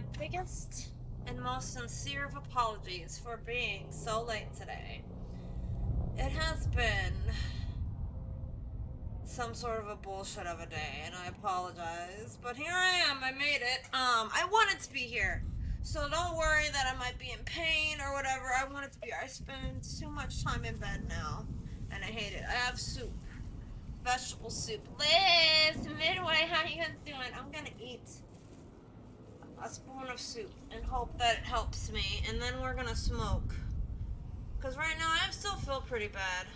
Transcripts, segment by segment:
my biggest and most sincere of apologies for being so late today. It has been some sort of a bullshit of a day, and I apologize. But here I am, I made it. I wanted to be here. So don't worry that I might be in pain or whatever. I wanted to be here. I spend too much time in bed now, and I hate it. I have soup. Vegetable soup. Liz, Midway, how you guys doing? I'm gonna eat a spoon of soup and hope that it helps me, and then we're gonna smoke. Because right now I still feel pretty bad.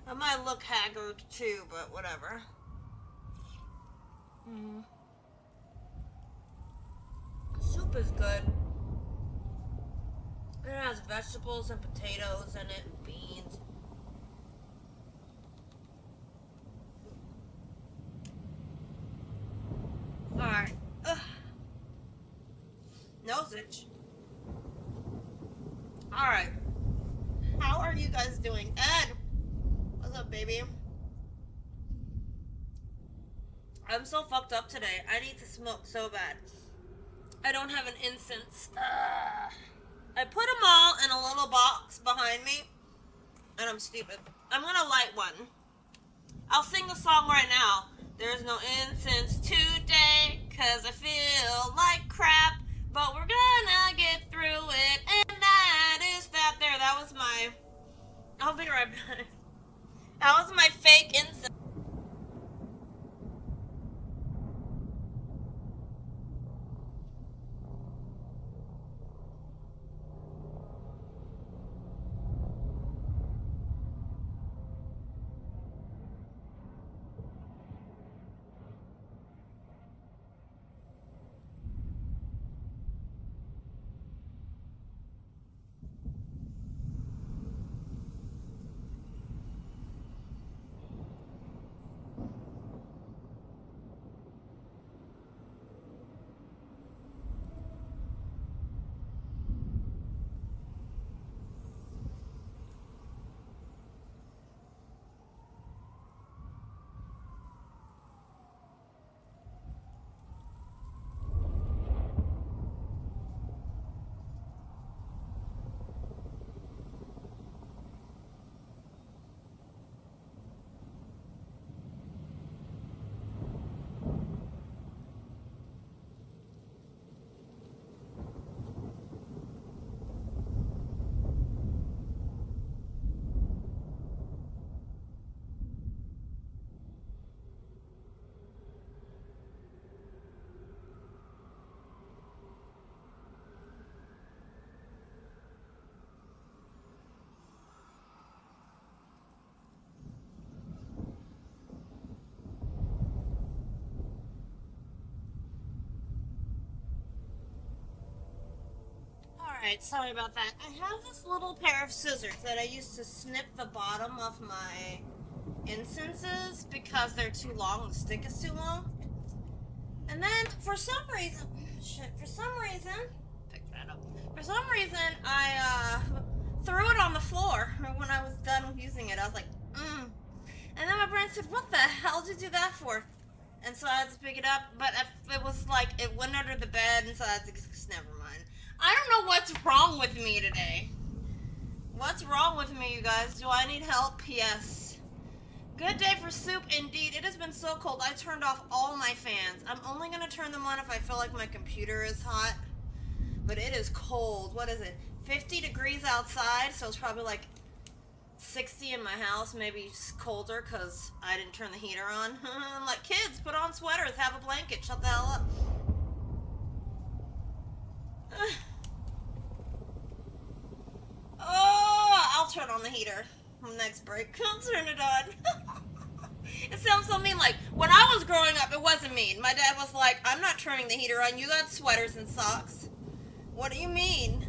I might look haggard too, but whatever. Soup is good. It has vegetables and potatoes in it, and beans. Alright. Nose itch. Alright. How are you guys doing? Ed! What's up, baby? I'm so fucked up today. I need to smoke so bad. I don't have an incense. I put them all in a little box behind me, and I'm stupid. I'm gonna light one. I'll sing the song right now. There's no incense today, 'cause I feel like crap, but we're gonna get through it, and that is that. There, that was my... I'll be right back. That was my fake incense. Alright, sorry about that. I have this little pair of scissors that I used to snip the bottom of my incenses because they're too long, the stick is too long. And then, for some reason, pick that up. For some reason, I threw it on the floor when I was done using it. I was like, And then my brain said, what the hell did you do that for? And so I had to pick it up, but it was like, it went under the bed, and so I had to, never mind. I don't know what's wrong with me today. What's wrong with me, you guys? Do I need help? Yes. Good day for soup, indeed. It has been so cold. I turned off all my fans. I'm only going to turn them on if I feel like my computer is hot. But it is cold. What is it? 50 degrees outside, so it's probably like 60 in my house. Maybe colder because I didn't turn the heater on. I'm like, kids, put on sweaters. Have a blanket. Shut the hell up. Oh, I'll turn on the heater next break. I'll turn it on. It sounds so mean. Like, when I was growing up, it wasn't mean. My dad was like, I'm not turning the heater on. You got sweaters and socks. What do you mean?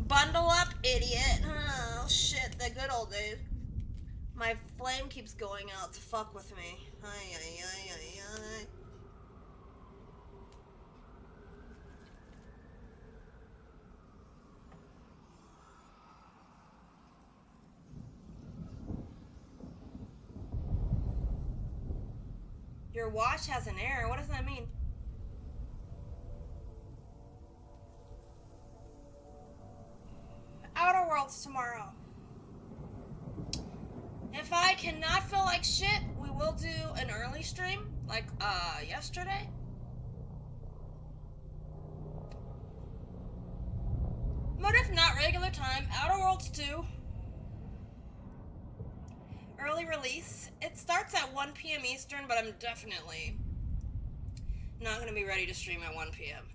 Bundle up, idiot. Oh, shit. The good old days. My flame keeps going out to fuck with me. Ay, ay, ay, ay, ay. Your watch has an error. What does that mean? Worlds tomorrow. If I cannot feel like shit, we will do an early stream, like, yesterday. But if not, regular time, Outer Worlds 2. Early release. It starts at 1 p.m. Eastern, but I'm definitely not going to be ready to stream at 1 p.m.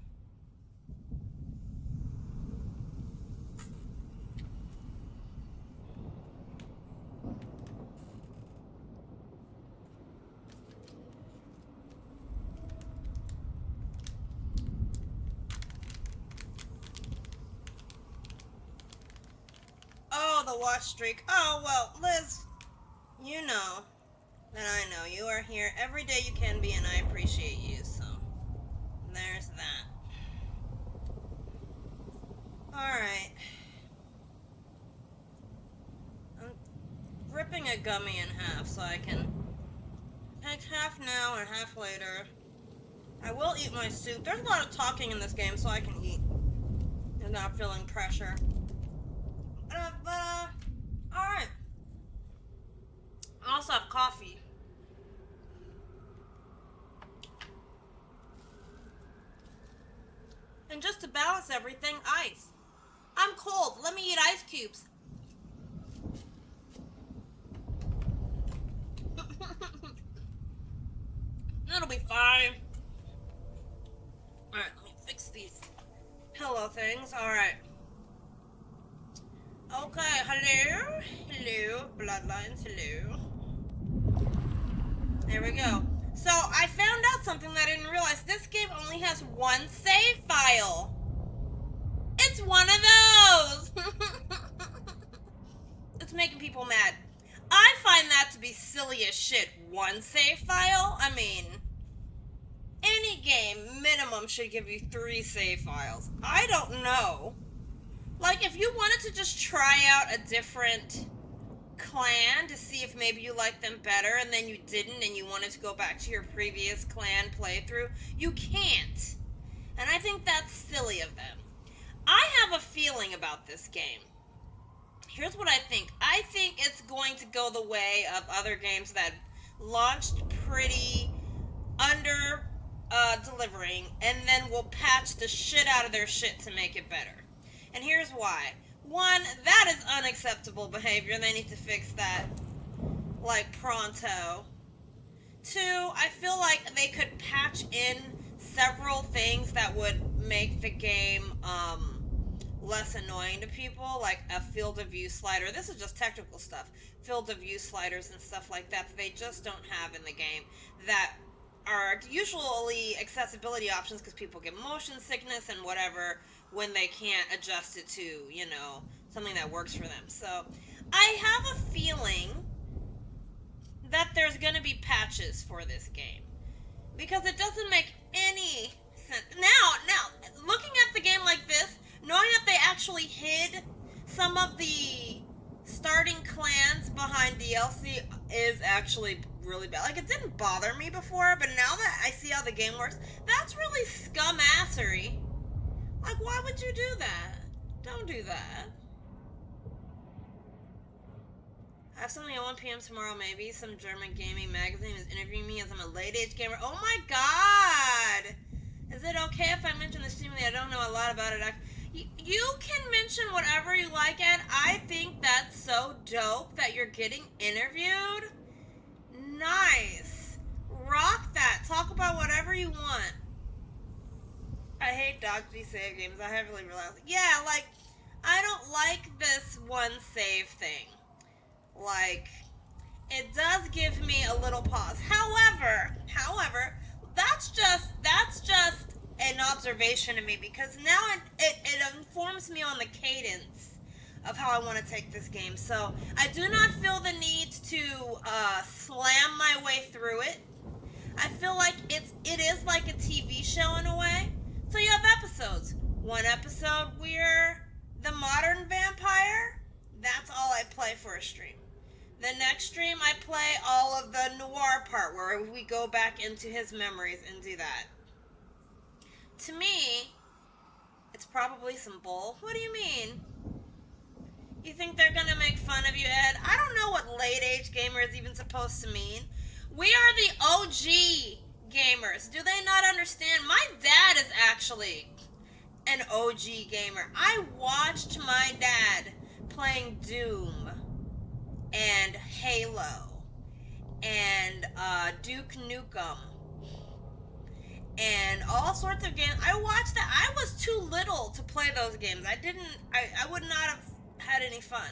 Oh, the watch streak. Oh, well, Liz, you know that I know you are here every day you can be, and I appreciate you, so there's that. Alright. I'm ripping a gummy in half so I can take half now or half later. I will eat my soup. There's a lot of talking in this game, so I can eat and not feeling pressure. Alright. I also have coffee. And just to balance everything, ice. I'm cold. Let me eat ice cubes. It'll be fine. Alright, let me fix these pillow things. Alright. Okay, hello. Hello. Bloodlines, hello. There we go. So, I found out something that I didn't realize. This game only has one save file. It's one of those. It's making people mad. I find that to be silly as shit. One save file? I mean, any game minimum should give you 3 save files. I don't know. Like, if you wanted to just try out a different clan to see if maybe you like them better and then you didn't and you wanted to go back to your previous clan playthrough, you can't. And I think that's silly of them. I have a feeling about this game. Here's what I think. I think it's going to go the way of other games that launched pretty under delivering and then will patch the shit out of their shit to make it better. And here's why. 1, that is unacceptable behavior. They need to fix that, like, pronto. 2, I feel like they could patch in several things that would make the game less annoying to people, like a field of view slider. This is just technical stuff. Field of view sliders and stuff like that they just don't have in the game that are usually accessibility options because people get motion sickness and whatever when they can't adjust it to, you know, something that works for them. So I have a feeling that there's going to be patches for this game because it doesn't make any sense. Now, looking at the game like this, knowing that they actually hid some of the starting clans behind DLC is actually really bad. Like, it didn't bother me before, but now that I see how the game works, that's really scum-assery. Like, why would you do that? Don't do that. I have something at 1 p.m. tomorrow, maybe. Some German gaming magazine is interviewing me as I'm a late-age gamer. Oh my god! Is it okay if I mention this to me? I don't know a lot about it. You can mention whatever you like, and I think that's so dope that you're getting interviewed. Nice. Rock that. Talk about whatever you want. I hate dodgy save games. I haven't really realized. Yeah, like, I don't like this one save thing. Like, it does give me a little pause. However, that's just an observation to me because now it informs me on the cadence of how I want to take this game. So I do not feel the need to slam my way through it. I feel like it is like a TV show in a way. So you have episodes. One episode we're the modern vampire. That's all I play for a stream. The next stream I play all of the Noir part where we go back into his memories and do that. To me, it's probably some bull. What do you mean? You think they're gonna make fun of you, Ed? I don't know what late age gamer is even supposed to mean. We are the OG gamers. Do they not understand? My dad is actually an OG gamer. I watched my dad playing Doom and Halo and Duke Nukem and all sorts of games. I watched that. I was too little to play those games. I would not have had any fun.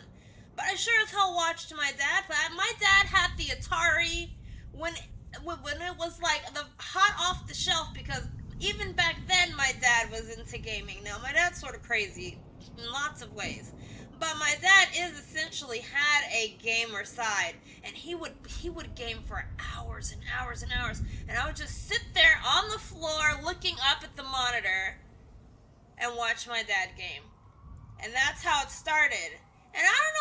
But I sure as hell watched my dad play. My dad had the Atari when it was like the hot off the shelf, because even back then my dad was into gaming. Now my dad's sort of crazy in lots of ways, but my dad is essentially had a gamer side, and he would game for hours and hours and hours, and I would just sit there on the floor looking up at the monitor and watch my dad game. And that's how it started. And I don't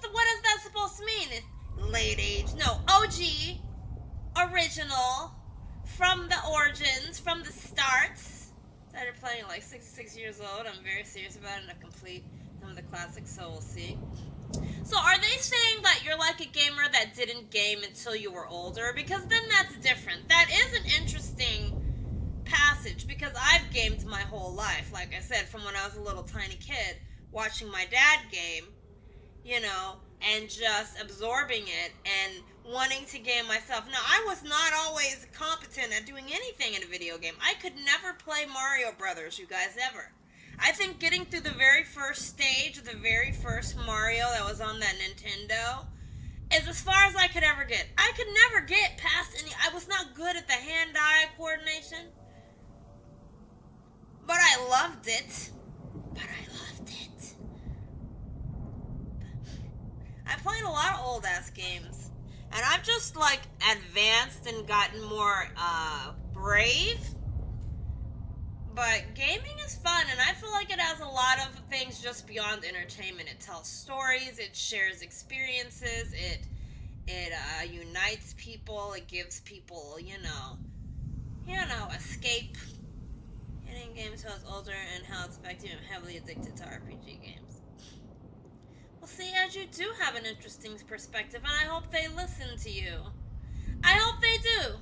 know what is that supposed to mean? Late age. No, OG, original, from the origins, from the starts. Started playing at like 66 years old. I'm very serious about it, and I complete some of the classics, so we'll see. So are they saying that you're like a gamer that didn't game until you were older? Because then that's different. That is an interesting passage, because I've gamed my whole life, like I said, from when I was a little tiny kid, watching my dad game, you know, and just absorbing it and wanting to game myself. Now, I was not always competent at doing anything in a video game. I could never play Mario Brothers, you guys, ever. I think getting through the very first stage, the very first Mario that was on that Nintendo, is as far as I could ever get. I could never get past any. I was not good at the hand-eye coordination. But I loved it. I played a lot of old-ass games. And I've just, like, advanced and gotten more, brave. But gaming is fun, and I feel like it has a lot of things just beyond entertainment. It tells stories, it shares experiences, it unites people, it gives people, you know, escape. Hitting games how it's older and how it's affecting I'm heavily addicted to RPG games. Well, see, Ed, you do have an interesting perspective, and I hope they listen to you. I hope they do,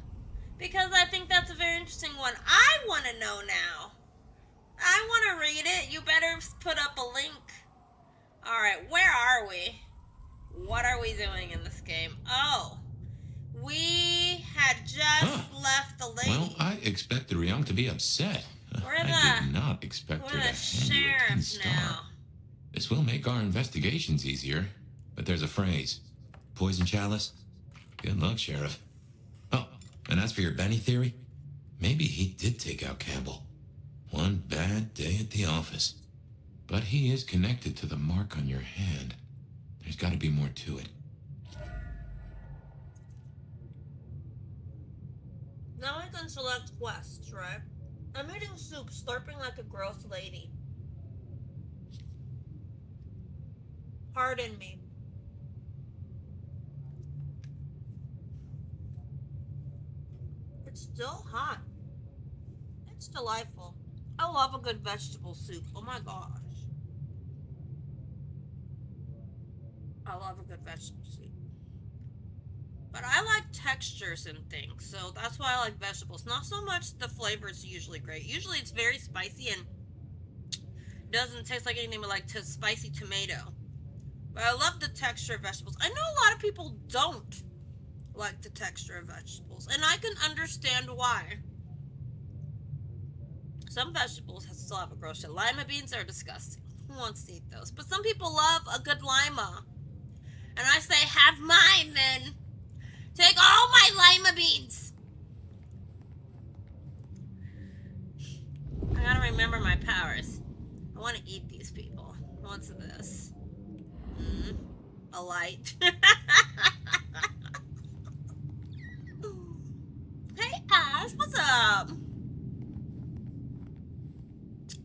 because I think that's a very interesting one. I want to know now. I want to read it. You better put up a link. All right, where are we? What are we doing in this game? Oh, we had just left the lady. Well, I expected Ryong to be upset. I did not expect her to hand you a 10 star. Now. This will make our investigations easier, but there's a phrase. Poison chalice? Good luck, Sheriff. Oh, and as for your Benny theory, maybe he did take out Campbell. One bad day at the office. But he is connected to the mark on your hand. There's got to be more to it. Now I can select quests, right? I'm eating soup, slurping like a gross lady. Pardon me. It's still hot. It's delightful. I love a good vegetable soup. Oh my gosh. I love a good vegetable soup. But I like textures and things, so that's why I like vegetables. Not so much the flavor is usually great. Usually it's very spicy and doesn't taste like anything but like spicy tomato. But I love the texture of vegetables. I know a lot of people don't like the texture of vegetables, and I can understand why. Some vegetables still have a gross shit. Lima beans are disgusting. Who wants to eat those? But some people love a good lima. And I say, have mine then. Take all my lima beans. I gotta remember my powers. I want to eat these people. What's this? A light. Hey Ash, what's up?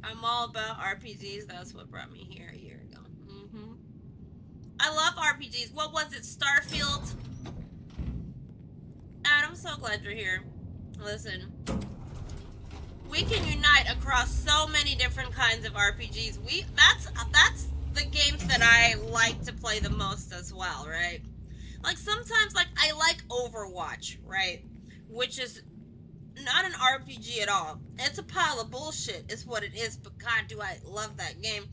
I'm all about RPGs. That's what brought me here a year ago. I love RPGs. What was it? Starfield? Adam, I'm so glad you're here. Listen. We can unite across so many different kinds of RPGs. That's the games that I like to play the most as well, right? Like sometimes, like I like Overwatch, right? Which is not an RPG at all. It's a pile of bullshit, is what it is. But God, do I love that game.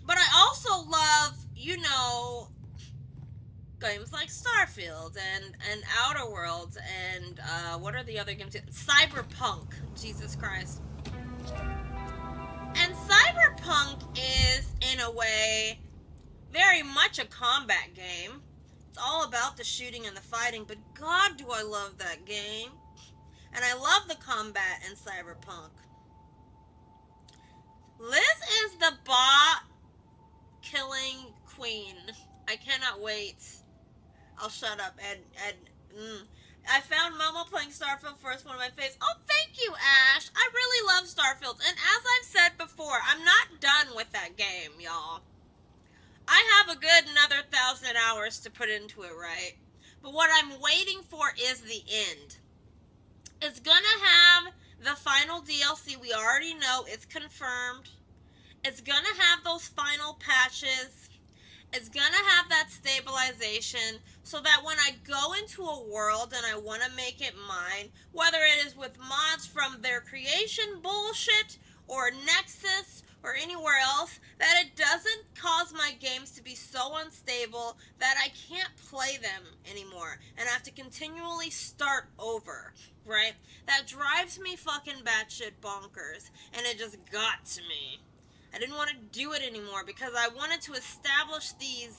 But I also love, you know, games like Starfield and Outer Worlds and what are the other games? Cyberpunk. Jesus Christ. And Cyberpunk is, in a way, very much a combat game. It's all about the shooting and the fighting, but God, do I love that game. And I love the combat in Cyberpunk. Liz is the bot killing queen. I cannot wait. I'll shut up. I found Momo playing Starfield first, one of my faves. Oh, thank you, Ash. I really love Starfield. And as I've said before, I'm not done with that game, y'all. I have a good another 1,000 hours to put into it, right? But what I'm waiting for is the end. It's gonna have the final DLC. We already know it's confirmed. It's gonna have those final patches. It's gonna have that stabilization so that when I go into a world and I want to make it mine, whether it is with mods from their creation bullshit or Nexus or anywhere else, that it doesn't cause my games to be so unstable that I can't play them anymore and I have to continually start over, right? That drives me fucking batshit bonkers, and it just got to me. I didn't want to do it anymore because I wanted to establish these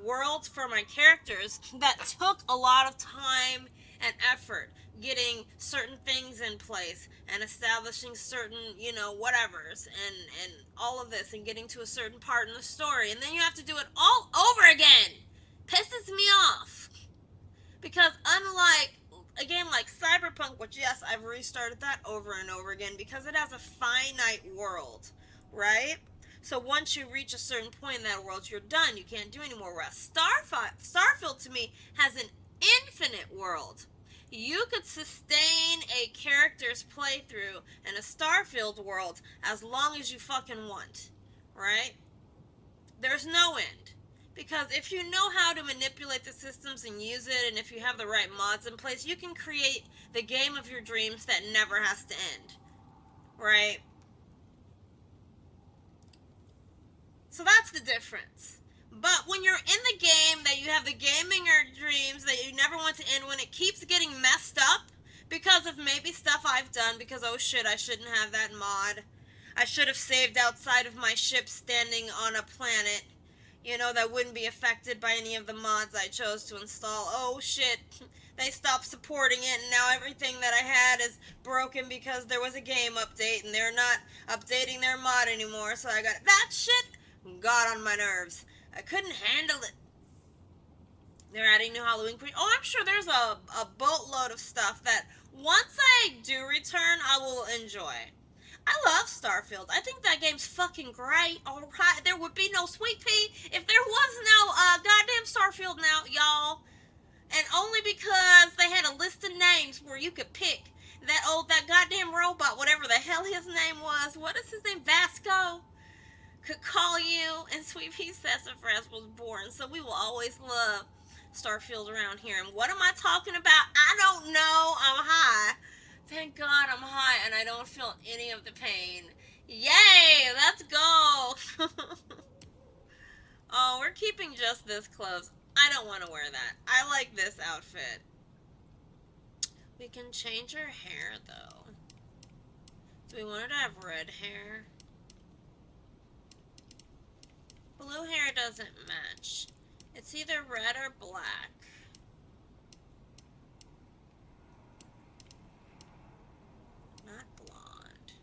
worlds for my characters that took a lot of time and effort, getting certain things in place and establishing certain, you know, whatevers and all of this and getting to a certain part in the story. And then you have to do it all over again. Pisses me off. Because unlike a game like Cyberpunk, which yes, I've restarted that over and over again because it has a finite world, right? So once you reach a certain point in that world, you're done. You can't do any more. Whereas Starfield to me has an infinite world. You could sustain a character's playthrough in a Starfield world as long as you fucking want, right? There's no end. Because if you know how to manipulate the systems and use it, and if you have the right mods in place, you can create the game of your dreams that never has to end. Right? So that's the difference. But when you're in the game, that you have the gaming or dreams that you never want to end, when it keeps getting messed up because of maybe stuff I've done, because oh shit, I shouldn't have that mod. I should have saved outside of my ship standing on a planet, you know, that wouldn't be affected by any of the mods I chose to install. Oh shit, they stopped supporting it and now everything that I had is broken because there was a game update and they're not updating their mod anymore, so I got it. That shit got on my nerves. I couldn't handle it. They're adding new Halloween queen. Oh, I'm sure there's a boatload of stuff that once I do return, I will enjoy. I love Starfield. I think that game's fucking great. Alright, there would be no Sweet Pea if there was no goddamn Starfield now, y'all. And only because they had a list of names where you could pick that goddamn robot, whatever the hell his name was. What is his name? Vasco? Could call you, and Sweet Pea Sassafras was born. So we will always love Starfield around here. And what am I talking about? I don't know. I'm high. Thank God I'm high and I don't feel any of the pain. Yay! Let's go! Oh, we're keeping just this clothes. I don't want to wear that. I like this outfit. We can change her hair, though. Do we want her to have red hair? Blue hair doesn't match. It's either red or black. Not blonde.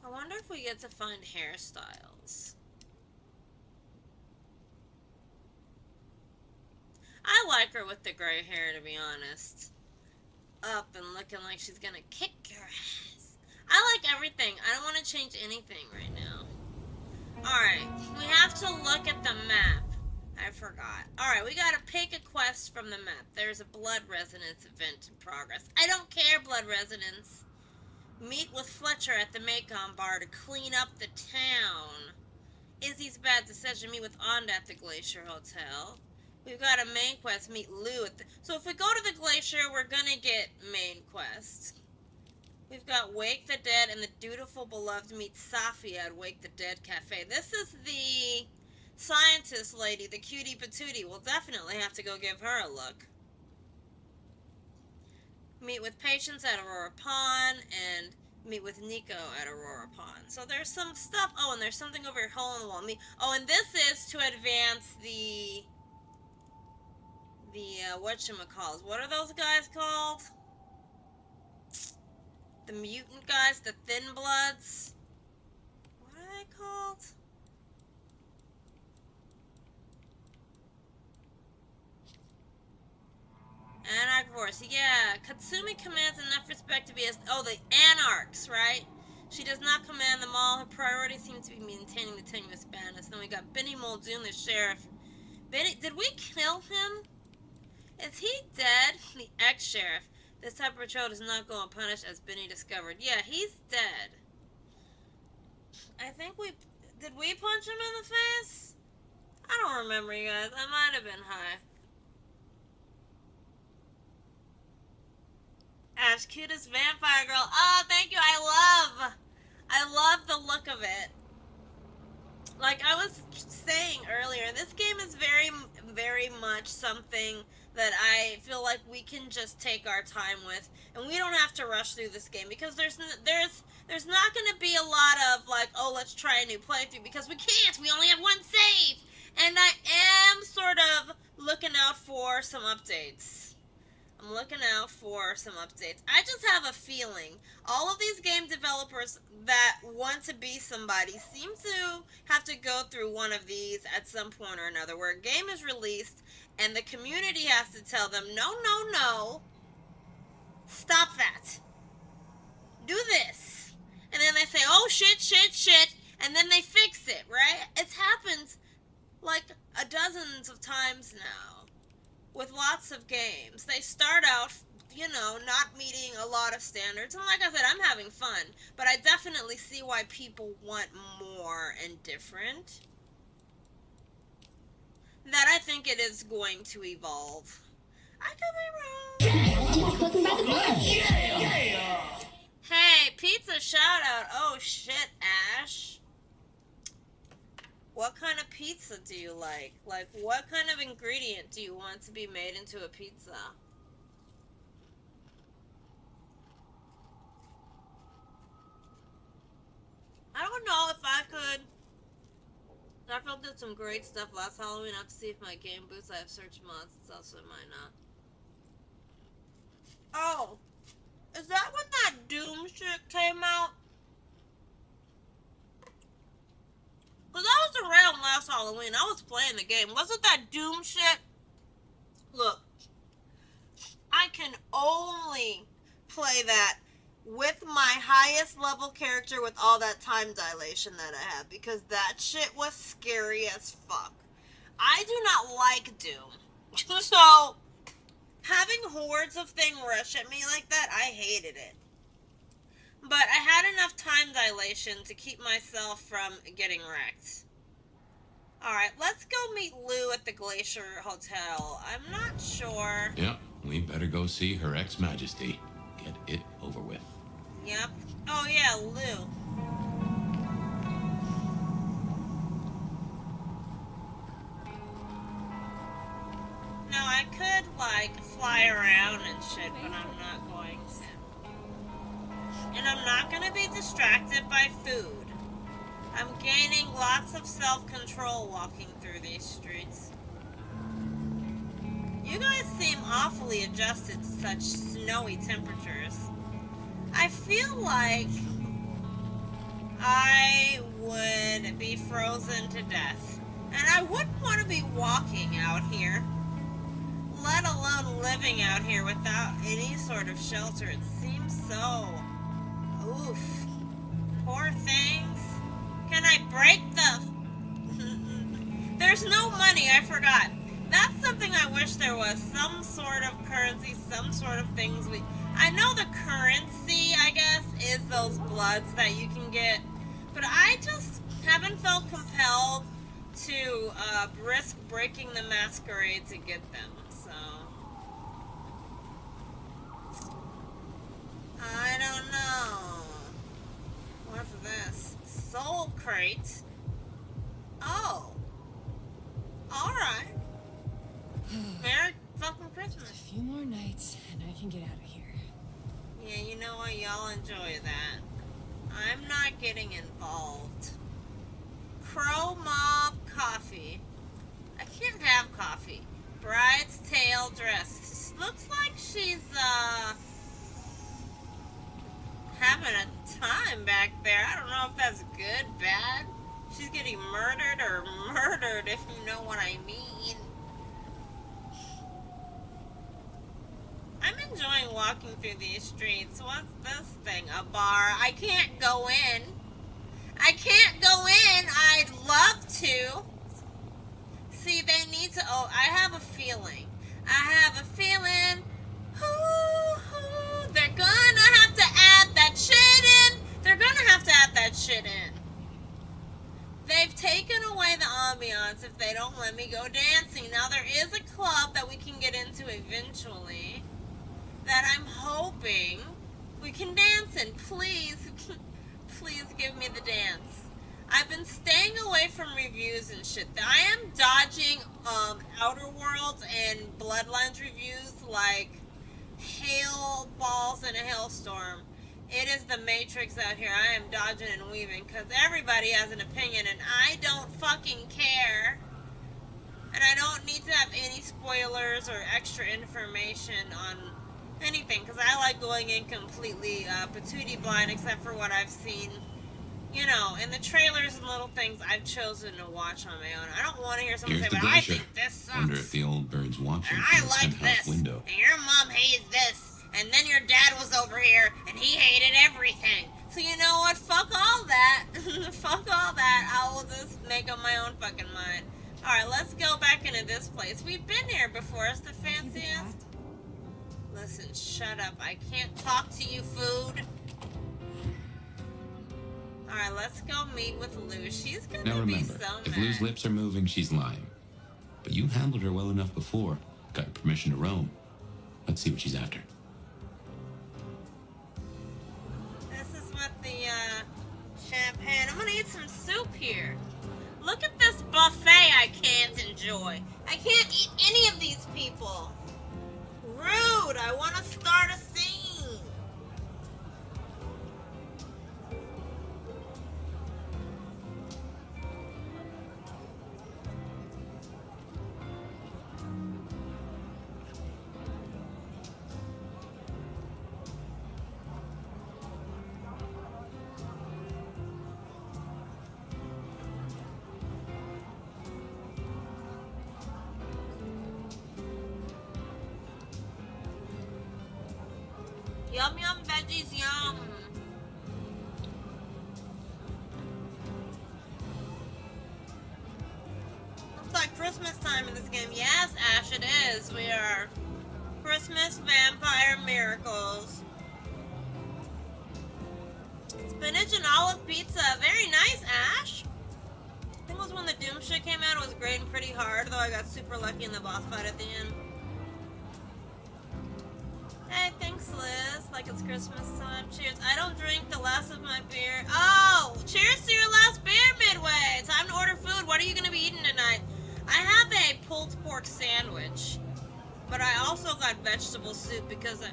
I wonder if we get to find hairstyles. I like her with the gray hair, to be honest. Up and looking like she's gonna kick your ass. I like everything. I don't want to change anything right now. Alright, we have to look at the map. I forgot. forgot. Alright, we gotta pick a quest from the map. There's a blood resonance event in progress. I don't care, blood resonance. Meet with Fletcher at the Macon bar to clean up the town. Izzy's bad decision. Meet with Onda at the Glacier Hotel. We've got a main quest. Meet Lou at the... So if we go to the Glacier, we're gonna get main quest. We've got Wake the Dead and the Dutiful Beloved meet Safi at Wake the Dead Cafe. This is the scientist lady, the cutie patootie. We'll definitely have to go give her a look. Meet with Patience at Aurora Pond, and meet with Nico at Aurora Pond. So there's some stuff. Oh, and there's something over here, hole in the wall. Oh, and this is to advance the whatchamacalls. What are those guys called? The mutant guys, the Thin Bloods. What are they called? Anarch-Vorce, yeah. Katsumi commands enough respect to be as... Oh, the Anarchs, right? She does not command them all. Her priority seems to be maintaining the tenuous balance. Then we got Benny Muldoon, the sheriff. Benny, did we kill him? Is he dead? The ex-sheriff. This type of patrol does not go unpunished, as Benny discovered. Yeah, he's dead. I think we... Did we punch him in the face? I don't remember, you guys. I might have been high. Ash, cutest vampire girl. Oh, thank you. I love the look of it. Like I was saying earlier, this game is very, very much something that I feel like we can just take our time with, and we don't have to rush through this game, because there's not going to be a lot of like, oh, let's try a new playthrough, because we can't. We only have one save, and I am sort of looking out for some updates. I'm looking out for some updates. I just have a feeling all of these game developers that want to be somebody seem to have to go through one of these at some point or another, where a game is released and the community has to tell them, no, no, no, stop that. Do this. And then they say, oh, shit, shit, shit, and then they fix it, right? It's happened like dozens of times now. With lots of games. They start out, you know, not meeting a lot of standards. And like I said, I'm having fun. But I definitely see why people want more and different. That I think it is going to evolve. I could be wrong. Hey, pizza shout out. Oh shit, Ash. What kind of pizza do you like? Like, what kind of ingredient do you want to be made into a pizza? I don't know if I could. Starfield did some great stuff last Halloween. I have to see if my game boots. I have search mods and stuff, so it might not. Oh, is that when that Doom shit came out? Because I was around last Halloween. I was playing the game. Wasn't that Doom shit? Look, I can only play that with my highest level character with all that time dilation that I have, because that shit was scary as fuck. I do not like Doom. So, having hordes of things rush at me like that, I hated it. But I had enough time dilation to keep myself from getting wrecked. Alright, let's go meet Lou at the Glacier Hotel. I'm not sure. Yep, we better go see Her Ex-Majesty. Get it over with. Yep. Oh yeah, Lou. No, I could, like, fly around and shit, but I'm not going to. And I'm not going to be distracted by food. I'm gaining lots of self-control walking through these streets. You guys seem awfully adjusted to such snowy temperatures. I feel like I would be frozen to death. And I wouldn't want to be walking out here, let alone living out here without any sort of shelter. It seems so... Oof. Poor things. Can I break the... There's no money, I forgot. That's something I wish there was. Some sort of currency, some sort of things I know the currency, I guess, is those bloods that you can get. But I just haven't felt compelled to risk breaking the masquerade to get them. So I don't know. What's this? Soul crate. Oh. Alright. Merry fucking Christmas. A few more nights and I can get out of here. Yeah, you know what? Y'all enjoy that. I'm not getting involved. Crow Mob coffee. I can't have coffee. Bride's tail dress. Looks like she's having a time back there. I don't know if that's good, bad. She's getting murdered or murdered, if you know what I mean. I'm enjoying walking through these streets. What's this thing? A bar. I can't go in. I can't go in. I'd love to. See, they need to... Oh, I have a feeling. I have a feeling. They're gonna have to add that shit in. They're gonna have to add that shit in. They've taken away the ambiance if they don't let me go dancing. Now, there is a club that we can get into eventually that I'm hoping we can dance in. Please, please give me the dance. I've been staying away from reviews and shit. I am dodging Outer Worlds and Bloodlines reviews like hail balls in a hailstorm. It is the Matrix out here. I am dodging and weaving because everybody has an opinion and I don't fucking care. And I don't need to have any spoilers or extra information on anything because I like going in completely patootie blind except for what I've seen, you know, in the trailers and little things I've chosen to watch on my own. I don't want to hear someone say, but I think this sucks. Wonder if the old bird's watching and from I the like penthouse this. window. And your mom hated this. And then your dad was over here and he hated everything. So you know what? Fuck all that. Fuck all that. I will just make up my own fucking mind. Alright, let's go back into this place. We've been here before. It's the fanciest. Listen, shut up. I can't talk to you, food. Alright, let's go meet with Lou. She's gonna Now be remember, so if mad. Lou's lips are moving, she's lying. But you handled her well enough before. Got your permission to roam. Let's see what she's after. This is what the champagne. I'm gonna eat some soup here. Look at this buffet I can't enjoy. I can't eat any of these people. Rude. I want to start a scene. Yum yum veggies, yum. Looks like Christmas time in this game. Yes, Ash, it is. We are Christmas vampire miracles. Spinach and olive pizza. Very nice, Ash. I think it was when the Doom shit came out. It was great and pretty hard, though I got super lucky in the boss fight at the end. Hey, thanks, Liz. Like it's Christmas time. Cheers. I don't drink the last of my beer. Oh, cheers to your last beer, Midway. Time to order food. What are you going to be eating tonight? I have a pulled pork sandwich, but I also got vegetable soup because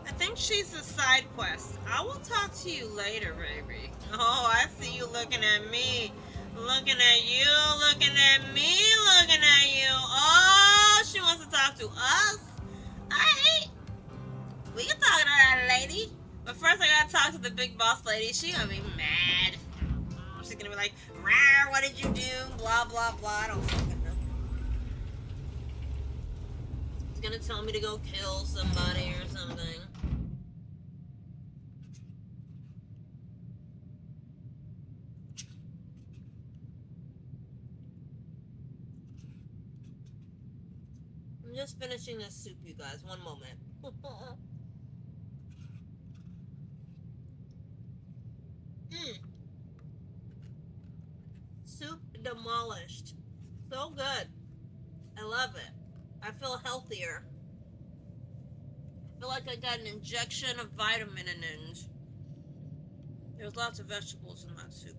I think she's a side quest. I will talk to you later, baby. Oh, I see you looking at me. Looking at you, looking at me, looking at you. Oh, she wants to talk to us. Alright. We can talk to that lady. But first I gotta talk to the big boss lady. She gonna be mad. She's gonna be like, "Rawr, what did you do? Blah, blah, blah." I don't fucking know. She's gonna tell me to go kill somebody or something. just finishing this soup, you guys. One moment. Soup demolished. So good. I love it. I feel healthier. I feel like I got an injection of vitamins. There's lots of vegetables in that soup.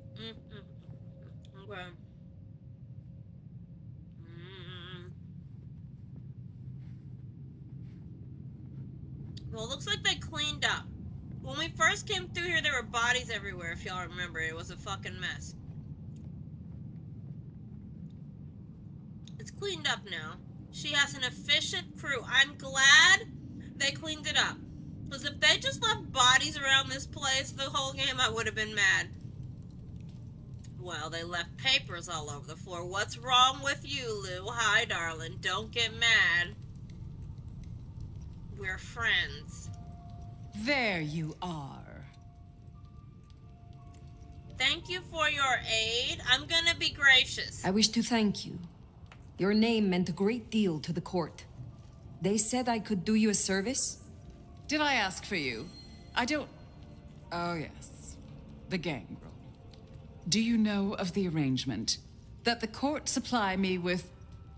Okay. Well, it looks like they cleaned up. When we first came through here, there were bodies everywhere, if y'all remember. It was a fucking mess. It's cleaned up now. She has an efficient crew. I'm glad they cleaned it up. Because if they just left bodies around this place the whole game, I would have been mad. Well, they left papers all over the floor. What's wrong with you, Lou? Hi, darling. Don't get mad. We're friends. There you are. Thank you for your aid. I'm gonna be gracious. I wish to thank you. Your name meant a great deal to the court. They said I could do you a service? Did I ask for you? I don't... Oh, yes. The gangrel. Do you know of the arrangement? That the court supply me with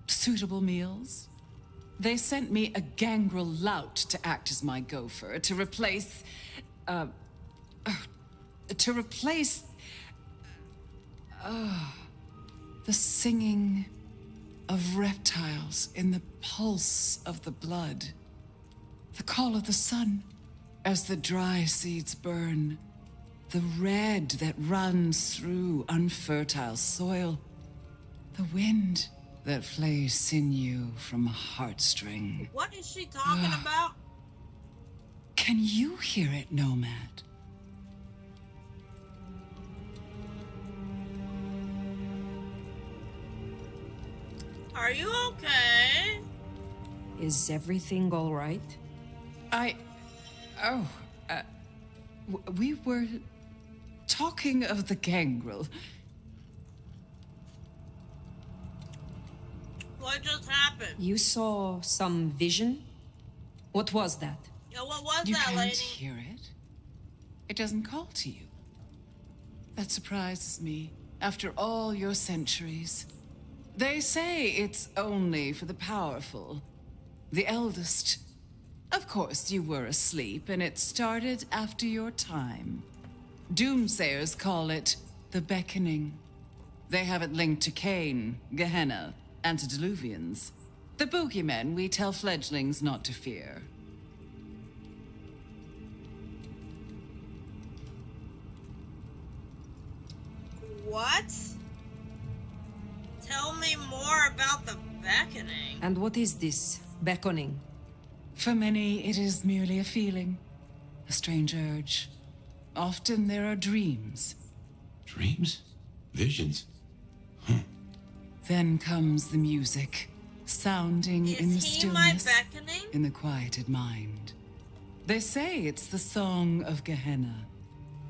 suitable meals? They sent me a gangrel lout to act as my gopher, to replace... the singing of reptiles in the pulse of the blood. The call of the sun as the dry seeds burn. The red that runs through unfertile soil. The wind that flays sinew from a heartstring. What is she talking about? Can you hear it, Nomad? Are you okay? Is everything all right? We were talking of the gangrel. What just happened? You saw some vision? What was that? Yeah, what was You that, can't lady? hear it? It doesn't call to you. That surprises me, after all your centuries. They say it's only for the powerful, the eldest. Of course, you were asleep, and it started after your time. Doomsayers call it the Beckoning. They have it linked to Cain, Gehenna, antediluvians. The boogeymen we tell fledglings not to fear. What? Tell me more about the beckoning. And what is this beckoning? For many, it is merely a feeling, a strange urge. Often there are dreams. Dreams? Visions? Then comes the music, sounding in the Is he my stillness, beckoning? in the quieted mind. They say it's the song of Gehenna,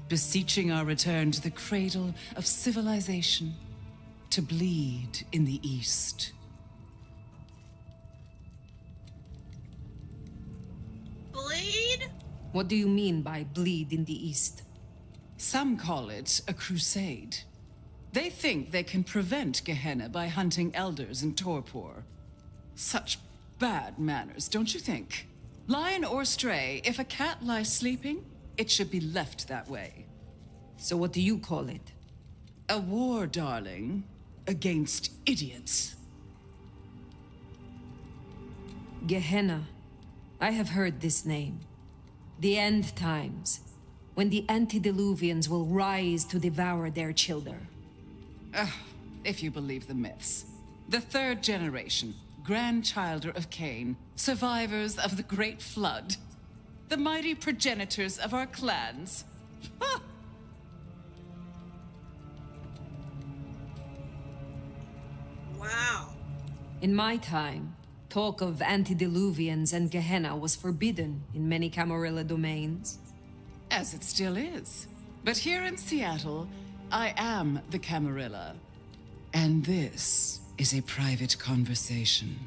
beseeching our return to the cradle of civilization, to bleed in the east. Bleed? What do you mean by bleed in the east? Some call it a crusade. They think they can prevent Gehenna by hunting elders in torpor. Such bad manners, don't you think? Lion or stray, if a cat lies sleeping, it should be left that way. So what do you call it? A war, darling, against idiots. Gehenna. I have heard this name. The end times, when the antediluvians will rise to devour their children. If you believe the myths. The third generation, grandchilder of Cain, survivors of the Great Flood. The mighty progenitors of our clans. Ha! Wow. In my time, talk of antediluvians and Gehenna was forbidden in many Camarilla domains. As it still is. But here in Seattle, I am the Camarilla. And this is a private conversation.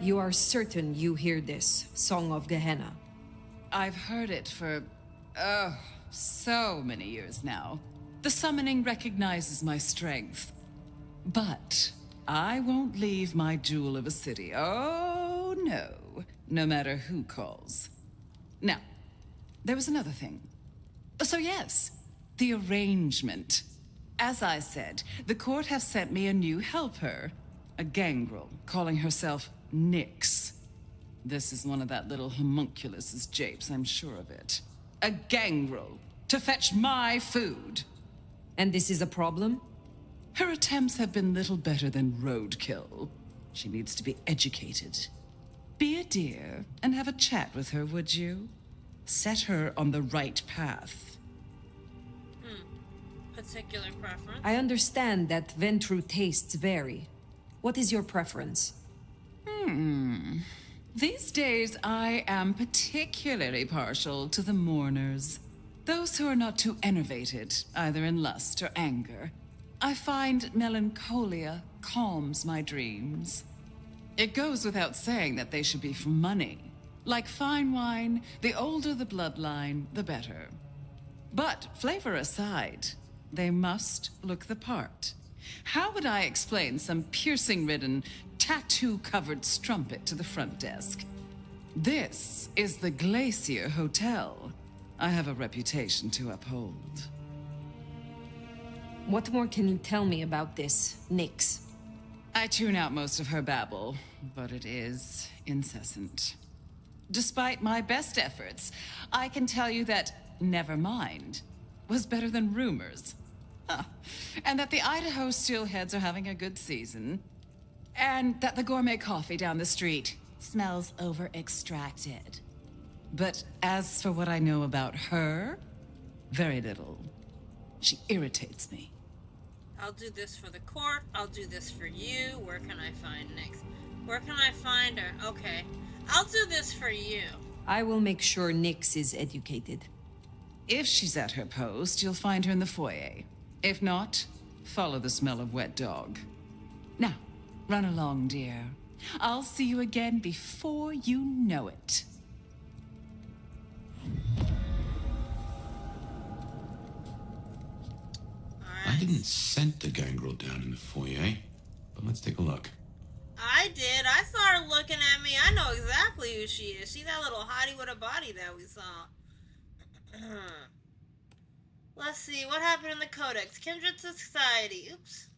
You are certain you hear this, Song of Gehenna? I've heard it for, so many years now. The summoning recognizes my strength. But I won't leave my jewel of a city. Oh, no. No matter who calls. Now, there was another thing. So yes, the arrangement. As I said, the court have sent me a new helper. A gangrel, calling herself Nyx. This is one of that little homunculus's japes, I'm sure of it. A gangrel, to fetch my food. And this is a problem? Her attempts have been little better than roadkill. She needs to be educated. Be a dear and have a chat with her, would you? Set her on the right path. Particular preference? I understand that Ventru tastes vary. What is your preference? These days, I am particularly partial to the mourners. Those who are not too enervated, either in lust or anger. I find melancholia calms my dreams. It goes without saying that they should be for money. Like fine wine, the older the bloodline, the better. But flavor aside, they must look the part. How would I explain some piercing-ridden, tattoo-covered strumpet to the front desk? This is the Glacier Hotel. I have a reputation to uphold. What more can you tell me about this, Nyx? I tune out most of her babble, but it is incessant. Despite my best efforts, I can tell you that never mind was better than rumors. Huh. And that the Idaho steelheads are having a good season. And that the gourmet coffee down the street smells over-extracted. But as for what I know about her, very little. She irritates me. I'll do this for the court. I'll do this for you. Where can I find Nyx? Where can I find her? Okay. I'll do this for you. I will make sure Nyx is educated. If she's at her post, you'll find her in the foyer. If not, follow the smell of wet dog. Now, run along, dear. I'll see you again before you know it. I didn't scent the gangrel down in the foyer, but let's take a look. I did. I saw her looking at me. I know exactly who she is. She's that little hottie with a body that we saw. Let's see. What happened in the Codex? Kindred Society. Oops.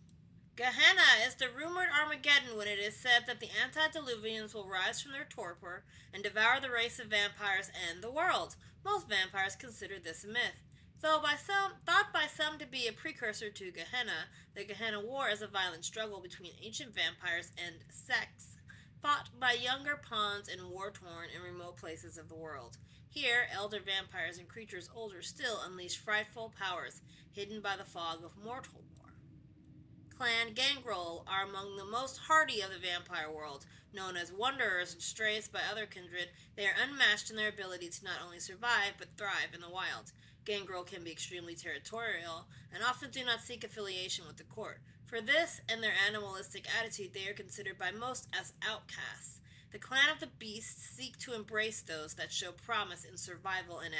Gehenna is the rumored Armageddon when it is said that the antediluvians will rise from their torpor and devour the race of vampires and the world. Most vampires consider this a myth. Though thought by some to be a precursor to Gehenna, the Gehenna War is a violent struggle between ancient vampires and sects, fought by younger pawns in war-torn and remote places of the world. Here, elder vampires and creatures older still unleash frightful powers hidden by the fog of mortal war. Clan Gangrel are among the most hardy of the vampire world. Known as wanderers and strays by other kindred, they are unmatched in their ability to not only survive, but thrive in the wild. Gangrel can be extremely territorial, and often do not seek affiliation with the court. For this and their animalistic attitude, they are considered by most as outcasts. The clan of the beasts seek to embrace those that show promise in survival and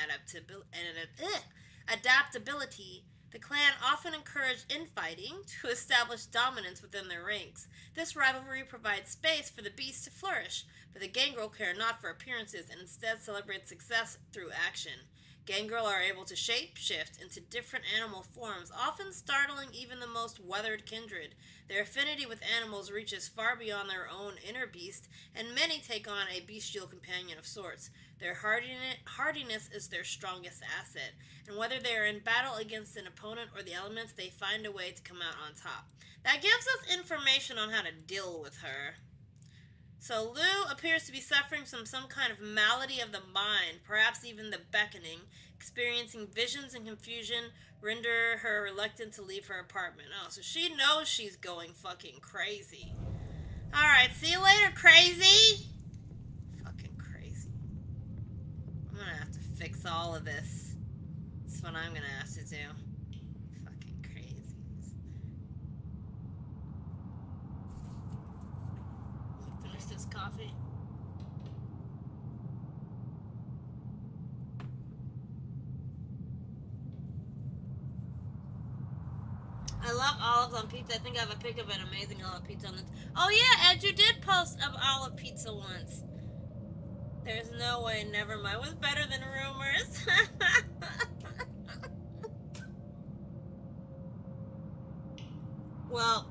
adaptability. The clan often encourage infighting to establish dominance within their ranks. This rivalry provides space for the beasts to flourish, but the Gangrel care not for appearances and instead celebrate success through action. Gangrel are able to shape-shift into different animal forms, often startling even the most weathered kindred. Their affinity with animals reaches far beyond their own inner beast, and many take on a bestial companion of sorts. Their hardiness is their strongest asset, and whether they are in battle against an opponent or the elements, they find a way to come out on top. That gives us information on how to deal with her. So Lou appears to be suffering from some kind of malady of the mind, perhaps even the beckoning. Experiencing visions and confusion render her reluctant to leave her apartment. Oh, so she knows she's going fucking crazy. Alright, see you later, crazy! Fucking crazy. I'm gonna have to fix all of this. That's what I'm gonna have to do. Fucking crazies. Finish this coffee. coffee. I love olives on pizza. I think I have a pic of an amazing olive pizza on this. Oh yeah, Ed, you did post of olive pizza once. There's no way, never mind. It was better than rumors. Well,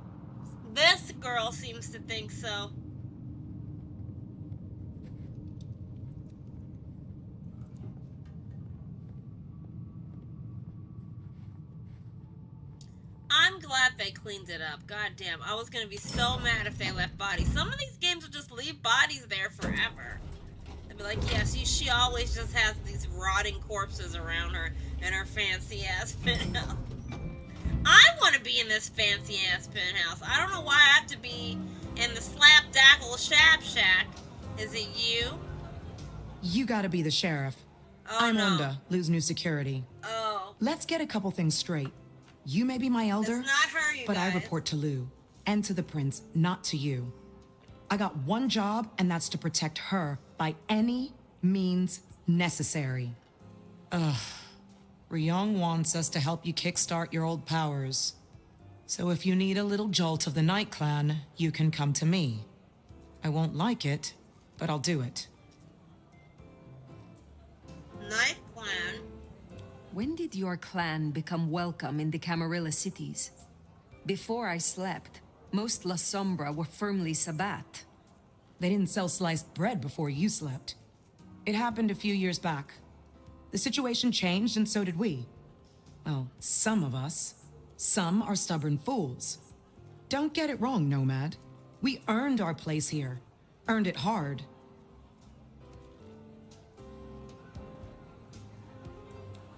this girl seems to think so. I'm glad they cleaned it up. God damn, I was gonna be so mad if they left bodies. Some of these games will just leave bodies there forever. They'll be like, yeah, she always just has these rotting corpses around her in her fancy ass penthouse. I want to be in this fancy ass penthouse. I don't know why I have to be in the Slapdackle Shab Shack. Is it you? You gotta be the sheriff. Oh, I'm no. Onda, Lou's new security. Oh. Let's get a couple things straight. You may be my elder, It's not her, you but guys. I report to Lou and to the prince, not to you. I got one job, and that's to protect her by any means necessary. Ryong wants us to help you kickstart your old powers. So if you need a little jolt of the Night Clan, you can come to me. I won't like it, but I'll do it. Night Clan. When did your clan become welcome in the Camarilla cities? Before I slept, most La Sombra were firmly Sabbat. They didn't sell sliced bread before you slept. It happened a few years back. The situation changed, and so did we. Well, some of us. Some are stubborn fools. Don't get it wrong, Nomad. We earned our place here. Earned it hard.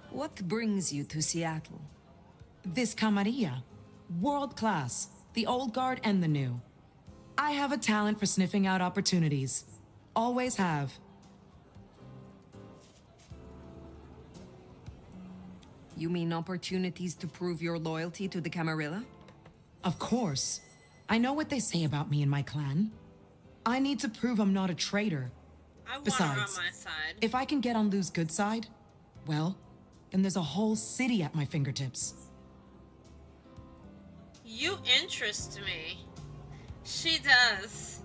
What brings you to Seattle? This camarilla. World class. The old guard and the new. I have a talent for sniffing out opportunities. Always have. You mean opportunities to prove your loyalty to the Camarilla? Of course. I know what they say about me and my clan. I need to prove I'm not a traitor. I want her Besides, on my side. if I can get on Lou's good side, well, then there's a whole city at my fingertips. You interest me. She does.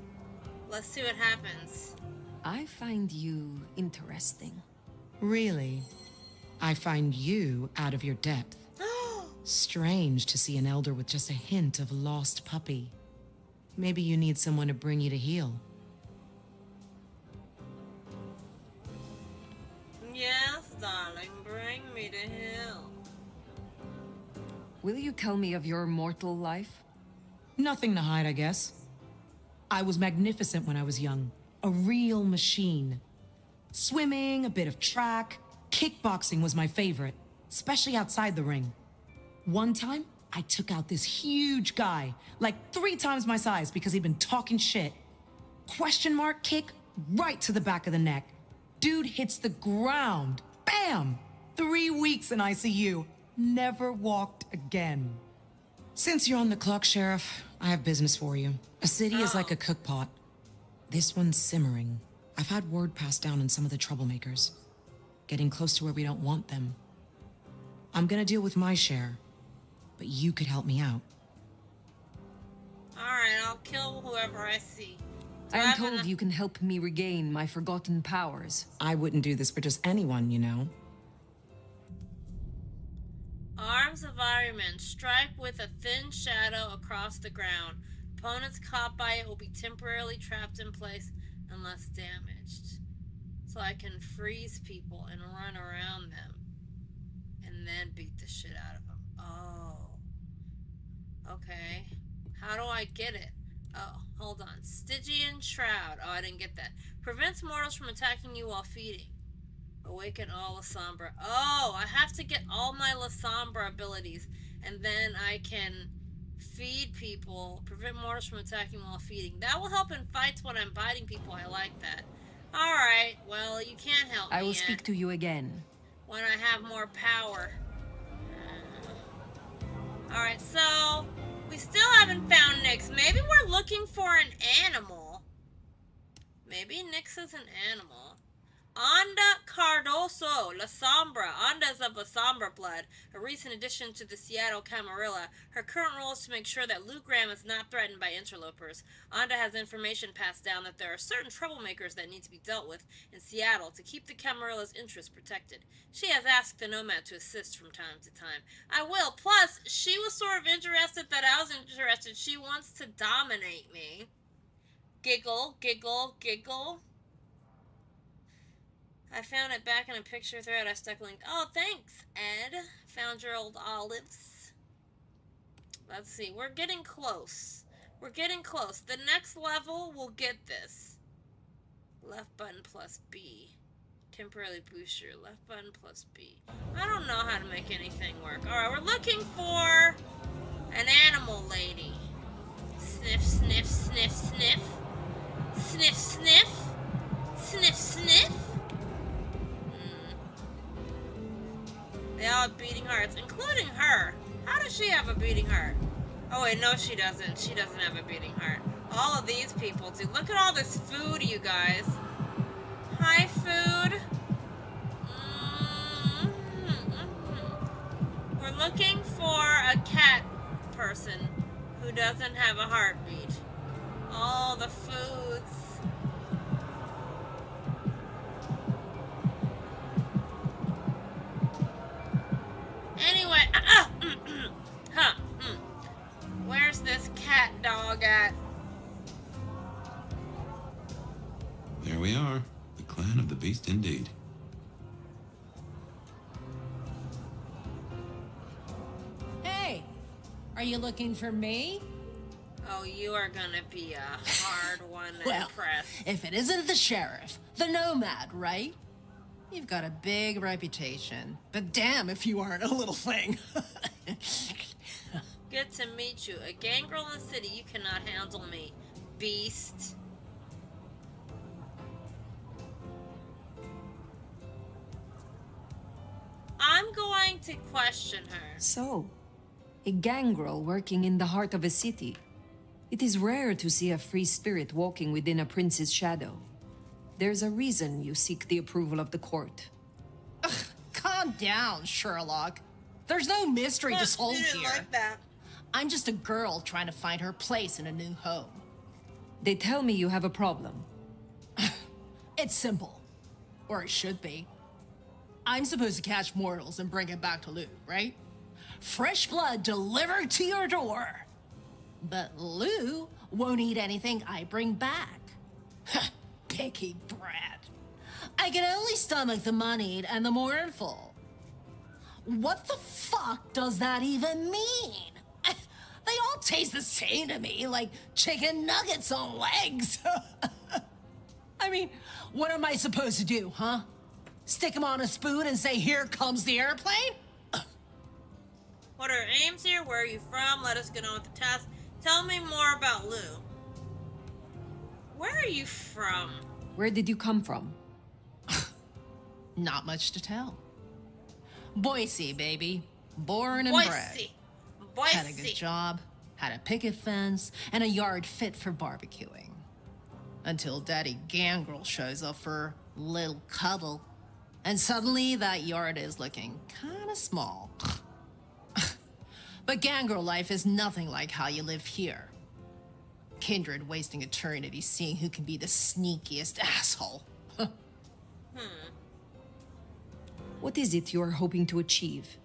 Let's see what happens. I find you interesting. Really? I find you out of your depth. Strange to see an elder with just a hint of lost puppy. Maybe you need someone to bring you to heel. Yes, darling, bring me to hell. Will you tell me of your mortal life? Nothing to hide, I guess. I was magnificent when I was young. A real machine. Swimming, a bit of track, kickboxing was my favorite, especially outside the ring. One time, I took out this huge guy, like 3 times my size because he'd been talking shit. Question mark kick right to the back of the neck. Dude hits the ground. Bam! 3 weeks in ICU. Never walked again. Since you're on the clock, Sheriff, I have business for you. A city is like a cook pot. This one's simmering. I've had word passed down on some of the troublemakers. Getting close to where we don't want them. I'm gonna deal with my share, but you could help me out. Alright, I'll kill whoever I see. I am told you can help me regain my forgotten powers. I wouldn't do this for just anyone, you know. Arms of Ironman. Strike with a thin shadow across the ground. Opponents caught by it will be temporarily trapped in place unless damaged. So I can freeze people and run around them. And then beat the shit out of them. Oh. Okay. How do I get it? Oh, hold on. Stygian Shroud. Oh, I didn't get that. Prevents mortals from attacking you while feeding. Awaken all La Sombra. Oh, I have to get all my La Sombra abilities. And then I can feed people. Prevent mortals from attacking while feeding. That will help in fights when I'm biting people. I like that. Alright, well, you can't help me I will yet. speak to you again. When I have more power. Alright, so we still haven't found Nyx. Maybe we're looking for an animal. X is an animal. Anda Cardoso, La Sombra. Anda is of La Sombra blood, a recent addition to the Seattle Camarilla. Her current role is to make sure that Lou Graham is not threatened by interlopers. Anda has information passed down that there are certain troublemakers that need to be dealt with in Seattle to keep the Camarilla's interests protected. She has asked the Nomad to assist from time to time. I will. Plus, she was sort of interested that I was interested. She wants to dominate me. Giggle, giggle, giggle. I found it back in a picture thread I stuck linked. Oh, thanks, Ed. Found your old olives. Let's see. We're getting close. We're getting close. The next level, we'll get this. Left button plus B. Temporarily boost your left button plus B. I don't know how to make anything work. Alright, we're looking for an animal lady. Sniff, sniff, sniff, sniff. Sniff, sniff. Sniff, sniff. They all have beating hearts, including her. How does she have a beating heart? Oh wait, no she doesn't. She doesn't have a beating heart. All of these people do. Look at all this food, you guys. Hi, food. We're looking for a cat person who doesn't have a heartbeat. All the foods. Anyway, where's this cat dog at? There we are. The clan of the beast indeed. Hey, are you looking for me? Oh, you are gonna be a hard one to Well, impress. if it isn't the sheriff, the Nomad, right? You've got a big reputation, but damn if you aren't a little thing. Good to meet you. A gangrel in the city, you cannot handle me, beast. I'm going to question her. So, a gangrel working in the heart of a city. It is rare to see a free spirit walking within a prince's shadow. There's a reason you seek the approval of the court. Calm down, Sherlock. There's no mystery to solve You didn't here. like that. I'm just a girl trying to find her place in a new home. They tell me you have a problem. It's simple. Or it should be. I'm supposed to catch mortals and bring it back to Lou, right? Fresh blood delivered to your door. But Lou won't eat anything I bring back. Picky brat. I can only stomach the moneyed and the mournful. What the fuck does that even mean? They all taste the same to me, like chicken nuggets on legs. I mean, what am I supposed to do, huh? Stick them on a spoon and say, here comes the airplane? What are your aims here? Where are you from? Let us get on with the task. Tell me more about Lou. Where are you from? Where did you come from? Not much to tell. Boise, baby. Born and bred. Boise. Had a good job, had a picket fence, and a yard fit for barbecuing. Until Daddy Gangrel shows up for little cuddle. And suddenly that yard is looking kinda small. But Gangrel life is nothing like how you live here. Kindred wasting eternity seeing who can be the sneakiest asshole. What is it you're hoping to achieve?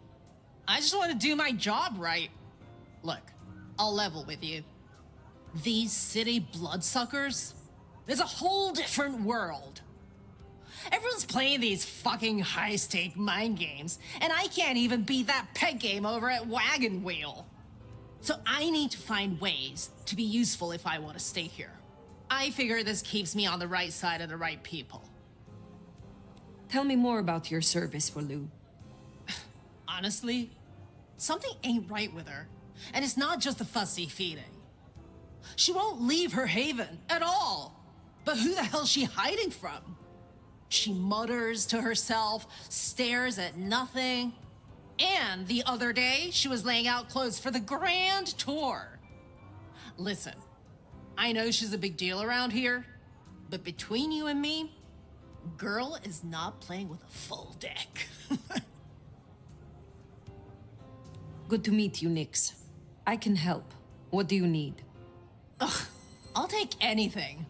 I just want to do my job right. Look, I'll level with you. These city bloodsuckers is a whole different world. Everyone's playing these fucking high-stake mind games, and I can't even beat that peg game over at Wagon Wheel. So I need to find ways to be useful if I want to stay here. I figure this keeps me on the right side of the right people. Tell me more about your service for Lou. Honestly, something ain't right with her. And it's not just the fussy feeding. She won't leave her haven at all. But who the hell's she hiding from? She mutters to herself, stares at nothing. And the other day, she was laying out clothes for the grand tour. Listen, I know she's a big deal around here, But between you and me, girl is not playing with a full deck. Good to meet you, Nyx. I can help. What do you need? Ugh, I'll take anything.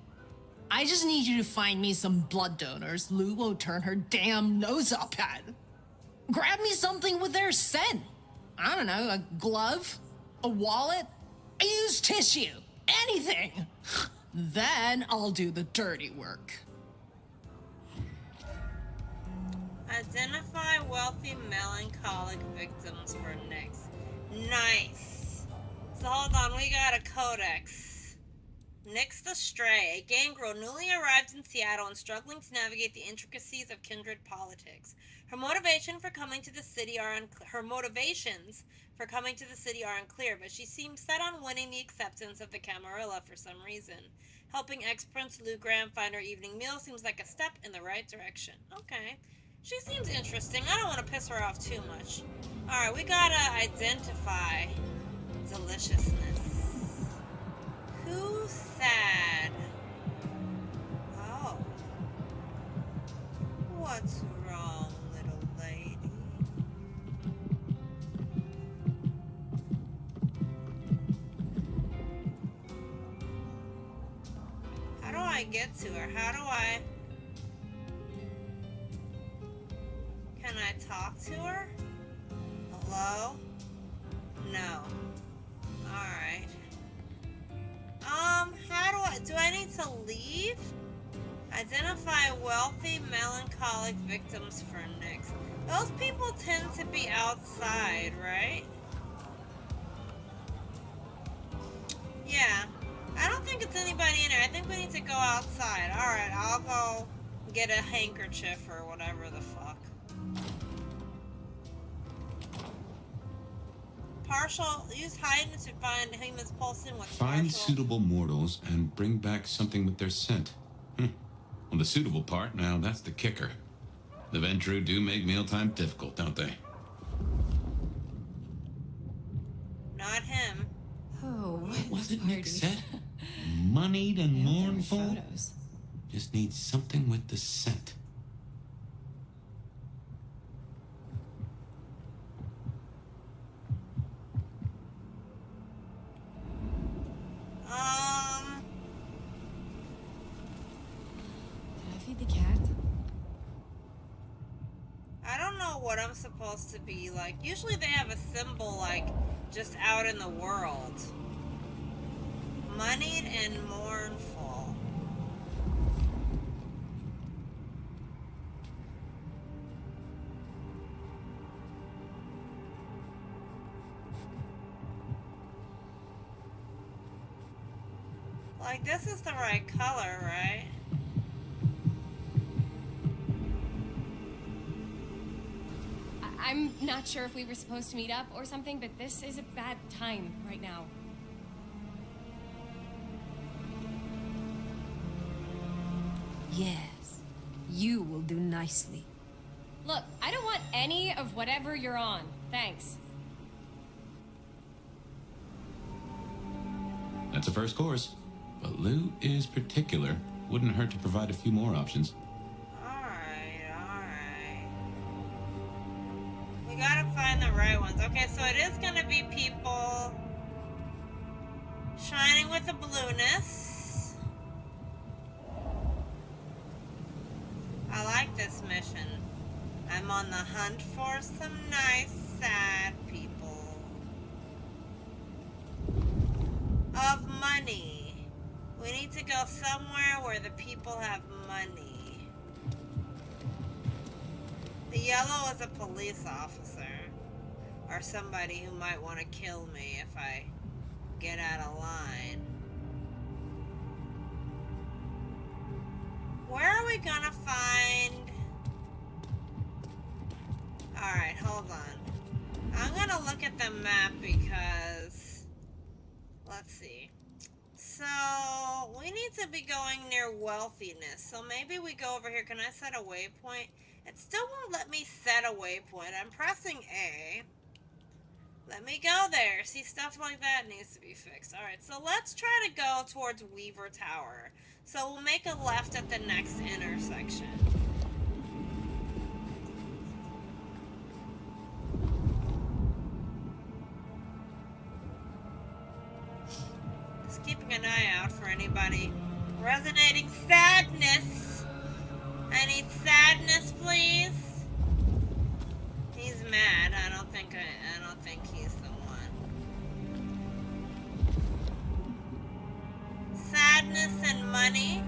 I just need you to find me some blood donors Lou won't turn her damn nose up at. Grab me something with their scent. I don't know, a glove, a wallet, a used tissue, anything. Then I'll do the dirty work. Identify wealthy melancholic victims for Nyx. Nice. So hold on, we got a codex. Nyx the Stray, a gangrel newly arrived in Seattle and struggling to navigate the intricacies of kindred politics. Her motivations for coming to the city are unclear, but she seems set on winning the acceptance of the Camarilla for some reason. Helping ex-Prince Lou Graham find her evening meal seems like a step in the right direction. Okay. She seems interesting. I don't want to piss her off too much. Alright, we gotta identify deliciousness. Who's sad? Oh. What's wrong, little lady? How do I get to her? How do I... Can I talk to her? Hello? No. Alright. How do I need to leave? Identify wealthy, melancholic victims for Nyx. Those people tend to be outside, right? Yeah. I don't think it's anybody in here. I think we need to go outside. Alright, I'll go get a handkerchief or whatever the fuck. Partial, use hiding to find humans pulsing with Find partial. suitable mortals and bring back something with their scent. Well, the suitable part, now that's the kicker. The Ventru do make mealtime difficult, don't they? Not him. Oh, What was it Nick said? Moneyed and mournful? Photos. Just need something with the scent. Did I feed the cat? I don't know what I'm supposed to be like. Usually they have a symbol like just out in the world. Moneyed and mournful. Like, this is the right color, right? I'm not sure if we were supposed to meet up or something, but this is a bad time right now. Yes, you will do nicely. Look, I don't want any of whatever you're on. Thanks. That's a first course. But Lou is particular. Wouldn't hurt to provide a few more options. Alright. We gotta find the right ones. Okay, so it is gonna be people shining with a blueness. I like this mission. I'm on the hunt for some nice, sad people. Of money. We need to go somewhere where the people have money. The yellow is a police officer. Or somebody who might want to kill me if I get out of line. Where are we gonna find... Alright, hold on. I'm gonna look at the map because... Let's see. So, we need to be going near wealthiness. So maybe we go over here. Can I set a waypoint? It still won't let me set a waypoint. I'm pressing A. Let me go there. See, stuff like that needs to be fixed. Alright, so let's try to go towards Weaver Tower. So we'll make a left at the next intersection. Just keeping an eye out for anybody resonating sadness. I need sadness, please. He's mad. I don't think he's the one. Sadness and money.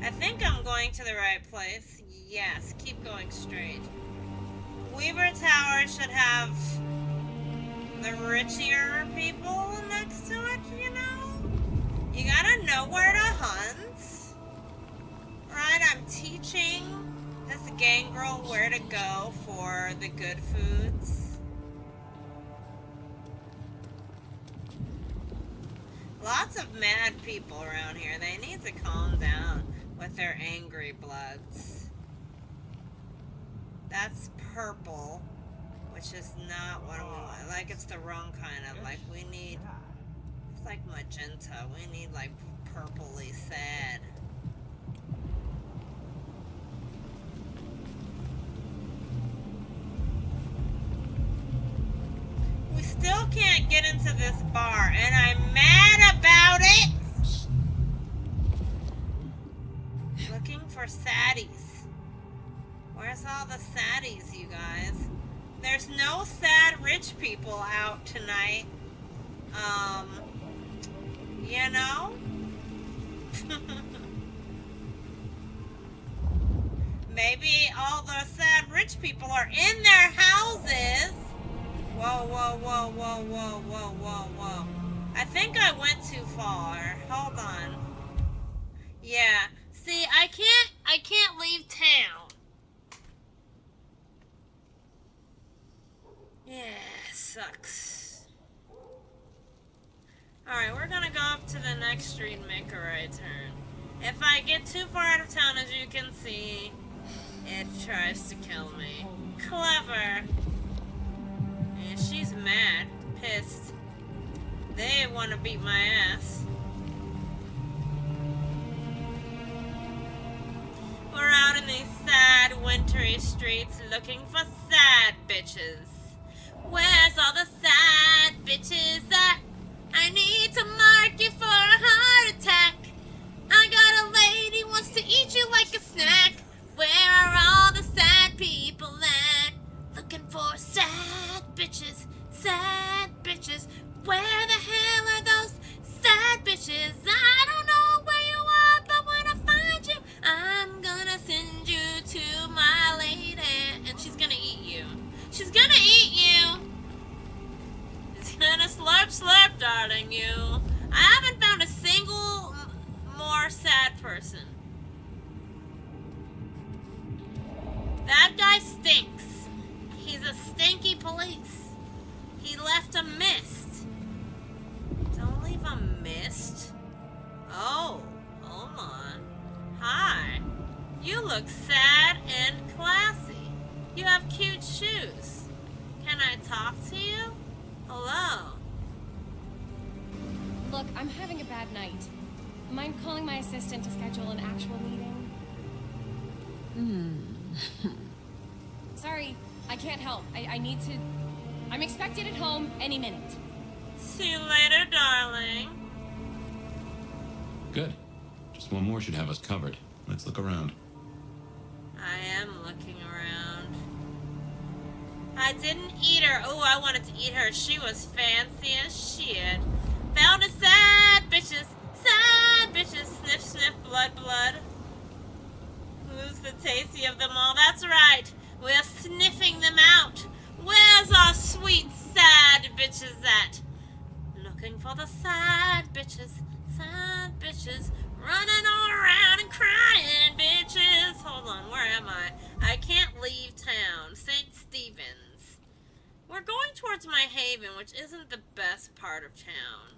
I think I'm going to the right place. Yes, keep going straight. Weaver Tower should have the richer people next to it, you know? You gotta know where to hunt. Right, I'm teaching this gangrel where to go for the good foods. Lots of mad people around here. They need to calm down with their angry bloods. That's purple, which is not what we want. Like, it's the wrong kind of, like, we need, it's like magenta. We need, like, purpley sad. We still can't get into this bar, and I'm mad about it! Looking for saddies. Where's all the saddies, you guys? There's no sad rich people out tonight. You know? Maybe all the sad rich people are in their houses. Whoa, whoa, whoa, whoa, whoa, whoa, whoa, whoa. I think I went too far. Hold on. Yeah. See, I can't leave town. Yeah, sucks. Alright, we're gonna go up to the next street and make a right turn. If I get too far out of town, as you can see, it tries to kill me. Clever. Yeah, she's mad, pissed. They want to beat my ass. We're out in these sad, wintry streets looking for sad bitches. Where's all the sad bitches at? I need to mark you for a heart attack. I got a lady wants to eat you like a snack. Where are all the sad people at? Looking for sad bitches, sad bitches. Where the hell are those sad bitches? I don't know where you are, but when I find you, I'm gonna send you to my lady. And she's gonna eat you. She's gonna eat you. She's gonna slurp, slurp, darling, you. I haven't found a single more sad person. That guy stinks. He's a stinky police. He left a mist. Don't leave a mist. Oh, hold on. Hi. You look sad and classy. You have cute shoes. Can I talk to you? Hello. Look, I'm having a bad night. Mind calling my assistant to schedule an actual meeting? Sorry, I can't help. I need to... I'm expected at home any minute. See you later, darling. Good. Just one more should have us covered. Let's look around. I am looking around. I didn't eat her. Oh, I wanted to eat her. She was fancy as shit. Found a sad bitches. Sad bitches. Sniff, sniff, blood, blood. Who's the tasty of them all? That's right. We're sniffing them out. Where's our sweet, sad bitches at? Looking for the sad bitches. Sad bitches. Running all around and crying, bitches. Hold on, where am I? I can't leave town. St. Stephen's. We're going towards my haven, which isn't the best part of town.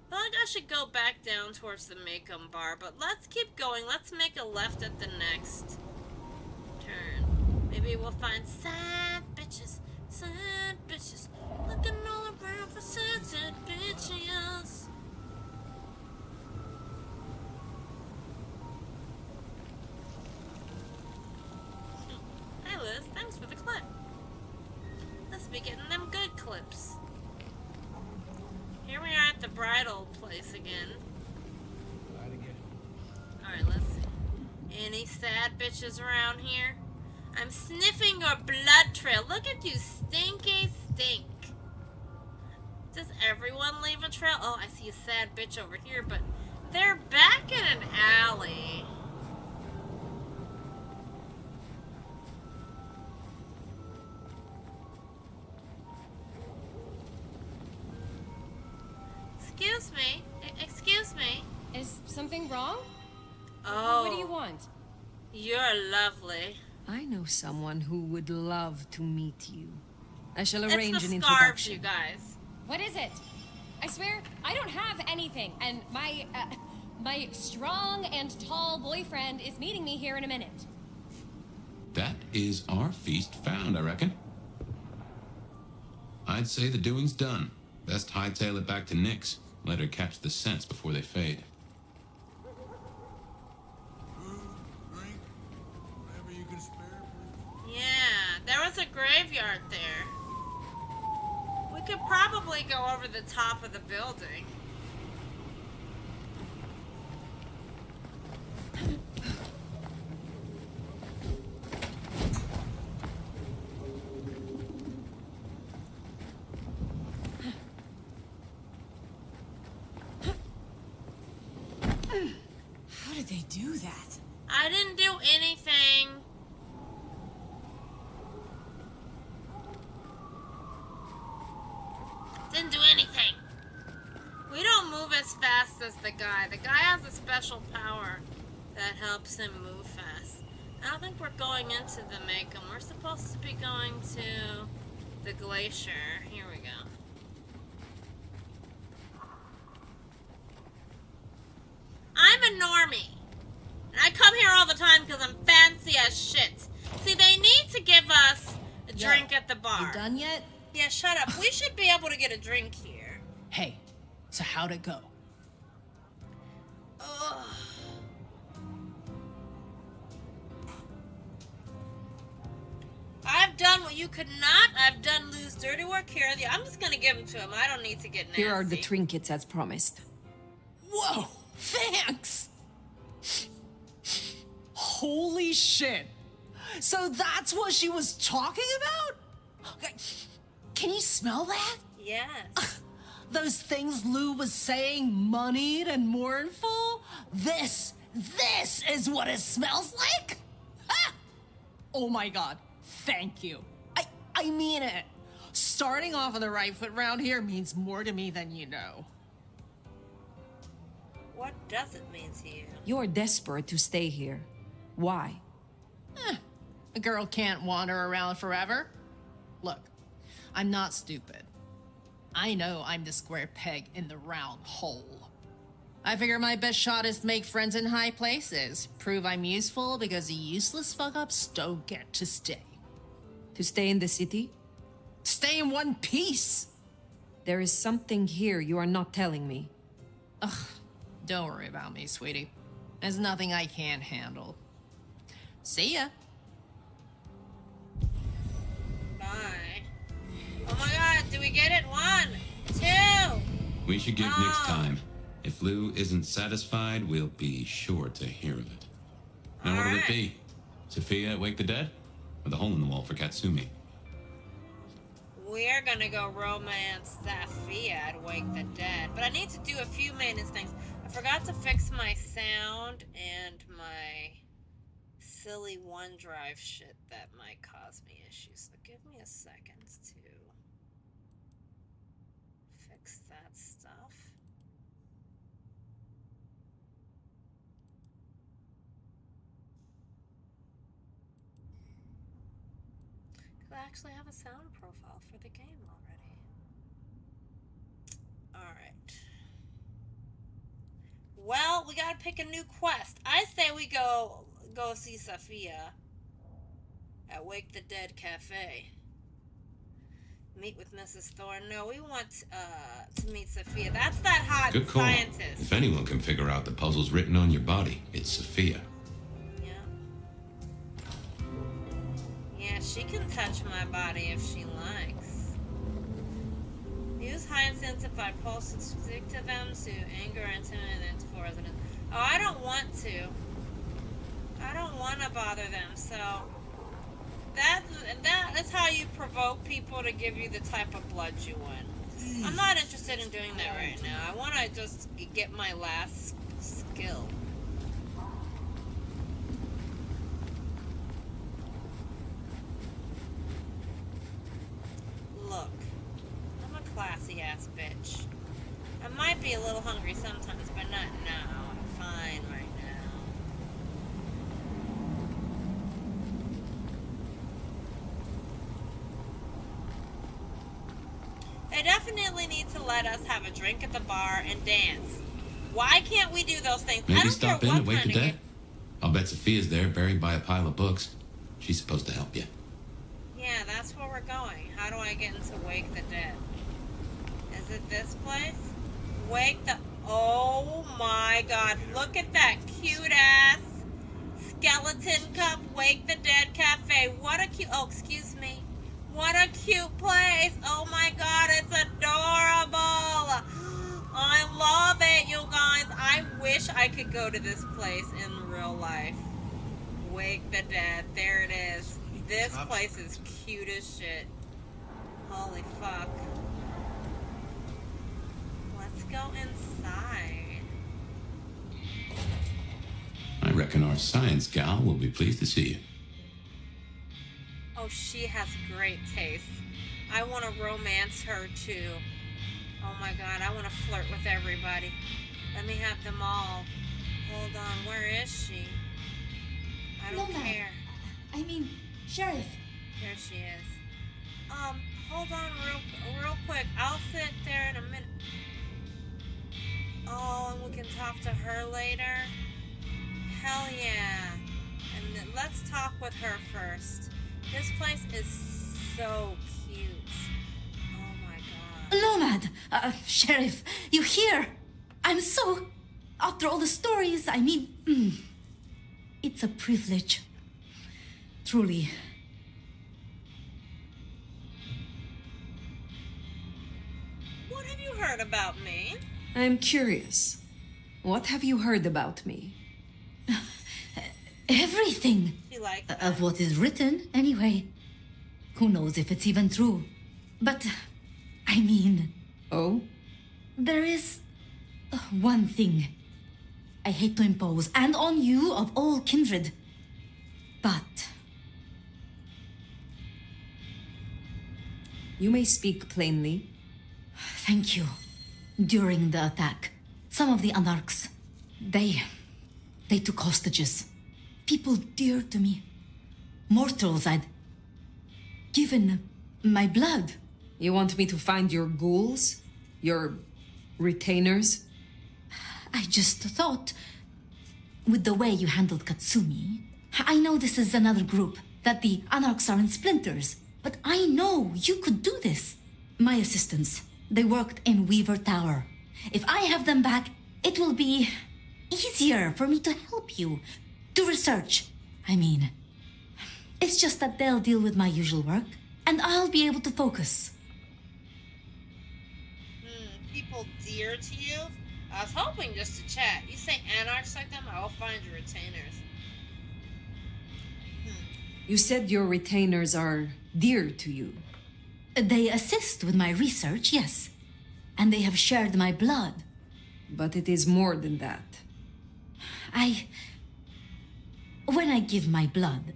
I feel like I should go back down towards the Macomb bar, but let's keep going. Let's make a left at the next turn. Maybe we'll find sad bitches. Sad bitches. Looking all around for sad bitches. Thanks for the clip. Let's be getting them good clips. Here we are at the bridal place again. Alright, let's see. Any sad bitches around here? I'm sniffing your blood trail. Look at you, stinky stink. Does everyone leave a trail? Oh, I see a sad bitch over here, but they're back in an alley. Excuse me. Excuse me. Is something wrong? Oh. What do you want? You're lovely. I know someone who would love to meet you. I shall It's arrange the an scarves, introduction. you guys. What is it? I swear, I don't have anything, and my strong and tall boyfriend is meeting me here in a minute. That is our feast found, I reckon. I'd say the doing's done. Best hightail it back to Nyx. Let her catch the scents before they fade. Yeah, there was a graveyard there. We could probably go over the top of the building. How did they do that? I didn't do anything. Didn't do anything. We don't move as fast as the guy. The guy has a special power that helps him move fast. I don't think we're going into the Macon. We're supposed to be going to the glacier. Here we go. I'm a normie. And I come here all the time because I'm fancy as shit. See, they need to give us a drink at the bar. You done yet? Yeah, shut up. We should be able to get a drink here. Hey, so how'd it go? Ugh. I've done what you could not. I've done Lou's dirty work here. I'm just gonna give them to him. I don't need to get nasty. Here are the trinkets as promised. Whoa, thanks! Holy shit! So that's what she was talking about? Can you smell that? Yes. Those things Lou was saying, moneyed and mournful? This is what it smells like? Ah! Oh my god, thank you. I mean it. Starting off on the right foot round here means more to me than you know. What does it mean to you? You're desperate to stay here. Why? A girl can't wander around forever. Look, I'm not stupid. I know I'm the square peg in the round hole. I figure my best shot is to make friends in high places. Prove I'm useful because the useless fuck-ups don't get to stay. To stay in the city? Stay in one piece! There is something here you are not telling me. Ugh, don't worry about me, sweetie. There's nothing I can't handle. See ya. Bye. Oh my god, do we get it? 1, 2. We should give Nyx time. If Lou isn't satisfied, we'll be sure to hear of it. Now what'll it be? Sophia at Wake the Dead? Or the hole in the wall for Katsumi? We're gonna go romance Sophia at Wake the Dead. But I need to do a few maintenance things. I forgot to fix my sound and my silly OneDrive shit that might cause me issues. So give me a second to fix that stuff. I actually have a sound profile for the game already. Alright. Well, we gotta pick a new quest. I say we go see Sophia at Wake the Dead Cafe. Meet with Mrs. Thorne. No, we want to meet Sophia. That's that hot Good call. scientist. If anyone can figure out the puzzles written on your body, it's Sophia. Yeah. Yeah, she can touch my body if she likes. Use high intensified pulse and stick to them to anger and intimidate the residents. Oh, I don't want to. I don't want to bother them, so that is how you provoke people to give you the type of blood you want. I'm not interested in doing that right now. I want to just get my last skill. Look, I'm a classy ass bitch. I might be a little hungry sometimes, but not now. I'm fine right now. They definitely need to let us have a drink at the bar and dance. Why can't we do those things? Maybe I don't stop care in what and wake kind the of dead. I'll bet Sophia's there, buried by a pile of books. She's supposed to help you. Yeah, that's where we're going. How do I get into Wake the Dead? Is it this place? Wake the... Oh my god. Look at that cute ass skeleton cup Wake the Dead cafe. What a cute... Oh, excuse me. What a cute place. Oh my god, it's adorable. I love it, you guys. I wish I could go to this place in real life. Wake the Dead. There it is. This place is cute as shit. Holy fuck. Let's go inside. I reckon our science gal will be pleased to see you. Oh, she has great taste. I want to romance her too. Oh my god, I want to flirt with everybody. Let me have them all. Hold on, where is she? I don't care. I mean, Sheriff. There she is. Hold on real quick. I'll sit there in a minute. Oh, and we can talk to her later? Hell yeah. And then let's talk with her first. This place is so cute. Oh my god. Nomad! Sheriff, you here? I'm so... After all the stories, I mean... It's a privilege. Truly. What have you heard about me? I'm curious. What have you heard about me? Everything. She likes that. Of what is written, anyway. Who knows if it's even true. But, I mean... Oh? There is... one thing. I hate to impose, and on you of all kindred. But... You may speak plainly. Thank you. During the attack, some of the Anarchs, they took hostages. People dear to me. Mortals I'd given my blood. You want me to find your ghouls? Your retainers? I just thought, with the way you handled Katsumi, I know this is another group, that the Anarchs are in splinters, but I know you could do this. My assistants, they worked in Weaver Tower. If I have them back, it will be easier for me to help you. Do research. I mean, it's just that they'll deal with my usual work, and I'll be able to focus. People dear to you? I was hoping just to chat. You say anarchs like them, I'll find your retainers. You said your retainers are dear to you. They assist with my research, yes. And they have shared my blood. But it is more than that. When I give my blood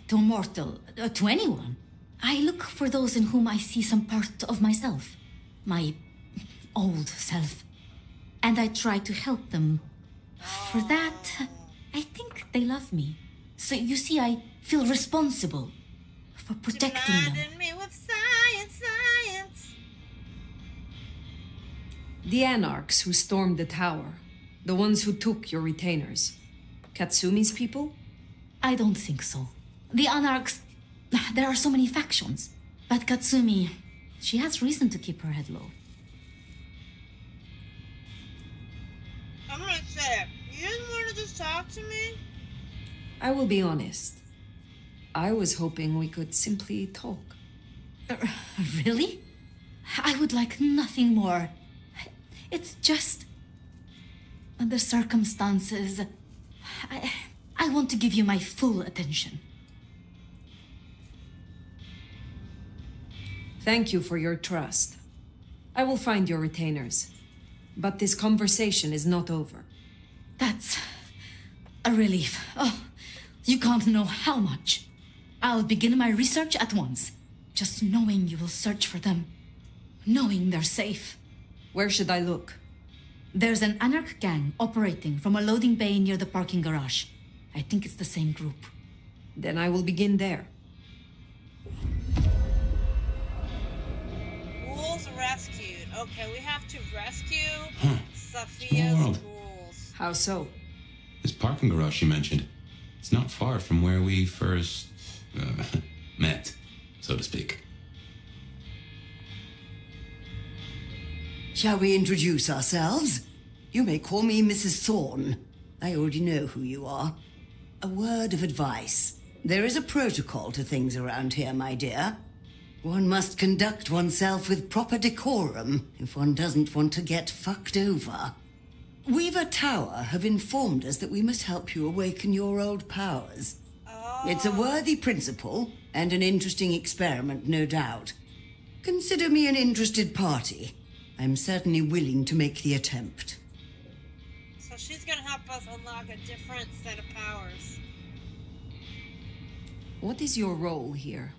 to a mortal, to anyone, I look for those in whom I see some part of myself. My old self. And I try to help them. For that, I think they love me. So you see, I feel responsible for protecting them. Blinding me with science. The Anarchs who stormed the tower. The ones who took your retainers. Katsumi's people? I don't think so. The Anarchs... There are so many factions. But Katsumi, she has reason to keep her head low. I'm gonna say it. You didn't want to just talk to me? I will be honest. I was hoping we could simply talk. Really? I would like nothing more. It's just... the circumstances... I want to give you my full attention. Thank you for your trust. I will find your retainers. But this conversation is not over. That's a relief. Oh, you can't know how much. I'll begin my research at once. Just knowing you will search for them. Knowing they're safe. Where should I look? There's an anarch gang operating from a loading bay near the parking garage. I think it's the same group. Then I will begin there. Ghouls rescued. Okay, we have to rescue Sophia's ghouls. How so? This parking garage you mentioned, it's not far from where we first met, so to speak. Shall we introduce ourselves? You may call me Mrs. Thorne. I already know who you are. A word of advice. There is a protocol to things around here, my dear. One must conduct oneself with proper decorum if one doesn't want to get fucked over. Weaver Tower have informed us that we must help you awaken your old powers. It's a worthy principle and an interesting experiment, no doubt. Consider me an interested party. I'm certainly willing to make the attempt. So she's gonna help us unlock a different set of powers. What is your role here?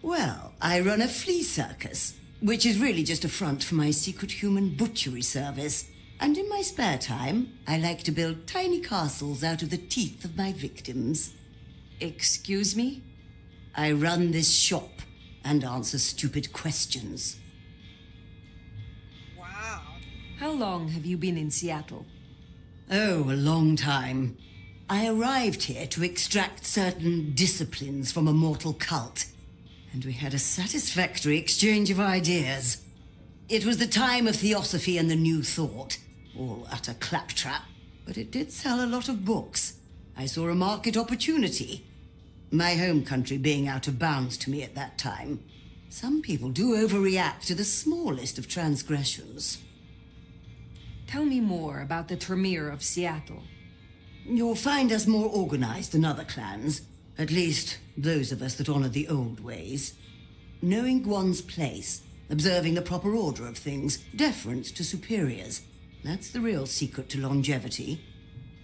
Well, I run a flea circus, which is really just a front for my secret human butchery service. And in my spare time, I like to build tiny castles out of the teeth of my victims. Excuse me? I run this shop and answer stupid questions. Wow. How long have you been in Seattle? Oh, a long time. I arrived here to extract certain disciplines from a mortal cult, and we had a satisfactory exchange of ideas. It was the time of Theosophy and the New Thought, all utter claptrap, but it did sell a lot of books. I saw a market opportunity. My home country being out of bounds to me at that time. Some people do overreact to the smallest of transgressions. Tell me more about the Tremere of Seattle. You'll find us more organized than other clans. At least, those of us that honor the old ways. Knowing one's place, observing the proper order of things, deference to superiors. That's the real secret to longevity.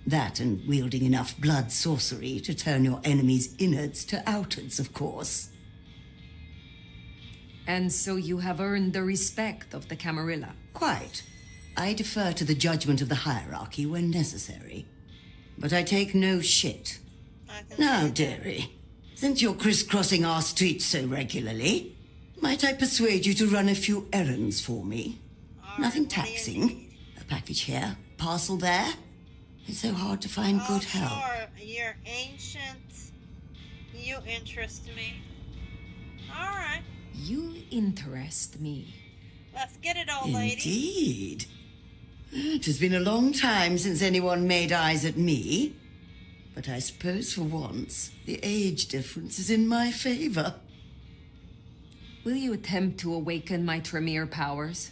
That and wielding enough blood sorcery to turn your enemy's innards to outards, of course. And so you have earned the respect of the Camarilla. Quite. I defer to the judgment of the hierarchy when necessary. But I take no shit. Now, dearie, since you're crisscrossing our streets so regularly, might I persuade you to run a few errands for me? Nothing taxing. A package here, parcel there. It's so hard to find good help. Sure. You're ancient. You interest me. Alright. You interest me. Let's get it, old lady. Indeed. It has been a long time since anyone made eyes at me. But I suppose for once, the age difference is in my favor. Will you attempt to awaken my Tremere powers?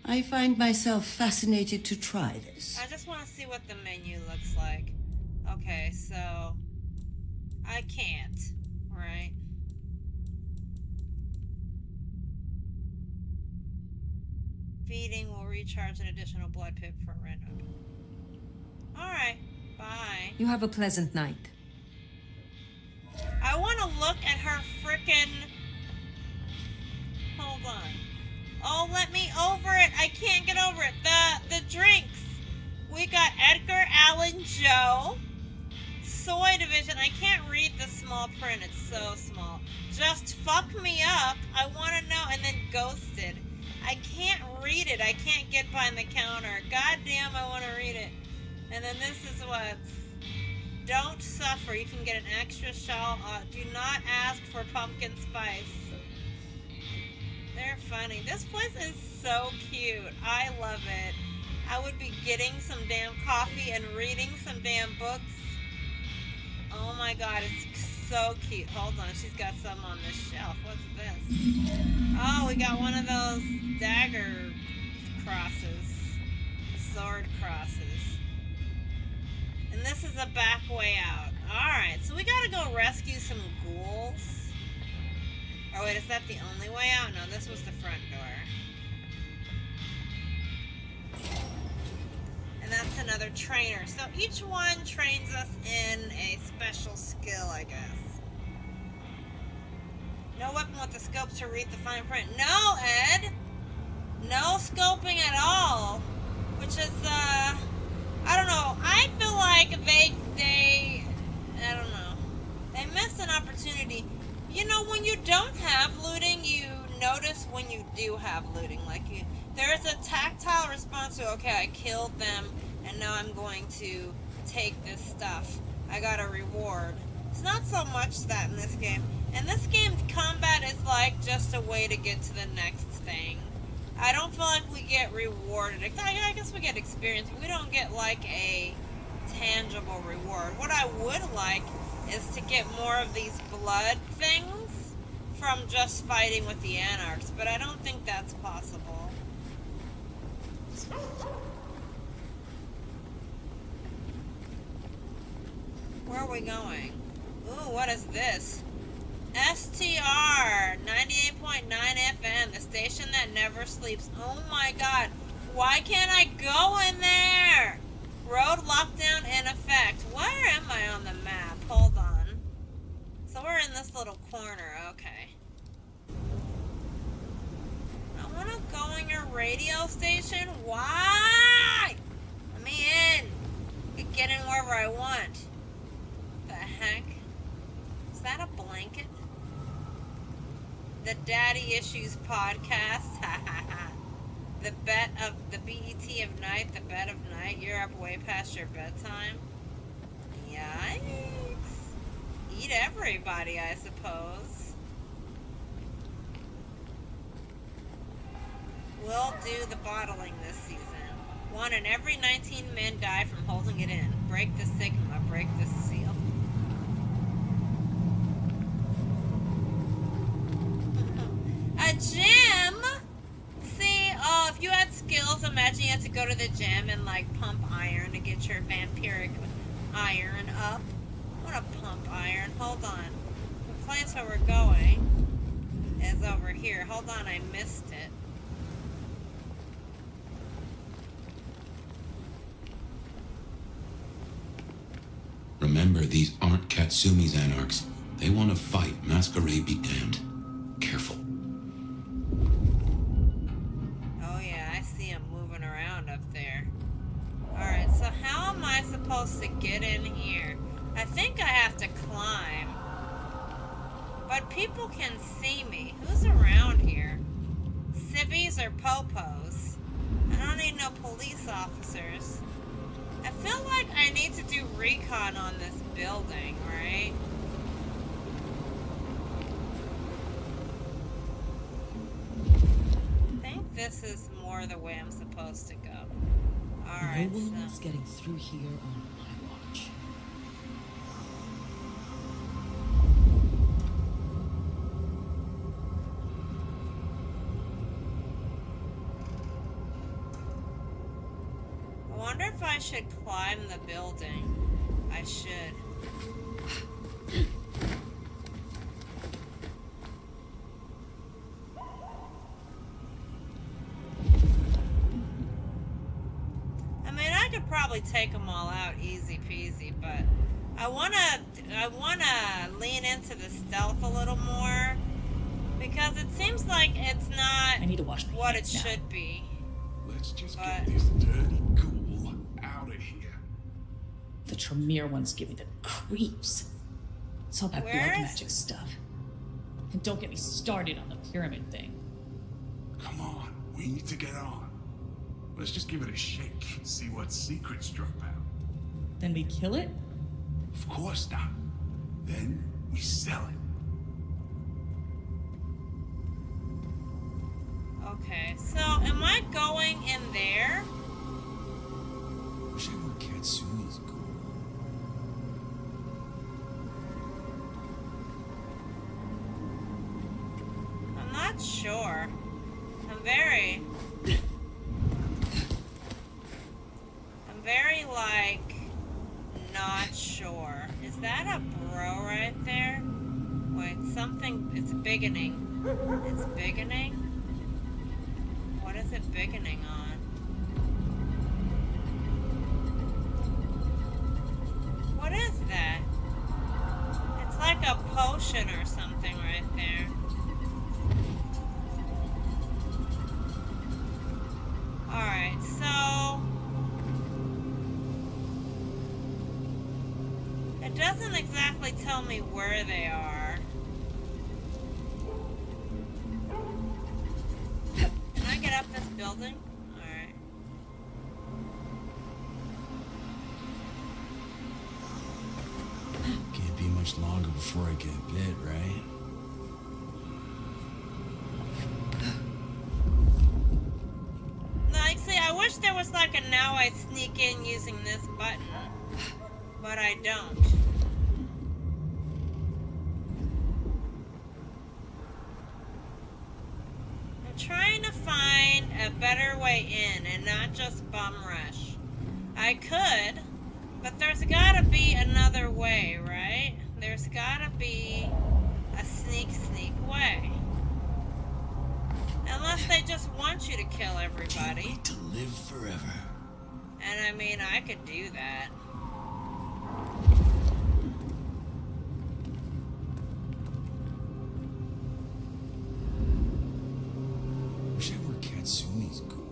I find myself fascinated to try this. I just want to see what the menu looks like. Okay, so... I can't, right? Feeding will recharge an additional blood pip for a random. Alright, bye. You have a pleasant night. I want to look at her frickin'... Hold on. Oh, let me over it. I can't get over it. The drinks. We got Edgar Allan Joe. Soy Division. I can't read the small print. It's so small. Just fuck me up. I want to know. And then Ghosted. I can't read it. I can't get behind the counter. God damn, I want to read it. And then this is what... Don't suffer. You can get an extra shell. Do not ask for pumpkin spice. They're funny. This place is so cute. I love it. I would be getting some damn coffee and reading some damn books. Oh my god, it's so cute. Hold on, she's got some on this shelf. What's this? Oh, we got one of those dagger crosses. Sword crosses. And this is a back way out. Alright, so we gotta go rescue some ghouls. Oh wait, is that the only way out? No, this was the front door. And that's another trainer. So each one trains us in a special skill, I guess. No weapon with the scope to read the fine print. No, Ed! No scoping at all. Which is, I don't know. I feel like they I don't know. They missed an opportunity. You know, when you don't have looting, you notice when you do have looting. Like, there's a tactile response to, okay, I killed them, and now I'm going to take this stuff. I got a reward. It's not so much that in this game. In this game, combat is like just a way to get to the next thing. I don't feel like we get rewarded. I guess we get experience, but we don't get like a tangible reward. What I would like is to get more of these blood things from just fighting with the Anarchs, but I don't think that's possible. Where are we going? Ooh, what is this? STR 98.9 FM, the station that never sleeps. Oh my god. Why can't I go in there? Road lockdown in effect. Where am I on the map? Hold on. So we're in this little corner. Okay. I want to go in your radio station. Why? Let me in. I can get in wherever I want. The heck? Is that a blanket? The Daddy Issues podcast. The bet of the BET of night. The bet of night. You're up way past your bedtime. Yikes. Eat everybody, I suppose. We'll do the bottling this season. 1 in every 19 men die from holding it in. Break the stigma. Break the seal. A gym? See, if you had skills, imagine you had to go to the gym and like pump iron to get your vampiric iron up. I want to pump iron. Hold on. The place where we're going is over here. Hold on, I missed it. Remember, these aren't Katsumi's Anarchs. They want to fight. Masquerade be damned. Careful. Oh yeah, I see him moving around up there. Alright, so how am I supposed to get in here? I think I have to climb. But people can see me. Who's around here? Civvies or popos? I don't need no police officers. I feel like I need to do recon on this building, right? I think this is more the way I'm supposed to go. Alright, no one is getting through here on my watch. I wonder if I should climb the building. I should. I mean, I could probably take them all out easy peasy, but I wanna lean into the stealth a little more because it seems like it's not I need to wash my what it hands now. should be. Let's just But- get this dirty ghoul out of here. The Tremere ones give me the creeps. It's all that Where black is- magic stuff. And don't get me started on the pyramid thing. Come on, we need to get on. Let's just give it a shake, see what secrets drop out. Then we kill it? Of course not. Then we sell it. Okay, so am I going in there? Wish I were Katsumi's ghoul. sure. I'm very, like, not sure. Is that a bro right there? Wait, something, it's biggening. It's biggening? What is it biggening on? What is that? It's like a potion or something right there. Alright, so... it doesn't exactly tell me where they are. Can I get up this building? Alright. Can't be much longer before I get bit, right? Like, see, I wish there was like a now I sneak in using this button, but I don't. I'm trying to find a better way in and not just bum rush. I could, but there's gotta be another way, right? There's gotta be a sneak way. Unless they just want you to kill everybody. Can't wait to live forever. And I mean, I could do that. Wish I were Katsumi's ghoul.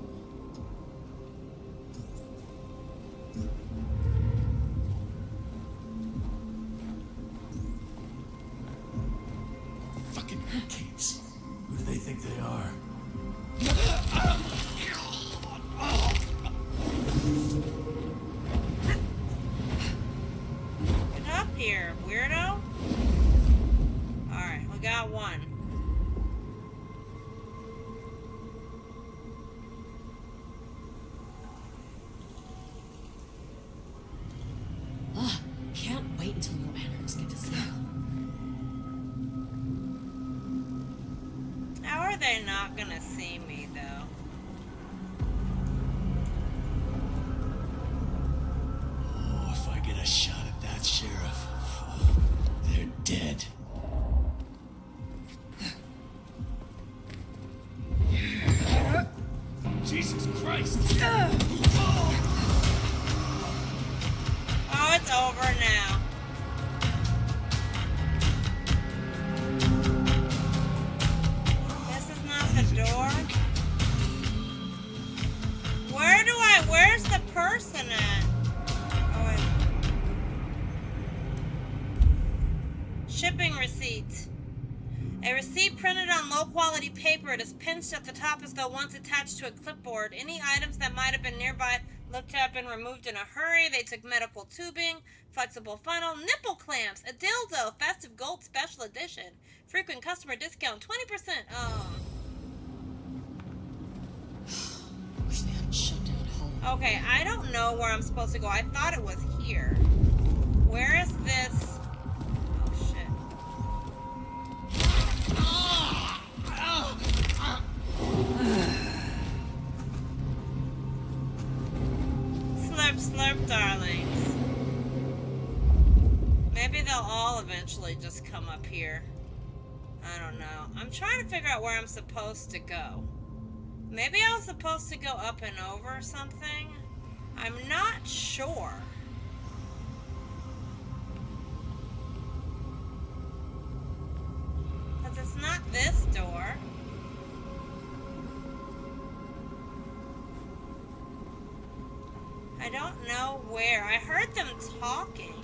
Fucking kids. Who do they think they are? Get up here, weirdo. Alright, we got one. Ugh, can't wait until you anarchs get to sleep. How are they not gonna see me, though? Oh, if I get a shot at that sheriff, they're dead. Jesus Christ! Oh, it's over now. This is not the door. Where's the person at? Oh, wait. Shipping receipt. A receipt printed on low-quality paper. It is pinched at the top as though once attached to a clipboard. Any items that might have been nearby looked to have been removed in a hurry. They took medical tubing, flexible funnel, nipple clamps, a dildo, festive gold special edition, frequent customer discount, 20%. Oh. Wish they hadn't shut down home. Okay, I don't know where I'm supposed to go. I thought it was here. Where is this? Oh, shit. Slurp, slurp, darlings. Maybe they'll all eventually just come up here. I don't know. I'm trying to figure out where I'm supposed to go. Maybe I was supposed to go up and over something? I'm not sure. Because it's not this door. I don't know where. I heard them talking.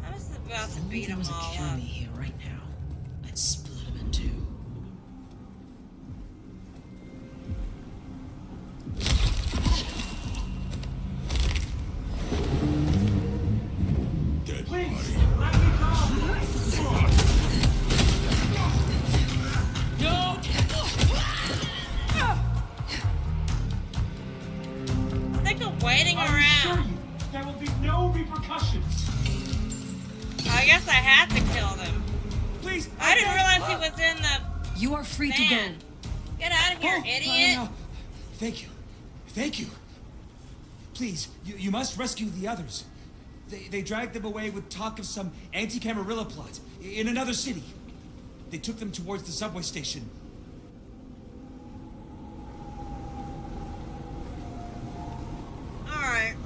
I was about to beat them all There was a up. Kami here right now. I'd split him in two. Dead Please, body. let me go! No! I think they're waiting I assure around. you, there will be no repercussions. I guess I had to kill them. Please. I didn't realize he was in the You are free to go. van. Get out of here, idiot. No. Thank you. Thank you. Please, you must rescue the others. They dragged them away with talk of some anti-Camarilla plot in another city. They took them towards the subway station. Alright,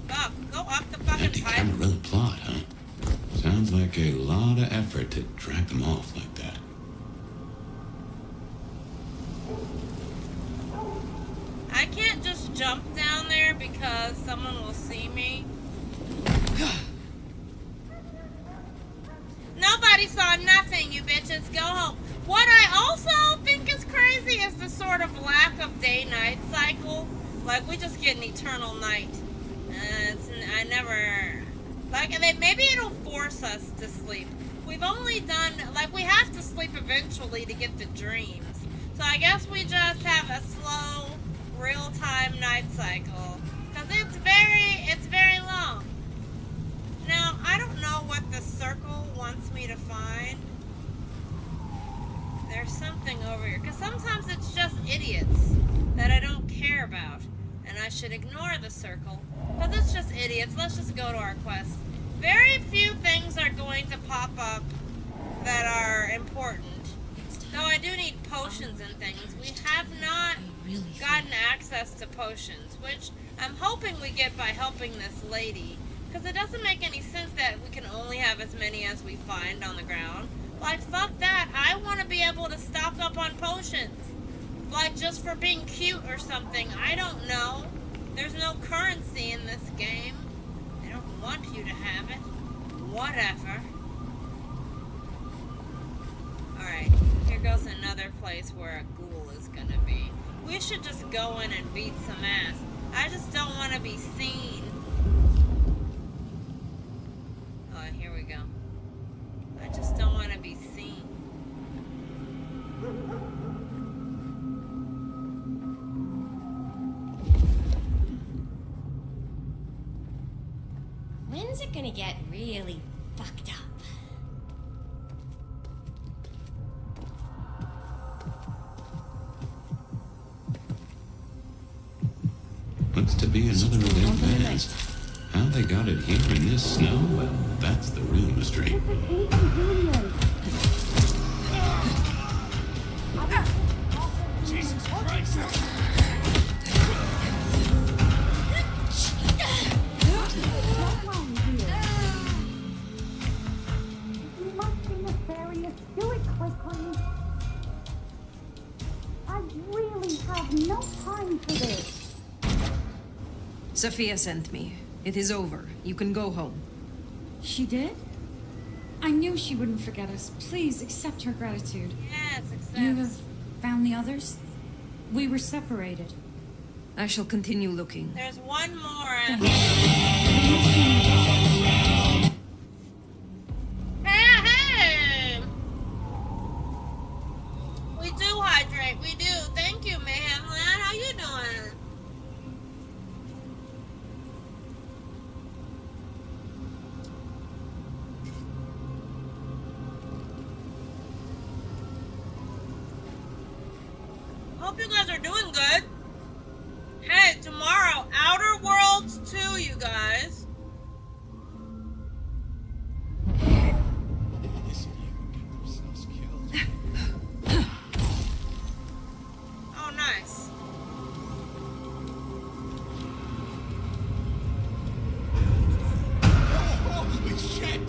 Fuck, go up the fucking pipe. Anti-Camarilla plot, huh? Sounds like a lot of effort to drag them off like that. I can't just jump down there because someone will see me. Nobody saw nothing, you bitches. Go home. What I also think is crazy is the sort of lack of day-night cycle. Like, we just get an eternal night. I never... Like, maybe it'll force us to sleep. We've only done... Like, we have to sleep eventually to get the dreams. So I guess we just have a slow, real-time night cycle. Because it's very long. Now, I don't know what the circle wants me to find. There's something over here. Because sometimes it's just idiots that I don't care about. And I should ignore the circle. Because it's just idiots. Let's just go to our quest. Very few things are going to pop up that are important. Though I do need potions and things. We have not gotten access to potions. Which I'm hoping we get by helping this lady. Because it doesn't make any sense that we can only have as many as we find on the ground. Like, fuck that. I want to be able to stock up on potions. Like, just for being cute or something. I don't know. There's no currency in this game. They don't want you to have it. Whatever. Alright. Here goes another place where a ghoul is gonna be. We should just go in and beat some ass. I just don't want to be seen. Oh, here we go. I just don't want to be seen. When's it gonna get really fucked up? Looks to be another of their vans. How they got it here in this snow, well, that's the real mystery. Jesus Christ! You must be nefarious. Do it quickly. I really have no time for this. Sophia sent me. It is over. You can go home. She did? I knew she wouldn't forget us. Please accept her gratitude. Yes, accept. You have found the others? We were separated. I shall continue looking. There's one more. Hey! We do hydrate. We do. Thank you, Mayhem Lad. How you doing? Hope you guys are doing good. Hey, tomorrow, Outer Worlds 2, you guys. Oh, nice. Holy shit!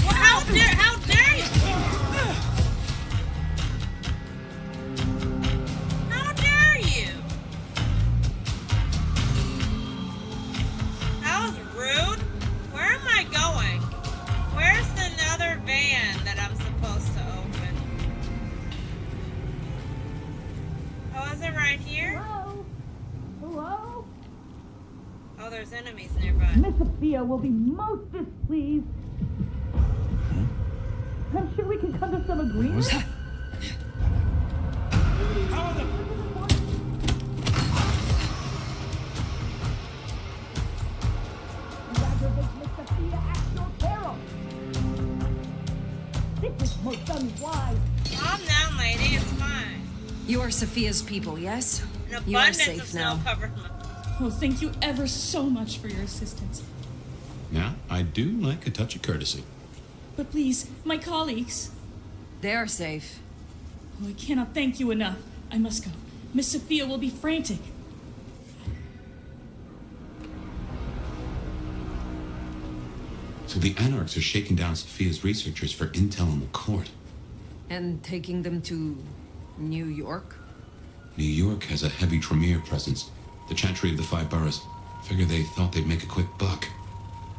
Well, how dare you? How dare you? That was rude. Where am I going? Where's another van that I'm supposed to open? Oh, is it right here? Hello? Hello? Oh, there's enemies nearby. Miss Sophia will be most displeased. I'm sure we can come to some agreement. Sophia at your peril. This is most unwise. Calm down, lady. It's fine. You are Sophia's people, yes? An You are abundance safe of snow now. covered them. Well, thank you ever so much for your assistance. Now, I do like a touch of courtesy. But please, my colleagues. They are safe. Oh, I cannot thank you enough. I must go. Miss Sophia will be frantic. So the Anarchs are shaking down Sophia's researchers for intel in the court. And taking them to New York? New York has a heavy Tremere presence. The Chantry of the Five Boroughs. Figure they thought they'd make a quick buck.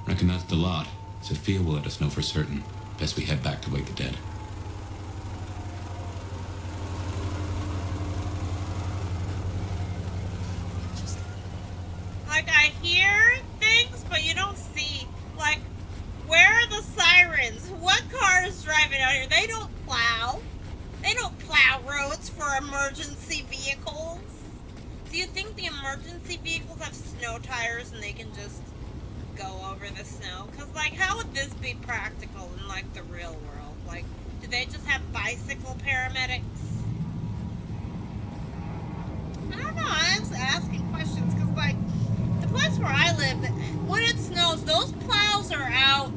Reckon that's the lot. Sophia will let us know for certain. Best we head back to wake the dead. Like, I hear things, but you don't see. Like, where are the sirens? What car is driving out here? They don't plow. They don't plow roads for emergency vehicles. Do you think the emergency vehicles have snow tires and they can just go over the snow? Because, like, how would this be practical in, like, the real world? Like, do they just have bicycle paramedics? I don't know. I'm just asking questions because, like, the place where I live, when it snows, those plows are out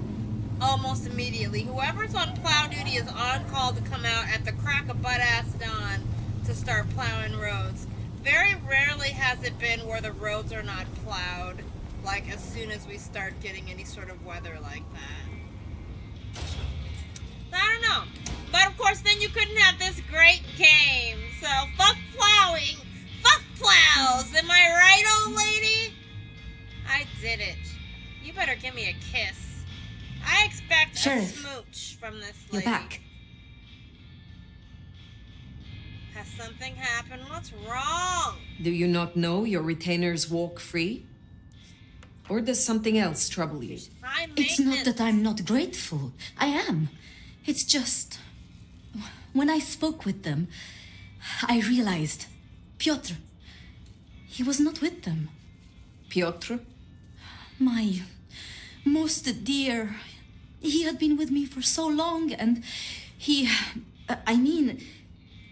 almost immediately. Whoever's on plow duty is on call to come out at the crack of butt-ass dawn to start plowing roads. Very rarely has it been where the roads are not plowed, like, as soon as we start getting any sort of weather like that. I don't know. But, of course, then you couldn't have this great game. So, fuck plowing. Fuck plows. Am I right, old lady? I did it. You better give me a kiss. I expect Sheriff, a smooch from this you're lady. back. Has something happened? What's wrong? Do you not know your retainers walk free? Or does something else trouble you? It's not that I'm not grateful. I am. It's just... When I spoke with them, I realized Piotr, he was not with them. Piotr? My most dear. He had been with me for so long, and he... I mean,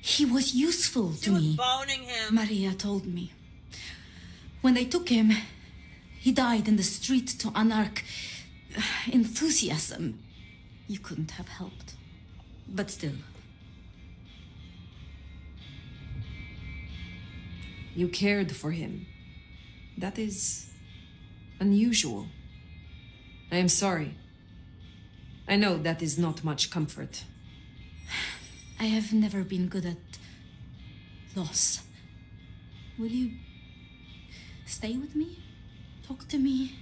he was useful to me. Boning him. Maria told me. When they took him, he died in the street to Anarch enthusiasm. You couldn't have helped. But still. You cared for him. That is unusual. I am sorry. I know that is not much comfort. I have never been good at loss. Will you stay with me? Talk to me?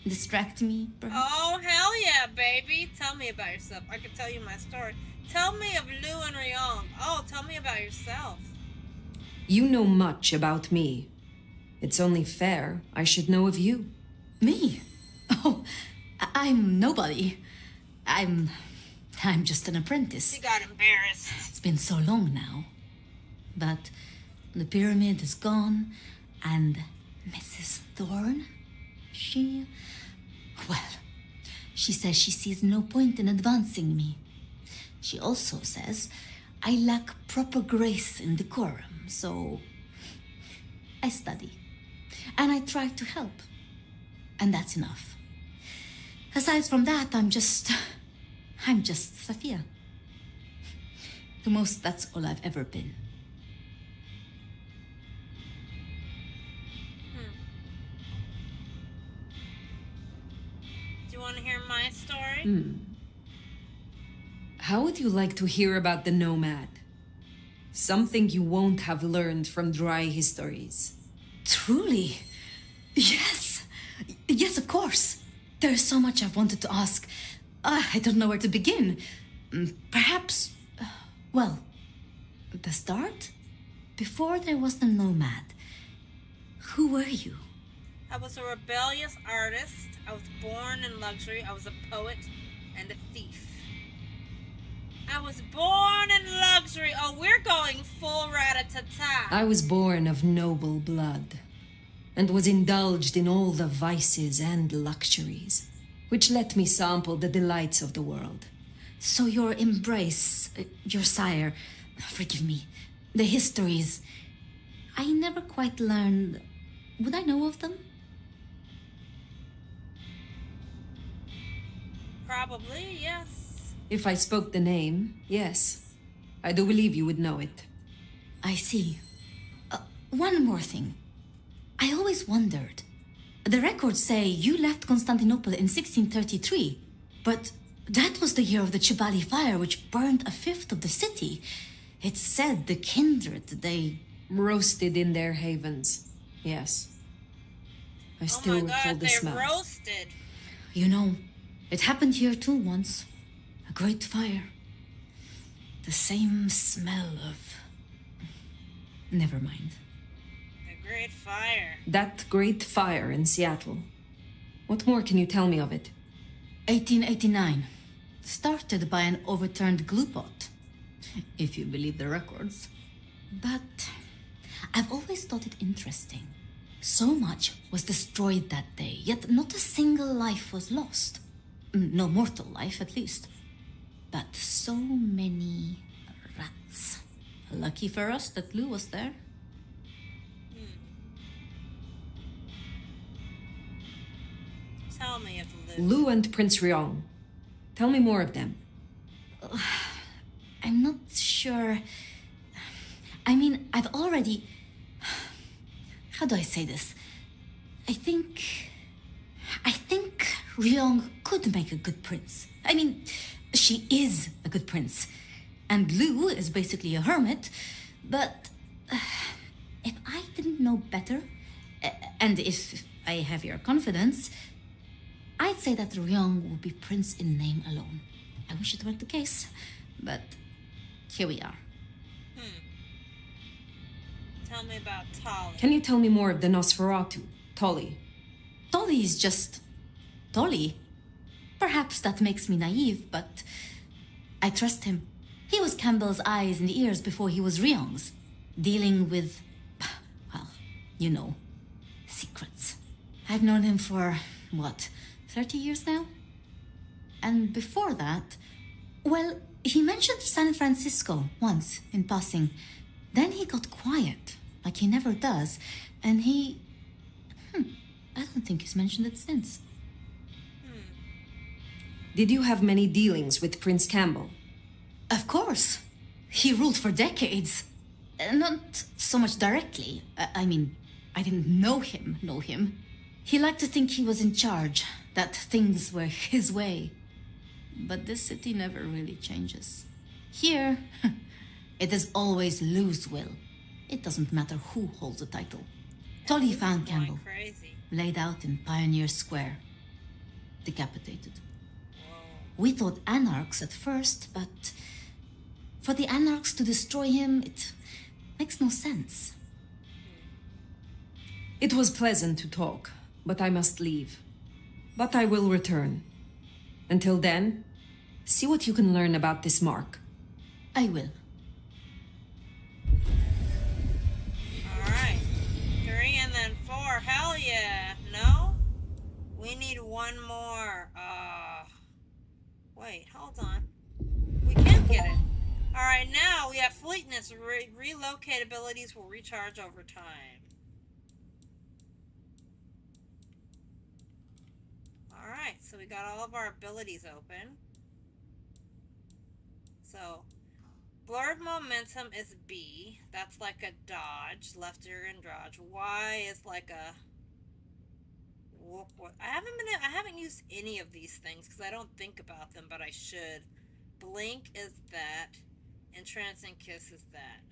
Distract me, perhaps? Oh, hell yeah, baby. Tell me about yourself. I can tell you my story. Tell me of Lou and Ryong. Oh, tell me about yourself. You know much about me. It's only fair I should know of you. Me? Oh, I'm nobody. I'm just an apprentice. She got embarrassed. It's been so long now. But the pyramid is gone, and Mrs. Thorne, well, she says she sees no point in advancing me. She also says I lack proper grace and decorum, so I study. And I try to help. And that's enough. Aside from that, I'm just Sophia. The most, that's all I've ever been. Do you want to hear my story? How would you like to hear about the Nomad? Something you won't have learned from dry histories. Truly? Yes. Yes, of course. There's so much I've wanted to ask. I don't know where to begin. Perhaps, well, the start? Before there was the Nomad, who were you? I was a rebellious artist. I was born in luxury. I was a poet and a thief. I was born in luxury. Oh, we're going full rat-a-ta-ta. I was born of noble blood. and was indulged in all the vices and luxuries, which let me sample the delights of the world. So your embrace, your sire, forgive me, the histories, I never quite learned. Would I know of them? Probably, yes. If I spoke the name, yes. I do believe you would know it. I see. One more thing. I always wondered. The records say you left Constantinople in 1633, but that was the year of the Chibali fire, which burned a fifth of the city. It's said the kindred, they... Roasted in their havens, yes. I still recall the smell. Roasted. You know, it happened here too once. A great fire. The same smell of... Never mind. The Great Fire. That Great Fire in Seattle. What more can you tell me of it? 1889. Started by an overturned glue pot. If you believe the records. But I've always thought it interesting. So much was destroyed that day, yet not a single life was lost. No mortal life, at least. But so many rats. Lucky for us that Lou was there. Tell me of Lou. Lou and Prince Ryong. Tell me more of them. I'm not sure. I mean, I've already... How do I say this? I think Ryong could make a good prince. I mean, she is a good prince. And Lou is basically a hermit. But if I didn't know better, and if I have your confidence, I'd say that Ryong would be prince in name alone. I wish it weren't the case, but here we are. Tell me about Tolly. Can you tell me more of the Nosferatu, Tolly? Tolly is just... Tolly. Perhaps that makes me naive, but I trust him. He was Campbell's eyes and ears before he was Ryong's, dealing with, well, you know, secrets. I've known him for, 30 years now? And before that, well, he mentioned San Francisco once in passing. Then he got quiet, like he never does, and he... I don't think he's mentioned it since. Did you have many dealings with Prince Campbell? Of course. He ruled for decades. Not so much directly. I mean, I didn't know him. He liked to think he was in charge, that things were his way. But this city never really changes. Here, it is always Lou's will. It doesn't matter who holds the title. Tolly found Campbell, laid out in Pioneer Square, decapitated. We thought anarchs at first, but for the anarchs to destroy him, it makes no sense. It was pleasant to talk, but I must leave. But I will return. Until then, see what you can learn about this mark. I will. Alright. 3 and then 4. Hell yeah. No? We need one more. Wait, hold on. We can get it. Alright, now we have fleetness. Relocate abilities will recharge over time. Alright, so we got all of our abilities open. So, blurred momentum is B. That's like a dodge. Left ear and dodge. Y is like a... I haven't used any of these things because I don't think about them, but I should. Blink is that. Entrance and kiss is that.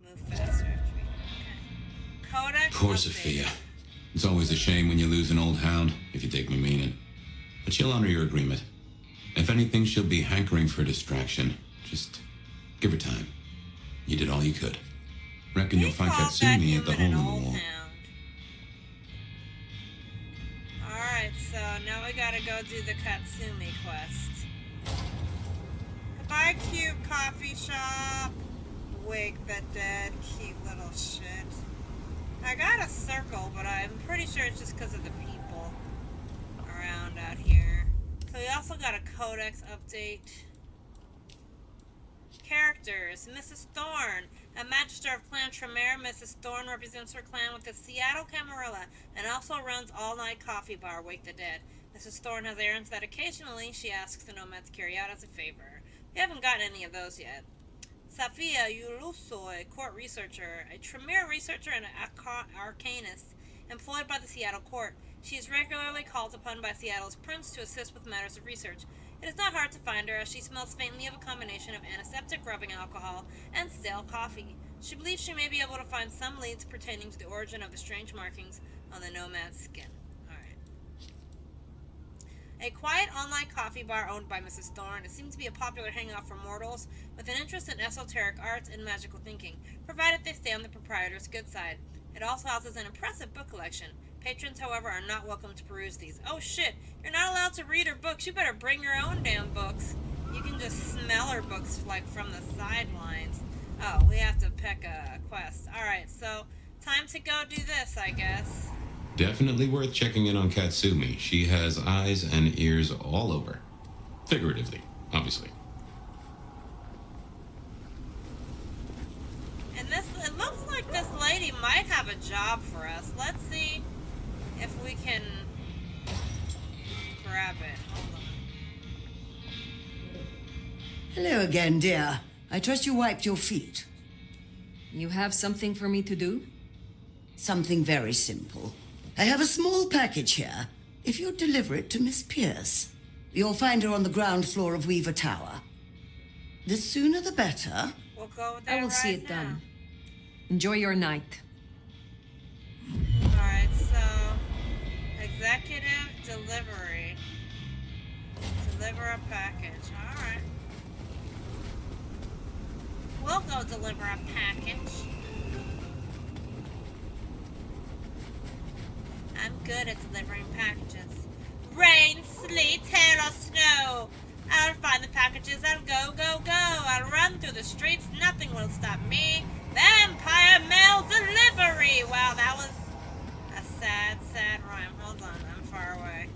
Move faster. Okay. Codex. Poor Sophia. It's always a shame when you lose an old hound, if you take my meaning. But she'll honor your agreement. If anything, she'll be hankering for distraction. Just give her time. You did all you could. Reckon you'll find Katsumi at the hole in the wall. Alright, so now we gotta go do the Katsumi quest. Goodbye, cute coffee shop. Wake the dead, cute little shit. I got a circle, but I'm pretty sure it's just because of the people around out here. So we also got a codex update. Characters. Mrs. Thorne, a magister of Clan Tremere. Mrs. Thorne represents her clan with the Seattle Camarilla and also runs all-night coffee bar Wake the Dead. Mrs. Thorne has errands that occasionally she asks the nomads to carry out as a favor. We haven't gotten any of those yet. Safia Uluso, a court researcher, a Tremere researcher and an arcanist employed by the Seattle court. She is regularly called upon by Seattle's prince to assist with matters of research. It is not hard to find her, as she smells faintly of a combination of antiseptic rubbing alcohol and stale coffee. She believes she may be able to find some leads pertaining to the origin of the strange markings on the nomad's skin. A quiet online coffee bar owned by Mrs. Thorne. It seems to be a popular hangout for mortals with an interest in esoteric arts and magical thinking, provided they stay on the proprietor's good side. It also houses an impressive book collection. Patrons, however, are not welcome to peruse these. Oh shit, you're not allowed to read her books. You better bring your own damn books. You can just smell her books like from the sidelines. Oh, we have to pick a quest. Alright, so time to go do this, I guess. Definitely worth checking in on Katsumi. She has eyes and ears all over. Figuratively, obviously. And this, it looks like this lady might have a job for us. Let's see if we can grab it. Hold on. Hello again, dear. I trust you wiped your feet. You have something for me to do? Something very simple. I have a small package here. If you'd deliver it to Miss Pierce, you'll find her on the ground floor of Weaver Tower. The sooner the better. We'll go there I will right see it now. done. Enjoy your night. Alright, so executive delivery. Deliver a package. Alright. We'll go deliver a package. I'm good at delivering packages. Rain, sleet, hail, or snow. I'll find the packages and go, go, go. I'll run through the streets. Nothing will stop me. Vampire mail delivery. Wow, that was a sad, sad rhyme. Hold on, I'm far away.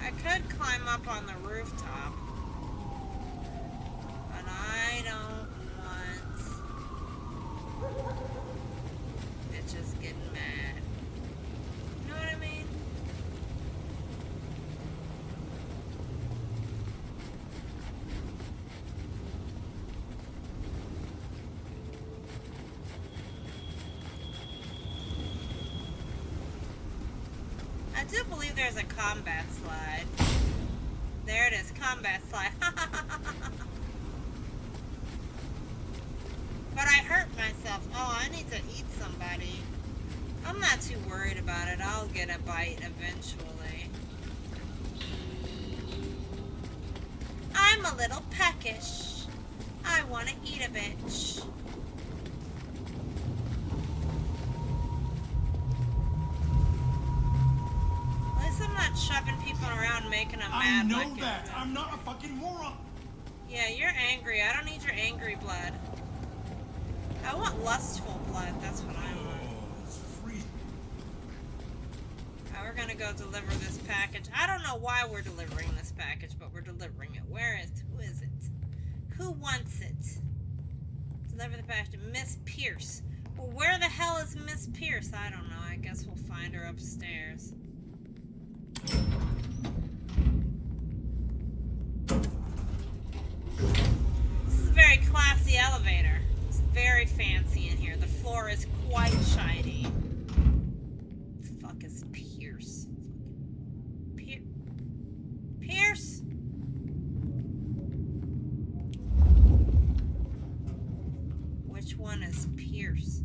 I could climb up on the rooftop, but I don't want bitches getting mad. You know what I mean? I do believe there's a combat slide. There it is, combat slide. But I hurt myself. Oh, I need to eat somebody. I'm not too worried about it. I'll get a bite eventually. I'm a little peckish. I want to eat a bitch. At least I'm not shoving people around making them mad. I know like that. I'm not a fucking moron. Yeah, you're angry. I don't need your angry blood. I want lustful blood. That's what I want. It's freezing. We're gonna go deliver this package. I don't know why we're delivering this package, but we're delivering it. Where is it? Who is it? Who wants it? Deliver the package. Miss Pierce. Well, where the hell is Miss Pierce? I don't know. I guess we'll find her upstairs. This is a very classy elevator. It's very fancy in here. The floor is quite shiny. The fuck is Pierce? Pierce? Which one is Pierce?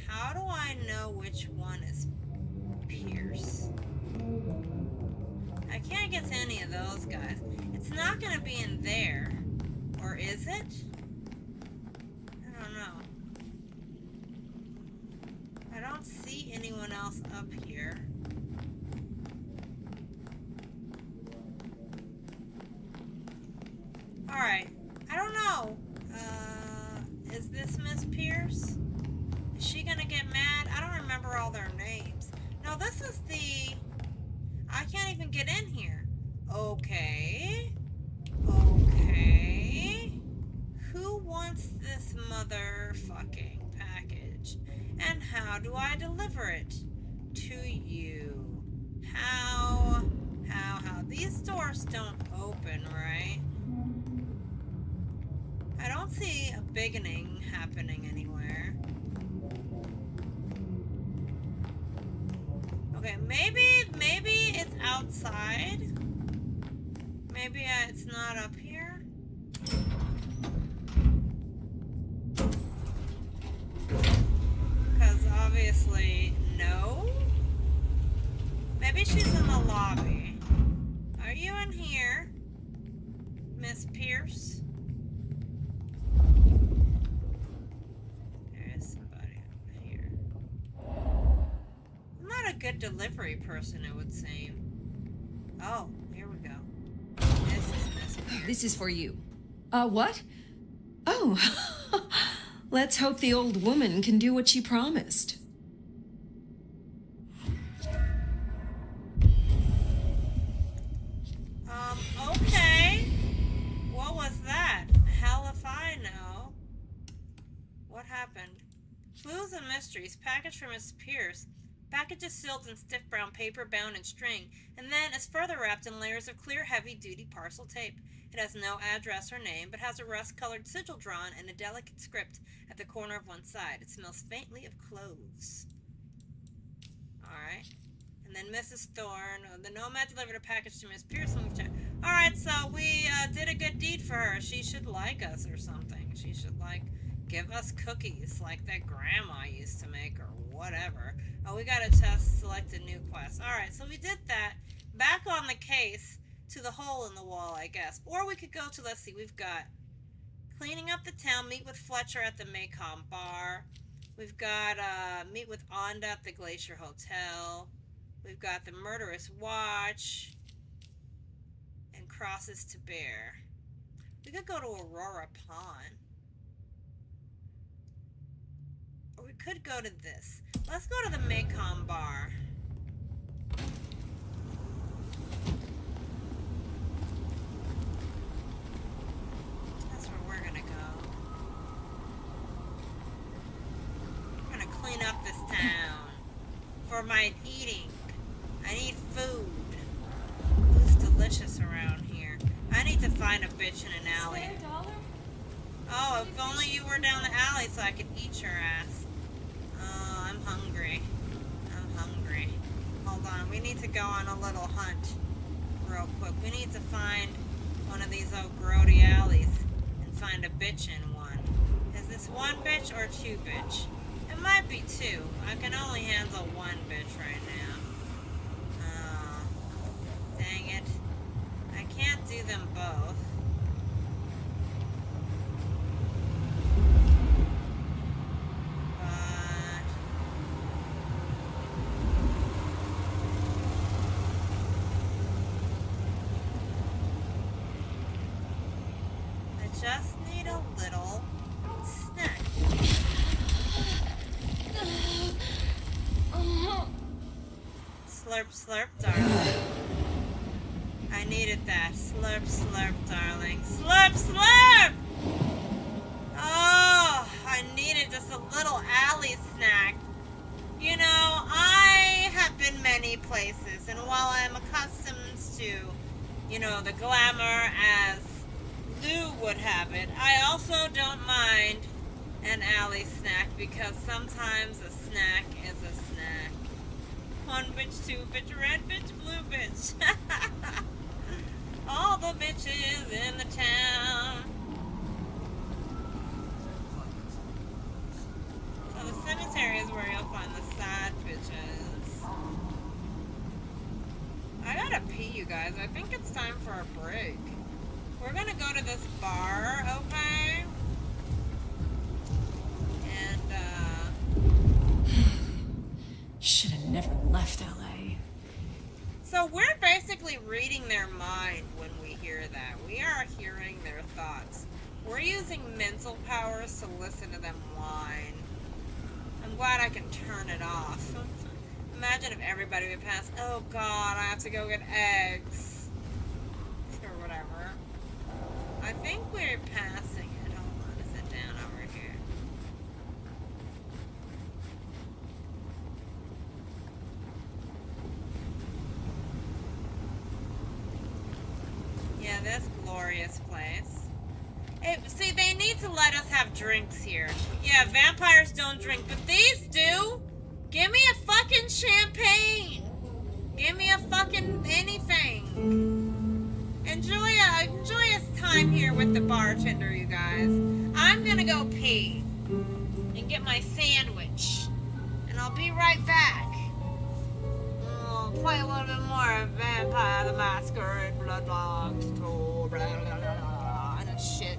How do I know which one is Pierce? I can't get to any of those guys. It's not gonna be in there. Or is it? I don't know. I don't see anyone else up here. Alright. I don't know. Is this Miss Pierce? Is she gonna get mad? I don't remember all their names. No, this is the... I can't even get in here. Okay. Okay. Who wants this motherfucking package? And how do I deliver it to you? How? These doors don't open, right? I don't see a beginning happening anywhere. Okay, maybe it's outside. Maybe it's not up here. Because obviously, no. Maybe she's in the lobby. Are you in here, Miss Pierce? There is somebody over here. I'm not a good delivery person, it would seem. Oh, here we go. This is Miss Pierce. This is for you. What? Oh. Let's hope the old woman can do what she promised. Okay. What was that? Hell if I know. What happened? Clues and mysteries. Package from Miss Pierce. Package is sealed in stiff brown paper bound in string, and then is further wrapped in layers of clear, heavy-duty parcel tape. It has no address or name, but has a rust-colored sigil drawn in a delicate script at the corner of one side. It smells faintly of cloves. Alright. And then Mrs. Thorne. The nomad delivered a package to Miss Pierce. Alright, so we did a good deed for her. She should like us or something. She should, like, give us cookies like that grandma used to make or whatever. Oh, we gotta select a new quest. Alright, so we did that. Back on the case to the hole in the wall, I guess. Or we could go to, let's see, we've got cleaning up the town, meet with Fletcher at the Maycom bar. We've got meet with Onda at the Glacier Hotel. We've got the Murderous Watch and Crosses to Bear. We could go to Aurora Pond. Or we could go to this. Let's go to the Maycom bar. That's where we're gonna go. We're gonna clean up this town for my eating. I need food. Food's delicious around here. I need to find a bitch in an alley. Oh, if only you were down the alley so I could eat your ass. Oh, I'm hungry. I'm hungry. Hold on, we need to go on a little hunt real quick. We need to find one of these old grody alleys and find a bitch in one. Is this one bitch or two bitch? It might be two. I can only handle one bitch right now. Dang it. I can't do them both. But I just need a little snack. Slurp, slurp, darling. I needed that. Slurp, slurp, darling. Slurp, slurp! Oh, I needed just a little alley snack. You know, I have been many places, and while I'm accustomed to, you know, the glamour as Lou would have it, I also don't mind an alley snack, because sometimes a snack is a snack. One bitch, two bitch, red bitch, blue bitch. All the bitches in the town. So the cemetery is where you'll find the sad bitches. I gotta pee, you guys. I think it's time for a break. We're gonna go to this bar, okay? And, Should have never left LA. so we're basically reading their mind when we hear hear that. We are hearing their thoughts. We're using mental powers to listen to them whine. I'm glad I can turn it off. Imagine if everybody would pass, oh god, I have to go get eggs. Or whatever. I think we're passing it. Hold on, is it down over here? Yeah, this glorious place. Hey, see, they need to let us have drinks here. Yeah, vampires don't drink, but these do. Give me a fucking champagne. Give me a fucking anything. Enjoy a time here with the bartender, you guys. I'm gonna go pee and get my sandwich, and I'll be right back. I'll play a little bit more of Vampire the Masquerade, Blood Dogs, blah, blah, blah, blah, and shit.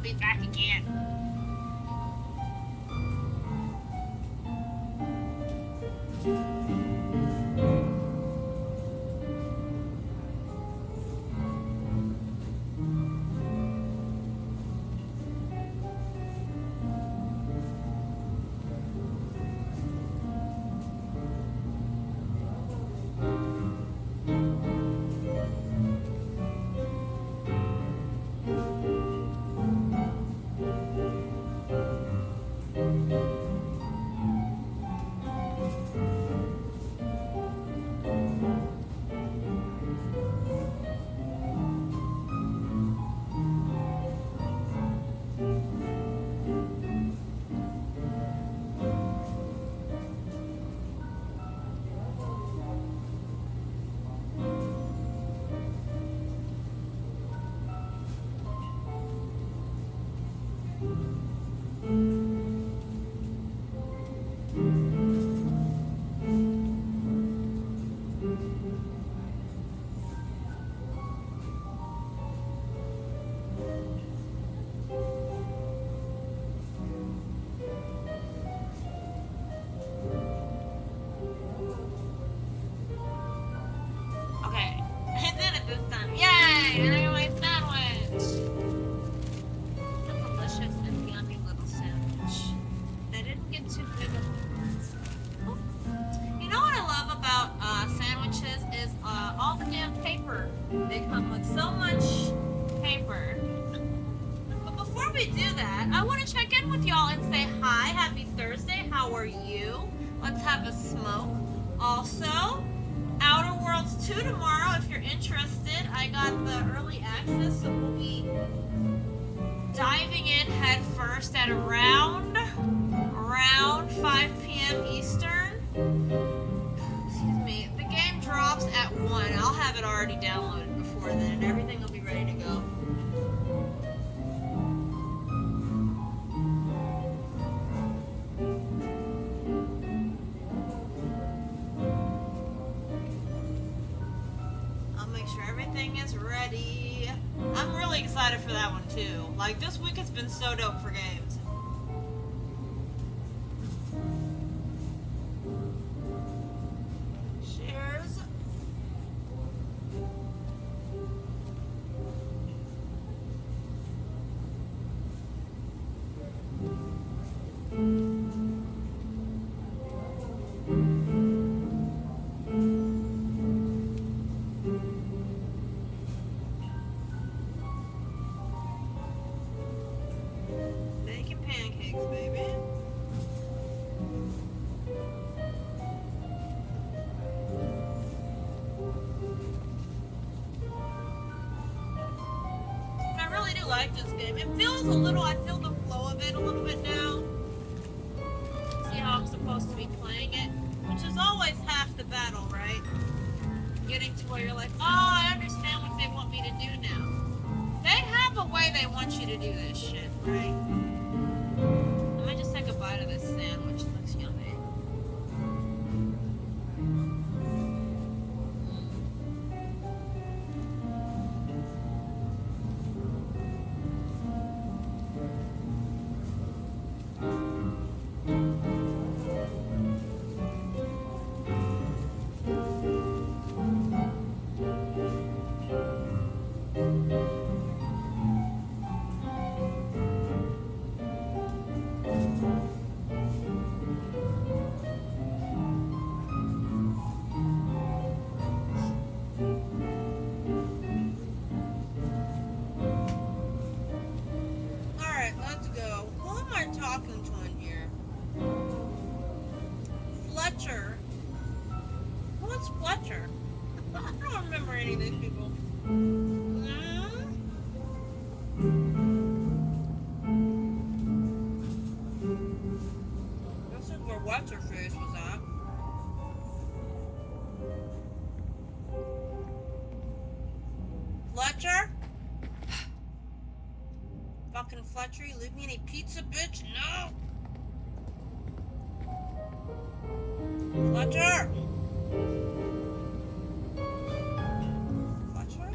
Be back again. Get too big of ones. You know what I love about sandwiches is all the damn paper. They come with so much paper. But before we do that, I want to check in with y'all and say hi, happy Thursday, how are you? Let's have a smoke. Also, Outer Worlds 2 tomorrow, if you're interested. I got the early access, so we'll be diving in head first at around 5 p.m. Eastern. Excuse me. The game drops at 1. I'll have it already downloaded before then, and everything will be ready to go. I'll make sure everything is ready. I'm really excited for that one too. Like, this week has been so dope for games. Cheers. Making pancakes, baby. I really do like this game. It feels a little, I feel the flow of it a little bit now. See how I'm supposed to be playing it? Which is always half the battle, right? Getting to where you're like, oh, I understand what they want me to do now. They have a way they want you to do this shit, right? Let me just take a bite of this sandwich. It looks yummy. Alright, let's go. Who am I talking to in here? Fletcher. What's Fletcher? I don't remember any of these people. This is where What's Her Face was at. Fletcher? Fucking Fletcher, you leave me any pizza, bitch? No! Fletcher! Fletcher?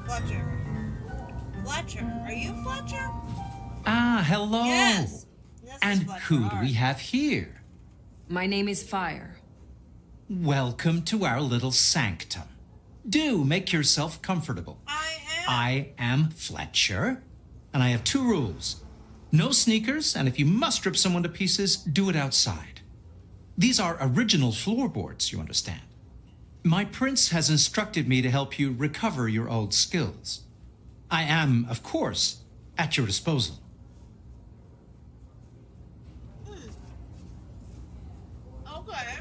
Fletcher? Fletcher? Are you Fletcher? Ah, hello. Yes. And who do we have here? My name is Fire. Welcome to our little sanctum. Do make yourself comfortable. I am Fletcher, and I have 2 rules. No sneakers, and if you must rip someone to pieces, do it outside. These are original floorboards, you understand. My prince has instructed me to help you recover your old skills. I am, of course, at your disposal. Okay.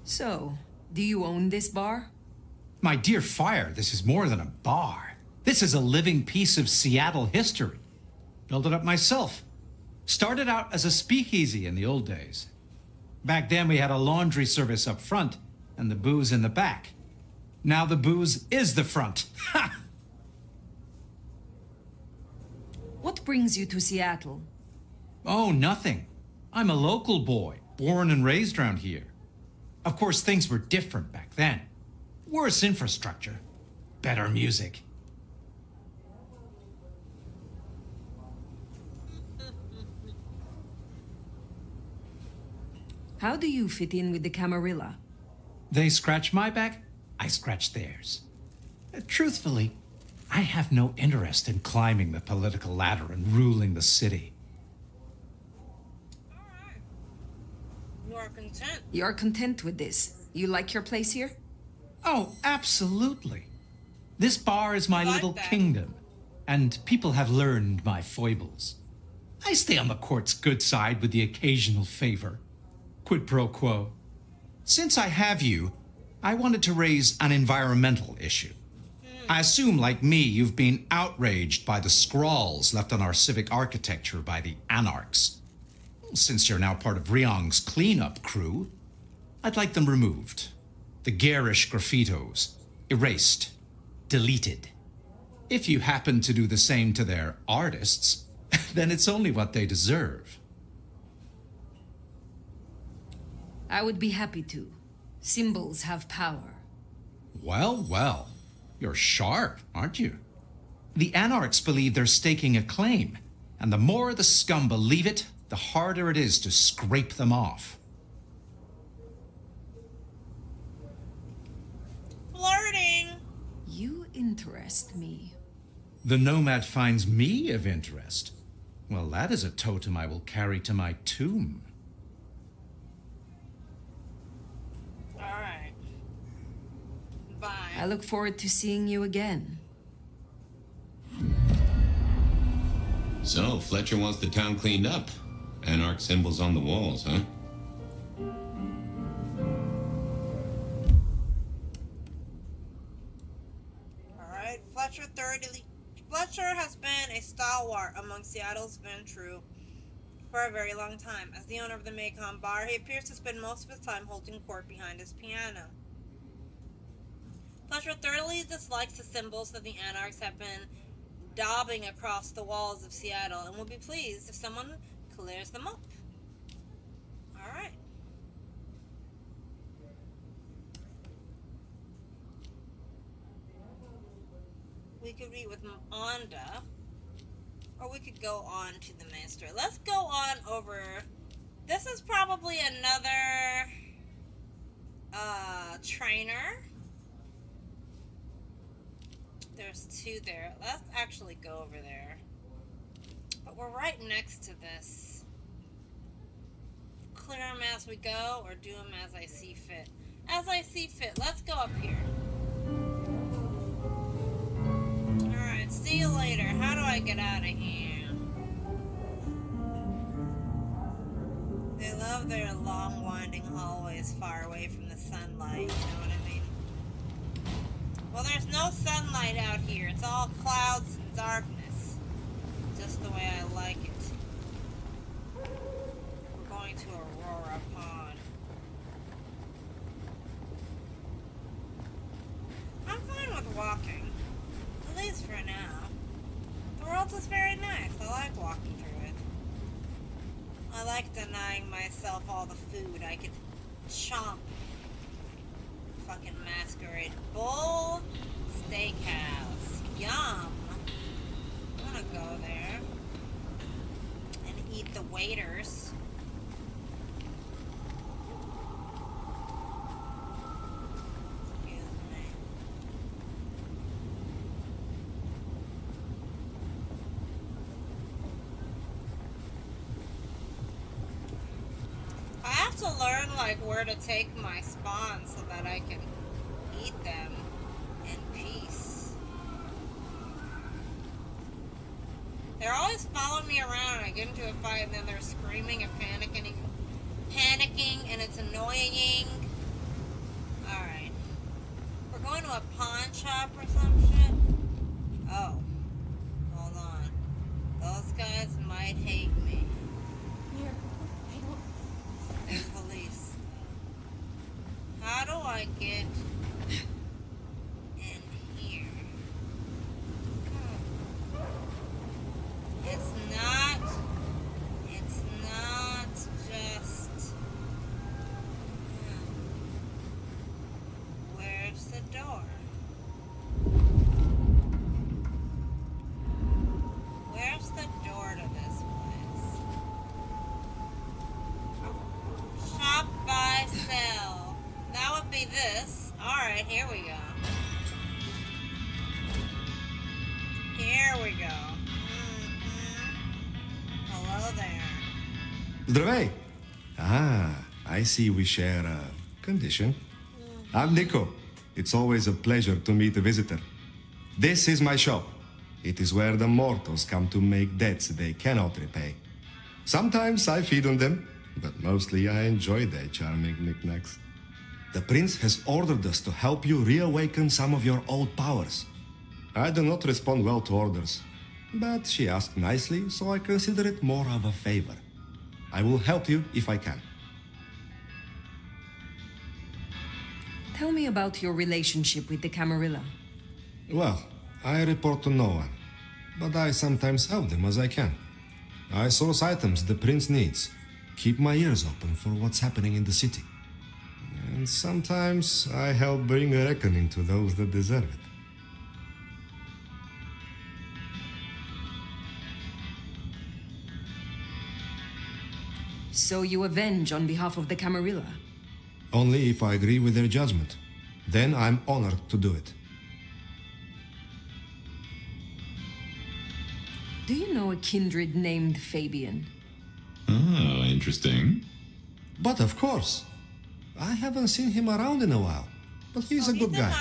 So, do you own this bar? My dear Fire, this is more than a bar. This is a living piece of Seattle history. Built it up myself. Started out as a speakeasy in the old days. Back then we had a laundry service up front and the booze in the back. Now the booze is the front. Ha! What brings you to Seattle? Oh, nothing. I'm a local boy, born and raised around here. Of course, things were different back then. Worse infrastructure, better music. How do you fit in with the Camarilla? They scratch my back, I scratch theirs. Truthfully, I have no interest in climbing the political ladder and ruling the city. Alright. You are content. You're content with this? You like your place here? Oh, absolutely. This bar is my little that. kingdom, and people have learned my foibles. I stay on the court's good side with the occasional favor. Quid pro quo. Since I have you, I wanted to raise an environmental issue. I assume, like me, you've been outraged by the scrawls left on our civic architecture by the Anarchs. Since you're now part of Ryong's cleanup crew, I'd like them removed. The garish graffitos erased, deleted. If you happen to do the same to their artists, then it's only what they deserve. I would be happy to. Symbols have power. Well, well. You're sharp, aren't you? The Anarchs believe they're staking a claim, and the more the scum believe it, the harder it is to scrape them off. Flirting! You interest me. The Nomad finds me of interest. Well, that is a totem I will carry to my tomb. Alright. Bye. I look forward to seeing you again. So, Fletcher wants the town cleaned up. Anarch symbols on the walls, huh? Alright, Fletcher has been a stalwart among Seattle's Ventru for a very long time. As the owner of the Macon Bar, he appears to spend most of his time holding court behind his piano. Fletcher thoroughly dislikes the symbols that the Anarchs have been daubing across the walls of Seattle and will be pleased if someone clears them up. Alright. We could meet with Onda, or we could go on to the main story. Let's go on over. This is probably another trainer. There's two there. Let's actually go over there. But we're right next to this. Clear them as we go, or do them as I see fit. As I see fit. Let's go up here. Alright, see you later. How do I get out of here? They love their long, winding hallways far away from the sunlight, you know what I mean? Well, there's no sunlight out here. It's all clouds and darkness. Just the way I like it. We're going to Aurora Pond. I'm fine with walking. At least for now. The world is very nice. I like walking through it. I like denying myself all the food I could chomp. Fucking masquerade. Bull Steakhouse. Yum. I'm gonna go there and eat the waiters. Excuse me. I have to learn like where to take my spawns so that I can eat them in peace. They're always following me around and I get into a fight and then they're screaming and panicking and it's annoying. Alright. We're going to a pawn shop or some shit. Oh. Hold on. Those guys might hate me. Here, I don't... They're police. How do I get in here? It's not just... Where's the door? Where's the door to this place? Shop, buy, sell. That would be this. Здравей! I see we share a condition. I'm Nico. It's always a pleasure to meet a visitor. This is my shop. It is where the mortals come to make debts they cannot repay. Sometimes I feed on them, but mostly I enjoy their charming knickknacks. The prince has ordered us to help you reawaken some of your old powers. I do not respond well to orders, but she asked nicely, so I consider it more of a favor. I will help you if I can. Tell me about your relationship with the Camarilla. Well, I report to no one, but I sometimes help them as I can. I source items the prince needs, keep my ears open for what's happening in the city. And sometimes I help bring a reckoning to those that deserve it. So you avenge on behalf of the Camarilla? Only if I agree with their judgment. Then I'm honored to do it. Do you know a kindred named Fabian? Oh, interesting. But of course. I haven't seen him around in a while. But he's a good guy.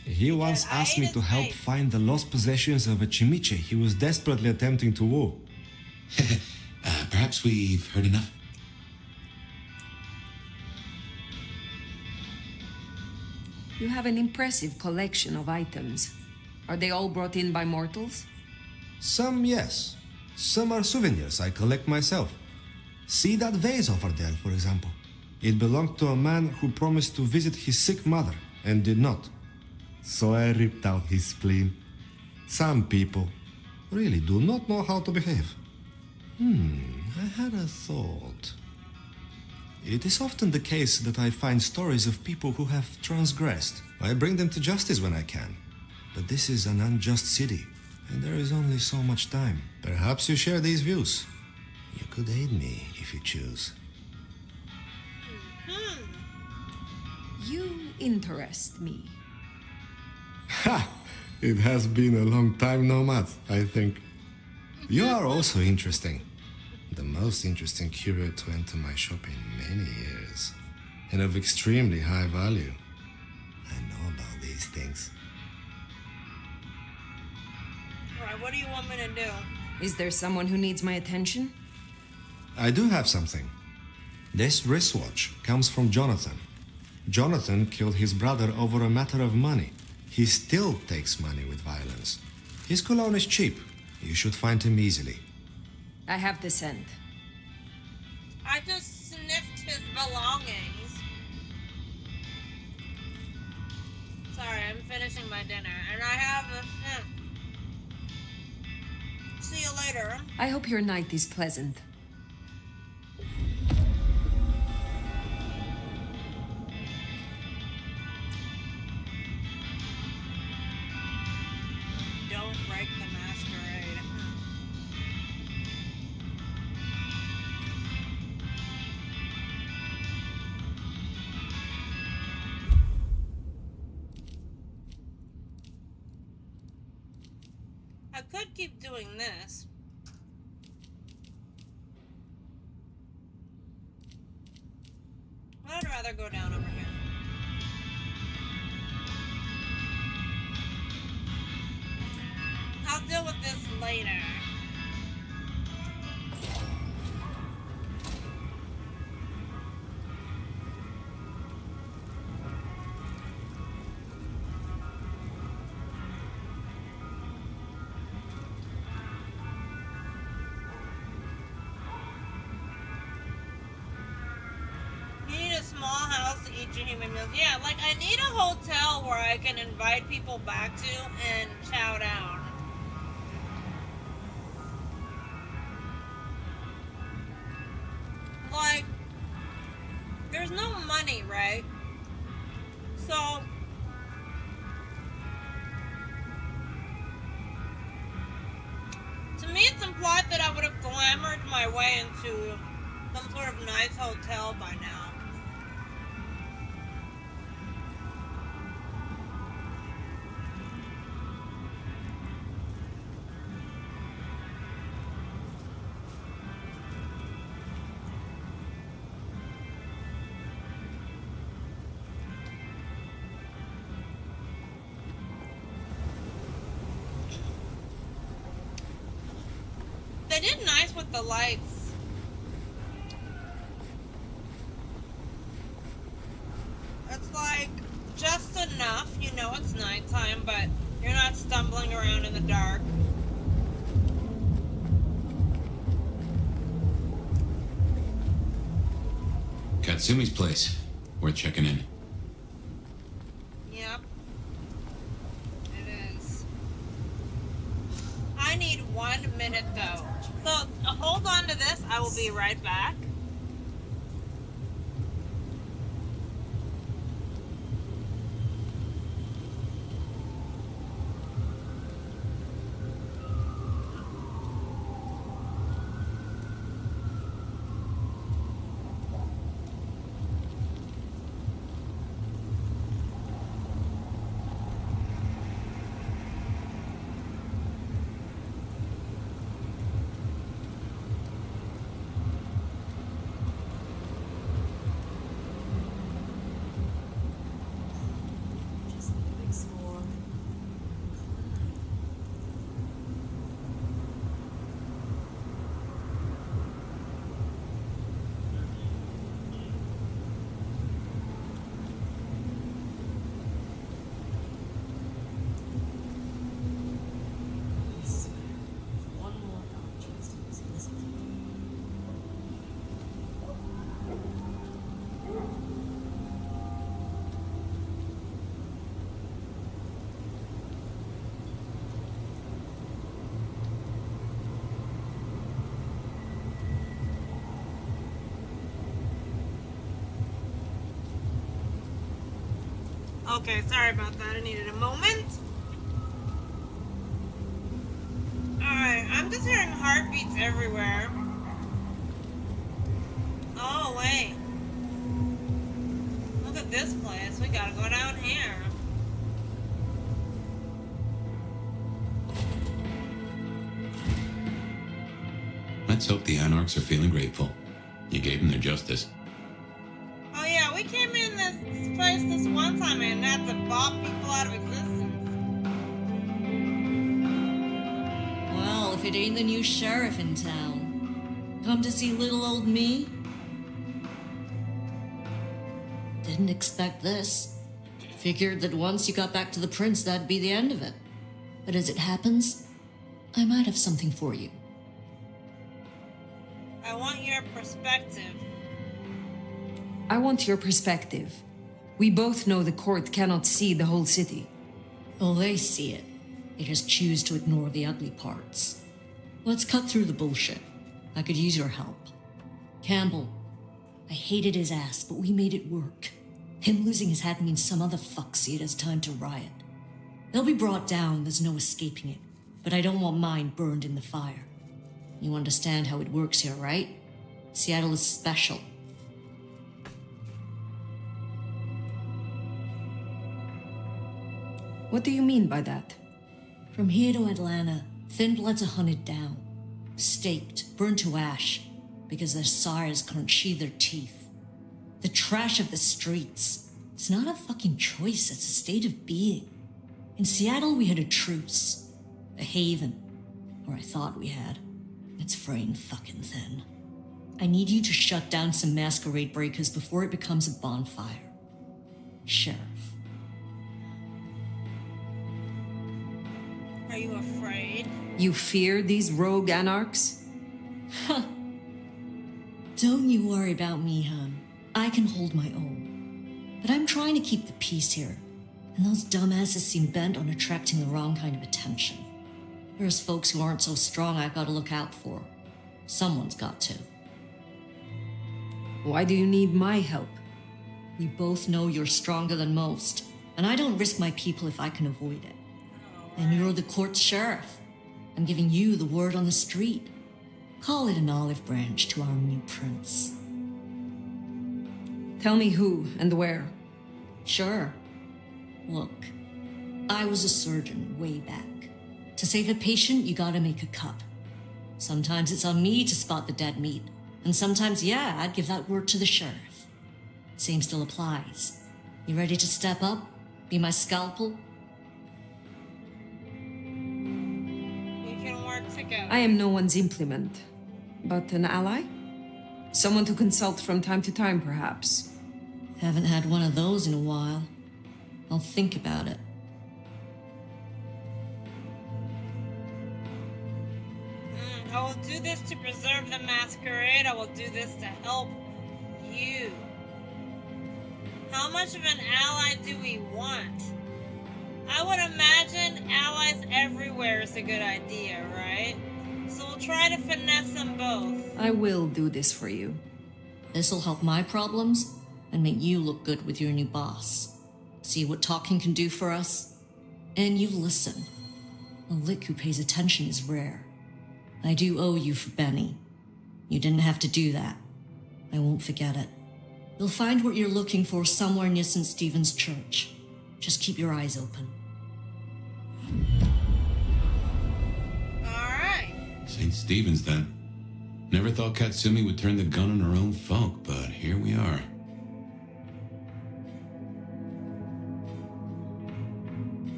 He once asked me to help find the lost possessions of a chimiche he was desperately attempting to woo. Perhaps we've heard enough. You have an impressive collection of items. Are they all brought in by mortals? Some, yes. Some are souvenirs I collect myself. See that vase over there, for example. It belonged to a man who promised to visit his sick mother and did not. So I ripped out his spleen. Some people really do not know how to behave. I had a thought. It is often the case that I find stories of people who have transgressed. I bring them to justice when I can. But this is an unjust city, and there is only so much time. Perhaps you share these views. You could aid me if you choose. You interest me. Ha! It has been a long time nomad, I think. You are also interesting. The most interesting curio to enter my shop in many years. And of extremely high value. I know about these things. Alright, what do you want me to do? Is there someone who needs my attention? I do have something. This wristwatch comes from Jonathan. Jonathan killed his brother over a matter of money. He still takes money with violence. His cologne is cheap. You should find him easily. I have the scent. I just sniffed his belongings. Sorry, I'm finishing my dinner, and I have a scent. See you later. I hope your night is pleasant. Don't break the masquerade. I could keep doing this. I'd rather go down over here. I'll deal with this later. You need a small house to eat your human meals. Yeah, like I need a hotel where I can invite people back to and chow down. Like, there's no money, right? So, to me it's implied that I would have glamored my way into some sort of nice hotel by now. nice with the lights. It's like just enough, you know it's nighttime, but you're not stumbling around in the dark. Katsumi's place. Worth checking in. Yep. It is. I need 1 minute though. So hold on to this. I will be right back. Okay, sorry about that. I needed a moment. Alright, I'm just hearing heartbeats everywhere. Oh, wait. Look at this place. We gotta go down here. Let's hope the Anarchs are feeling grateful. You gave them their justice. Oh yeah, we came in this place this one time and had to bop people out of existence. Well, if it ain't the new sheriff in town. Come to see little old me? Didn't expect this. Figured that once you got back to the prince, that'd be the end of it. But as it happens, I might have something for you. I want your perspective. I want your perspective. We both know the court cannot see the whole city. Oh, they see it. They just choose to ignore the ugly parts. Let's cut through the bullshit. I could use your help. Campbell, I hated his ass, but we made it work. Him losing his head means some other fuck see it as time to riot. They'll be brought down, there's no escaping it. But I don't want mine burned in the fire. You understand how it works here, right? Seattle is special. What do you mean by that? From here to Atlanta, thin bloods are hunted down, staked, burned to ash, because their sires couldn't sheathe their teeth. The trash of the streets. It's not a fucking choice, it's a state of being. In Seattle, we had a truce. A haven. Or I thought we had. It's fraying fucking thin. I need you to shut down some masquerade breakers before it becomes a bonfire. Sheriff. Are you afraid? You fear these rogue anarchs? Huh. Don't you worry about me, hon. I can hold my own. But I'm trying to keep the peace here. And those dumbasses seem bent on attracting the wrong kind of attention. There's folks who aren't so strong I've got to look out for. Someone's got to. Why do you need my help? We both know you're stronger than most, and I don't risk my people if I can avoid it. And you're the court sheriff. I'm giving you the word on the street. Call it an olive branch to our new prince. Tell me who and where. Sure. Look, I was a surgeon way back. To save a patient, you gotta make a cut. Sometimes it's on me to spot the dead meat, and sometimes, yeah, I'd give that word to the sheriff. Same still applies. You ready to step up? Be my scalpel? We can work together. I am no one's implement. But an ally? Someone to consult from time to time, perhaps. Haven't had one of those in a while. I'll think about it. I will do this to preserve the masquerade. I will do this to help you. How much of an ally do we want? I would imagine allies everywhere is a good idea, right? So we'll try to finesse them both. I will do this for you. This'll help my problems and make you look good with your new boss. See what talking can do for us? And you listen. A lick who pays attention is rare. I do owe you for Benny. You didn't have to do that. I won't forget it. You'll find what you're looking for somewhere near St. Stephen's Church. Just keep your eyes open. Alright. St. Stephen's, then. Never thought Katsumi would turn the gun on her own folk, but here we are.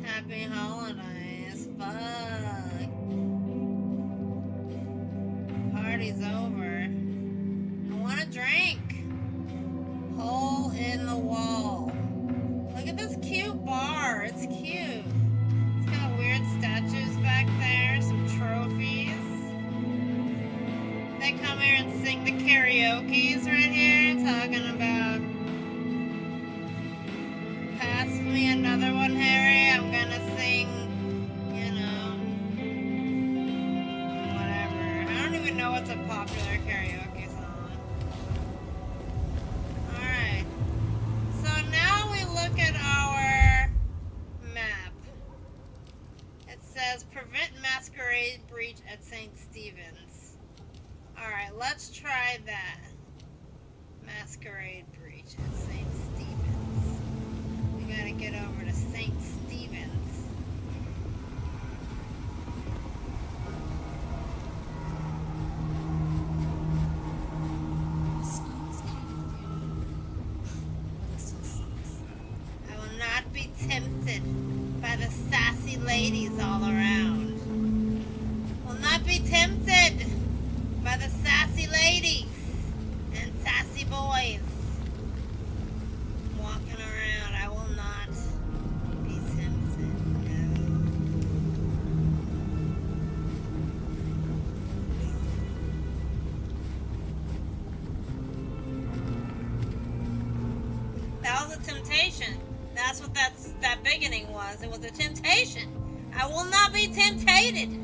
Happy holidays. Fuck. Party's over. I want a drink. Hole in the wall. Look at this cute bar. It's cute. It's got weird statues back there. Some trophies. They come here and sing the karaoke's right here. Talking about pass me another one, Harry. I'm gonna sing, you know, whatever. I don't even know what's a popular karaoke song. Alright. So now we look at our map. It says prevent masquerade breach at St. Stephen's. Alright, let's try that. Masquerade breach at St. Stephen's. We gotta get over to St. Stephen's. I will not be tempted by the sassy ladies all around. Will not be tempted by the sassy ladies and sassy boys walking around. I will not be tempted. No. That was a temptation. That's what that beginning was. It was a temptation. I will not be tempted.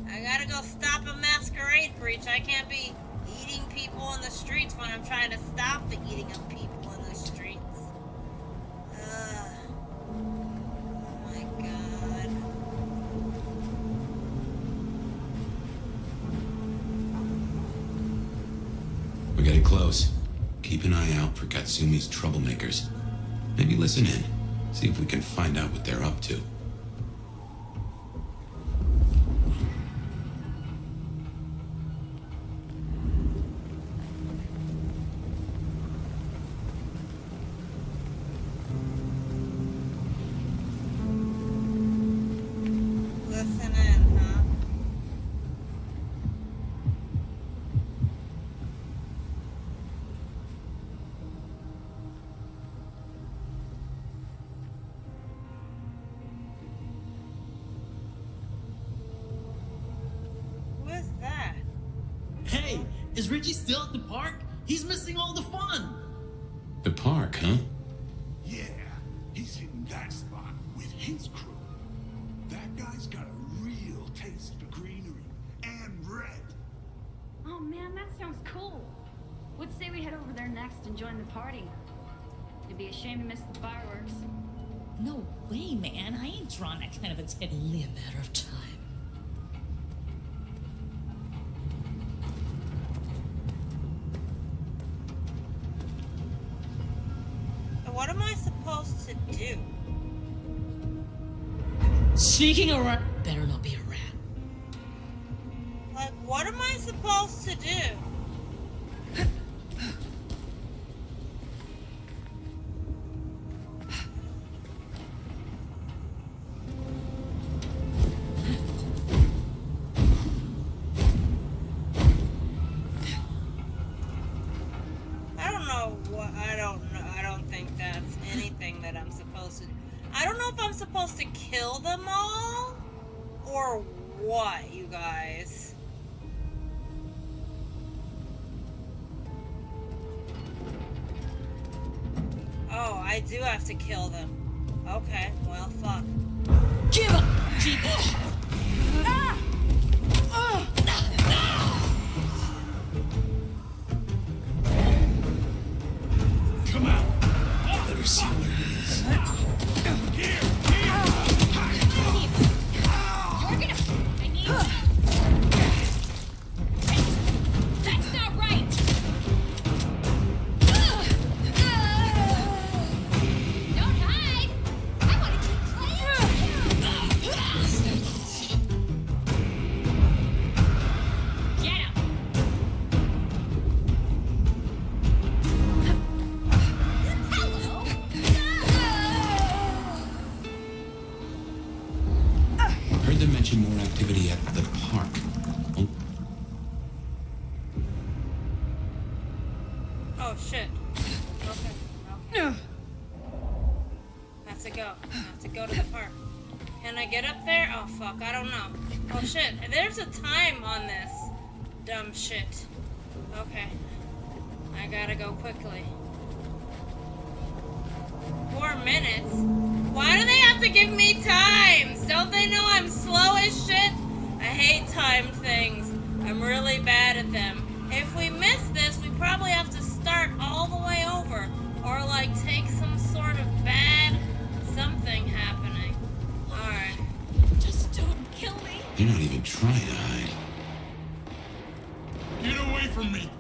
I gotta go stop a masquerade breach. I can't be eating people in the streets when I'm trying to stop the eating of people in the streets. Oh my god. We're getting close. Keep an eye out for Katsumi's troublemakers. Maybe listen in. See if we can find out what they're up to. Listen in, huh? Who is that? Hey, is Richie still at the park? He's missing all the fun. The park, huh? Yeah, he's hitting that spot with his crew. That guy's got a real taste for greenery and red. Oh man, that sounds cool. Let's say we head over there next and join the party. It'd be a shame to miss the fireworks. No way, man. I ain't drawing that kind of attention. Only a matter of time. So what am I supposed to do? Sneaking around. Better not be a rat. Like, what am I supposed to do? supposed to kill them all? Or what, you guys? Oh, I do have to kill them. Okay, well, fuck. Give up! Ah! Come on. Let her see what it is. Here. You're gonna. I need. That's not right. Don't hide. I want to keep playing. Get him. Hello. Heard them mention more activity at the park. Oh, Oh, shit. Okay. Have to go. Have to go to the park. Can I get up there? Oh, fuck. I don't know. Oh, shit. There's a time on this dumb shit. Okay. I gotta go quickly. 4 minutes? Why do they have to give me times? Don't they know I'm slow as shit? I hate timed things. I'm really bad at them. If we miss this, we probably have to start all the way over. Or like take some sort of bad something happening. Alright. Just don't kill me. they're not even trying to hide. Get away from me.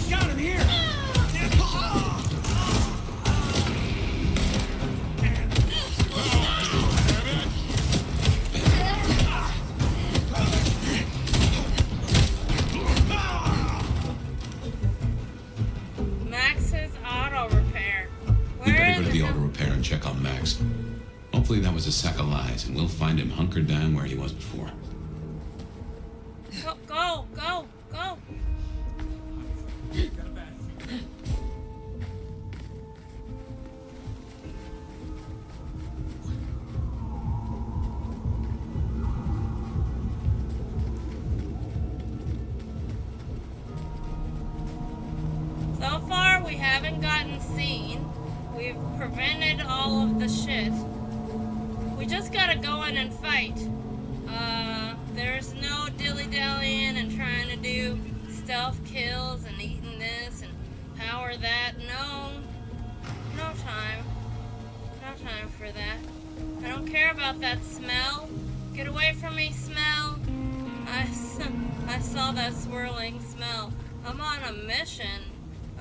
Got him here! Max's auto repair. We Where better go is to the it? auto repair and check on Max. Hopefully that was a sack of lies, and we'll find him hunkered down where he was before. Go. So far, we haven't gotten seen. We've prevented all of the shit. We just gotta go in and fight. There's no dilly-dallying and trying to do stealth kills and eating this and power that. No time. No time for that. I don't care about that smell. Get away from me, smell. I saw that swirling smell. I'm on a mission,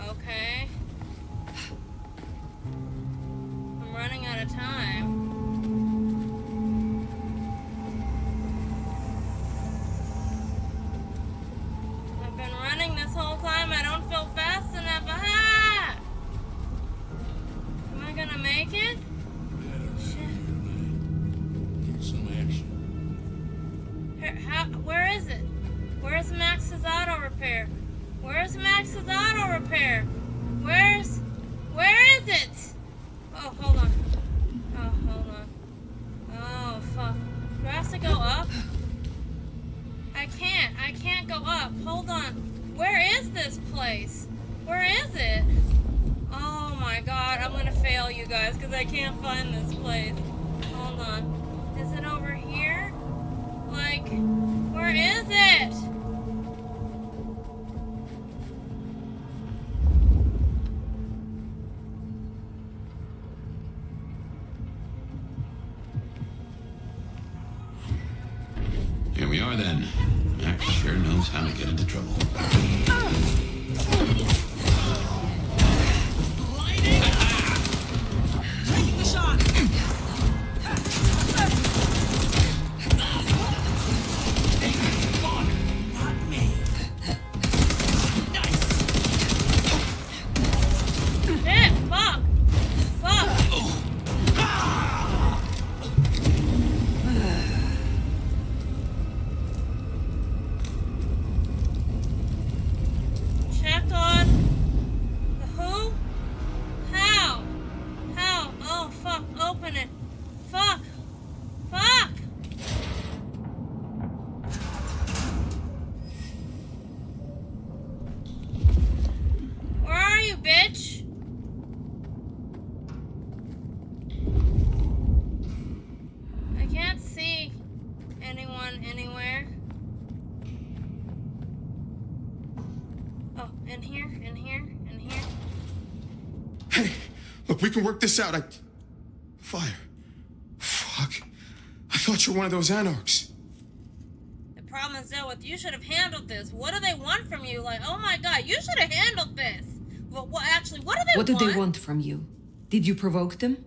okay? I'm running out of time. I've been running this whole time. I don't feel fast enough. Ah! Am I gonna make it? Shit. Get some action. Where is it? Where's Max's auto repair? Where's Max's auto repair? Where is it? Oh, hold on. Oh, fuck. Do I have to go up? I can't go up. Hold on. Where is this place? Where is it? Oh my god, I'm gonna fail you guys because I can't find this place. Hold on. Is it over here? Like, where is it? Here we are then. Max sure knows how to get into trouble. Taking the shot. Not me. Nice. Shit, fuck. In here, in here, in here. Hey, look, we can work this out. Fire. Fuck. I thought you were one of those anarchs. The problem is that you should have handled this. What do they want from you? Like, oh my god, you should have handled this. Well, actually, what do they want? What do they want from you? Did you provoke them?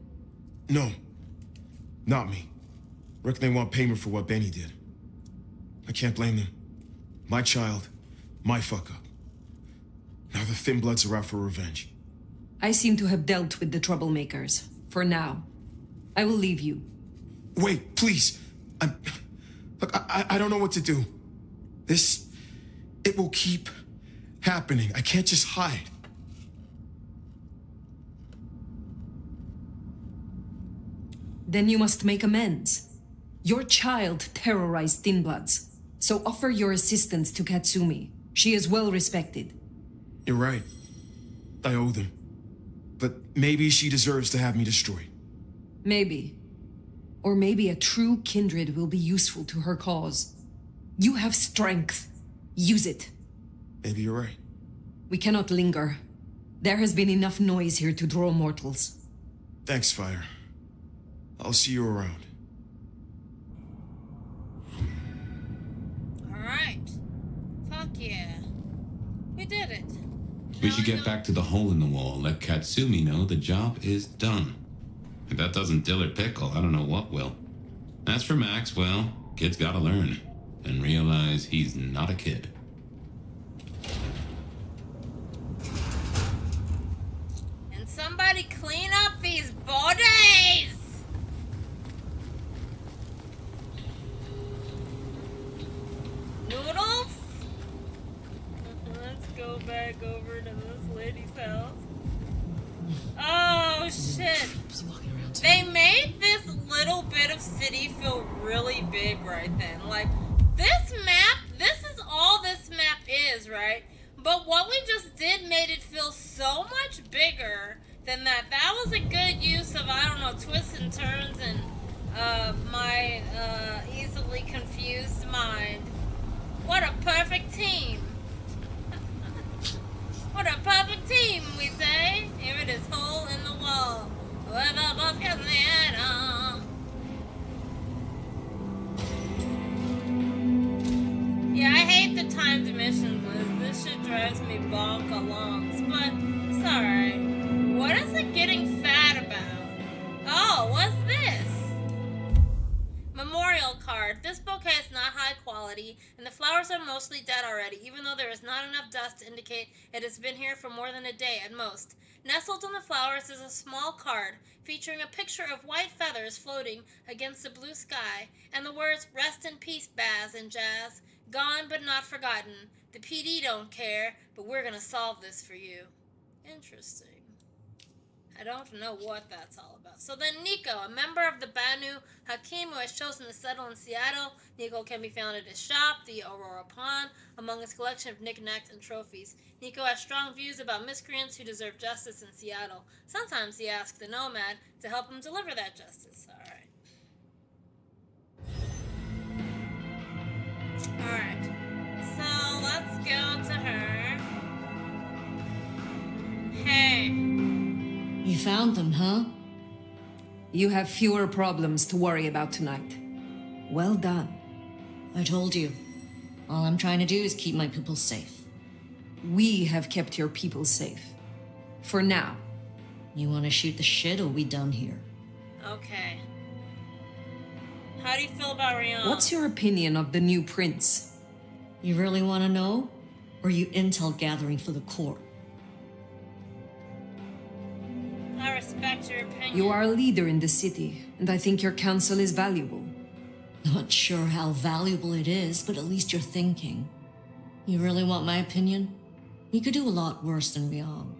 No. Not me. Reckon they want payment for what Benny did. I can't blame them. My child, my fuck up. Now the Thin Bloods are out for revenge. I seem to have dealt with the troublemakers. For now. I will leave you. Wait, please. Look, I don't know what to do. It will keep happening. I can't just hide. Then you must make amends. Your child terrorized Thin Bloods, so offer your assistance to Katsumi. She is well respected. You're right. I owe them. But maybe she deserves to have me destroyed. Maybe. Or maybe a true kindred will be useful to her cause. You have strength. Use it. Maybe you're right. We cannot linger. There has been enough noise here to draw mortals. Thanks, Fire. I'll see you around. Alright. Fuck yeah. We did it. We should get back to the hole in the wall. Let Katsumi know the job is done. If that doesn't dill or pickle, I don't know what will. As for Max, well, kid's gotta learn. And realize he's not a kid. And somebody clean up these bodies! Noodles? Let's go back over to this lady's house. Oh shit. They made this little bit of city feel really big right then. Like, this map, this is all this map is, right? But what we just did made it feel so much bigger than that. That was a good use of, I don't know, twists and turns and my easily confused mind. What a perfect team. What a perfect team, we say. Here it is, hole in the wall. Where the both can the on. Yeah, I hate the timed missions, Liz. This shit drives me bonk alongs, but it's alright. What is it getting fat about? Oh, what's this? Memorial card. This bouquet is not high quality, and the flowers are mostly dead already, even though there is not enough dust to indicate it has been here for more than a day at most. Nestled in the flowers is a small card featuring a picture of white feathers floating against the blue sky, and the words, "Rest in peace, Baz and Jazz. Gone but not forgotten. The PD don't care, but we're gonna solve this for you." Interesting. I don't know what that's all about. So then Nico, a member of the Banu Hakim who has chosen to settle in Seattle. Nico can be found at his shop, the Aurora Pawn, among his collection of knickknacks and trophies. Nico has strong views about miscreants who deserve justice in Seattle. Sometimes he asks the Nomad to help him deliver that justice. Alright. So let's go to her. Hey. You found them, huh? You have fewer problems to worry about tonight. Well done. I told you. All I'm trying to do is keep my people safe. We have kept your people safe. For now. You want to shoot the shit, or we done here? Okay. How do you feel about Rihanna? What's your opinion of the new prince? You really want to know? Or are you intel gathering for the court? I respect your opinion. You are a leader in the city, and I think your counsel is valuable. Not sure how valuable it is, but at least you're thinking. You really want my opinion? We could do a lot worse than Rihanna.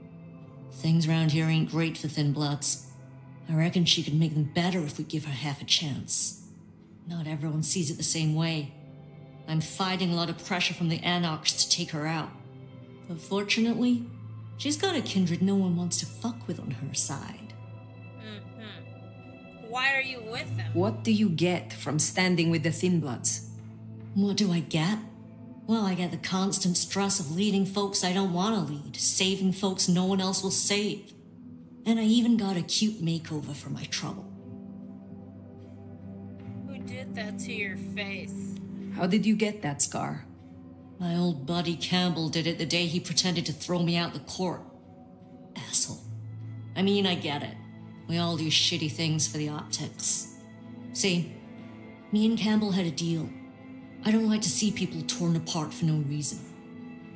Things around here ain't great for Thin Bloods. I reckon she could make them better if we give her half a chance. Not everyone sees it the same way. I'm fighting a lot of pressure from the Anarchs to take her out. But fortunately, she's got a kindred no one wants to fuck with on her side. Why are you with them? What do you get from standing with the Thin Bloods? What do I get? Well, I get the constant stress of leading folks I don't want to lead, saving folks no one else will save. And I even got a cute makeover for my trouble. Who did that to your face? How did you get that scar? My old buddy Campbell did it the day he pretended to throw me out the court. Asshole. I mean, I get it. We all do shitty things for the optics. See, me and Campbell had a deal. I don't like to see people torn apart for no reason.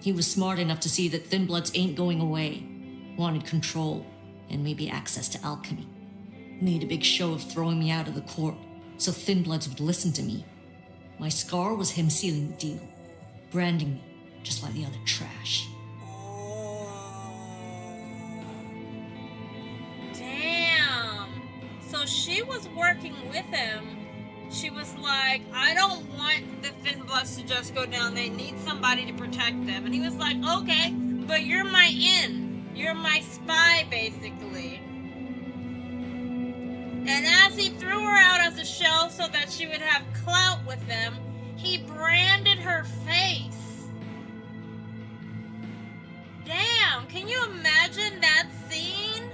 He was smart enough to see that Thin Bloods ain't going away. Wanted control, and maybe access to alchemy. Made a big show of throwing me out of the court, so Thin Bloods would listen to me. My scar was him sealing the deal. Branding me, just like the other trash. Damn. So she was working with him. She was like, I don't want the Thin Bloods to just go down. They need somebody to protect them. And he was like, okay, but you're my in. You're my spy, basically. And as he threw her out as a show so that she would have clout with them, he branded her face. Damn, can you imagine that scene?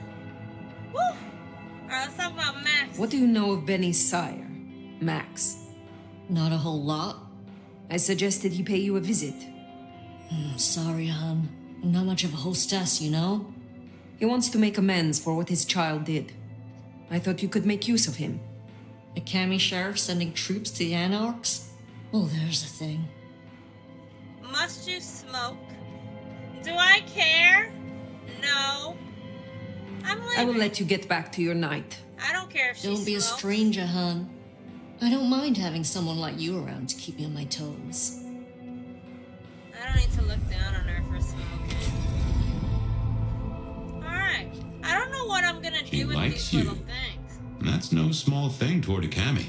Woo! Alright, let's talk about Max. What do you know of Benny's sire, Max? Not a whole lot. I suggested he pay you a visit. Sorry, hon. I'm not much of a hostess, you know? He wants to make amends for what his child did. I thought you could make use of him. A Cammy sheriff sending troops to the Anarchs? Oh, there's a thing. Must you smoke? Do I care? No. I'm leaving. I will let you get back to your night. I don't care if she Don't be a smokes. stranger, hun. I don't mind having someone like you around to keep me on my toes. I don't need to look down on her for smoking. Alright. I don't know what I'm gonna do with these little things. And that's no small thing toward a Cammy.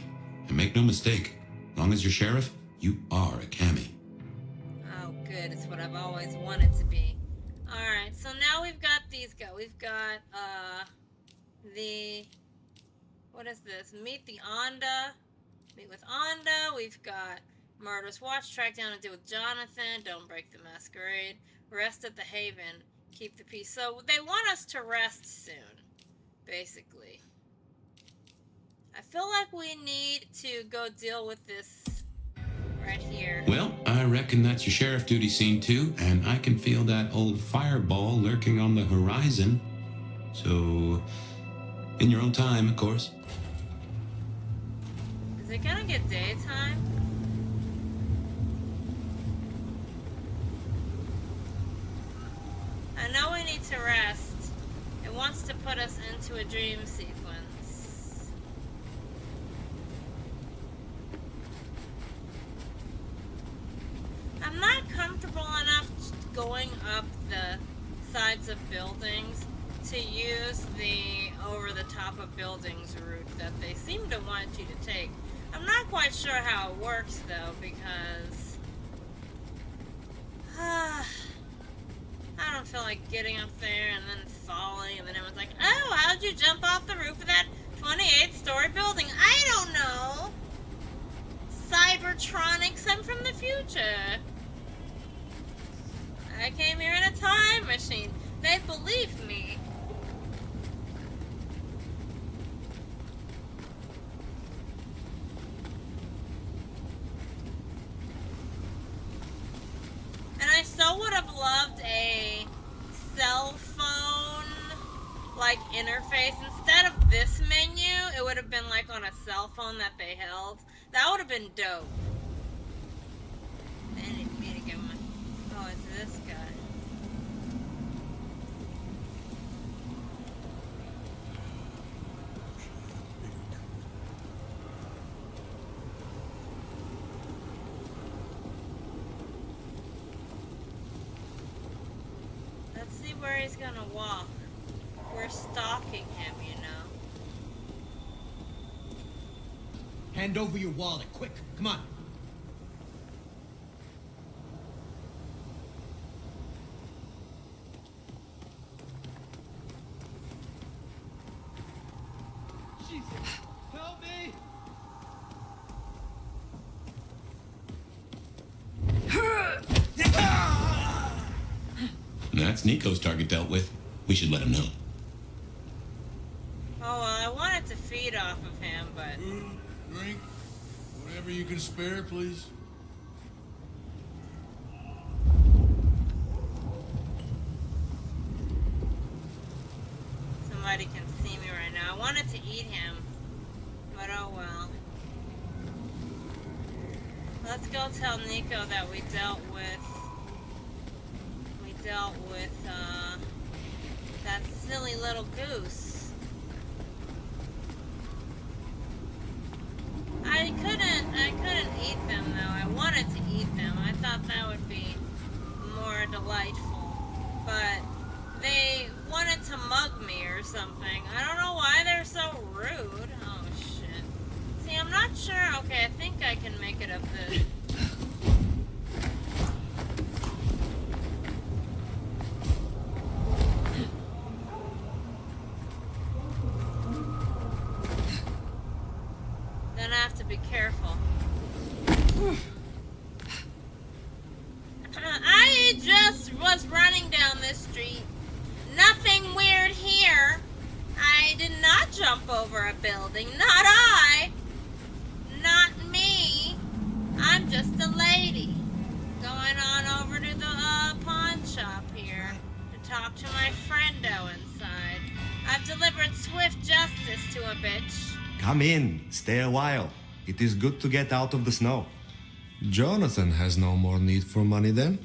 And make no mistake, as long as you're sheriff, you are a Cammy. Oh, good. It's what I've always wanted to be. Alright, so now we've got these go. We've got, what is this? Meet the Onda. Meet with Onda. We've got Murderous Watch. Track down and deal with Jonathan. Don't break the masquerade. Rest at the Haven. Keep the peace. So they want us to rest soon, basically. I feel like we need to go deal with this right here. Well, I reckon that's your sheriff duty scene too, and I can feel that old fireball lurking on the horizon. So, in your own time, of course. Is it gonna get daytime? I know we need to rest. It wants to put us into a dream sequence. I'm not comfortable enough going up the sides of buildings to use the over the top of buildings route that they seem to want you to take. I'm not quite sure how it works though, because I don't feel like getting up there and then falling, and then everyone's like, oh, how'd you jump off the roof of that 28-story building? I don't know. Cybertronics, I'm from the future. I came here in a time machine. They believe me. And I so would have loved a cell phone like interface. Instead of this menu, it would have been like on a cell phone that they held. That would have been dope. They need me to get my... Oh, it's this guy. Let's see where he's gonna walk. We're stalking him, you know. Hand over your wallet, quick. Come on. Jesus, help me! that's Nico's target dealt with, we should let him know. Oh, well, I wanted to feed off of him, but... Food, drink, whatever you can spare, please. Somebody can see me right now. I wanted to eat him, but oh well. Let's go tell Nico that we dealt with that silly little goose. I couldn't eat them though. I wanted to eat them. I thought that would be more delightful, but they wanted to mug me or something. I don't know why they're so rude. Oh shit. See, I'm not sure. Okay, I think I can make it up the... Then I have to be careful. I just was running down this street. Nothing weird here. I did not jump over a building. Not I. Not me. I'm just a lady. Going on over to the pawn shop here to talk to my friendo inside. I've delivered swift justice to a bitch. Come in. Stay a while. It is good to get out of the snow. Jonathan has no more need for money then?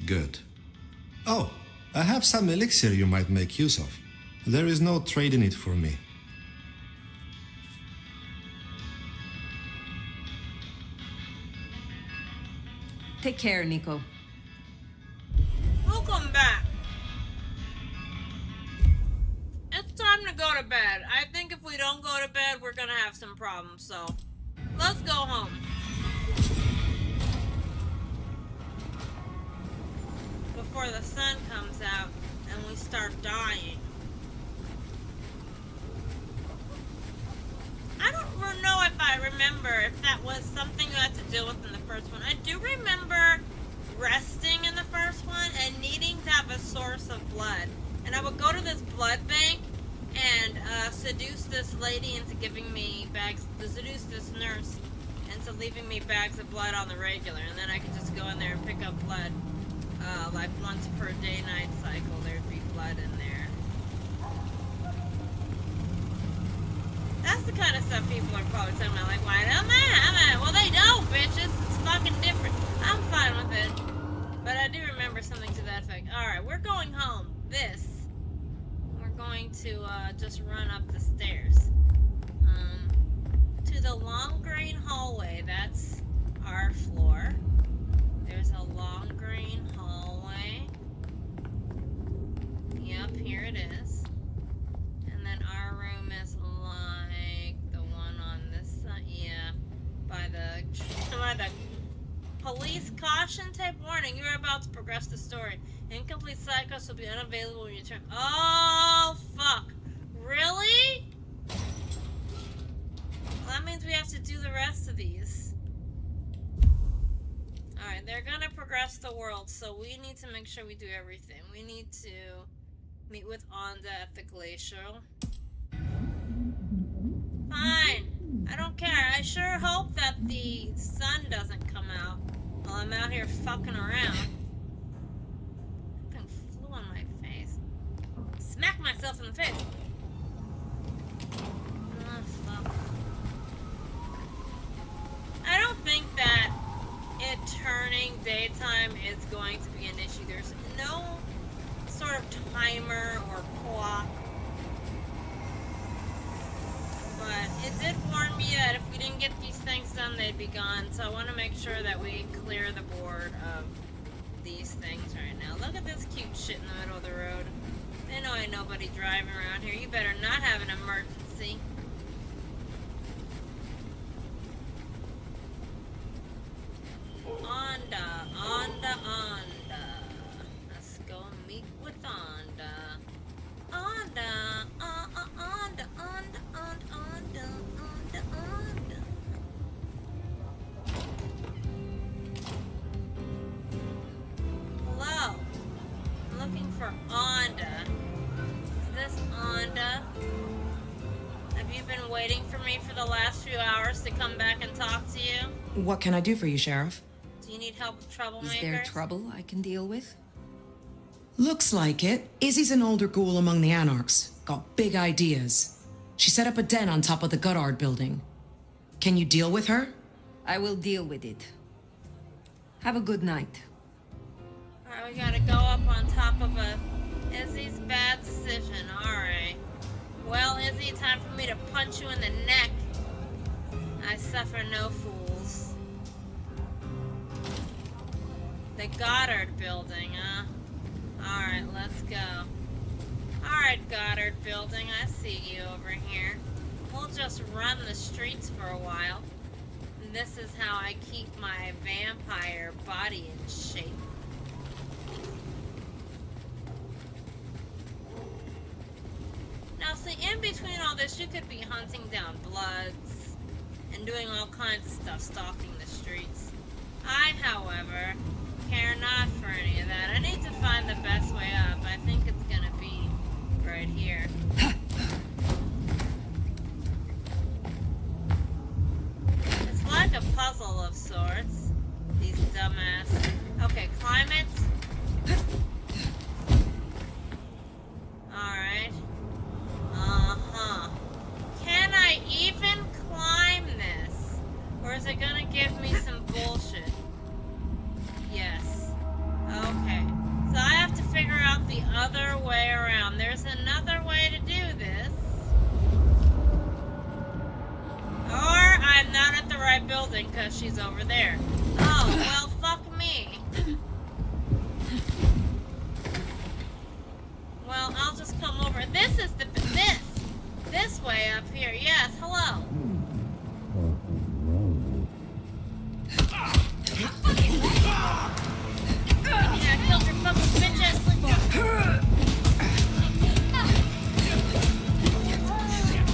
Good. Oh, I have some elixir you might make use of. There is no trade in it for me. Take care, Nico. Welcome back. It's time to go to bed. I think if we don't go to bed, we're gonna have some problems, so let's go home. Before the sun comes out and we start dying. I don't know if I remember if that was something you had to deal with in the first one. I do remember resting in the first one and needing to have a source of blood. And I would go to this blood bank and seduce this lady into giving me bags, seduce this nurse into leaving me bags of blood on the regular. And then I could just go in there and pick up blood. Like once per day-night cycle, there'd be blood in there. That's the kind of stuff people are probably talking about, like, why don't they have it? Well, they don't, bitches. It's fucking different. I'm fine with it. But I do remember something to that effect. Alright, we're going home. We're going to just run up the stairs. To the long green hallway. That's our floor. There's a long green hallway. Yep, here it is. And then our room is like the one on this side. Yeah, by the police caution tape warning. You are about to progress the story. Incomplete side quests will be unavailable when you turn. Oh fuck! Really? Well, that means we have to do the rest of these. Alright, they're gonna progress the world, so we need to make sure we do everything. We need to meet with Onda at the glacier. Fine. I don't care. I sure hope that the sun doesn't come out while I'm out here fucking around. Fucking flew on my face. Smack myself in the face. Oh, fuck. I don't think that it turning daytime is going to be an issue. There's no sort of timer or clock. But it did warn me that if we didn't get these things done, they'd be gone. So I want to make sure that we clear the board of these things right now. Look at this cute shit in the middle of the road. They know ain't nobody driving around here. You better not have an emergency. Onda. Let's go meet with Onda. Onda. Hello. I'm looking for for Onda. Is this Onda? Have you been waiting for me for the last few hours to come back and talk to you? What can I do for you, Sheriff? Do you need help with troublemakers? Is there trouble I can deal with? Looks like it. Izzy's an older ghoul among the Anarchs. Got big ideas. She set up a den on top of the Goddard building. Can you deal with her? I will deal with it. Have a good night. Alright, we gotta go up on top of Izzy's bad decision. Alright. Well, Izzy, time for me to punch you in the neck. I suffer no fools. The Goddard building, huh? Alright, let's go. Alright, Goddard building, I see you over here. We'll just run the streets for a while. And this is how I keep my vampire body in shape. Now, see, in between all this, you could be hunting down Bloods and doing all kinds of stuff, stalking the streets. I, however, care not for any of that. I need to find the best way up. I think it's gonna be right here. It's like a puzzle of sorts. These dumbass. Okay, climb it. Alright. Uh-huh. Can I even climb this? Or is it gonna give me some bullshit? Yes. Okay. So I have to figure out the other way around. There's another way to do this. Or I'm not at the right building because she's over there. Oh, well, fuck me. Well, I'll just come over. This is this way up here. Yes, hello. Yeah, I killed your fucking bitches.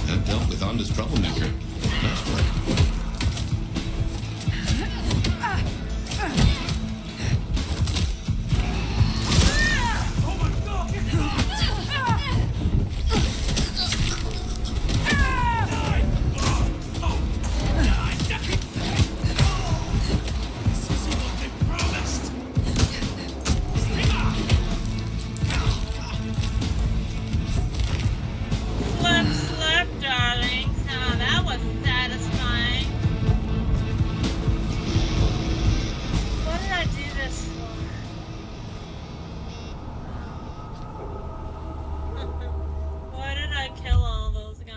That dealt with Onda's troublemaker. Nice work. Slurp, darlings. Oh, that was satisfying. What did I do this for? Why did I kill all those guys?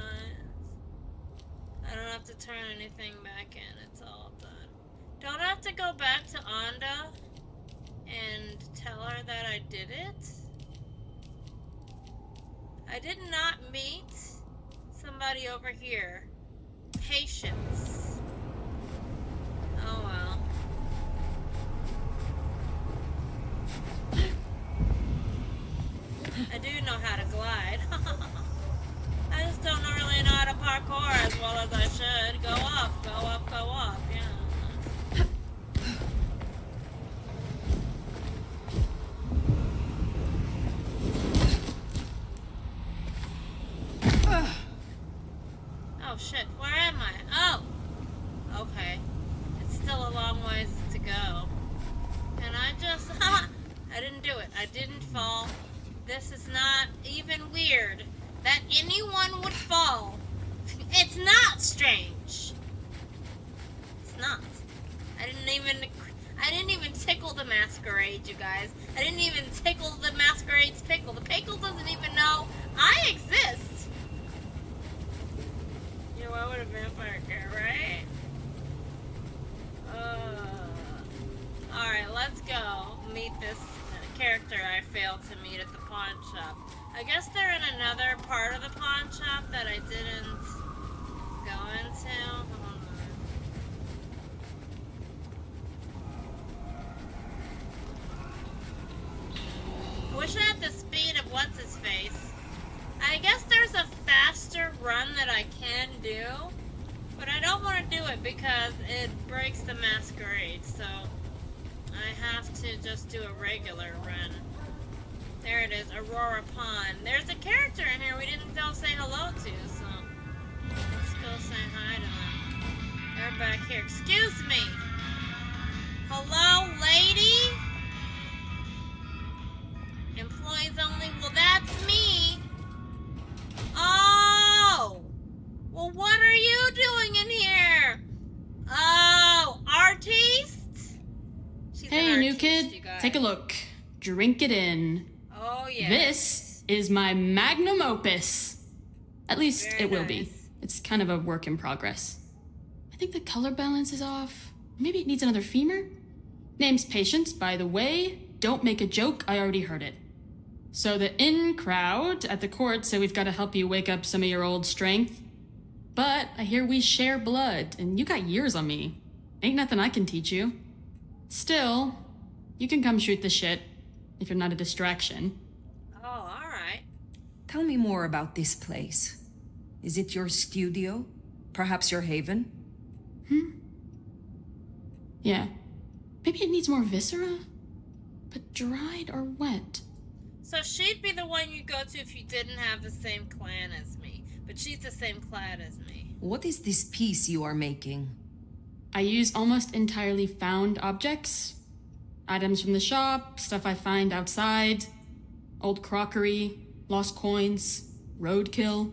I don't have to turn anything back in. It's all done. Don't I have to go back to Onda and tell her that I did it? I did not meet somebody over here. Patience. Oh well. I do know how to glide. I just don't really know how to parkour as well as I should. Go up, go up, go up, yeah. Oh shit, where am I? Oh! Okay. It's still a long ways to go. And I just... I didn't do it. I didn't fall. This is not even weird that anyone would fall. It's not strange. It's not. I didn't even tickle the masquerade, you guys. I didn't even tickle the masquerade's pickle. The pickle doesn't even know I exist. You know, why would a vampire care, right? Alright, let's go meet this character I failed to meet at the pawn shop. I guess they're in another part of the pawn shop that I didn't go into. Hold on. Wish I had the speed of what's-his-face. I guess there's a faster run that I can do, but I don't want to do it because it breaks the masquerade, so I have to just do a regular run. There it is, Aurora Pond. There's a character in here we didn't go say hello to, so let's go say hi to them. They're back here. Excuse me. Hello, lady? Employees only. Well, that's me. Oh! Well, what are you doing in here? Oh, artiste? Hey, new kid. Take a look. Drink it in. Oh, yeah. This is my magnum opus. At least Very it will nice. be. It's kind of a work in progress. I think the color balance is off. Maybe it needs another femur? Name's Patience, by the way. Don't make a joke, I already heard it. So the in crowd at the court say we've got to help you wake up some of your old strength. But I hear we share blood, and you got years on me. Ain't nothing I can teach you. Still, you can come shoot the shit if you're not a distraction. Oh, alright. Tell me more about this place. Is it your studio? Perhaps your haven? Yeah. Maybe it needs more viscera? But dried or wet? So she'd be the one you'd go to if you didn't have the same clan as me. But she's the same clad as me. What is this piece you are making? I use almost entirely found objects. Items from the shop, stuff I find outside, old crockery, lost coins, roadkill,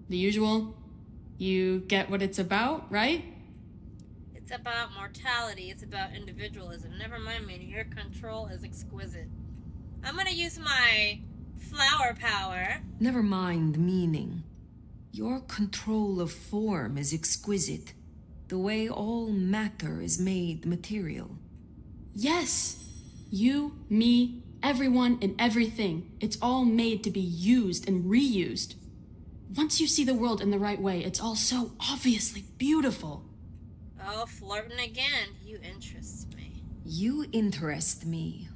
the usual. You get what it's about, right? It's about mortality. It's about individualism. Never mind me. Your control is exquisite. I'm gonna use my flower power. Never mind meaning. Your control of form is exquisite. The way all matter is made material. Yes! You, me, everyone, and everything. It's all made to be used and reused. Once you see the world in the right way, it's all so obviously beautiful. Oh, flirting again. You interest me. You interest me.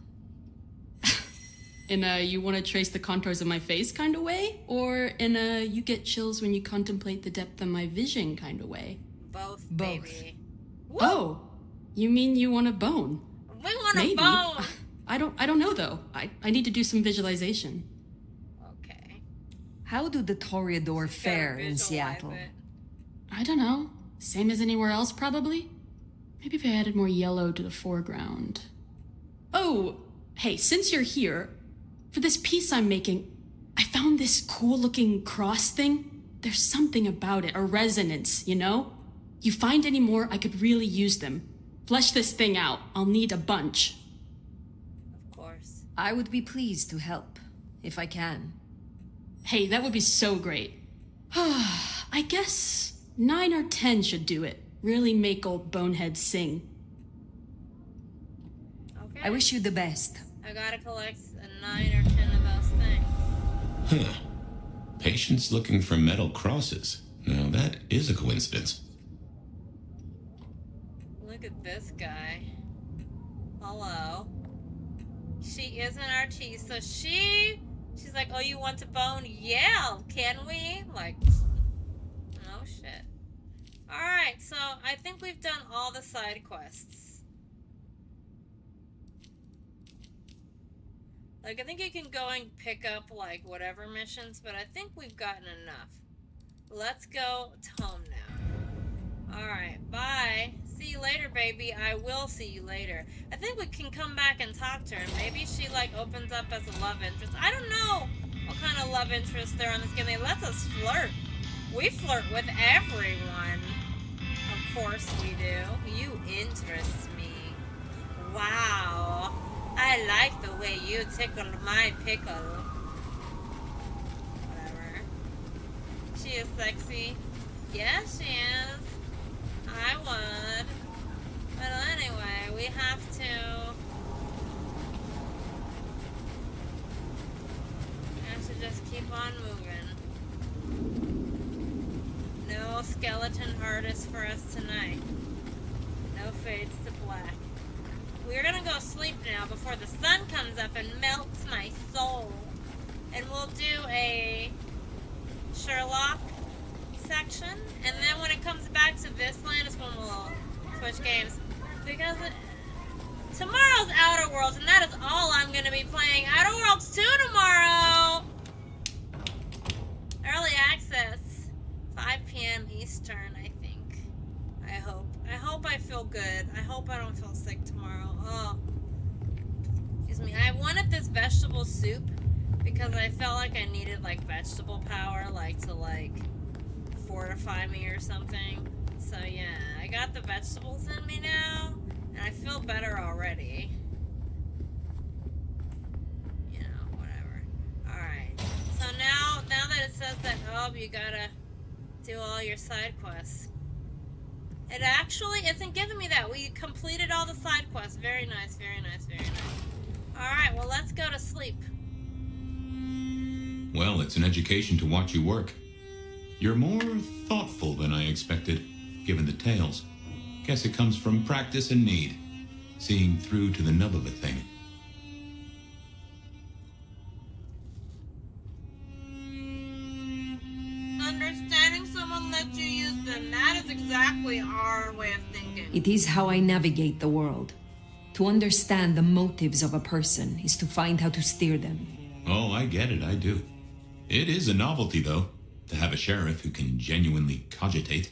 In a you want to trace the contours of my face kind of way? Or in a you get chills when you contemplate the depth of my vision kind of way? Both, baby. Oh, you mean you want a bone? We want Maybe. a bone. I don't know though. I need to do some visualization. Okay. How do the Toreador fare in Seattle? I don't know. Same as anywhere else, probably. Maybe if I added more yellow to the foreground. Oh, hey, since you're here, for this piece I'm making, I found this cool-looking cross thing. There's something about it, a resonance, you know? You find any more, I could really use them. Flesh this thing out. I'll need a bunch. Of course. I would be pleased to help, if I can. Hey, that would be so great. I guess 9 or 10 should do it. Really make old boneheads sing. Okay. I wish you the best. I gotta collect 9 or 10 of those things. Huh. Patience looking for metal crosses. Now that is a coincidence. Look at this guy. Hello. She is an artiste, so she's like, oh, you want to bone? Yeah, can we? Like, oh shit. Alright, so I think we've done all the side quests. Like, I think you can go and pick up, like, whatever missions, but I think we've gotten enough. Let's go home now. Alright, bye. See you later, baby. I will see you later. I think we can come back and talk to her. Maybe she, like, opens up as a love interest. I don't know what kind of love interest there on this game. They let us flirt. We flirt with everyone. Of course we do. You interest me. Wow. I like the way you tickled my pickle. Whatever. She is sexy. Yes, she is. I would. But anyway, we have to just keep on moving. No skeleton artist for us tonight. No fades to black. We're gonna go sleep now before the sun comes up and melts my soul. And we'll do a Sherlock section. And then when it comes back to this land is when we'll switch games. Because tomorrow's Outer Worlds, and that is all I'm gonna gonna be playing Outer Worlds 2 tomorrow. Early access, 5 p.m. Eastern, I think. I hope. I hope I feel good. I hope I don't feel sick tomorrow. Oh. Excuse me. I wanted this vegetable soup because I felt like I needed, like, vegetable power, like, to, like, fortify me or something. So, yeah. I got the vegetables in me now, and I feel better already. You know, whatever. Alright. So now that it says that, oh, you gotta do all your side quests. It actually isn't giving me that. We completed all the side quests. Very nice, very nice, very nice. Alright, well, let's go to sleep. Well, it's an education to watch you work. You're more thoughtful than I expected, given the tales. Guess it comes from practice and need, seeing through to the nub of a thing. Understanding someone lets you use them, that is exactly our way of thinking. It is how I navigate the world. To understand the motives of a person is to find how to steer them. Oh, I get it, I do. It is a novelty, though, to have a sheriff who can genuinely cogitate.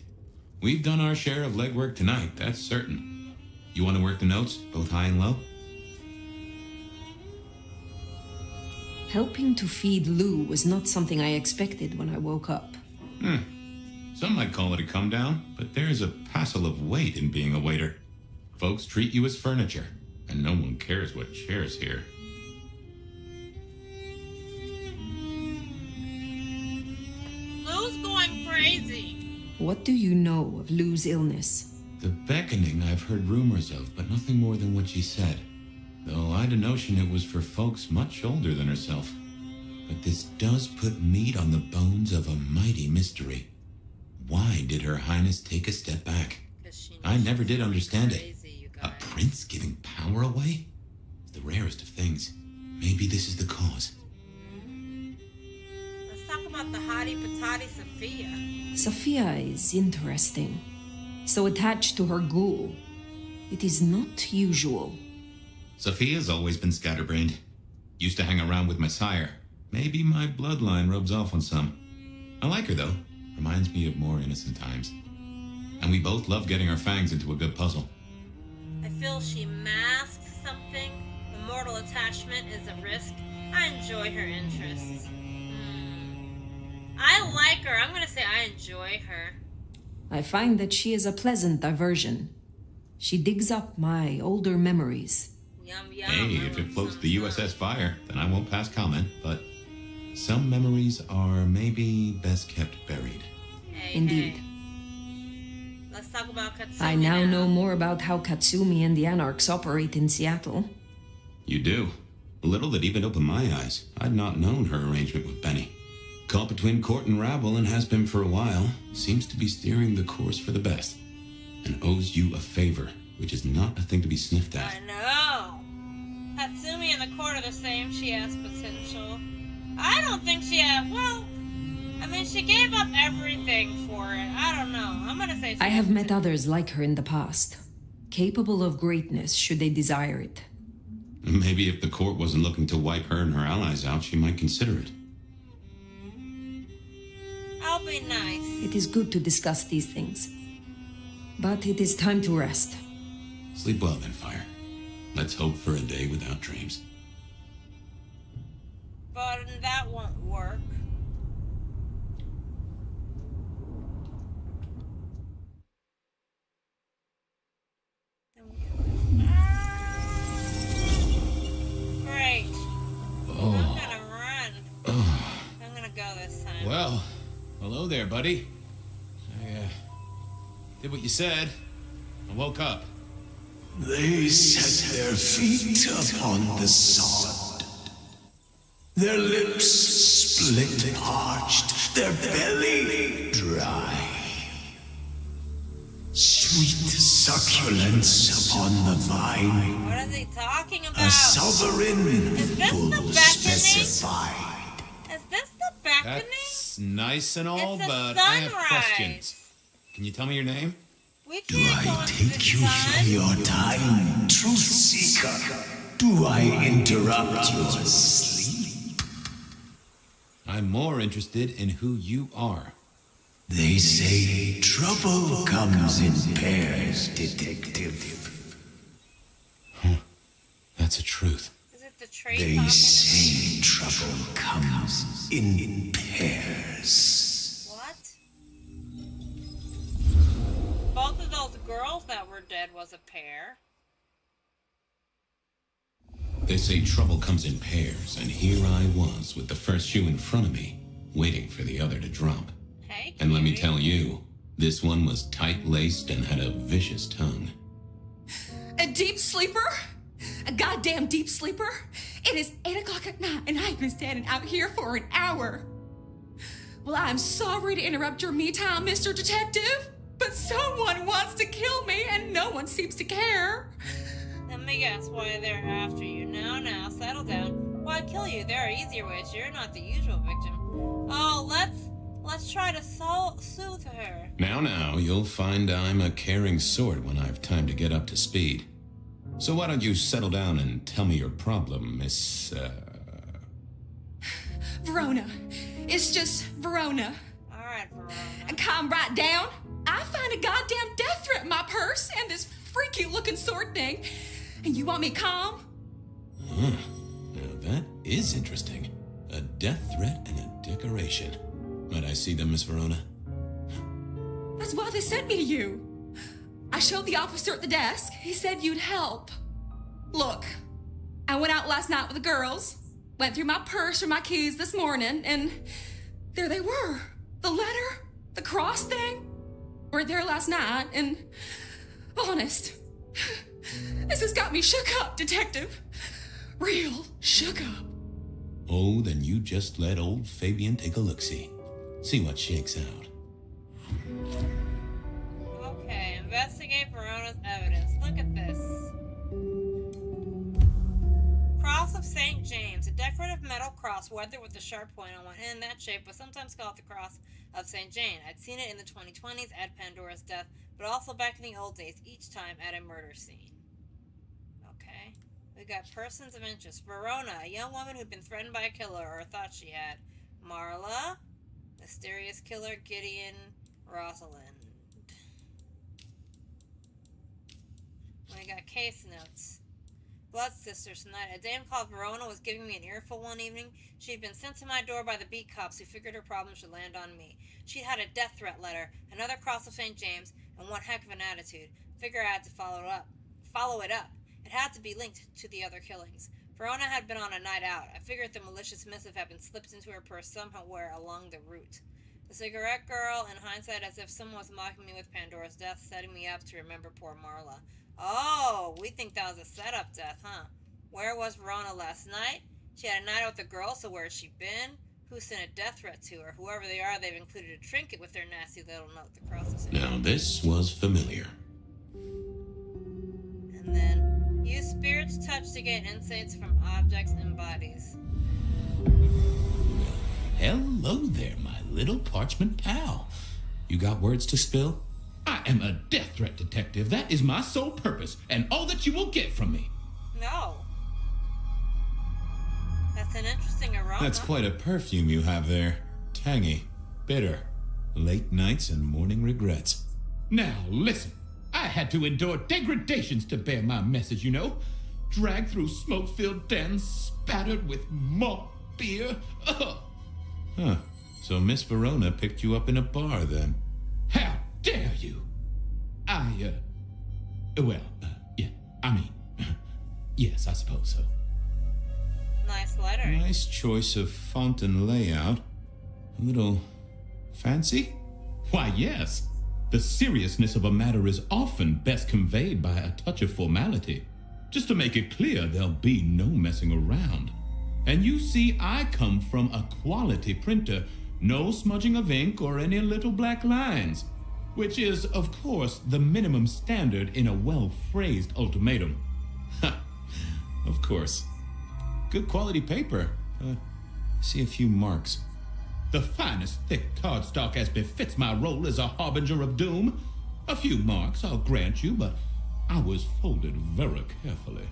We've done our share of legwork tonight, that's certain. You want to work the notes, both high and low? Helping to feed Lou was not something I expected when I woke up. Some might call it a come down, but there's a passel of weight in being a waiter. Folks treat you as furniture, and no one cares what shares here. Lou's going crazy. What do you know of Lou's illness? The beckoning I've heard rumors of, but nothing more than what she said. Though I'd a notion it was for folks much older than herself. But this does put meat on the bones of a mighty mystery. Why did Her Highness take a step back? I never did understand it. A prince giving power away? It's the rarest of things. Maybe this is the cause. Let's talk about the hottie patati Sophia. Sophia is interesting. So attached to her ghoul. It is not usual. Sophia's always been scatterbrained. Used to hang around with my sire. Maybe my bloodline rubs off on some. I like her, though. Reminds me of more innocent times. And we both love getting our fangs into a good puzzle. I feel she masks something. The mortal attachment is a risk. I enjoy her interests. I like her. I'm gonna say I enjoy her. I find that she is a pleasant diversion. She digs up my older memories. Yum, yum. Hey, if it floats the USS Fire, then I won't pass comment, but some memories are maybe best kept buried. Hey, Indeed. Hey. Let's talk about Katsumi I now know more about how Katsumi and the Anarchs operate in Seattle. You do. A little that even opened my eyes. I'd not known her arrangement with Benny. Caught between court and rabble and has been for a while. Seems to be steering the course for the best. And owes you a favor, which is not a thing to be sniffed at. I know. Katsumi and the court are the same. She has potential. I don't think she had, well, I mean, she gave up everything for it. I don't know. I'm gonna say I have met others like her in the past. Capable of greatness should they desire it. Maybe if the court wasn't looking to wipe her and her allies out, she might consider it. I'll be nice. It is good to discuss these things. But it is time to rest. Sleep well then, Fire. Let's hope for a day without dreams. But that won't work. Great. Oh. I'm gonna run. I'm gonna go this time. Well, hello there, buddy. I did what you said. I woke up. They set their feet upon the sod. Their lips split parched, their belly dry. Sweet succulence upon the vine. What is he talking about? A sovereign Is this full the beckoning? specified. Is this the beckoning? That's nice and all, It's a but I have sunrise. questions. Can you tell me your name? We Do I take you from your time, truth seeker? Do I interrupt your sleep? I'm more interested in who you are. They say trouble comes in pairs, detective. That's the truth. Is it the trade They talking? say trouble comes in pairs. What? Both of those girls that were dead was a pair. They say trouble comes in pairs, and here I was with the first shoe in front of me, waiting for the other to drop. Hey, and let me tell you, this one was tight-laced and had a vicious tongue. A deep sleeper? A goddamn deep sleeper? It is 8 o'clock at night and I've been standing out here for an hour. Well, I'm sorry to interrupt your me time, Mr. Detective, but someone wants to kill me and no one seems to care. Let me guess why they're after you. Now, settle down. Why kill you? There are easier ways. You're not the usual victim. Oh, let's try to soothe her. Now, you'll find I'm a caring sort when I've time to get up to speed. So why don't you settle down and tell me your problem, Miss, Verona. It's just Verona. Alright, Verona. And calm right down. I find a goddamn death threat in my purse and this freaky looking sword thing. And you want me calm? Huh. Now that is interesting. A death threat and a decoration. Might I see them, Miss Verona? That's why they sent me to you. I showed the officer at the desk. He said you'd help. Look, I went out last night with the girls, went through my purse for my keys this morning, and there they were. The letter, the cross thing, were there last night, and honest, this has got me shook up, Detective. Real shook up. Oh, then you just let old Fabian take a look-see. See what shakes out. Okay, investigate Verona's evidence. Look at this. Cross of St. James, a decorative metal cross weathered with a sharp point on one end. That shape was sometimes called the Cross of St. Jane. I'd seen it in the 2020s at Pandora's death, but also back in the old days, each time at a murder scene. Okay. We got persons of interest. Verona, a young woman who'd been threatened by a killer, or thought she had. Marla, mysterious killer, Gideon, Rosalind. We got case notes. Blood Sisters tonight. A dame called Verona was giving me an earful one evening. She'd been sent to my door by the beat cops who figured her problem should land on me. She'd had a death threat letter, another cross of St. James, and one heck of an attitude. Figure I had to follow it up. It had to be linked to the other killings. Verona had been on a night out. I figured the malicious missive had been slipped into her purse somewhere along the route. The cigarette girl, in hindsight, as if someone was mocking me with Pandora's death, setting me up to remember poor Marla. Oh, we think that was a setup death, huh? Where was Verona last night? She had a night out with the girl, so where's she been? Who sent a death threat to her? Whoever they are, they've included a trinket with their nasty little note, the cross of St. Now this was familiar. And then, use spirit's touch to get insights from objects and bodies. Hello there, my little parchment pal. You got words to spill? I am a death threat detective. That is my sole purpose, and all that you will get from me. No. That's an interesting aroma. That's quite a perfume you have there. Tangy, bitter, late nights and morning regrets. Now, listen. I had to endure degradations to bear my message, you know. Dragged through smoke-filled dens, spattered with malt beer. Ugh. Huh. So Miss Verona picked you up in a bar, then? How dare you? Yes, I suppose so. Nice letter. Nice choice of font and layout. A little fancy? Why, yes. The seriousness of a matter is often best conveyed by a touch of formality. Just to make it clear, there'll be no messing around. And you see, I come from a quality printer. No smudging of ink or any little black lines. Which is, of course, the minimum standard in a well-phrased ultimatum. Ha! Of course. Good quality paper. See a few marks. The finest thick cardstock as befits my role as a harbinger of doom. A few marks, I'll grant you, but I was folded very carefully.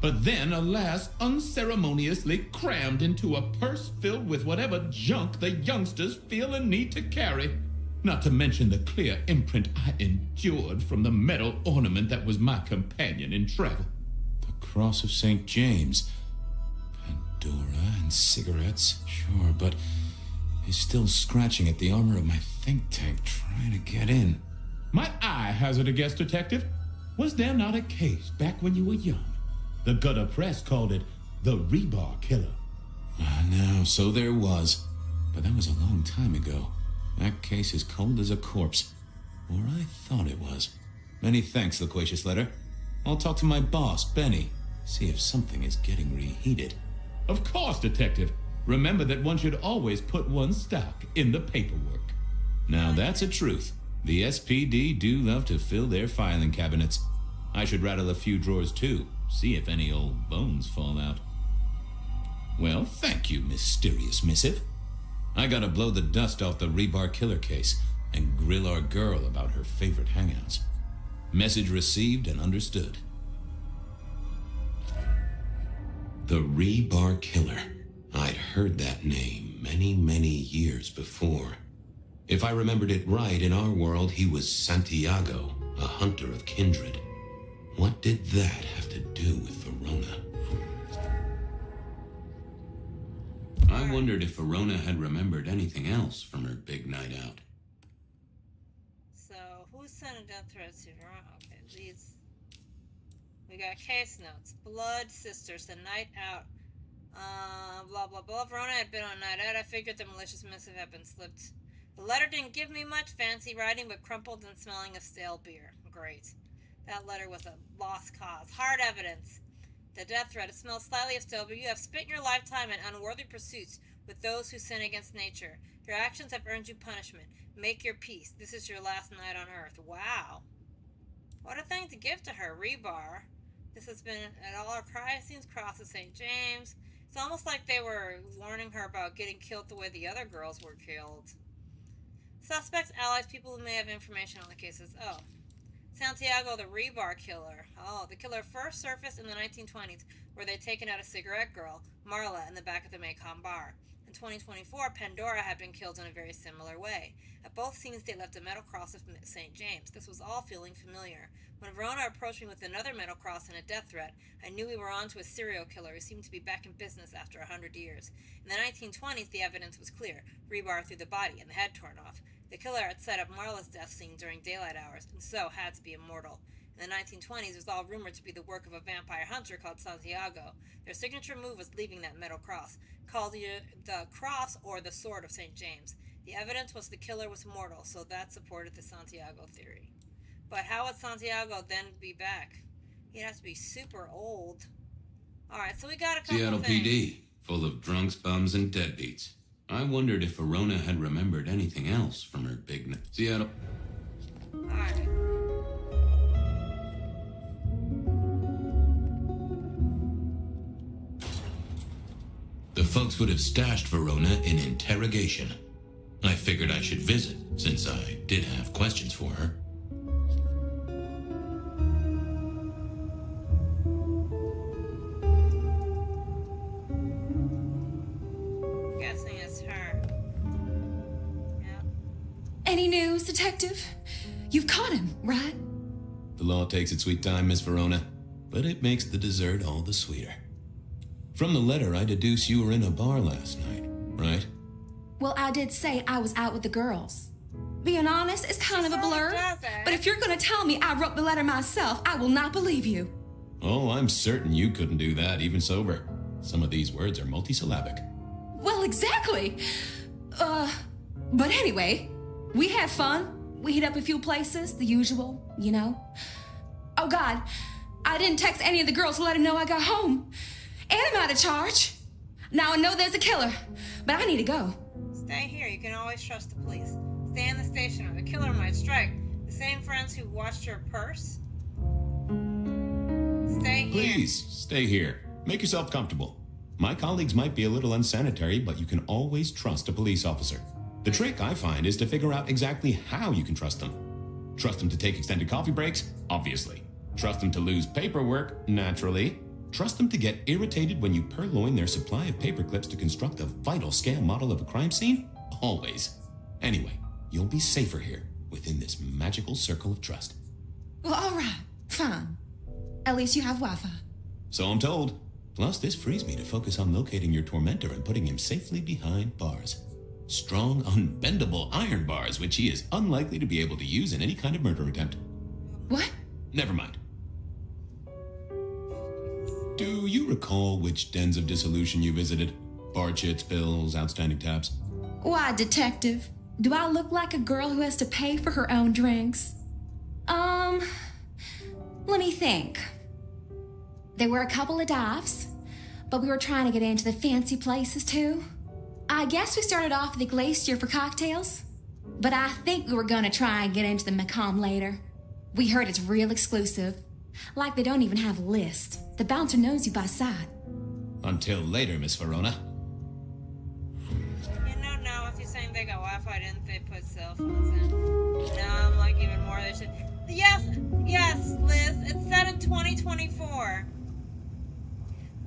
but then, alas, unceremoniously crammed into a purse filled with whatever junk the youngsters feel a need to carry. Not to mention the clear imprint I endured from the metal ornament that was my companion in travel. The Cross of St. James. Pandora and cigarettes, sure, but he's still scratching at the armor of my think tank trying to get in. Might I hazard a guess, Detective? Was there not a case back when you were young? The gutter press called it the Rebar Killer. No, so there was. But that was a long time ago. That case is cold as a corpse. Or I thought it was. Many thanks, Loquacious Letter. I'll talk to my boss, Benny. See if something is getting reheated. Of course, Detective. Remember that one should always put one's stock in the paperwork. Now that's a truth. The SPD do love to fill their filing cabinets. I should rattle a few drawers too. See if any old bones fall out. Well, thank you, mysterious missive. I gotta blow the dust off the Rebar Killer case and grill our girl about her favorite hangouts. Message received and understood. The Rebar Killer. I'd heard that name many, many years before. If I remembered it right, in our world, he was Santiago, a hunter of kindred. What did that have to do with Verona? I wondered if Verona had remembered anything else from her big night out. So, who sent a death threat to Verona? Okay, these. We got case notes. Blood Sisters, the night out. Blah, blah, blah. Verona had been on night out. I figured the malicious missive had been slipped. The letter didn't give me much fancy writing, but crumpled and smelling of stale beer. Great. That letter was a lost cause. Hard evidence. The death threat. It smells slightly of stale, but you have spent your lifetime in unworthy pursuits with those who sin against nature. Your actions have earned you punishment. Make your peace. This is your last night on earth. Wow. What a thing to give to her. Rebar. This has been at all our crises, Cross of St. James. It's almost like they were warning her about getting killed the way the other girls were killed. Suspects, allies, people who may have information on the cases. Oh. Santiago, the Rebar Killer. Oh, the killer first surfaced in the 1920s, where they'd taken out a cigarette girl, Marla, in the back of the Macon bar. In 2024, Pandora had been killed in a very similar way. At both scenes, they left a metal cross of St. James. This was all feeling familiar. When Verona approached me with another metal cross and a death threat, I knew we were on to a serial killer who seemed to be back in business after 100 years. In the 1920s, the evidence was clear. Rebar through the body and the head torn off. The killer had set up Marla's death scene during daylight hours, and so had to be immortal. In the 1920s, it was all rumored to be the work of a vampire hunter called Santiago. Their signature move was leaving that metal cross, called either the Cross or the Sword of St. James. The evidence was the killer was mortal, so that supported the Santiago theory. But how would Santiago then be back? He'd have to be super old. Alright, so we got a couple Seattle things. PD, full of drunks, bums, and deadbeats. I wondered if Verona had remembered anything else from her big night. Seattle. Alright. The folks would have stashed Verona in interrogation. I figured I should visit, since I did have questions for her. Guessing it's her. Yep. Any news, Detective? You've caught him, right? The law takes its sweet time, Miss Verona, but it makes the dessert all the sweeter. From the letter, I deduce you were in a bar last night, right? Well, I did say I was out with the girls. Being honest, it's kind of a blur. But if you're gonna tell me I wrote the letter myself, I will not believe you. Oh, I'm certain you couldn't do that, even sober. Some of these words are multisyllabic. Well, exactly. But anyway, we had fun. We hit up a few places, the usual, you know. Oh God, I didn't text any of the girls to let them know I got home. And I'm out of charge. Now I know there's a killer, but I need to go. Stay here. You can always trust the police. Stay in the station or the killer might strike. The same friends who watched your purse? Stay here. Please, stay here. Make yourself comfortable. My colleagues might be a little unsanitary, but you can always trust a police officer. The trick, I find, is to figure out exactly how you can trust them. Trust them to take extended coffee breaks? Obviously. Trust them to lose paperwork? Naturally. Trust them to get irritated when you purloin their supply of paperclips to construct a vital scale model of a crime scene? Always. Anyway, you'll be safer here, within this magical circle of trust. Well, all right. Fine. At least you have Wi-Fi. So I'm told. Plus, this frees me to focus on locating your tormentor and putting him safely behind bars. Strong, unbendable iron bars, which he is unlikely to be able to use in any kind of murder attempt. What? Never mind. Do you recall which dens of dissolution you visited? Bar chits, bills, outstanding tabs? Why, detective? Do I look like a girl who has to pay for her own drinks? Let me think. There were a couple of dives, but we were trying to get into the fancy places too. I guess we started off at the Glacier for cocktails, but I think we were gonna try and get into the Macomb later. We heard it's real exclusive. Like they don't even have a list. The bouncer knows you by sight. Until later, Miss Verona. You know, now if you're saying they got Wi-Fi, didn't they put cell phones in? No, I'm like even more they should. Yes, Liz, it said in 2024.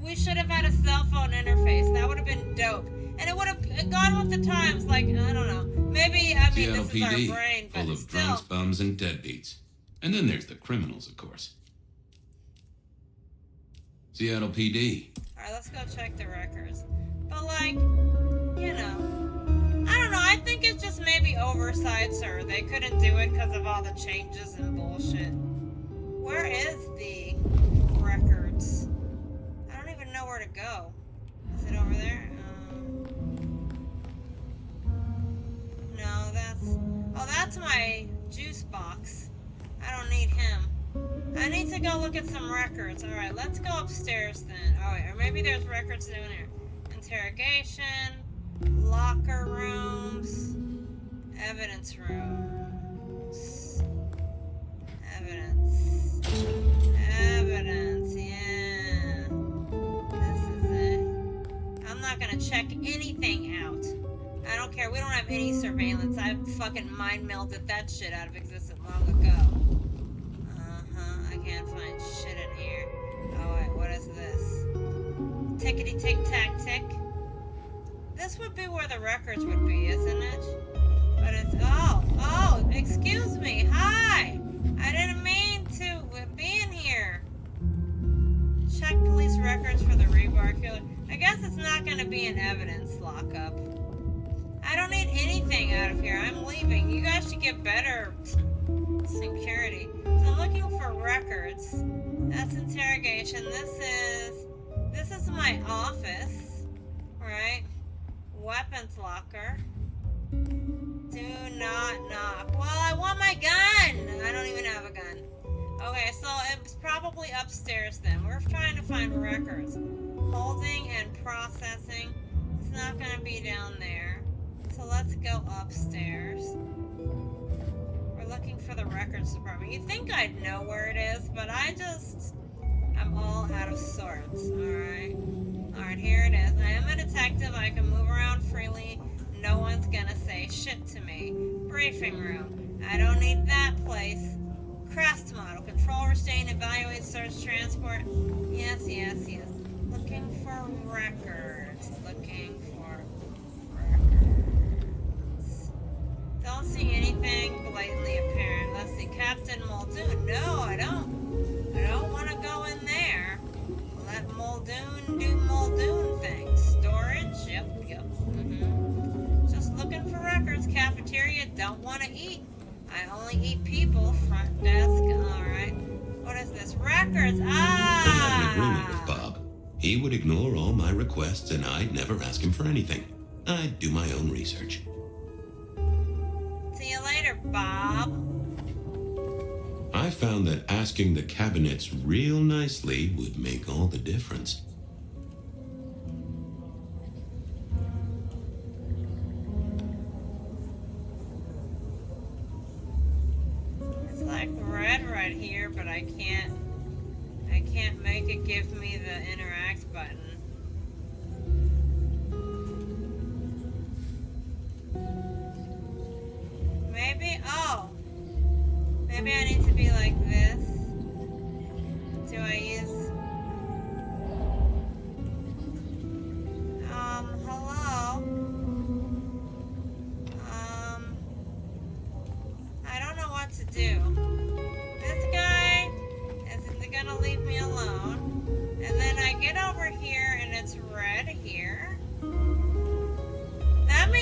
We should have had a cell phone interface. That would have been dope. And it would have gone with the times, like, I don't know. Maybe, I mean, this is our brain, but full of still. drunks, bums, and deadbeats. And then there's the criminals, of course. Seattle PD. Alright, let's go check the records. But, like, you know, I don't know. I think it's just maybe oversights, or they couldn't do it because of all the changes and bullshit. Where is the records? I don't even know where to go. Is it over there? No, that's my juice box. I don't need him. I need to go look at some records. Alright, let's go upstairs then. Alright, or maybe there's records down here. Interrogation, locker rooms, evidence rooms. Evidence, yeah. This is it. I'm not gonna check anything out. I don't care. We don't have any surveillance. I fucking mind melded that shit out of existence long ago. I can't find shit in here. Oh wait, what is this? Tickety tick tack tick. This would be where the records would be, isn't it? But it's oh, excuse me. Hi. I didn't mean to be in here. Check police records for the rebar killer. I guess it's not gonna be an evidence lockup. I don't need anything out of here. I'm leaving. You guys should get better security. So I'm looking for records. That's interrogation. This is my office, right? Weapons locker. Do not knock. Well, I want my gun. I don't even have a gun. Okay, so it's probably upstairs then. We're trying to find records. Holding and processing. It's not gonna be down there. So let's go upstairs. We're looking for the records department. You'd think I'd know where it is, but I'm all out of sorts. Alright, here it is. I am a detective. I can move around freely. No one's gonna say shit to me. Briefing room. I don't need that place. Crest model. Control, restrain, evaluate, search, transport. Yes. Looking for records. Don't see anything blatantly apparent. Let's see. Captain Muldoon. No, I don't want to go in there. Let Muldoon do Muldoon things. Storage. Yep. Just looking for records. Cafeteria. Don't want to eat. I only eat people. Front desk. Alright. What is this? Records. I had an agreement with Bob. He would ignore all my requests and I'd never ask him for anything. I'd do my own research. See you later, Bob. I found that asking the cabinets real nicely would make all the difference. It's like red right here, but I can't make it give me the interact button. Maybe I need to be like this. Do I use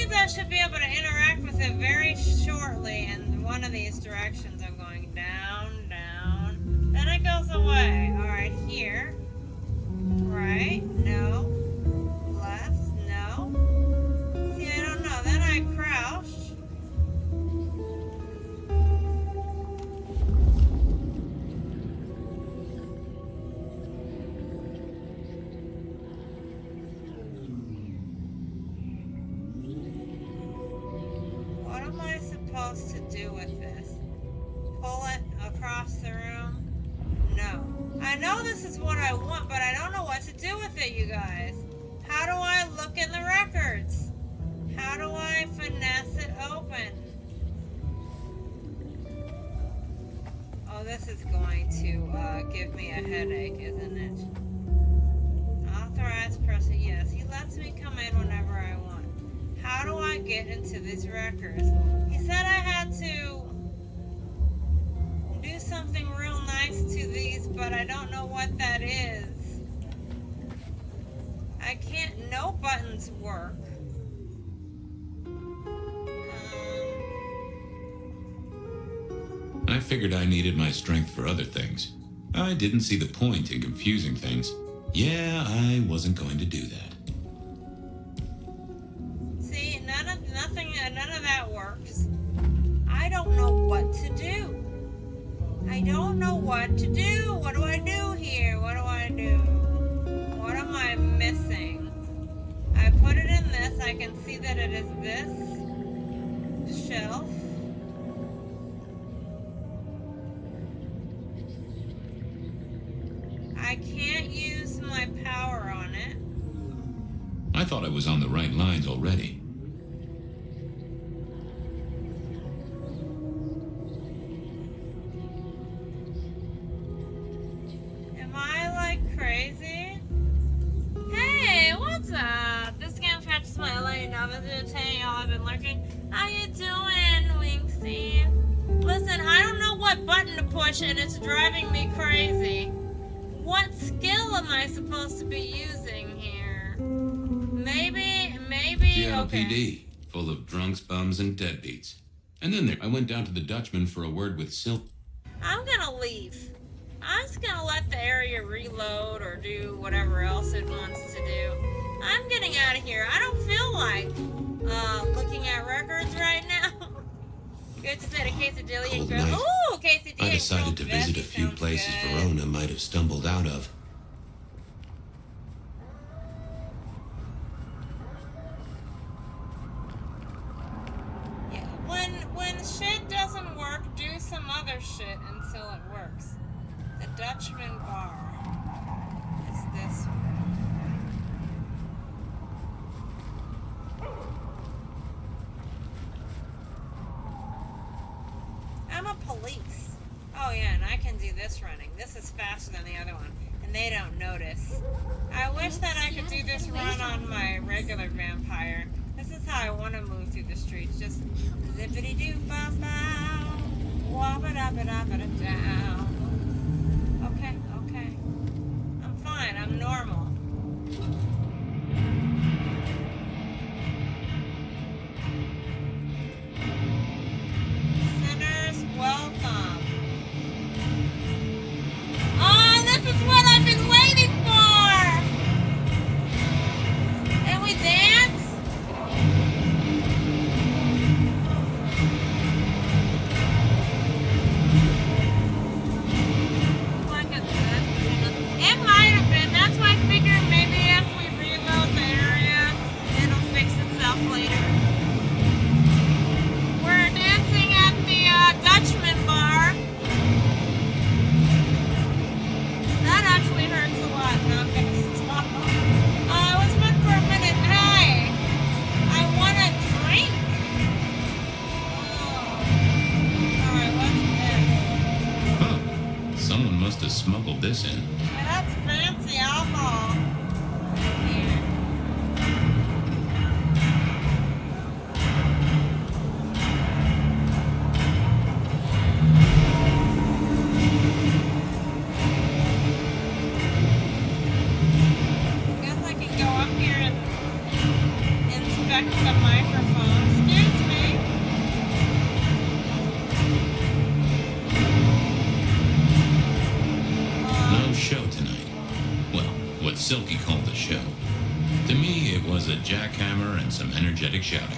means I should be able to interact with it very shortly in one of these directions. I'm going down, down. Then it goes away. Alright, here. Right. No. Left. No. See, I don't know. Then I crouched. What am I supposed to do with this? Pull it across the room? No. I know this is what I want, but I don't know what to do with it, you guys. How do I look in the records? How do I finesse it open? Oh, this is going to give me a headache, isn't it? Authorized person, yes. He lets me come in whenever I want. How do I get into these records? He said I had to do something real nice to these, but I don't know what that is. I can't, no buttons work. I figured I needed my strength for other things. I didn't see the point in confusing things. Yeah, I wasn't going to do that. See, none of that works. I don't know what to do. I don't know what to do. What do I do here? What do I do? What am I missing? I put it in this. I can see that it is this shelf. I can't use my power on it. I thought I was on the right lines already. Am I like crazy? Hey, what's up? This game catches my LA novice to tell y'all I've been lurking. How you doing, Winksy? Listen, I don't know what button to push and it's driving me crazy. What skill am I supposed to be using here? Maybe, GLPD, okay. full of drunks, bums, and deadbeats. And then I went down to the Dutchman for a word with I'm gonna leave. I'm just gonna let the area reload or do whatever else it wants to do. I'm getting out of here. I don't feel like looking at records right now. Good to say a quesadilla and grilled. Ooh, quesadilla. I decided to visit a few places Verona might have stumbled out of. Yeah, when shit doesn't work, do some other shit until it works. The Dutchman bar is this one. I'm a police. Oh yeah, and I can do this running. This is faster than the other one, and they don't notice. I wish that I could do this run on my regular vampire. This is how I want to move through the streets. Just zippity-doo-bow-bow, wabba-dabba-dabba-da-down. Okay. I'm fine. I'm normal. Welcome. Oh, this is what I've been waiting for! And we dance? Like a good. It might have been. That's why I figured maybe if we reload the area, it'll fix itself later. We're dancing at the Dutchman bar. That actually hurts a lot. No, I'm gonna stop. I was good for a minute. Hey, I want a drink. Oh. Alright, what's this? Huh. Someone must have smuggled this in. Yeah, that's fancy alcohol. Here. I guess I can go up here and inspect the microphone. Silky called the show. To me, it was a jackhammer and some energetic shouting.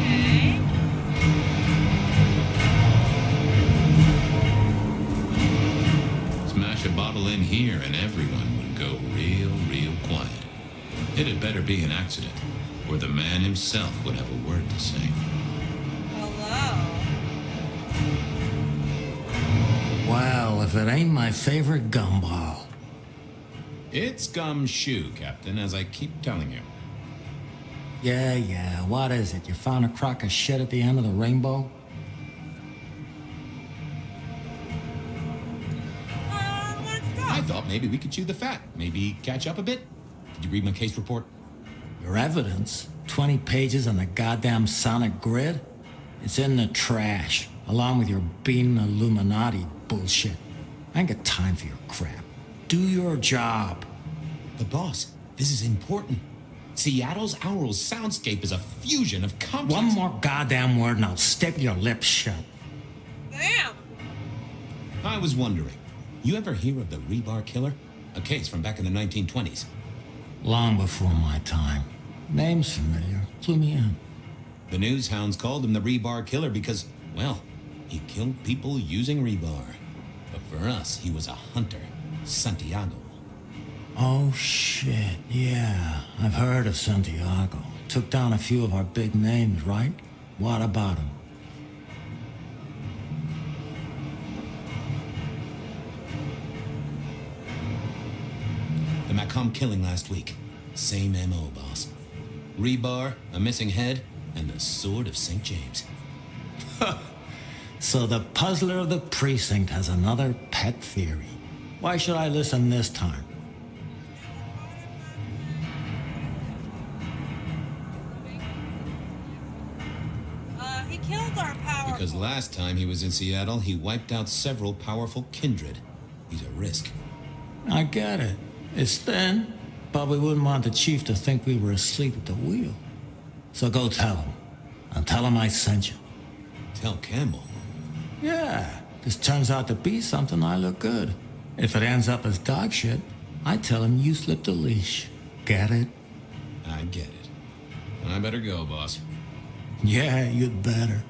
Okay. Smash a bottle in here and everyone would go real quiet. It had better be an accident, or the man himself would have a word to say. Hello. Well, if it ain't my favorite gumball. It's gumshoe, Captain, as I keep telling you. Yeah, what is it? You found a crock of shit at the end of the rainbow? I thought maybe we could chew the fat. Maybe catch up a bit. Did you read my case report? Your evidence? 20 pages on the goddamn sonic grid? It's in the trash, along with your bean Illuminati bullshit. I ain't got time for your crap. Do your job. But boss, this is important. Seattle's aural soundscape is a fusion of complex... One more goddamn word and I'll stick your lips shut. Damn. I was wondering, you ever hear of the Rebar Killer? A case from back in the 1920s. Long before my time. Name's familiar. Clue me in. The news hounds called him the Rebar Killer because, well, he killed people using rebar. But for us, he was a hunter. Santiago. Oh, shit. Yeah, I've heard of Santiago. Took down a few of our big names, right? What about him? The Macomb killing last week. Same MO, boss. Rebar, a missing head, and the Sword of St. James. So the puzzler of the precinct has another pet theory. Why should I listen this time? He killed our power. Because last time he was in Seattle, he wiped out several powerful kindred. He's a risk. I get it. It's thin, but we wouldn't want the chief to think we were asleep at the wheel. So go tell him. And tell him I sent you. Tell Campbell? Yeah, this turns out to be something, I look good. If it ends up as dog shit, I tell him you slipped a leash. Get it? I get it. I better go, boss. Yeah, you'd better.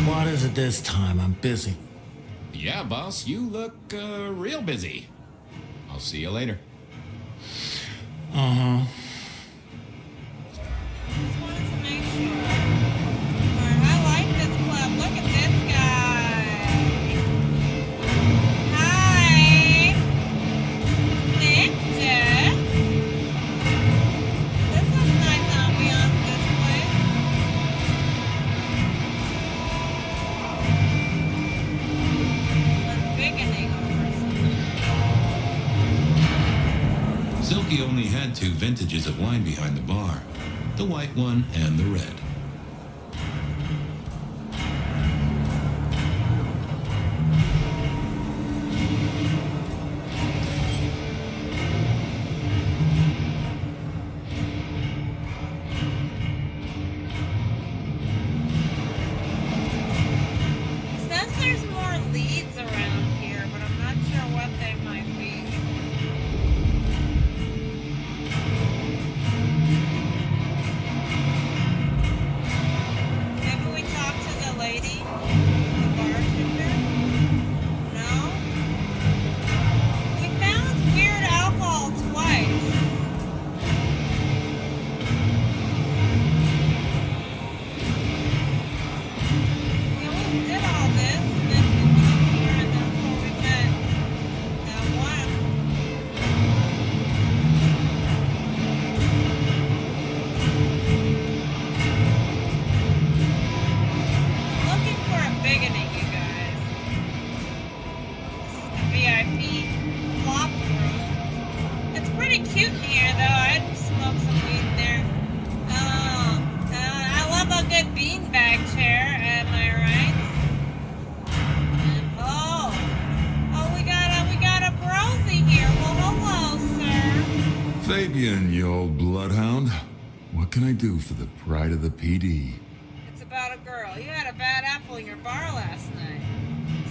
What is it this time? I'm busy. Yeah, boss, you look real busy. I'll see you later. Uh-huh. Just wanted to make sure. I like this club. Look at this guy. Hi. Ninja. This is nice ambiance, this place. The beginning of Silky only had 2 vintages of wine behind the bar. The white one and the red. Says there's more leads around here, but I'm not sure what they might be. Maybe we talk to the lady, the bartender? No? We found weird alcohol twice. We did all this, and then we went up here, and then before we met that one. I'm looking for a beginning, you guys. This is the VIP flop room. It's pretty cute in here, though. I'd smoke some weed in there. I love a good beanbag chair, am I right? We got a brosy here. Well, hello, sir. Fabian, you old bloodhound. What can I do for the pride of the PD? It's about a girl. girl. You had a bad apple in your bar last night.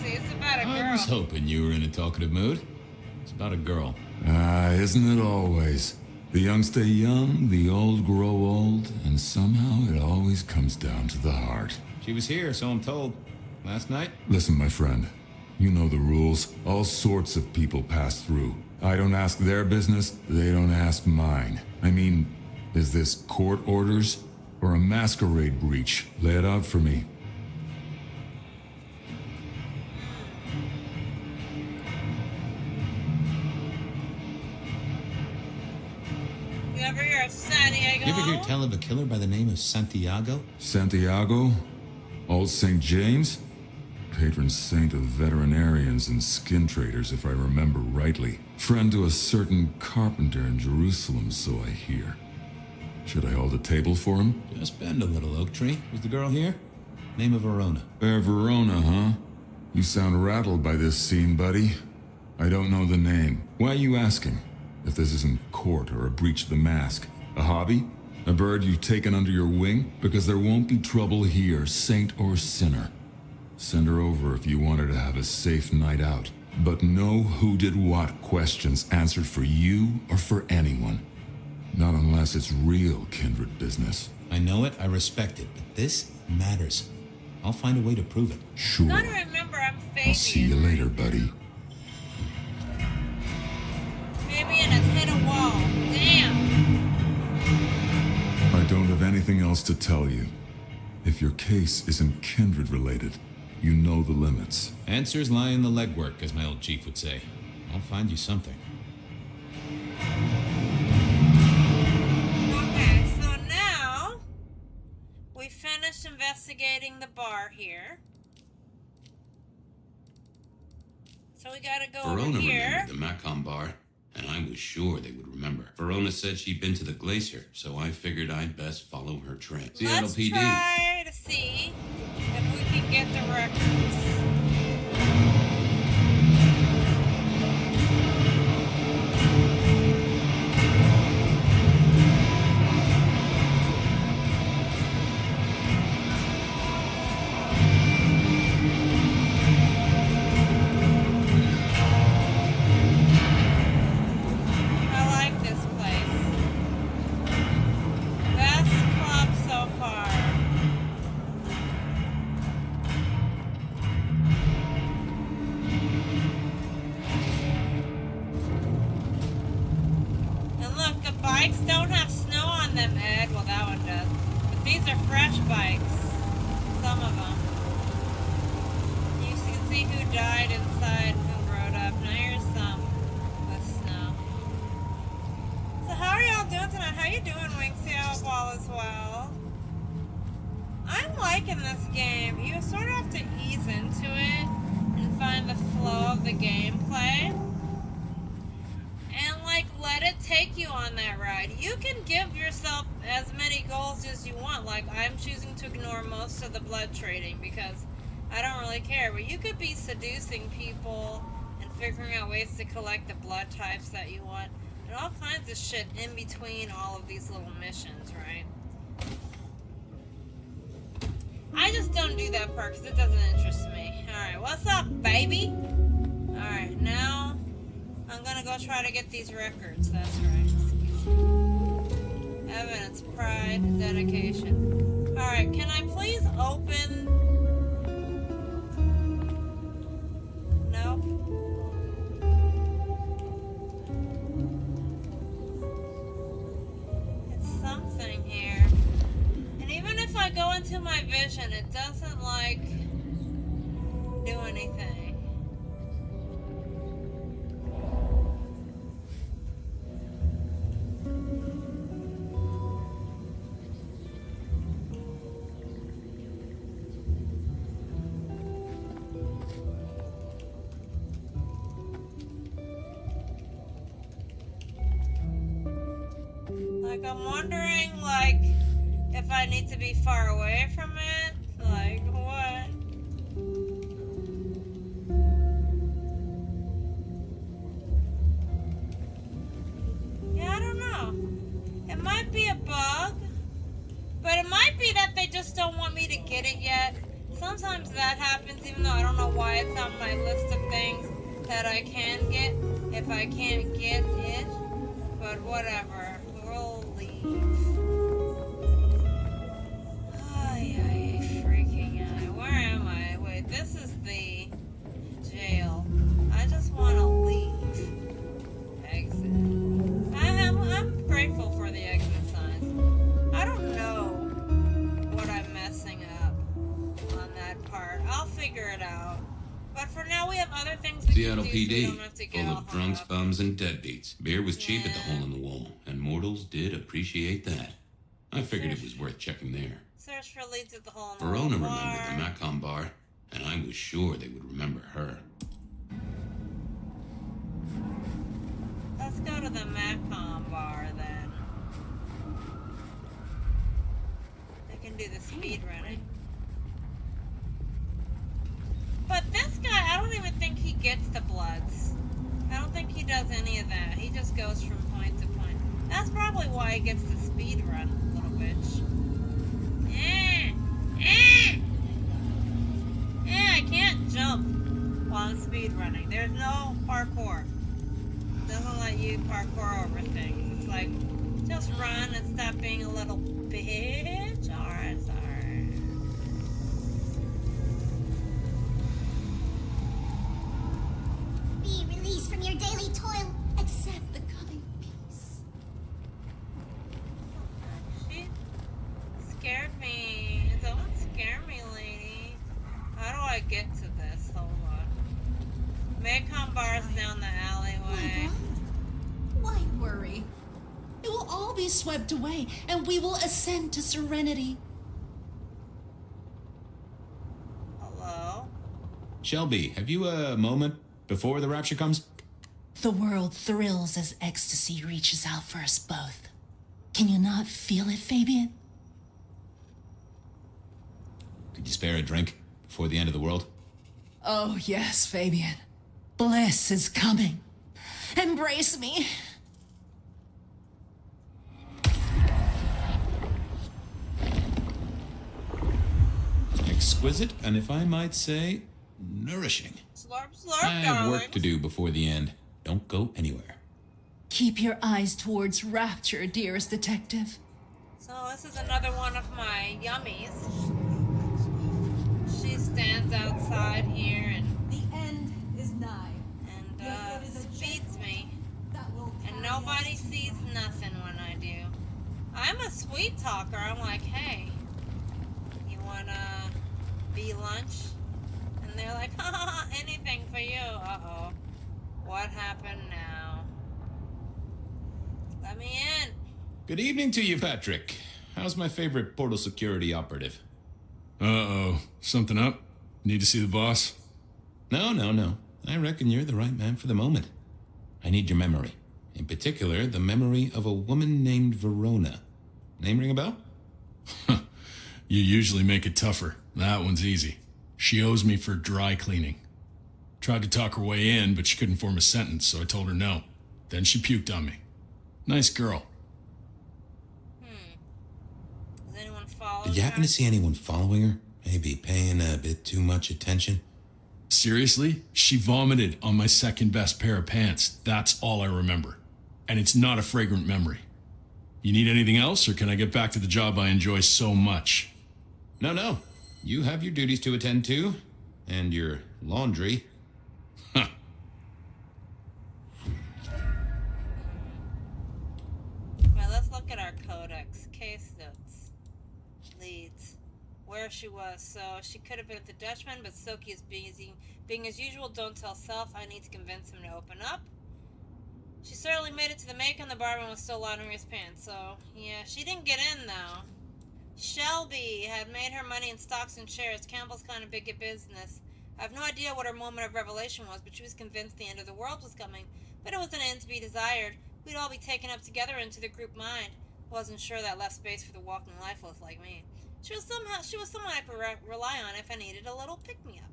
See, it's about a girl. I was hoping you were in a talkative mood. It's about a girl. Isn't it always? The young stay young, the old grow old, and somehow it always comes down to the heart. She was here, so I'm told. Last night? Listen, my friend. You know the rules. All sorts of people pass through. I don't ask their business, they don't ask mine. I mean, is this court orders or a masquerade breach? Lay it out for me. You ever hear of Santiago? You ever hear tell of a killer by the name of Santiago? Santiago? Old St. James? Patron saint of veterinarians and skin traders, if I remember rightly. Friend to a certain carpenter in Jerusalem, so I hear. Should I hold a table for him? Just bend a little, Oak Tree. Was the girl here? Name of Verona. Verona, huh? You sound rattled by this scene, buddy. I don't know the name. Why are you asking? If this isn't court or a breach of the mask. A hobby? A bird you've taken under your wing? Because there won't be trouble here, saint or sinner. Send her over if you want her to have a safe night out. But no who did what questions answered for you or for anyone. Not unless it's real kindred business. I know it, I respect it, but this matters. I'll find a way to prove it. Sure. Gotta remember, I'm Fabian. I'll see you later, buddy. Fabian has hit a wall. Damn. I don't have anything else to tell you. If your case isn't kindred related, you know the limits. Answers lie in the legwork, as my old chief would say. I'll find you something. Okay, so now we finished investigating the bar here. So we gotta go Verona over here. remembered the Macon bar, and I was sure they would remember. Verona said she'd been to the glacier, so I figured I'd best follow her trail. Seattle Let's PD. try to see if we can get the records. I like this place. Best club so far. And look, the bikes don't have snow on them, Ed. Well, that one does. But these are fresh bikes. Some of them. You can see who died inside and who rode up. Now here's some with snow. So how are y'all doing tonight? How you doing, Winksy? I hope all is well. I'm liking this game. You sort of have to ease into it and find the flow of the gameplay. And like let it take you on that ride. You can give yourself as many goals as you want. Like I'm choosing to ignore most of the blood trading because I don't really care. But you could be seducing people and figuring out ways to collect the blood types that you want. And all kinds of shit in between all of these little missions, right? I just don't do that part because it doesn't interest me. Alright, what's up, baby? Alright, now I'm gonna go try to get these records. That's right. Evidence, pride, dedication. Alright, can I please open... Nope. It's something here. And even if I go into my vision, it doesn't, like, do anything. Like, I'm wondering, like, if I need to be far away from it. Like, what? Yeah, I don't know. It might be a bug, but it might be that they just don't want me to get it yet. Sometimes that happens, even though I don't know why it's on my list of things that I can get if I can't get it. But whatever. We'll leave. Ay, freaking out. Where am I? Wait, this is the jail. I just want to leave. Exit. I'm grateful for the exit signs. I don't know what I'm messing up on that part. I'll figure it out. But for now, we have other things we Seattle can do, so we PD, don't have to get full all of drunks, hung up. bums, and deadbeats. Beer was cheap at the hole in the wall, and mortals did appreciate that. I figured it was worth checking there. Search for leads at the hole in the Verona wall remembered the bar. Macom bar, and I was sure they would remember her. Let's go to the Macom bar then. We can do the speed running. But this guy, I don't even think he gets the bloods. I don't think he does any of that. He just goes from point to point. That's probably why he gets the speed run, little bitch. I can't jump while I'm speed running. There's no parkour. It doesn't let you parkour over things. It's like, just run and stop being a little bitch. Alright, sorry. Be released from your daily toil. Accept the coming peace. She scared me. Don't scare me, lady. How do I get to this? Hold on. Macon bar's down the alleyway. Why worry? It will all be swept away, and we will ascend to serenity. Hello? Shelby, have you a moment before the rapture comes? The world thrills as ecstasy reaches out for us both. Can you not feel it, Fabian? Could you spare a drink before the end of the world? Oh, yes, Fabian. Bliss is coming. Embrace me. Exquisite, and if I might say, nourishing. Slurp, slurp, I have work darling. to do before the end. Don't go anywhere. Keep your eyes towards rapture, dearest detective. So this is another one of my yummies. She stands outside here and the end is nigh. And speeds me. And nobody sees nothing when I do. I'm a sweet talker. I'm like, hey, you wanna be lunch? And they're like, haha, anything for you. Uh-oh. What happened now? Let me in. Good evening to you, Patrick. How's my favorite portal security operative? Uh-oh. Something up? Need to see the boss? No. I reckon you're the right man for the moment. I need your memory. In particular, the memory of a woman named Verona. Name ring a bell? You usually make it tougher. That one's easy. She owes me for dry cleaning. Tried to talk her way in, but she couldn't form a sentence, so I told her no. Then she puked on me. Nice girl. Does anyone follow Did you happen to see anyone following her? Maybe paying a bit too much attention? Seriously? She vomited on my second best pair of pants. That's all I remember. And it's not a fragrant memory. You need anything else, or can I get back to the job I enjoy so much? No. You have your duties to attend to. And your laundry. Huh. Well, let's look at our codex. Case notes. Leads. Where she was. So she could have been at the Dutchman, but Silky is busy. Being as usual, don't tell self. I need to convince him to open up. She certainly made it to the Macon. The barman was still laundering his pants. So, yeah, she didn't get in, though. Shelby had made her money in stocks and shares. Campbell's kind of big at business. I have no idea what her moment of revelation was, but she was convinced the end of the world was coming. But it was an end to be desired. We'd all be taken up together into the group mind. Wasn't sure that left space for the walking lifeless like me. She was someone I could rely on if I needed a little pick-me-up.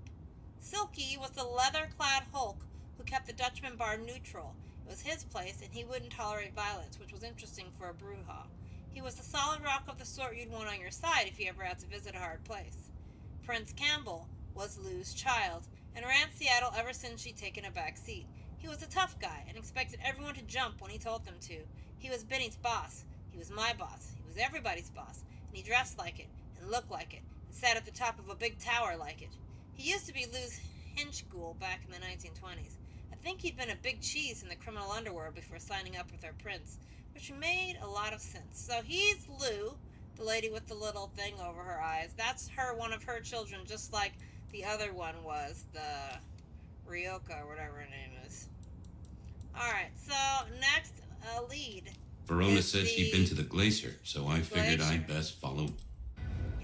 Silky was the leather-clad Hulk who kept the Dutchman bar neutral. It was his place, and he wouldn't tolerate violence, which was interesting for a brouhaha. He was the solid rock of the sort you'd want on your side if you ever had to visit a hard place. Prince Campbell was Lou's child, and ran Seattle ever since she'd taken a back seat. He was a tough guy and expected everyone to jump when he told them to. He was Benny's boss. He was my boss. He was everybody's boss. And he dressed like it, and looked like it, and sat at the top of a big tower like it. He used to be Lou's hench ghoul back in the 1920s. I think he'd been a big cheese in the criminal underworld before signing up with our prince, which made a lot of sense. So he's Lou, the lady with the little thing over her eyes. That's her, one of her children, just like the other one was, the Ryoka or whatever her name is. Alright, so next lead. Verona said she'd been to the glacier, so I figured I'd best follow.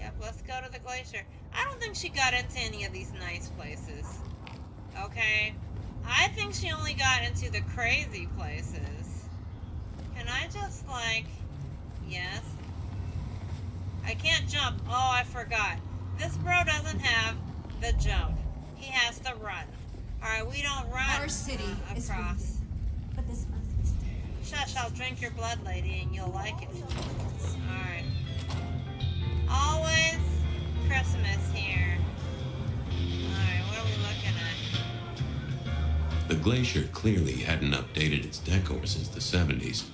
Yep, let's go to the glacier. I don't think she got into any of these nice places. Okay? I think she only got into the crazy places. Can I just, like... Yes? I can't jump. Oh, I forgot. This bro doesn't have the jump. He has to run. Alright, we don't run Our city is across. But this Shush, I'll drink your blood, lady, and you'll like it. Alright. Always Christmas here. Alright, what are we looking at? The glacier clearly hadn't updated its decor since the 70s.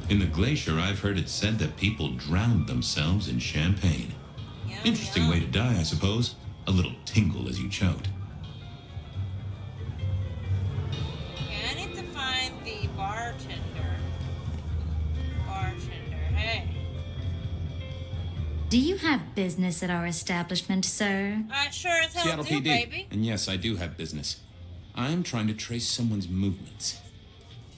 In the glacier, I've heard it said that people drowned themselves in champagne. Interesting way to die, I suppose. A little tingle as you choked. Okay, I need to find the bartender. Hey. Do you have business at our establishment, sir? I sure as hell Seattle do, PD. baby. And yes, I do have business. I'm trying to trace someone's movements.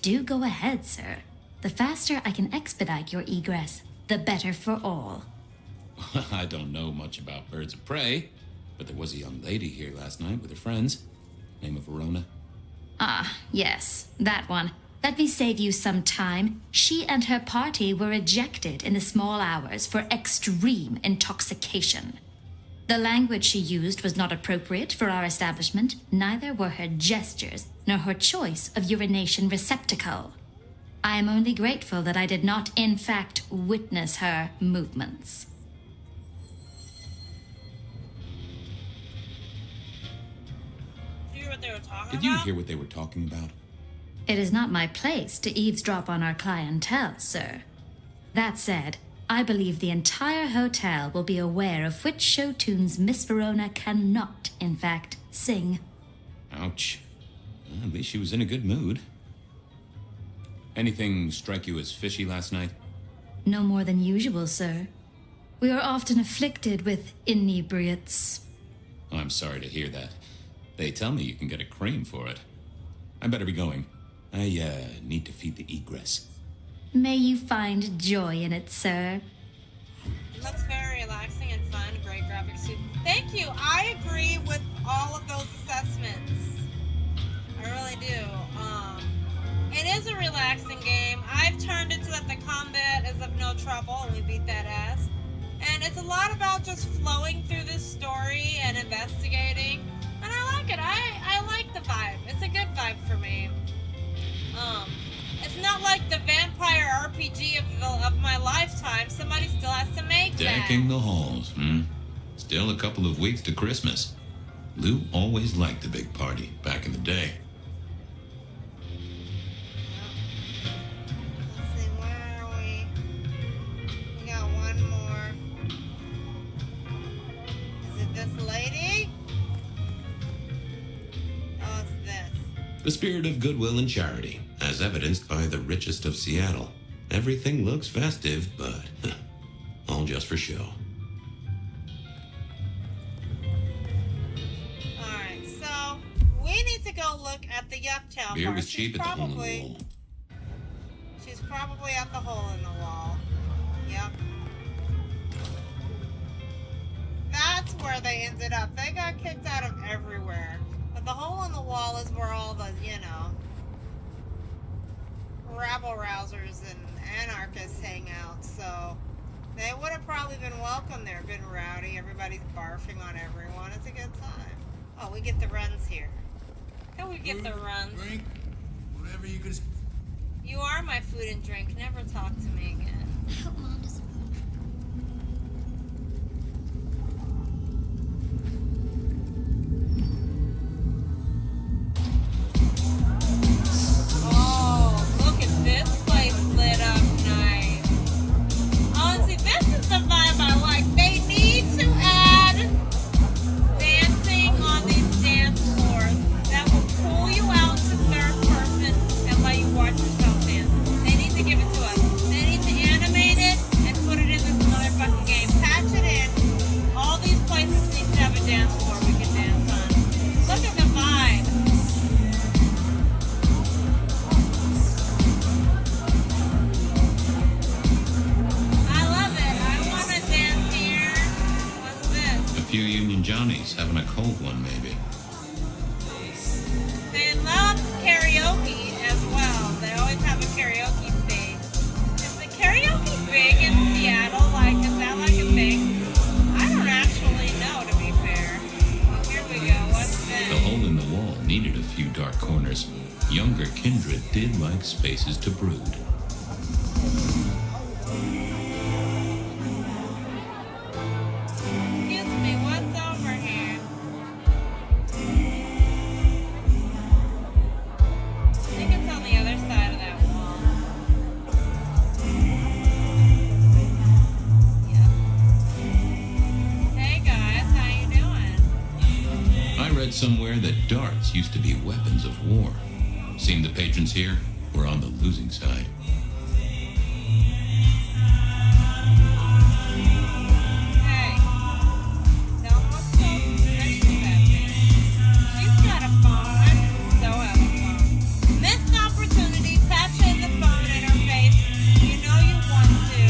Do go ahead, sir. The faster I can expedite your egress, the better for all. I don't know much about birds of prey, but there was a young lady here last night with her friends. Name of Verona. Ah, yes, that one. Let me save you some time. She and her party were ejected in the small hours for extreme intoxication. The language she used was not appropriate for our establishment, neither were her gestures, nor her choice of urination receptacle. I am only grateful that I did not, in fact, witness her movements. Did you hear what they were talking about? It is not my place to eavesdrop on our clientele, sir. That said, I believe the entire hotel will be aware of which show tunes Miss Verona cannot, in fact, sing. Ouch. Well, at least she was in a good mood. Anything strike you as fishy last night? No more than usual, sir. We are often afflicted with inebriates. Oh, I'm sorry to hear that. They tell me you can get a cream for it. I better be going. I need to feed the egress. May you find joy in it, sir. Looks very relaxing and fun. Great graphics too. Thank you. I agree with all of those assessments. I really do. It is a relaxing game. I've turned it so that the combat is of no trouble and we beat that ass. And it's a lot about just flowing through this story and investigating. And I like it. I like the vibe. It's a good vibe for me. It's not like the vampire RPG of my lifetime. Somebody still has to make that. Decking the halls, Still a couple of weeks to Christmas. Lou always liked the big party back in the day. Let's see, where are we? We got one more. Is it this lady? Oh, it's this. The spirit of goodwill and charity, as evidenced by the richest of Seattle. Everything looks festive, but all just for show. Alright, so we need to go look at the Yucktail Beer part. was cheap at the hole in the wall. She's probably at the hole in the wall. Yep. That's where they ended up. They got kicked out of everywhere. But the hole in the wall is where all the, rabble-rousers and anarchists hang out, so they would have probably been welcome there. Been rowdy, everybody's barfing on everyone. It's a good time. Oh, we get the runs here. Can we get the runs? Drink, whatever you can. You are my food and drink. Never talk to me again. Oh, look at this place lit up nice. Oh, see, this is the vibe I like. They need to add dancing on these dance floors that will pull you out to third person and let you watch yourself dance. They need to give it to us. They need to animate it and put it in this motherfucking game. Patch it in. All these places need to have a dance floor we can dance on. Look at the vibe. I love it. I want to dance here. What's this? A few Union Johnnies having a cold one, maybe. They love karaoke as well. They always have a karaoke stage. Is the karaoke big in Seattle? Like, is that like a thing? I don't actually know, to be fair. Well, here we go. What's The this? hole in the wall needed a few dark corners. Younger kindred did like spaces to brood. Excuse me, what's over here? I think it's on the other side of that wall. Yep. Hey guys, how you doing? I read somewhere that darts used to be weapons of war. Seemed the patrons here were on the losing side. Hey, don't look so suspicious at me. She's got a phone. So have a phone. Missed opportunity. Patch in the phone in her face. You know you want to.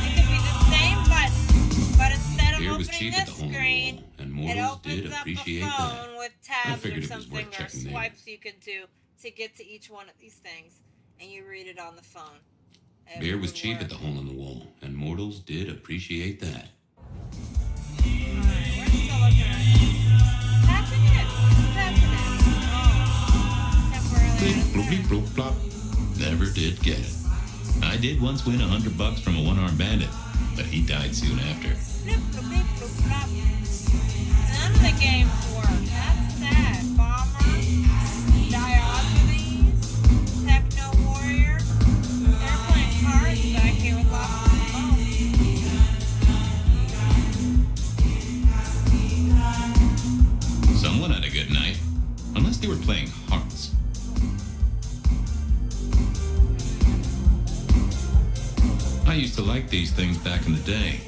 It could be the same button, but instead of Beer was opening cheap at the this hole in the screen, wall, and it mortals did opens up a appreciate phone that. with I tabs or figured it was something worth or checking there. swipes you could do to get to each one of these things, and you read it on the phone. It Beer was would cheap work. at the hole in the wall, and mortals did appreciate that. Alright, we're still looking at it. Patching it. Patching it. Oh. Temporarily out of Bloop, bloop, bloop, blop. Never did get it. I did once win $100 from a one-armed bandit, but he died soon after. Bloop, bloop, bloop, bloop, blop. None of the games work. That's sad. Bomber, Diogenes, Techno Warrior. They're playing cards back here with lots of Someone had a good night, unless they were playing hearts. I used to like these things back in the day.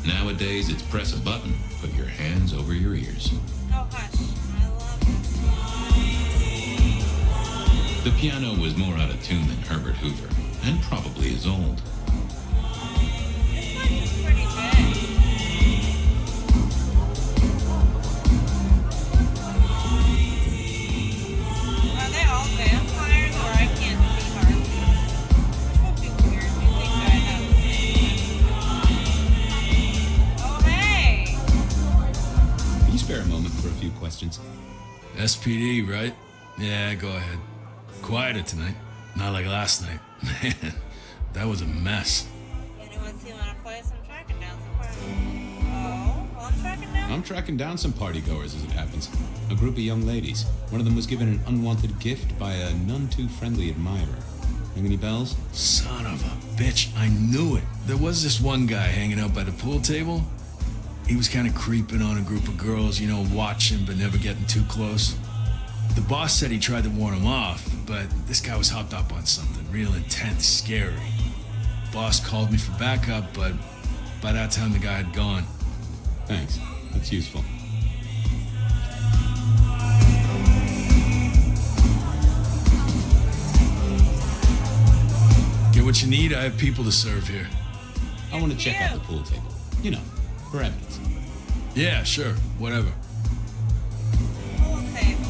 Nowadays, it's press a button, put your hands over your ears. Oh, hush. I love this. The piano was more out of tune than Herbert Hoover, and probably is old. This place is pretty big. Are they all vampires, or I can't see hardly? Which would be weird. You think that I have. Oh, hey! Can you spare a moment for a few questions? SPD, right? Yeah, go ahead. Quieter tonight. Not like last night. Man, that was a mess. Anyone see want to play some tracking down some party? Oh, well, I'm tracking down. I'm tracking down some partygoers as it happens. A group of young ladies. One of them was given an unwanted gift by a none too friendly admirer. Ring any bells? Son of a bitch, I knew it. There was this one guy hanging out by the pool table. He was kind of creeping on a group of girls, you know, watching but never getting too close. The boss said he tried to warn him off, but this guy was hopped up on something real intense, scary. Boss called me for backup, but by that time the guy had gone. Thanks. That's useful. Get what you need, I have people to serve here. I want to check out the pool table. You know, for evidence. Yeah, sure, whatever. Pool table.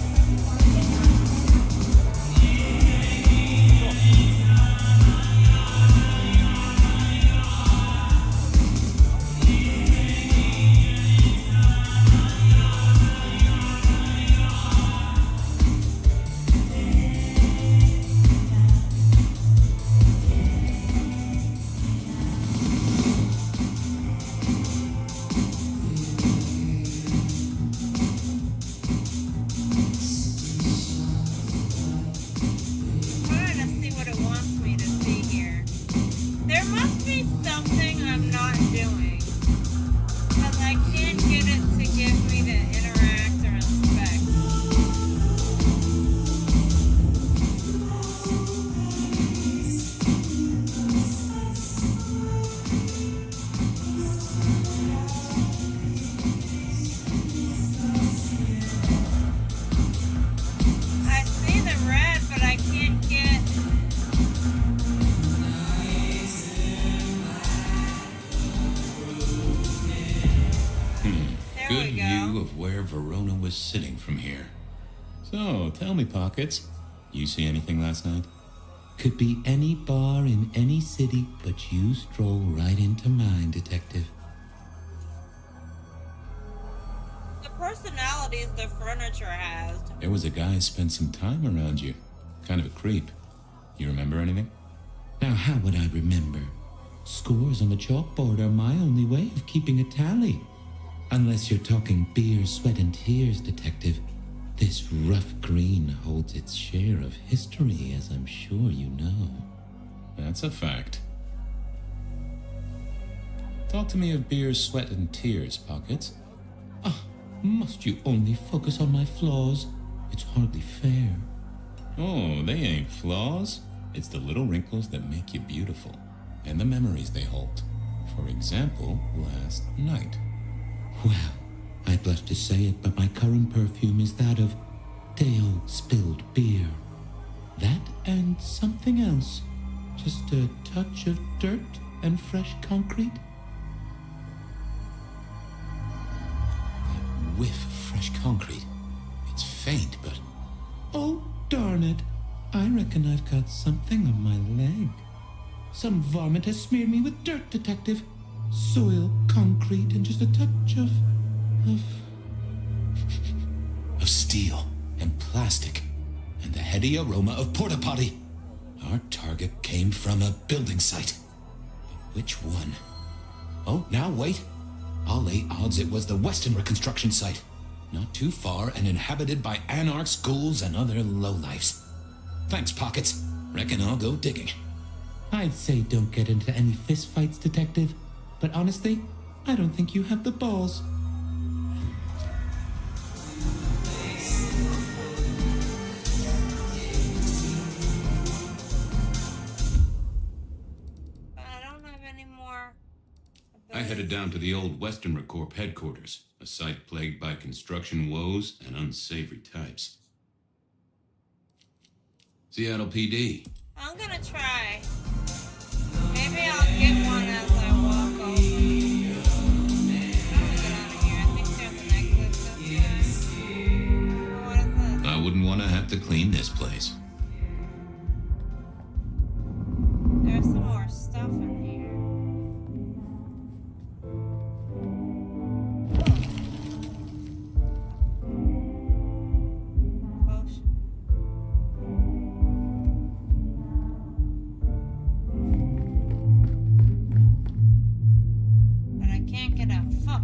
Verona was sitting from here. So, tell me, Pockets, you see anything last night? Could be any bar in any city, but you stroll right into mine, Detective. The personalities the furniture has. There was a guy spent some time around you. Kind of a creep. You remember anything? Now, how would I remember? Scores on the chalkboard are my only way of keeping a tally. Unless you're talking beer, sweat, and tears, Detective. This rough green holds its share of history, as I'm sure you know. That's a fact. Talk to me of beer, sweat, and tears, Pockets. Must you only focus on my flaws? It's hardly fair. Oh, they ain't flaws. It's the little wrinkles that make you beautiful, and the memories they hold. For example, last night. Well, I blush to say it, but my current perfume is that of day-old spilled beer. That and something else. Just a touch of dirt and fresh concrete. That whiff of fresh concrete. It's faint, but... Oh, darn it. I reckon I've got something on my leg. Some varmint has smeared me with dirt, Detective. Soil, concrete, and just a touch of steel and plastic and the heady aroma of porta potty. Our target came from a building site. But which one? Oh, now wait. I'll lay odds it was the Weston reconstruction site. Not too far and inhabited by anarchs, ghouls, and other lowlifes. Thanks, Pockets. Reckon I'll go digging. I'd say don't get into any fistfights, Detective. But honestly, I don't think you have the balls. I headed down to the old Western Corp headquarters, a site plagued by construction woes and unsavory types. Seattle PD. I'm gonna try. Maybe I'll get one as I walk over. I wouldn't want to have to clean this place. There's some more stuff in here. But I can't get out. Fuck.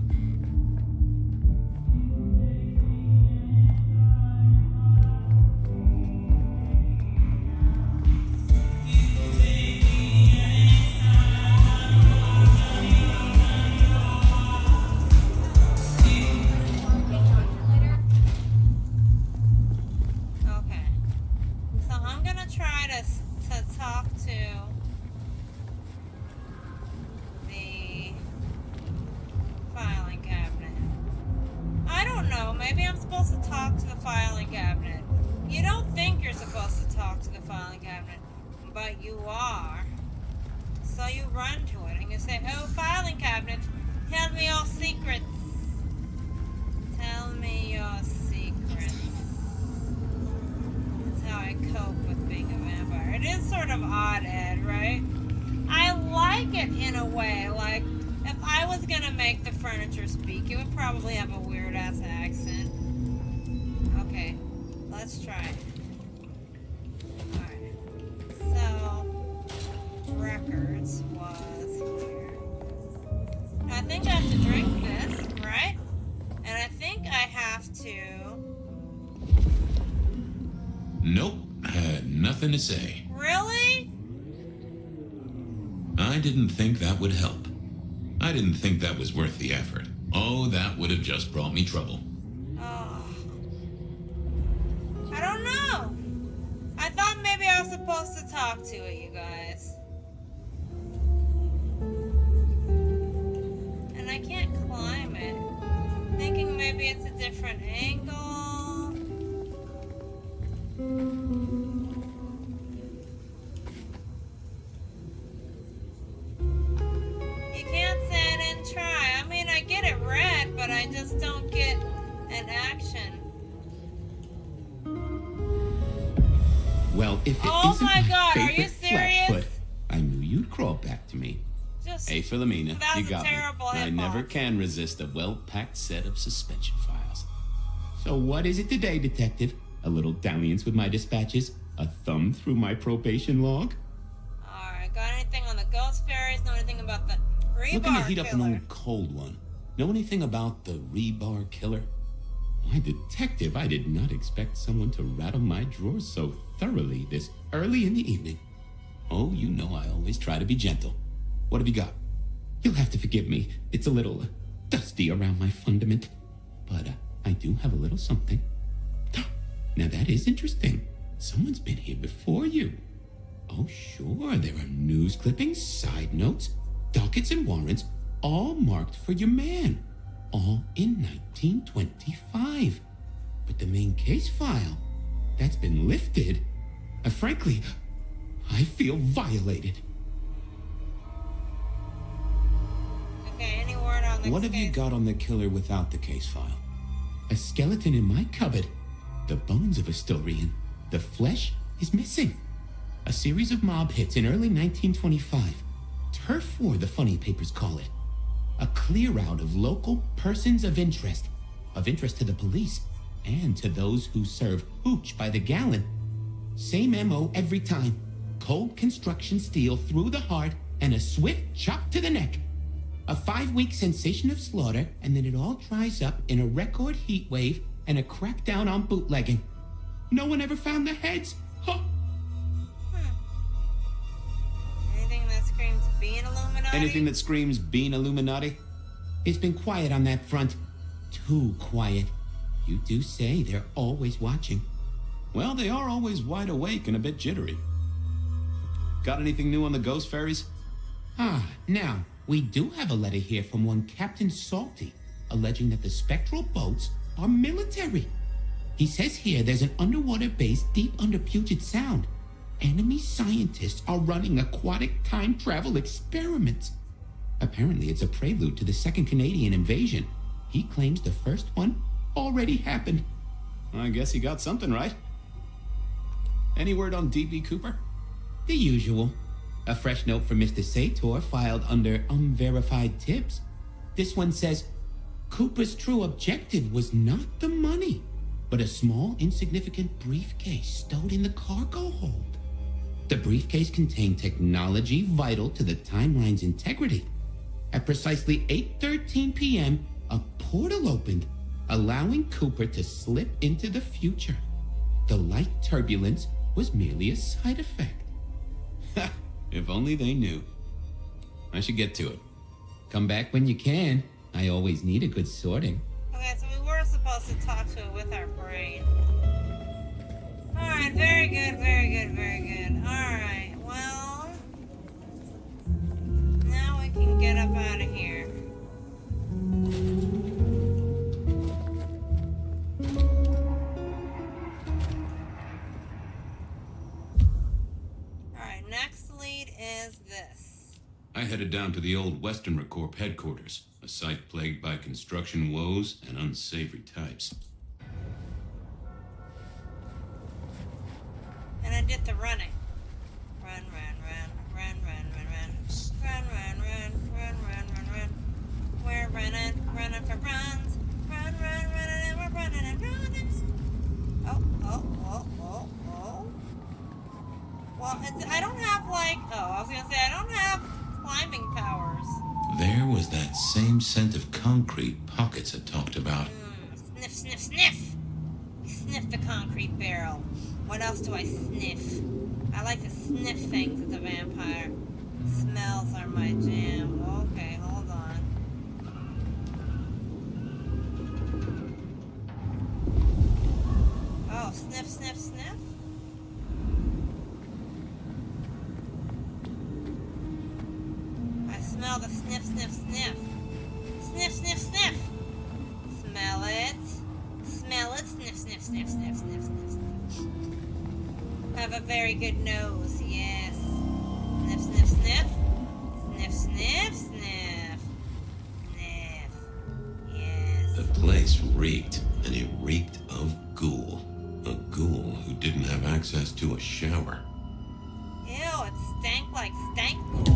Okay. So I'm gonna try to talk to the filing cabinet. I don't know. Maybe I'm supposed to talk to the filing cabinet. You don't think you're supposed to talk to the filing cabinet, but you are. So you run to it and you say, "Oh, filing cabinet, tell me your secrets. Tell me your secrets." That's how I cope with being a vampire. It is sort of odd, Ed, right? I like it in a way. Like, if I was gonna make the furniture speak, it would probably have a weird-ass accent. Okay, let's try it. Alright. So, records was here. I think I have to drink this, right? And I think I have to... Nope, had nothing to say. Really? I didn't think that would help. I didn't think that was worth the effort. Oh, that would have just brought me trouble. Oh. I don't know. I thought maybe I was supposed to talk to it, you guys. And I can't climb it. Thinking maybe it's a different angle. You can't say I didn't try. I mean, I get it red, but I just don't get an action. Well, if it Oh isn't my God, are you favorite serious? Flatfoot, I knew you'd crawl back to me. Just, Hey, Philomena, that you was a got me. terrible I impulse. never can resist a well-packed set of suspension files. So what is it today, Detective? A little dalliance with my dispatches? A thumb through my probation log? Alright, got anything on the ghost fairies? Know anything about the rebar Looking to heat up an killer? old cold one. Know anything about the rebar killer? Why, Detective, I did not expect someone to rattle my drawers so thoroughly this early in the evening. Oh, you know I always try to be gentle. What have you got? You'll have to forgive me. It's a little dusty around my fundament. But I do have a little something. Now that is interesting. Someone's been here before you. Oh, sure, there are news clippings, side notes, dockets and warrants, all marked for your man. All in 1925. But the main case file, that's been lifted. Frankly, I feel violated. Okay, any word on the What have you got on the killer without the case file? A skeleton in my cupboard. The bones of a Storian. The flesh is missing. A series of mob hits in early 1925. Turf war, the funny papers call it. A clear out of local persons of interest to the police, and to those who serve hooch by the gallon. Same MO every time. Cold construction steel through the heart and a swift chop to the neck. A 5-week sensation of slaughter, and then it all dries up in a record heat wave and a crackdown on bootlegging. No one ever found the heads. Huh. Anything that screams being Illuminati? Anything that screams being Illuminati? It's been quiet on that front. Too quiet. You do say they're always watching. Well, they are always wide awake and a bit jittery. Got anything new on the ghost fairies? Now, we do have a letter here from one Captain Salty, alleging that the spectral boats are military. He says here there's an underwater base deep under Puget Sound. Enemy scientists are running aquatic time travel experiments. Apparently it's a prelude to the Second Canadian invasion. He claims the first one already happened. I guess he got something right. Any word on D.B. Cooper? The usual. A fresh note from Mr. Sator filed under unverified tips. This one says, Cooper's true objective was not the money, but a small, insignificant briefcase stowed in the cargo hold. The briefcase contained technology vital to the timeline's integrity. At precisely 8:13 p.m., a portal opened, allowing Cooper to slip into the future. The light turbulence was merely a side effect. If only they knew. I should get to it. Come back when you can. I always need a good sorting. Okay, so we were supposed to talk to it with our brain. Alright, very good, very good, very good. Alright, well... now we can get up out of here. Alright, next lead is this. I headed down to the old Western Corp headquarters, a site plagued by construction woes and unsavory types. And I did the running. Run, run, run, run, run, run, run. Run, run, run, run, run, run, run. We're running for runs. Run, run, running, and we're running and running. Oh. Well, I don't have I was gonna say, I don't have climbing powers. There was that same scent of concrete Pockets had talked about. Sniff, sniff, sniff. Sniff the concrete barrel. What else do I sniff? I like to sniff things as a vampire. Smells are my jam. Okay, hold on. Oh, sniff, sniff, sniff? I smell the sniff, sniff, sniff. Sniff, sniff, sniff. Smell it. Smell it. Sniff, sniff, sniff, sniff, sniff, sniff, sniff. Have a very good nose, yes. Sniff, sniff, sniff. Sniff, sniff, sniff. Sniff. Yes. The place reeked. and it reeked of ghoul. A ghoul who didn't have access to a shower. Ew, it stank like stank ghoul.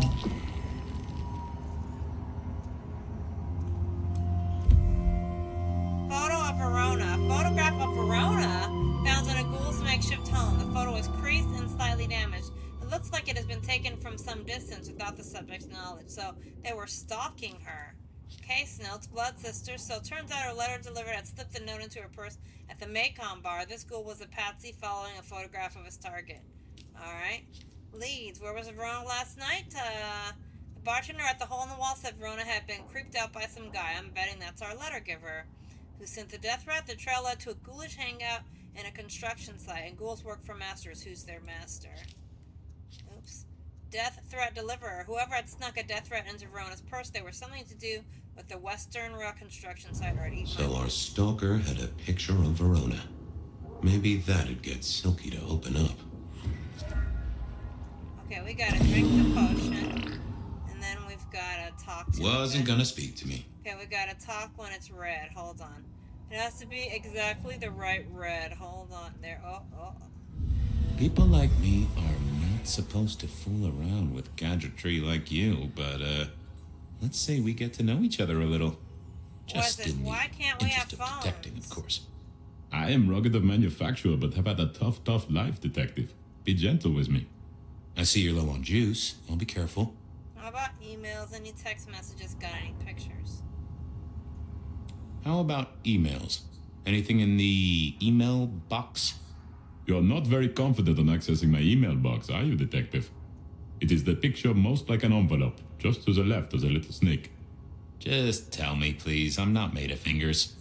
Photo of Verona. A photograph of Verona found in a ghoul's makeshift home. The photo is creased and slightly damaged. It looks like it has been taken from some distance without the subject's knowledge, so they were stalking her. Case notes, blood sisters. So it turns out her letter delivered had slipped a note into her purse at the Macon bar. This ghoul was a patsy following a photograph of his target. Alright. Leads. Where was Verona last night? The bartender at the hole-in-the-wall said Verona had been creeped out by some guy. I'm betting that's our letter giver, who sent the death threat. The trail led to a ghoulish hangout in a construction site, and ghouls work for masters. Who's their master? Oops. Death threat deliverer. Whoever had snuck a death threat into Verona's purse, they were something to do with the Western Rail construction site or at East. So our stalker had a picture of Verona. Maybe that'd get Silky to open up. Okay, we gotta drink the potion, and then we've gotta talk to Wasn't gonna speak to me. Okay, we gotta talk when it's red. Hold on. It has to be exactly the right red. Hold on. There. Oh. People like me are not supposed to fool around with gadgetry like you, but, let's say we get to know each other a little. Just in the why can't we have interest of phones? protecting, of course. I am rugged of manufacture, but have had a tough life, detective. Be gentle with me. I see you're low on juice. I'll be careful. How about emails? Any text messages? Got any pictures? How about emails? Anything in the email box? You're not very confident on accessing my email box, are you, detective? It is the picture most like an envelope, just to the left of the little snake. Just tell me, please. I'm not made of fingers.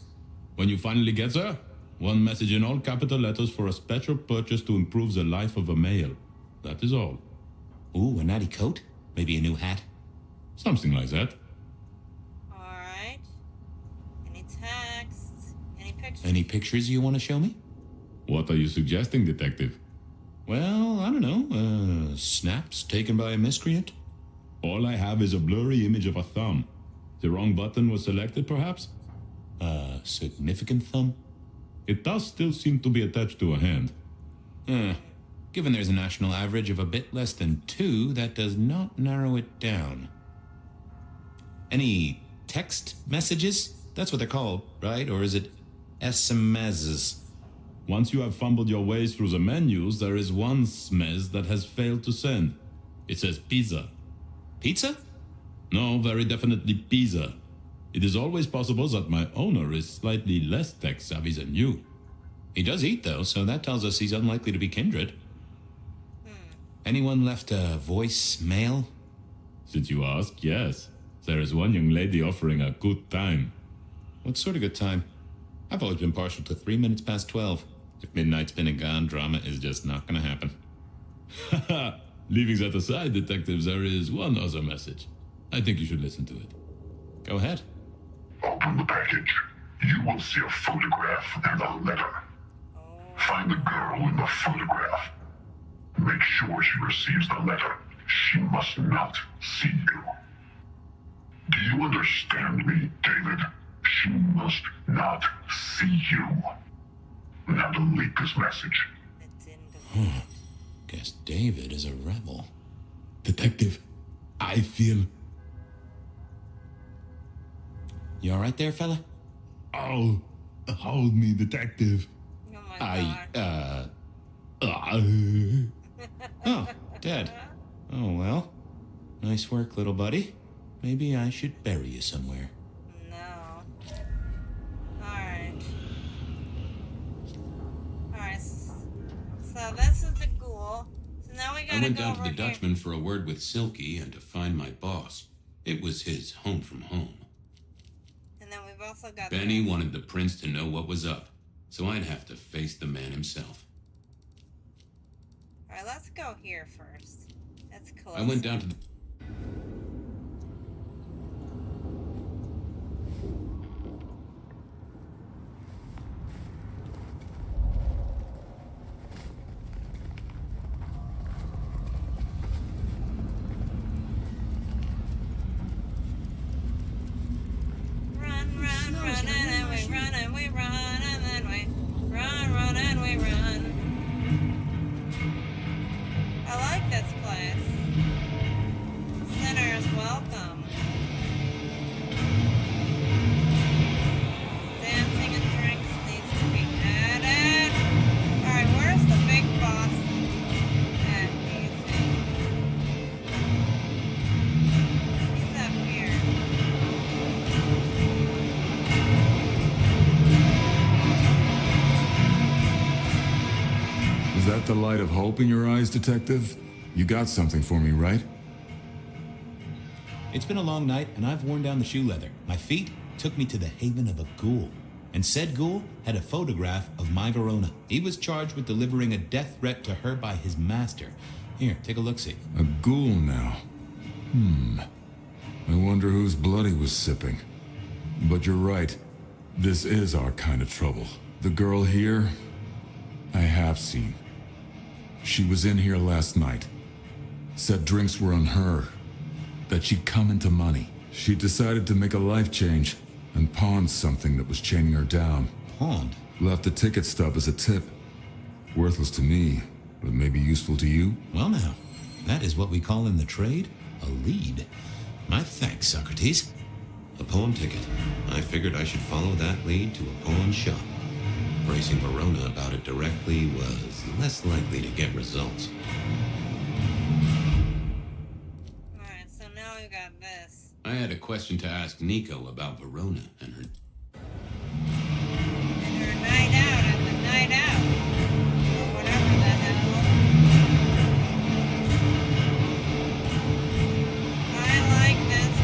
When you finally get there, one message in all capital letters for a special purchase to improve the life of a male. That is all. Ooh, a natty coat? Maybe a new hat? Something like that. Alright. Any texts? Any pictures? Any pictures you want to show me? What are you suggesting, detective? Well, I don't know. Snaps taken by a miscreant? All I have is a blurry image of a thumb. The wrong button was selected, perhaps? A significant thumb? It does still seem to be attached to a hand. Given there's a national average of a bit less than 2, that does not narrow it down. Any text messages? That's what they're called, right? Or is it SMSs? Once you have fumbled your way through the menus, there is one SMS that has failed to send. It says pizza. Pizza? No, very definitely pizza. It is always possible that my owner is slightly less tech-savvy than you. He does eat, though, so that tells us he's unlikely to be kindred. Anyone left a voicemail? Since you ask, yes. There is one young lady offering a good time. What sort of good time? I've always been partial to 3 minutes past 12. If midnight's been and gone, drama is just not gonna happen. Haha! Leaving that aside, detectives, there is one other message. I think you should listen to it. Go ahead. Open the package. You will see a photograph and a letter. Find the girl in the photograph. Make sure she receives the letter. She must not see you. Do you understand me, David? She must not see you. Now delete this message. Guess David is a rebel. Detective, I feel... You alright there, fella? Oh, hold me, detective. Oh my God. Oh, dead. Oh, well. Nice work, little buddy. Maybe I should bury you somewhere. No. Alright. Alright. So this is the ghoul. So now we gotta I went go down to over the here. Dutchman for a word with Silky and to find my boss. It was his home from home. And then we've also got Benny wanted the prince to know what was up, so I'd have to face the man himself. Alright, let's go here first. That's close. I went down to the... Run, and we run, and we run, that the light of hope in your eyes, Detective? You got something for me, right? It's been a long night, and I've worn down the shoe leather. My feet took me to the haven of a ghoul. And said ghoul had a photograph of my Verona. He was charged with delivering a death threat to her by his master. Here, take a look-see. A ghoul now. I wonder whose blood he was sipping. But you're right. This is our kind of trouble. The girl here, I have seen. She was in here last night. Said drinks were on her. That she'd come into money. She decided to make a life change and pawned something that was chaining her down. Pawned? Left a ticket stub as a tip. Worthless to me, but maybe useful to you? Well now, that is what we call in the trade a lead. My thanks, Socrates. A pawn ticket. I figured I should follow that lead to a pawn shop. Bracing Verona about it directly was less likely to get results. Alright, so now we got this. I had a question to ask Nico about Verona and her... And her night out at the night out. Or whatever the hell. I like this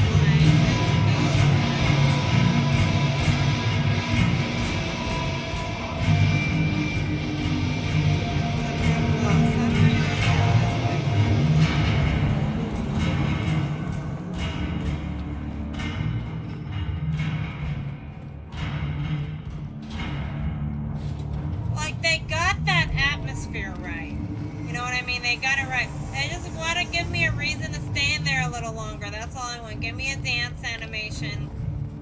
Like, they got that atmosphere right. You know what I mean? They got it right. They just want to give me a reason to stay in there a little longer. That's all I want. Give me a dance animation.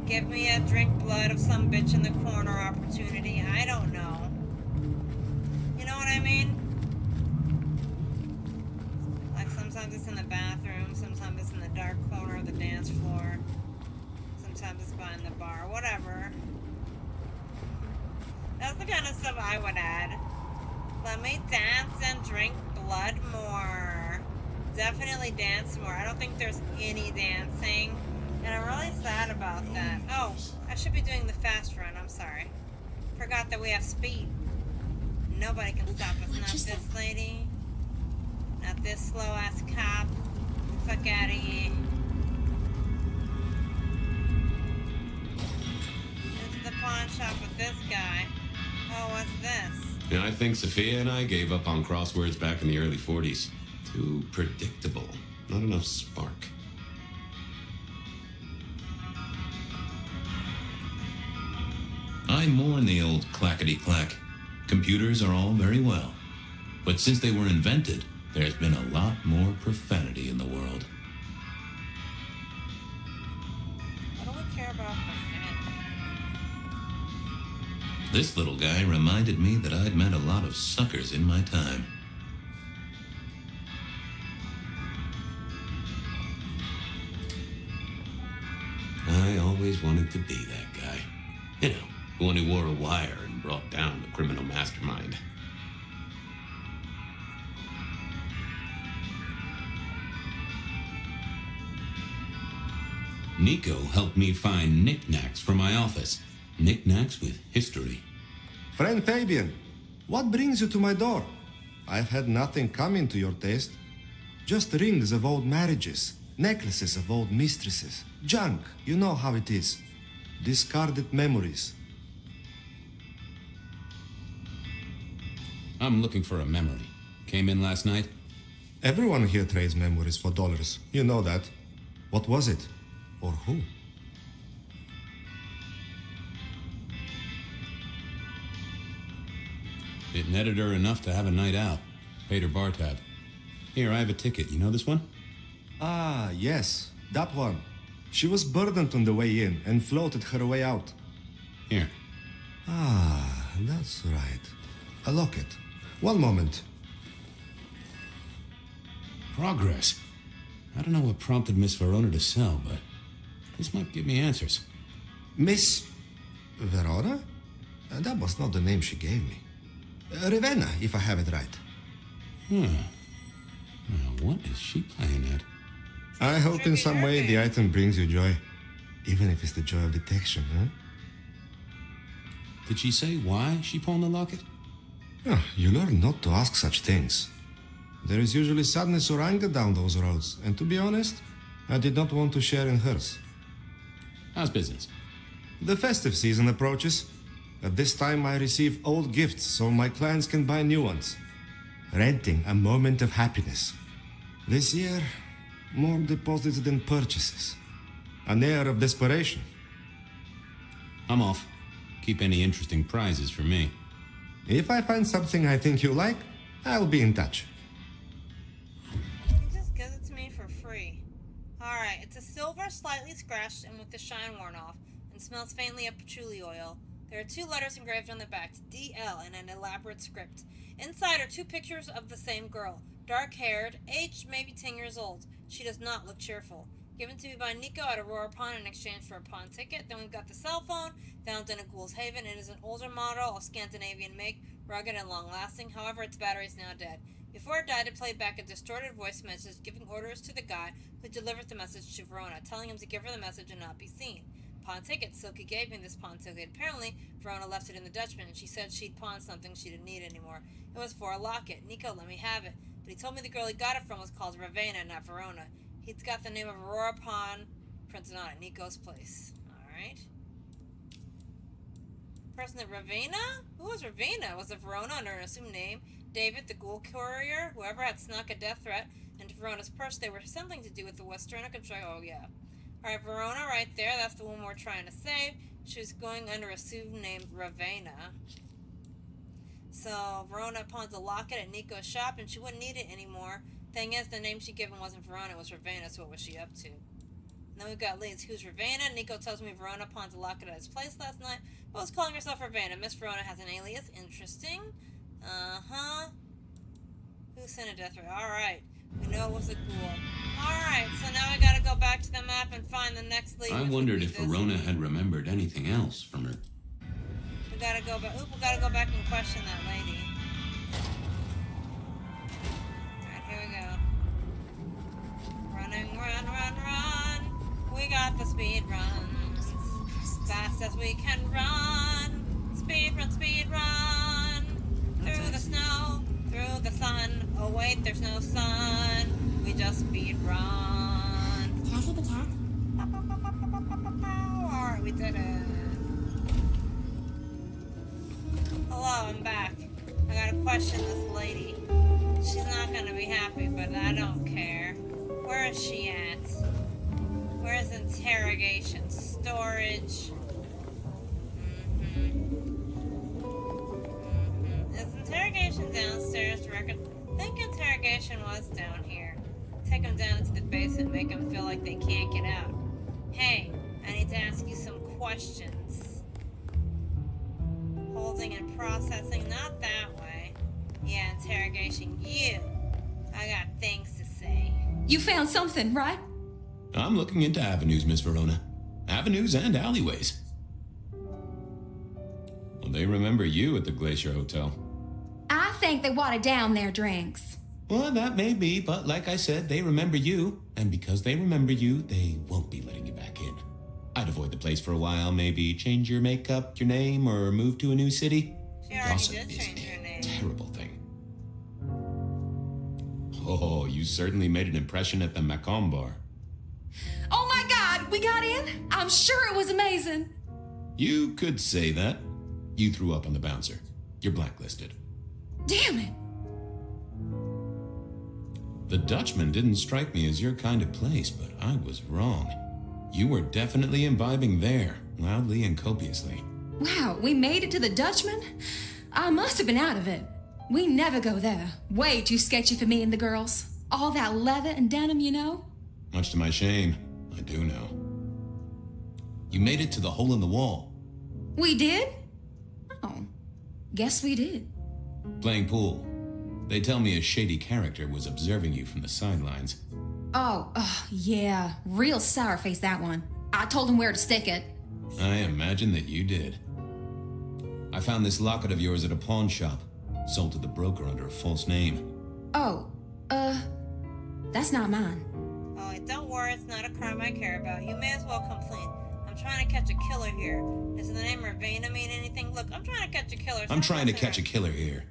Give me a drink blood of some bitch in the corner opportunity. I don't know. You know what I mean? Like, sometimes it's in the bathroom. Sometimes it's in the dark corner of the dance floor. Sometimes it's behind the bar. Whatever. That's the kind of stuff I would add. Let me dance and drink blood more. Definitely dance more. I don't think there's any dancing. And I'm really sad about that. Oh, I should be doing the fast run. I'm sorry. Forgot that we have speed. Nobody can stop us. Not this lady. Not this slow-ass cop. Fuck out of here. Into the pawn shop with this guy. Oh, what's this? Yeah, I think Sophia and I gave up on crosswords back in the early 40s. Too predictable. Not enough spark. I mourn the old clackety-clack. Computers are all very well. But since they were invented, there's been a lot more profanity in the world. What do we care about profanity? This little guy reminded me that I'd met a lot of suckers in my time. I always wanted to be that guy. You know, the one who wore a wire and brought down the criminal mastermind. Nico helped me find knickknacks for my office. Knickknacks with history. Friend Fabian, what brings you to my door? I've had nothing coming to your taste. Just rings of old marriages, necklaces of old mistresses, junk, you know how it is. Discarded memories. I'm looking for a memory. Came in last night? Everyone here trades memories for dollars. You know that. What was it? Or who? It netted her enough to have a night out. Paid her bar tab. Here, I have a ticket. You know this one? Ah, yes. That one. She was burdened on the way in and floated her way out. Here. Ah, that's right. A locket. One moment. Progress. I don't know what prompted Miss Verona to sell, but this might give me answers. Miss Verona? That was not the name she gave me. Ravenna, if I have it right. Now, what is she playing at? I hope in some way the item brings you joy. Even if it's the joy of detection, huh? Did she say why she pawned the locket? You learn not to ask such things. There is usually sadness or anger down those roads, and to be honest, I did not want to share in hers. How's business? The festive season approaches. At this time, I receive old gifts so my clients can buy new ones. Renting a moment of happiness. This year, more deposits than purchases. An air of desperation. I'm off. Keep any interesting prizes for me. If I find something I think you like, I'll be in touch. He just gives it to me for free. Alright, it's a silver, slightly scratched and with the shine worn off, and smells faintly of patchouli oil. There are 2 letters engraved on the back, DL, in an elaborate script. Inside are 2 pictures of the same girl, dark-haired, aged maybe 10 years old. She does not look cheerful. Given to me by Nico at Aurora Pawn in exchange for a pawn ticket. Then we've got the cell phone, found in a Ghoul's Haven. It is an older model of Scandinavian make, rugged and long-lasting. However, its battery is now dead. Before it died, it played back a distorted voice message, giving orders to the guy who delivered the message to Verona, telling him to give her the message and not be seen. Pawn ticket. Silky gave me this pawn ticket. Apparently, Verona left it in the Dutchman, and she said she'd pawned something she didn't need anymore. It was for a locket. Nico let me have it, but he told me the girl he got it from was called Ravenna, not Verona. He's got the name of Aurora Pawn printed on it. Nico's place. Alright. Person that Ravenna? Who was Ravenna? Was it Verona under an assumed name? David, the ghoul courier? Whoever had snuck a death threat into Verona's purse, they were something to do with the Westerna control. Oh, yeah. Alright, Verona right there. That's the one we're trying to save. She was going under a assumed name Ravenna. So, Verona pawns a locket at Nico's shop, and she wouldn't need it anymore. Thing is, the name she'd given wasn't Verona, it was Ravenna, so what was she up to? And then we've got leads. Who's Ravenna? Nico tells me Verona pawned a locket at his place last night, but was calling herself Ravenna. Miss Verona has an alias. Interesting. Uh-huh. Who sent a death threat? Alright. We know it was a ghoul. Alright, so now we gotta go back to the map and find the next lead. I wondered if Verona had remembered anything else from her. We gotta go back. Oop, we gotta go back and question that lady. Alright, here we go. Running, run. We got the speed runs. Fast as we can run. Speed run. Through the snow, through the sun. Oh wait, there's no sun. We just speed run. Can I see the cat? Alright, we did it. Hello, I'm back. I gotta question this lady. She's not gonna be happy, but I don't care. Where is she at? Where's interrogation? Storage? Is interrogation downstairs? I think interrogation was down here. Take them down into the basement, make them feel like they can't get out. Hey, I need to ask you some questions. Holding and processing, not that way. Yeah, interrogation, you. I got things to say. You found something, right? I'm looking into avenues, Miss Verona. Avenues and alleyways. Well, they remember you at the Glacier Hotel. I think they watered down their drinks. Well, that may be, but like I said, they remember you. And because they remember you, they won't be letting you back in. I'd avoid the place for a while, maybe change your makeup, your name, or move to a new city. She already did change her name. Terrible thing. Oh, you certainly made an impression at the Macomb bar. Oh my God, we got in? I'm sure it was amazing. You could say that. You threw up on the bouncer. You're blacklisted. Damn it. The Dutchman didn't strike me as your kind of place, but I was wrong. You were definitely imbibing there, loudly and copiously. Wow, we made it to the Dutchman? I must have been out of it. We never go there. Way too sketchy for me and the girls. All that leather and denim, you know? Much to my shame, I do know. You made it to the hole in the wall. We did? Oh, guess we did. Playing pool. They tell me a shady character was observing you from the sidelines. Oh, yeah. Real sour face, that one. I told him where to stick it. I imagine that you did. I found this locket of yours at a pawn shop. Sold to the broker under a false name. Oh, that's not mine. Oh, don't worry, it's not a crime I care about. You may as well come clean. I'm trying to catch a killer here. Does the name Ravenna mean anything? Look, I'm trying to catch a killer. I'm trying to catch a killer here.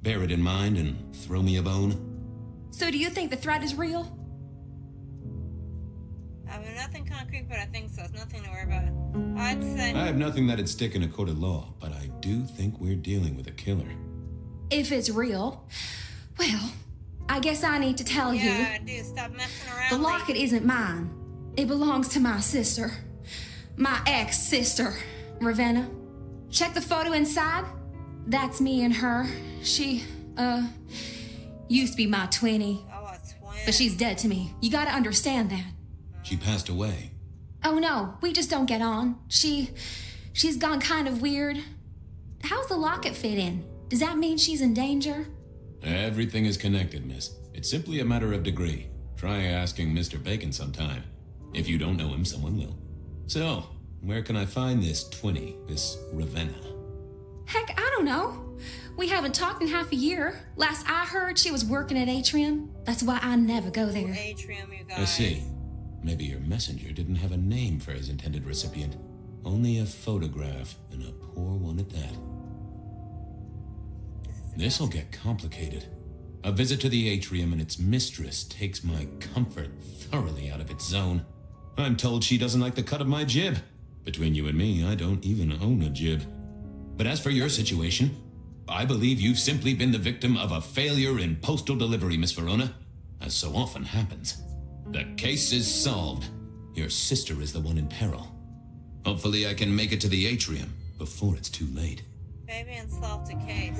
bear it in mind and throw me a bone? So do you think the threat is real? I mean, nothing concrete, but I think so. It's nothing to worry about. I'd say... I have nothing that'd stick in a court of law, but I do think we're dealing with a killer. If it's real, well, I guess I need to tell you. Yeah, dude, stop messing around. The locket isn't mine. It belongs to my sister. My ex-sister, Ravenna. Check the photo inside. That's me and her. She, used to be my twinnie. Oh, a twin. But she's dead to me. You gotta understand that. She passed away. Oh no, we just don't get on. She's gone kind of weird. How's the locket fit in? Does that mean she's in danger? Everything is connected, miss. It's simply a matter of degree. Try asking Mr. Bacon sometime. If you don't know him, someone will. So, where can I find this twinnie, this Ravenna? Heck, I don't know. We haven't talked in half a year. Last I heard, she was working at Atrium. That's why I never go there. Atrium, you guys. I see. Maybe your messenger didn't have a name for his intended recipient. Only a photograph, and a poor one at that. This'll get complicated. A visit to the Atrium and its mistress takes my comfort thoroughly out of its zone. I'm told she doesn't like the cut of my jib. Between you and me, I don't even own a jib. But as for your situation, I believe you've simply been the victim of a failure in postal delivery, Miss Verona, as so often happens. The case is solved. Your sister is the one in peril. Hopefully I can make it to the Atrium before it's too late. Baby and solved the case.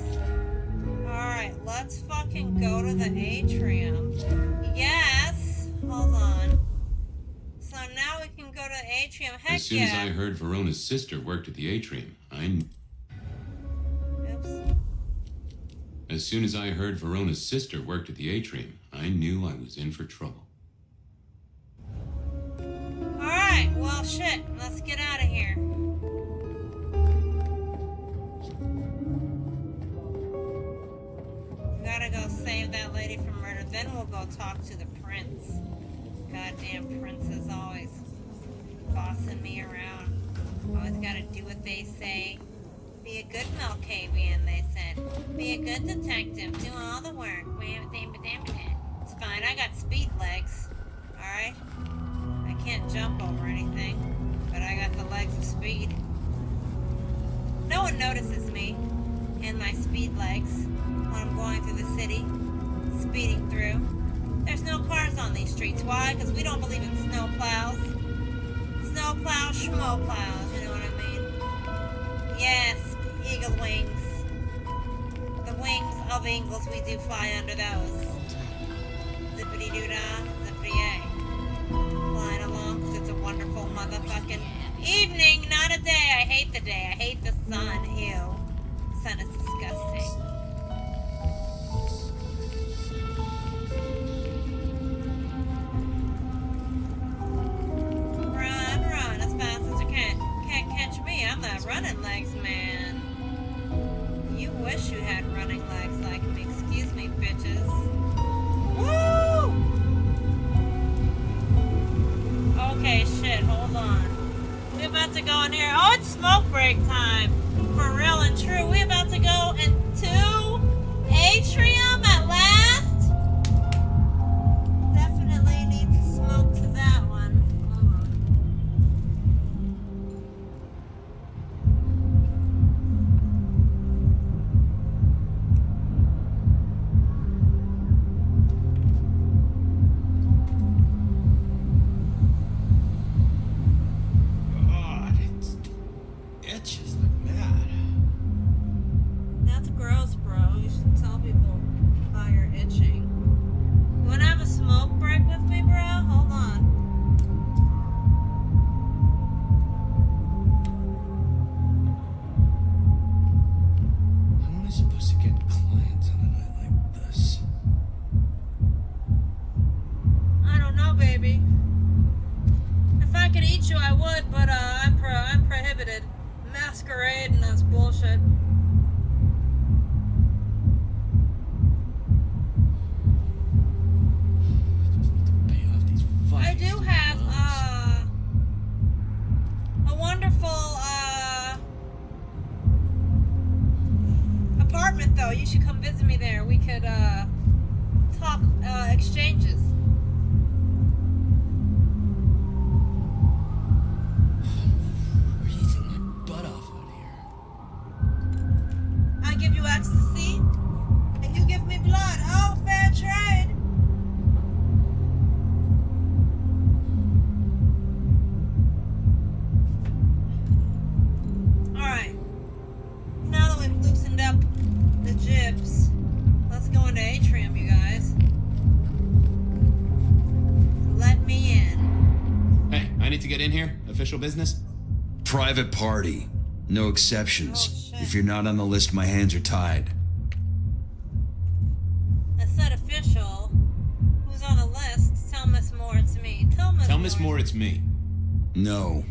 Alright, let's fucking go to the Atrium. Yes! Hold on. So now we can go to the Atrium. Heck yeah! As soon as I heard Verona's sister worked at the Atrium, As soon as I heard Verona's sister worked at the Atrium, I knew I was in for trouble. Alright, well shit, let's get out of here. We gotta go save that lady from murder, then we'll go talk to the prince. Goddamn prince is always bossing me around. Always gotta do what they say. Be a good Malkavian, they said. Be a good detective, do all the work. It's fine, I got speed legs. Alright? I can't jump over anything, but I got the legs of speed. No one notices me and my speed legs when I'm going through the city, speeding through. There's no cars on these streets. Why? Because we don't believe in snow plows. Snow plows, schmo plows, you know what I mean? Yes, eagle wings. The wings of eagles, we do fly under those. Zippity-doo-dah, zippity-yay. Flying along because it's a wonderful motherfucking evening, not a day. I hate the day. I hate the sun. Ew. Sun is disgusting. Run as fast as you can. Can't catch me. I'm that running legs man. You wish you had running legs like me. Excuse me, bitches. Woo! Okay, shit, hold on. We're about to go in here. Oh, it's smoke break time. For real and true. We're about to go into Atrium at last. Definitely need to smoke to that one. Hold on. Itches like mad. That's gross, bro. You should tell people how you're itching. You wanna have a smoke break with me, bro? Hold on. How am I supposed to get clients on a night like this? I don't know, baby. If I could eat you, I would, but I'm prohibited. Masquerade and that's bullshit. I do have a wonderful apartment though. You should come visit me there. ready to get in here? Official business? Private party. No exceptions. If you're not on the list, my hands are tied. I said official. Who's on the list? Tell Miss Moore it's me. Tell Miss Moore it's me. No.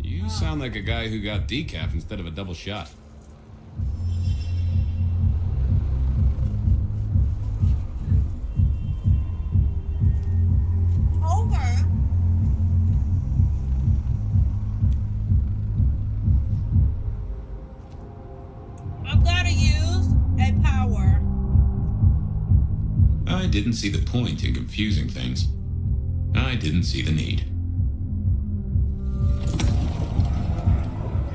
You sound like a guy who got decaf instead of a double shot. Okay. I've gotta use a power. I didn't see the point in confusing things. I didn't see the need.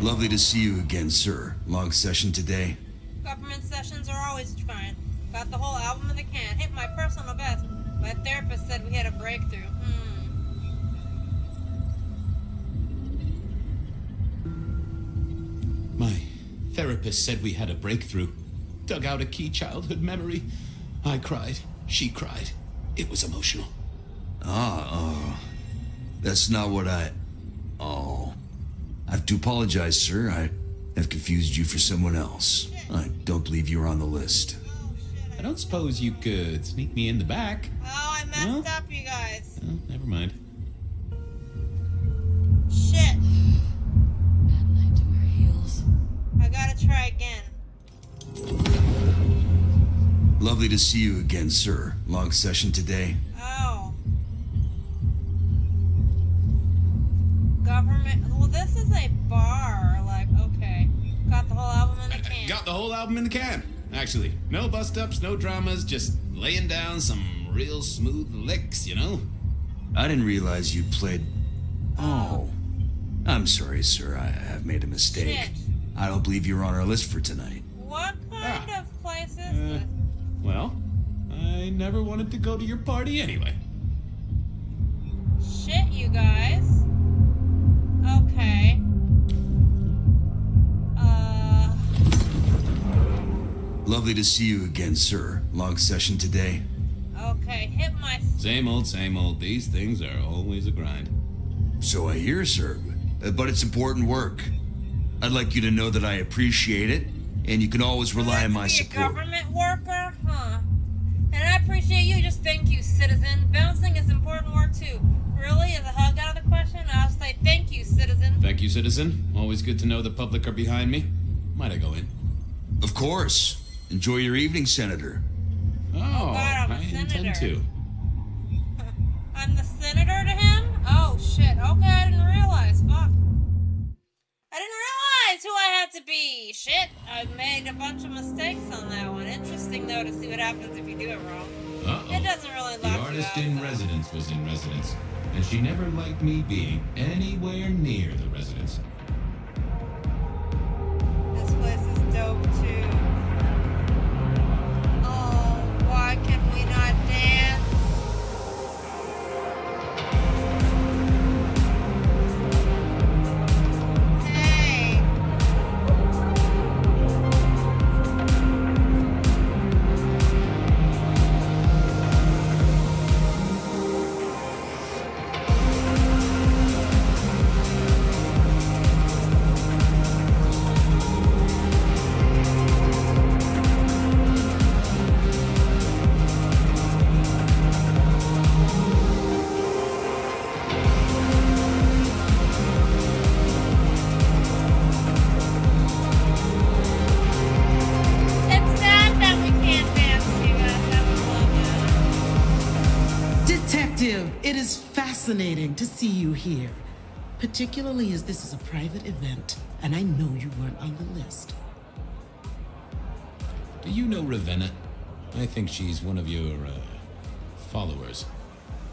Lovely to see you again, sir. Long session today? Government sessions are always fine. Got the whole album in the can. Hit my personal best. My therapist said we had a breakthrough. My therapist said we had a breakthrough. Dug out a key childhood memory. I cried. She cried. It was emotional. That's not what I... Oh. I have to apologize, sir. I have confused you for someone else. I don't believe you're on the list. I don't suppose you could sneak me in the back. Oh, I messed up, you guys. Oh, never mind. Shit. Bad night to wear heels. I gotta try again. Lovely to see you again, sir. Long session today? Oh. Government. Well, this is a bar. Like, okay. Got the whole album in the can. Got the whole album in the can. Actually, no bust-ups, no dramas, just laying down some real smooth licks, you know? I didn't realize you played... Oh. I'm sorry, sir. I have made a mistake. Shit. I don't believe you're on our list for tonight. What kind of place is this? Well, I never wanted to go to your party anyway. Shit, you guys. Okay. Lovely to see you again, sir. Long session today? Okay, hit my... Same old, same old. These things are always a grind. So I hear, sir. But it's important work. I'd like you to know that I appreciate it, and you can always rely on my support. A government worker? Huh. And I appreciate you. Just thank you, citizen. Bouncing is important work, too. Really? Is a hug out of the question? I'll say thank you, citizen. Thank you, citizen. Always good to know the public are behind me. Might I go in? Of course. Enjoy your evening, Senator. Oh, God, I'm a I senator. intend to. I'm the senator to him? Oh, shit. Okay, I didn't realize. Fuck. I didn't realize who I had to be. Shit. I made a bunch of mistakes on that one. Interesting, though, to see what happens if you do it wrong. Uh-oh. It doesn't really The lock you artist out, in though. residence was in residence, and she never liked me being anywhere near the residence. This place is dope, too. Oh, why can we not dance? Hey. It's sad that we can't dance, you guys. I would love Detective, it is fascinating to see you here. Particularly as this is a private event, and I know you weren't on the list. Do you know Ravenna? I think she's one of your, followers.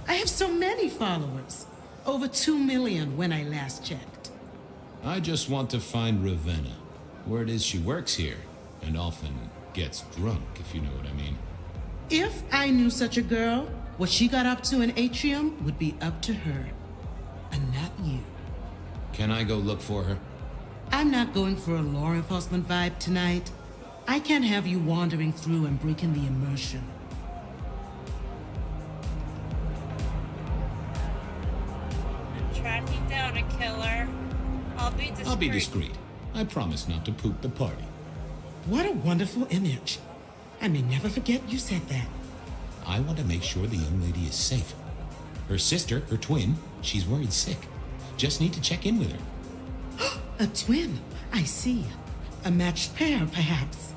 I have so many followers. Over 2 million when I last checked. I just want to find Ravenna. Word is she works here, and often gets drunk, if you know what I mean. If I knew such a girl, what she got up to in Atrium would be up to her. And not you. Can I go look for her? I'm not going for a law enforcement vibe tonight. I can't have you wandering through and breaking the immersion. Tracking down a killer. I'll be discreet. I'll be discreet. I promise not to poop the party. What a wonderful image. I may never forget you said that. I want to make sure the young lady is safe. Her sister, her twin, she's worried sick. Just need to check in with her. A twin, I see. A matched pair, perhaps.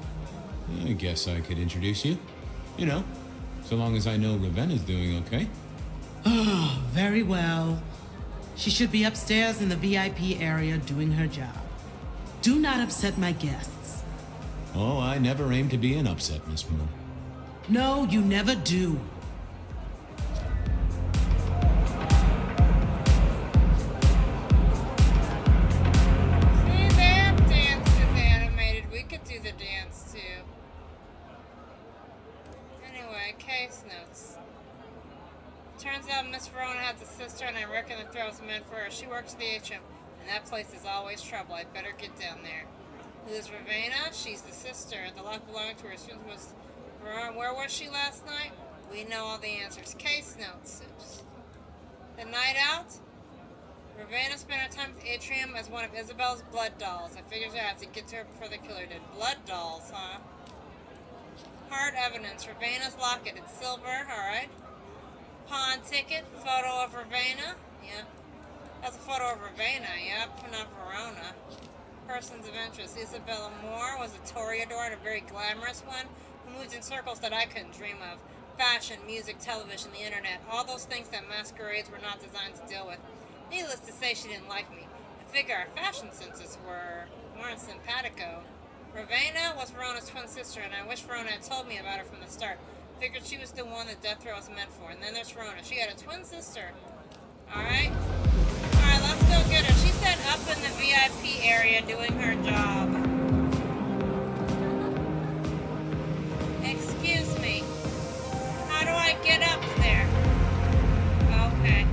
I guess I could introduce you. You know, so long as I know Ravenna's doing okay. Oh, very well. She should be upstairs in the VIP area doing her job. Do not upset my guests. Oh, I never aim to be an upset, Miss Moore. No, you never do. See, that dance is animated. We could do the dance too. Anyway, case notes. Turns out Miss Verona has a sister, and I reckon the threat was meant for her. She works at the atrium, and that place is always trouble. I'd better get down there. Who is Ravenna? She's the sister. The lock belonged to her. Where was she last night? We know all the answers. Case notes. The night out? Ravenna spent her time at the atrium as one of Isabel's blood dolls. I figured I had to get to her before the killer did. Blood dolls, huh? Hard evidence. Ravenna's locket. It's silver. Alright. Pawn ticket. Photo of Ravenna. Yeah. That's a photo of Ravenna. Yep. Not Verona. Persons of interest. Isabella Moore was a toreador and a very glamorous one who moved in circles that I couldn't dream of. Fashion, music, television, the internet, all those things that masquerades were not designed to deal with. Needless to say, she didn't like me. I figure our fashion senses weren't simpatico. Ravenna was Verona's twin sister, and I wish Verona had told me about her from the start. Figured she was the one that death throw was meant for. And then there's Verona. She had a twin sister. Alright? Alright, let's go get her. She said up in the VIP area doing her job. Excuse me. How do I get up there? Okay.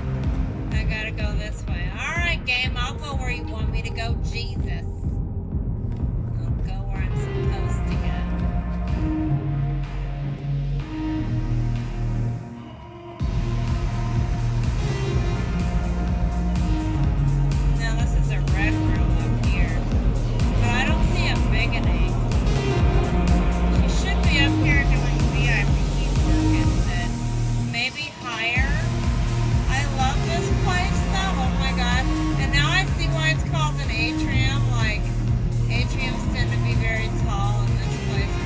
I gotta go this way. Alright, game. I'll go where you want me to go. Jesus. I'll go where I'm supposed to go. Now this is a red room up here. But I don't see a beginning. She should be up here doing VIP work instead. Maybe higher? I love this place though. Oh my god. And now I see why it's called an atrium. Like, atriums tend to be very tall, and this place is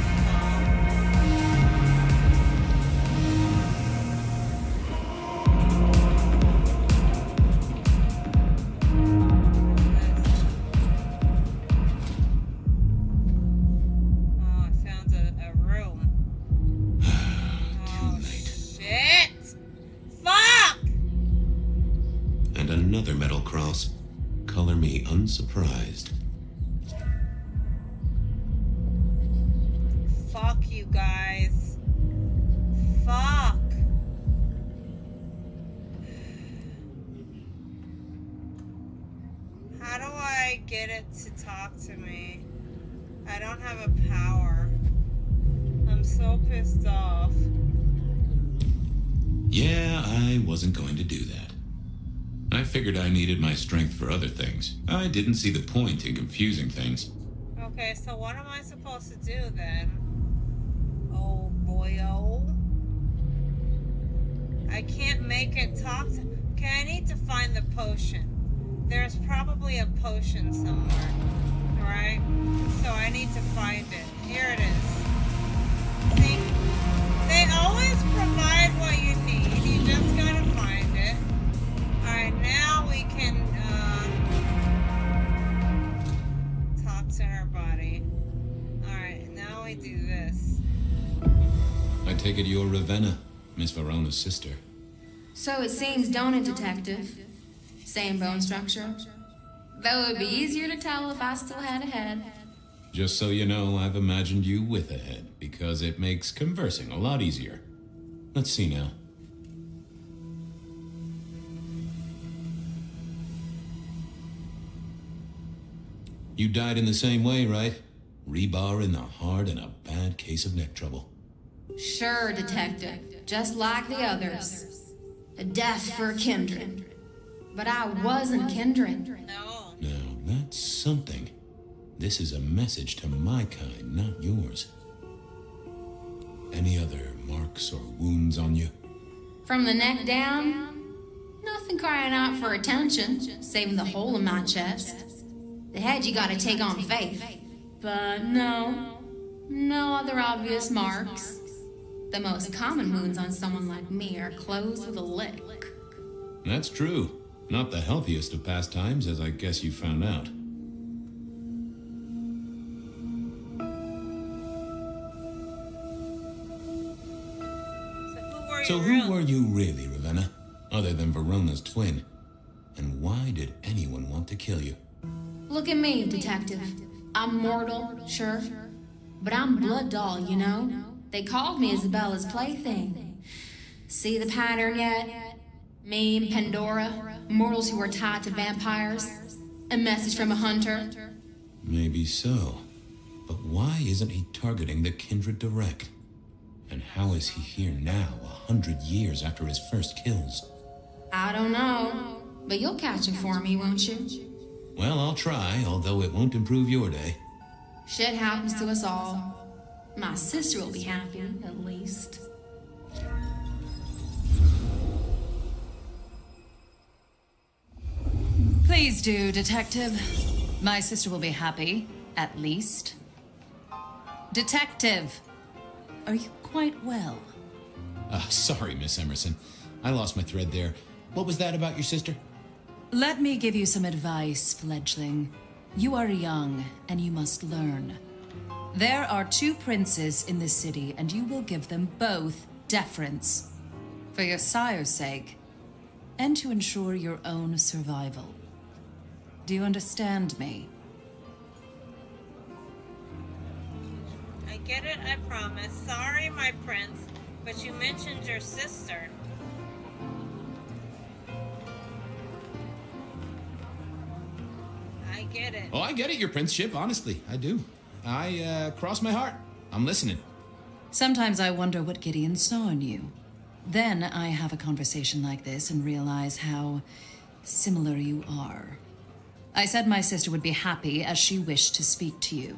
Oh, I found a room. Oh, shit! Fuck! And another metal cross. Color me unsurprised. Fuck you guys. Fuck. How do I get it to talk to me? I don't have a power. I'm so pissed off. Yeah, I wasn't going to do that. I figured I needed my strength for other things. I didn't see the point in confusing things. Okay, so what am I supposed to do then? Oh boyo. I can't make it talk to... Okay, I need to find the potion. There's probably a potion somewhere. Right? So I need to find it. Here it is. See? They always provide what you need. You just gotta find it. Alright, now we can talk to her body. Alright, now we do this. I take it you're Ravenna, Miss Verona's sister. So it seems, don't it, Detective? Same bone structure. Though it would be easier to tell if I still had a head. Just so you know, I've imagined you with a head, because it makes conversing a lot easier. Let's see now. You died in the same way, right? Rebar in the heart and a bad case of neck trouble. Sure, Detective. Just like the others. A death for a kindred. But I wasn't kindred. No. Now, that's something. This is a message to my kind, not yours. Any other marks or wounds on you? From the neck down, nothing crying out for attention, saving the hole in my chest. The head you gotta take on faith. But no other obvious marks. The most common wounds on someone like me are closed with a lick. That's true. Not the healthiest of pastimes, as I guess you found out. So who were you really, Ravenna? Other than Verona's twin? And why did anyone want to kill you? Look at me, detective. I'm mortal, sure. But I'm blood doll, you know? They called me Isabella's plaything. See the pattern yet? Me and Pandora, mortals who are tied to vampires. A message from a hunter. Maybe so. But why isn't he targeting the kindred direct? And how is he here now, 100 years after his first kills? I don't know. But you'll catch him for me, won't you? Well, I'll try, although it won't improve your day. Shit happens to us all. My sister will be happy, at least. Please do, Detective. My sister will be happy, at least. Detective, are you quite well? Sorry, Miss Emerson. I lost my thread there. What was that about your sister? Let me give you some advice, fledgling. You are young, and you must learn. There are 2 princes in this city, and you will give them both deference. For your sire's sake, and to ensure your own survival. Do you understand me? I get it, I promise. Sorry, my prince, but you mentioned your sister. I get it. Oh, I get it, your princeship, honestly. I do. I cross my heart. I'm listening. Sometimes I wonder what Gideon saw in you. Then I have a conversation like this and realize how similar you are. I said my sister would be happy as she wished to speak to you.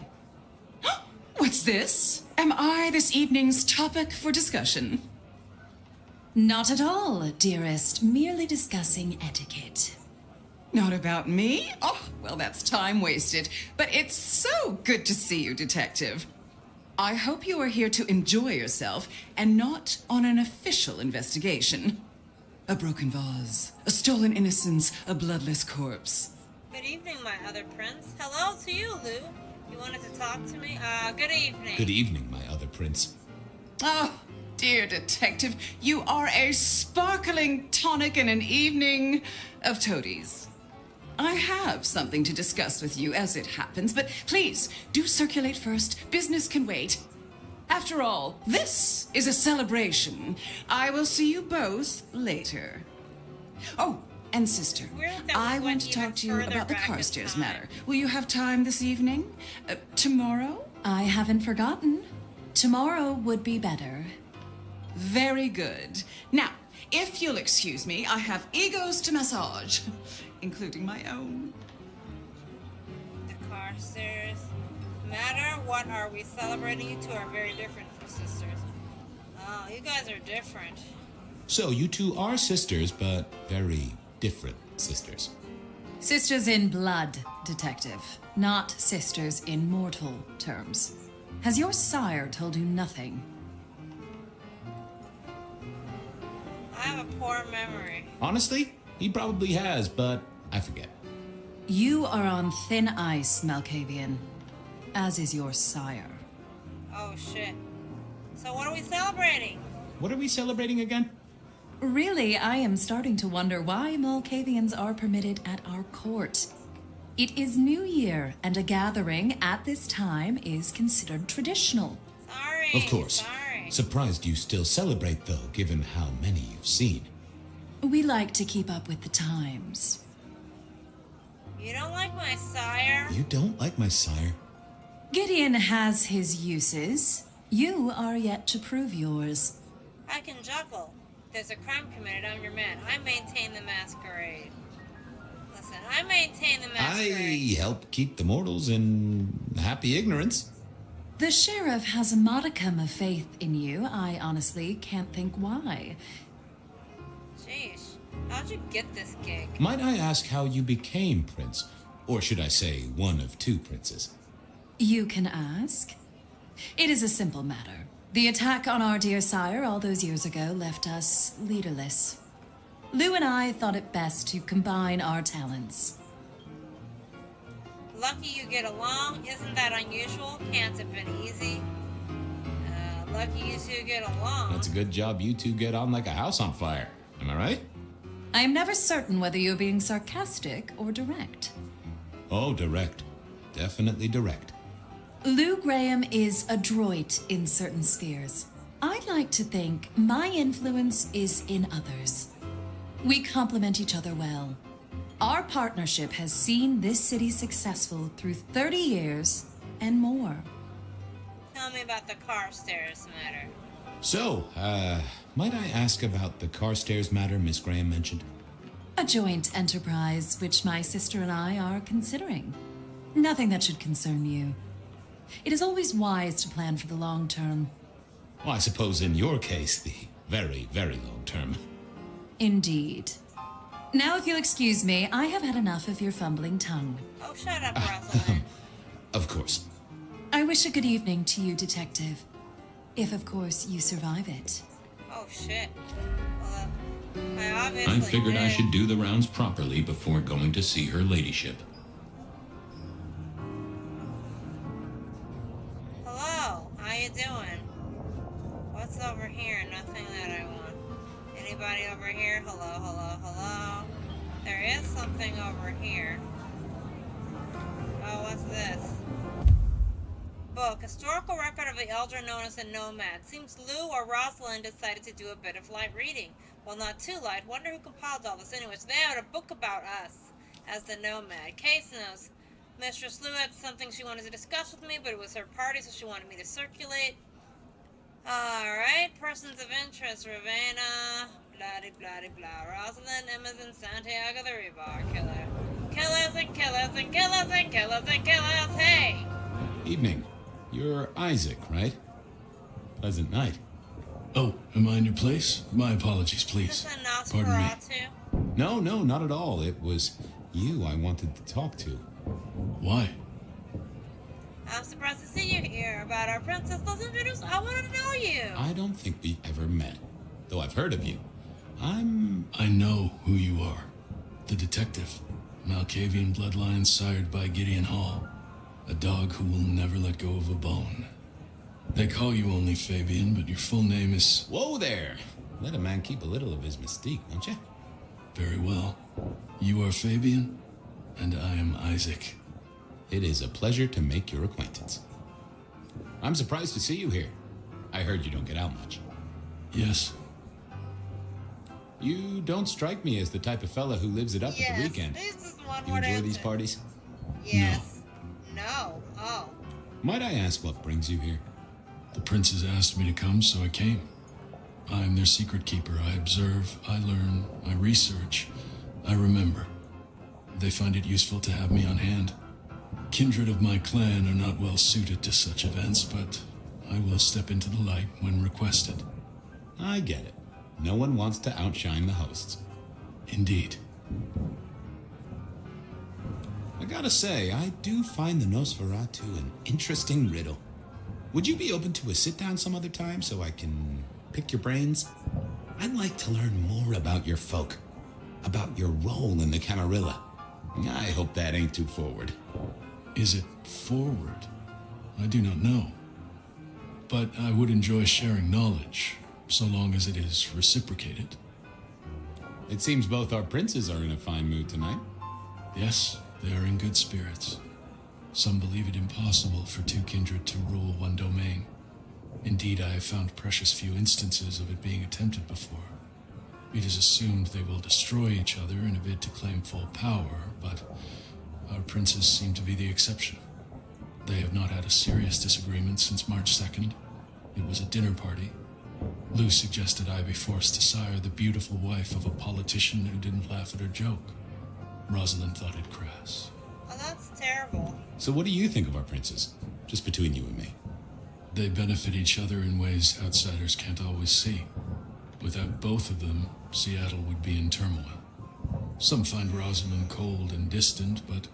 What's this? Am I this evening's topic for discussion? Not at all, dearest. Merely discussing etiquette. Not about me? Oh, well, that's time wasted. But it's so good to see you, Detective. I hope you are here to enjoy yourself and not on an official investigation. A broken vase, a stolen innocence, a bloodless corpse. Good evening, my other prince. Hello to you, Lou. You wanted to talk to me? Good evening. Good evening, my other prince. Oh, dear Detective, you are a sparkling tonic in an evening of toadies. I have something to discuss with you as it happens, but please do circulate first. Business can wait. After all, this is a celebration. I will see you both later. Oh, and sister, I want to talk to you about the Carstairs matter. Will you have time this evening? Tomorrow? I haven't forgotten. Tomorrow would be better. Very good. Now, if you'll excuse me, I have egos to massage, including my own. The Carstairs matter? What are we celebrating? You two are very different from sisters. Oh, you guys are different. So, you two are sisters, but very different sisters. Sisters in blood, Detective. Not sisters in mortal terms. Has your sire told you nothing? I have a poor memory. Honestly, he probably has, but I forget. You are on thin ice, Malkavian. As is your sire. Oh, shit. So what are we celebrating? What are we celebrating again? Really, I am starting to wonder why Malkavians are permitted at our court. It is New Year, and a gathering at this time is considered traditional. Sorry. Of course. Sorry. Surprised you still celebrate, though, given how many you've seen. We like to keep up with the times. You don't like my sire? You don't like my sire? Gideon has his uses. You are yet to prove yours. I can juggle. There's a crime committed, I'm your man. I maintain the masquerade. I help keep the mortals in happy ignorance. The sheriff has a modicum of faith in you. I honestly can't think why. Sheesh. How'd you get this gig? Might I ask how you became prince? Or should I say, one of two princes? You can ask. It is a simple matter. The attack on our dear sire all those years ago left us leaderless. Lou and I thought it best to combine our talents. Lucky you get along. Isn't that unusual? Can't have been easy. Lucky you two get along. That's a good job you two get on like a house on fire. Am I right? I am never certain whether you're being sarcastic or direct. Oh, direct. Definitely direct. Lou Graham is adroit in certain spheres. I'd like to think my influence is in others. We complement each other well. Our partnership has seen this city successful through 30 years and more. Tell me about the Carstairs matter. So, might I ask about the Carstairs matter Miss Graham mentioned? A joint enterprise which my sister and I are considering. Nothing that should concern you. It is always wise to plan for the long term. Well, I suppose in your case, the very, very long term. Indeed. Now, if you'll excuse me, I have had enough of your fumbling tongue. Oh, shut up, Rosalind. Of course. I wish a good evening to you, Detective. If, of course, you survive it. Oh, shit. Well, I obviously I figured I did. should do the rounds properly before going to see her ladyship. Hello, how you doing? What's over here? Nothing that I want. Anybody over here? Hello, hello, hello. There is something over here. Oh, what's this? Book. Historical record of the elder known as the Nomad. Seems Lou or Rosalind decided to do a bit of light reading. Well, not too light. Wonder who compiled all this. Anyways, they had a book about us as the Nomad. Case notes. Mistress Lou had something she wanted to discuss with me, but it was her party, so she wanted me to circulate. Alright, persons of interest, Ravenna, blah blah blah. Rosalind, Imogen, Santiago the Rebar Killer. Killers and killers and killers and killers and killers, hey! Evening. You're Isaac, right? Pleasant night. Oh, am I in your place? My apologies, please. Is this a Pardon me. Nosferatu? No, not at all. It was you I wanted to talk to. Why? I'm surprised to see you here. About our princess, let's introduce. I want to know you. I don't think we've ever met, though I've heard of you. I know who you are. The detective. Malkavian bloodline sired by Gideon Hall. A dog who will never let go of a bone. They call you only Fabian, but your full name is... Whoa there! Let a man keep a little of his mystique, won't you? Very well. You are Fabian, and I am Isaac. It is a pleasure to make your acquaintance. I'm surprised to see you here. I heard you don't get out much. Yes. You don't strike me as the type of fella who lives it up at the weekend. This is one You word enjoy answer. these parties? Yes. No. Oh. Might I ask what brings you here? The princes asked me to come, so I came. I am their secret keeper. I observe, I learn, I research, I remember. They find it useful to have me on hand. Kindred of my clan are not well suited to such events, but I will step into the light when requested. I get it. No one wants to outshine the hosts. Indeed. I gotta say, I do find the Nosferatu an interesting riddle. Would you be open to a sit-down some other time so I can pick your brains? I'd like to learn more about your folk, about your role in the Camarilla. I hope that ain't too forward. Is it forward? I do not know. But I would enjoy sharing knowledge, so long as it is reciprocated. It seems both our princes are in a fine mood tonight. Yes, they are in good spirits. Some believe it impossible for two kindred to rule one domain. Indeed, I have found precious few instances of it being attempted before. It is assumed they will destroy each other in a bid to claim full power, but our princes seem to be the exception. They have not had a serious disagreement since March 2nd. It was a dinner party. Lou suggested I be forced to sire the beautiful wife of a politician who didn't laugh at her joke. Rosalind thought it crass. A Terrible. So what do you think of our princes? Just between you and me. They benefit each other in ways outsiders can't always see. Without both of them, Seattle would be in turmoil. Some find Rosalind cold and distant, but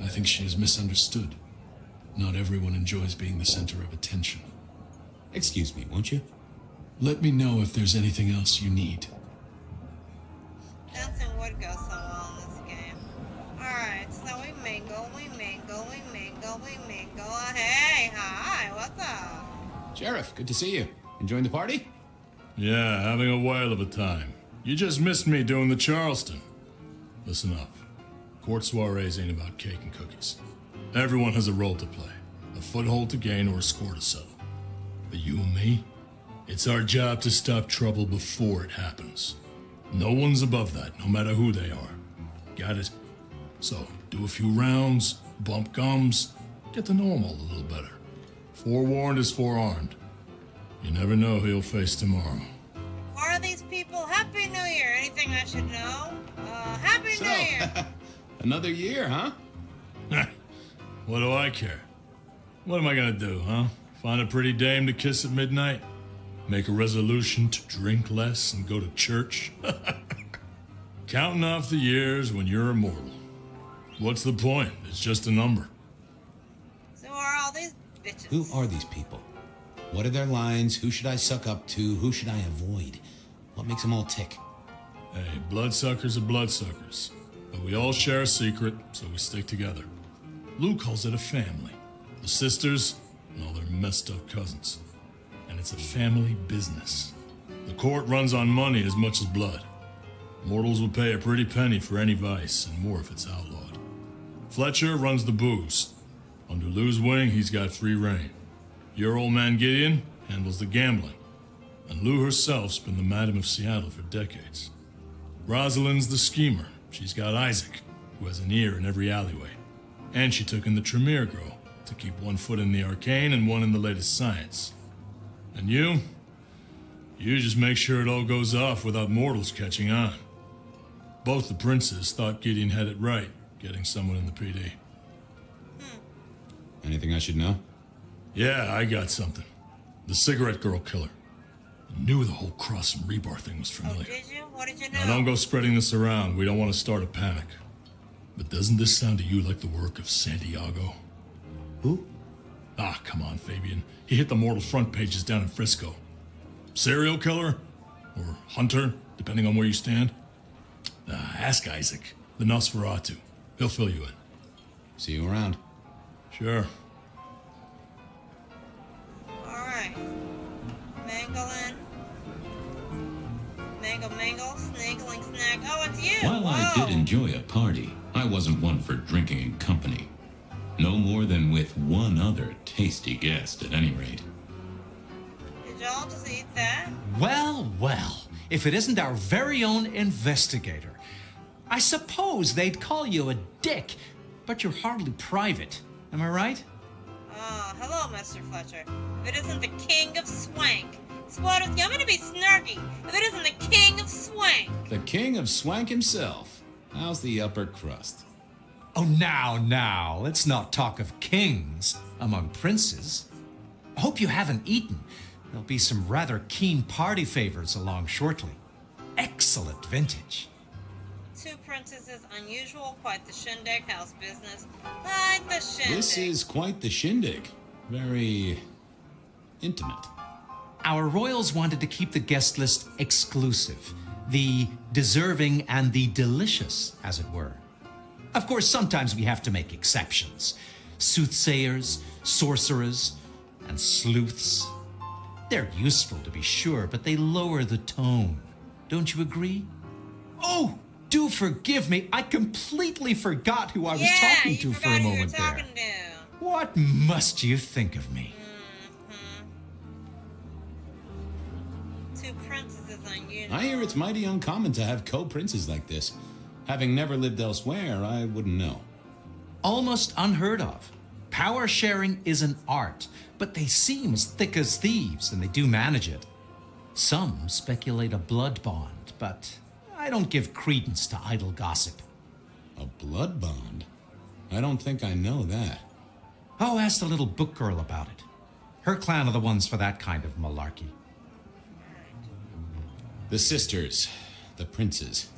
I think she is misunderstood. Not everyone enjoys being the center of attention. Excuse me, won't you? Let me know if there's anything else you need. Dancing would go so well in this game. Alright, so we mingle. Hey, hi, what's up? Sheriff, good to see you. Enjoying the party? Yeah, having a whale of a time. You just missed me doing the Charleston. Listen up. Court soirees ain't about cake and cookies. Everyone has a role to play, a foothold to gain or a score to settle. But you and me, it's our job to stop trouble before it happens. No one's above that, no matter who they are. Got it? So, do a few rounds, bump gums, get to know them all a little better. Forewarned is forearmed. You never know who you'll face tomorrow. Who are these people? Happy New Year. Anything I should know? Happy New Year. Another year, huh? What do I care? What am I gonna do, huh? Find a pretty dame to kiss at midnight? Make a resolution to drink less and go to church? Counting off the years when you're immortal. What's the point? It's just a number. So who are all these bitches? Who are these people? What are their lines? Who should I suck up to? Who should I avoid? What makes them all tick? Hey, bloodsuckers are bloodsuckers. But we all share a secret, so we stick together. Lou calls it a family. The sisters and all their messed up cousins. And it's a family business. The court runs on money as much as blood. Mortals will pay a pretty penny for any vice, and more if it's outlawed. Fletcher runs the booze. Under Lou's wing, he's got free reign. Your old man Gideon handles the gambling. And Lou herself's been the Madam of Seattle for decades. Rosalind's the schemer. She's got Isaac, who has an ear in every alleyway. And she took in the Tremere girl to keep one foot in the arcane and one in the latest science. And you just make sure it all goes off without mortals catching on. Both the princes thought Gideon had it right, getting someone in the PD. Anything I should know? Yeah, I got something. The cigarette girl killer. I knew the whole cross and rebar thing was familiar. Oh, did you? What did you know? Now don't go spreading this around. We don't want to start a panic. But doesn't this sound to you like the work of Santiago? Who? Ah, come on, Fabian. He hit the mortal front pages down in Frisco. Serial killer? Or hunter, depending on where you stand? Ask Isaac, the Nosferatu. He'll fill you in. See you around. Sure. Alright. Mangling. Mangle, snaggling, snag. Oh, it's you! While I did enjoy a party, I wasn't one for drinking in company. No more than with one other tasty guest, at any rate. Did y'all just eat that? Well, well. If it isn't our very own investigator. I suppose they'd call you a dick, but you're hardly private. Am I right? Hello, Mr. Fletcher. If it isn't the king of swank. Squatters, I'm gonna be snarky. If it isn't the king of swank. The king of swank himself. How's the upper crust? Oh, now, let's not talk of kings among princes. I hope you haven't eaten. There'll be some rather keen party favors along shortly. Excellent vintage. Two princesses, unusual, quite the shindig, house business. Quite the shindig. This is quite the shindig. Very intimate. Our royals wanted to keep the guest list exclusive. The deserving and the delicious, as it were. Of course, sometimes we have to make exceptions. Soothsayers, sorcerers, and sleuths. They're useful, to be sure, but they lower the tone. Don't you agree? Oh, do forgive me. I completely forgot who I was talking to for a moment there. What must you think of me? Two princesses unusual. I hear it's mighty uncommon to have co-princes like this. Having never lived elsewhere, I wouldn't know. Almost unheard of. Power sharing is an art, but they seem as thick as thieves, and they do manage it. Some speculate a blood bond, but I don't give credence to idle gossip. A blood bond? I don't think I know that. Oh, ask the little book girl about it. Her clan are the ones for that kind of malarkey. The sisters, the princes,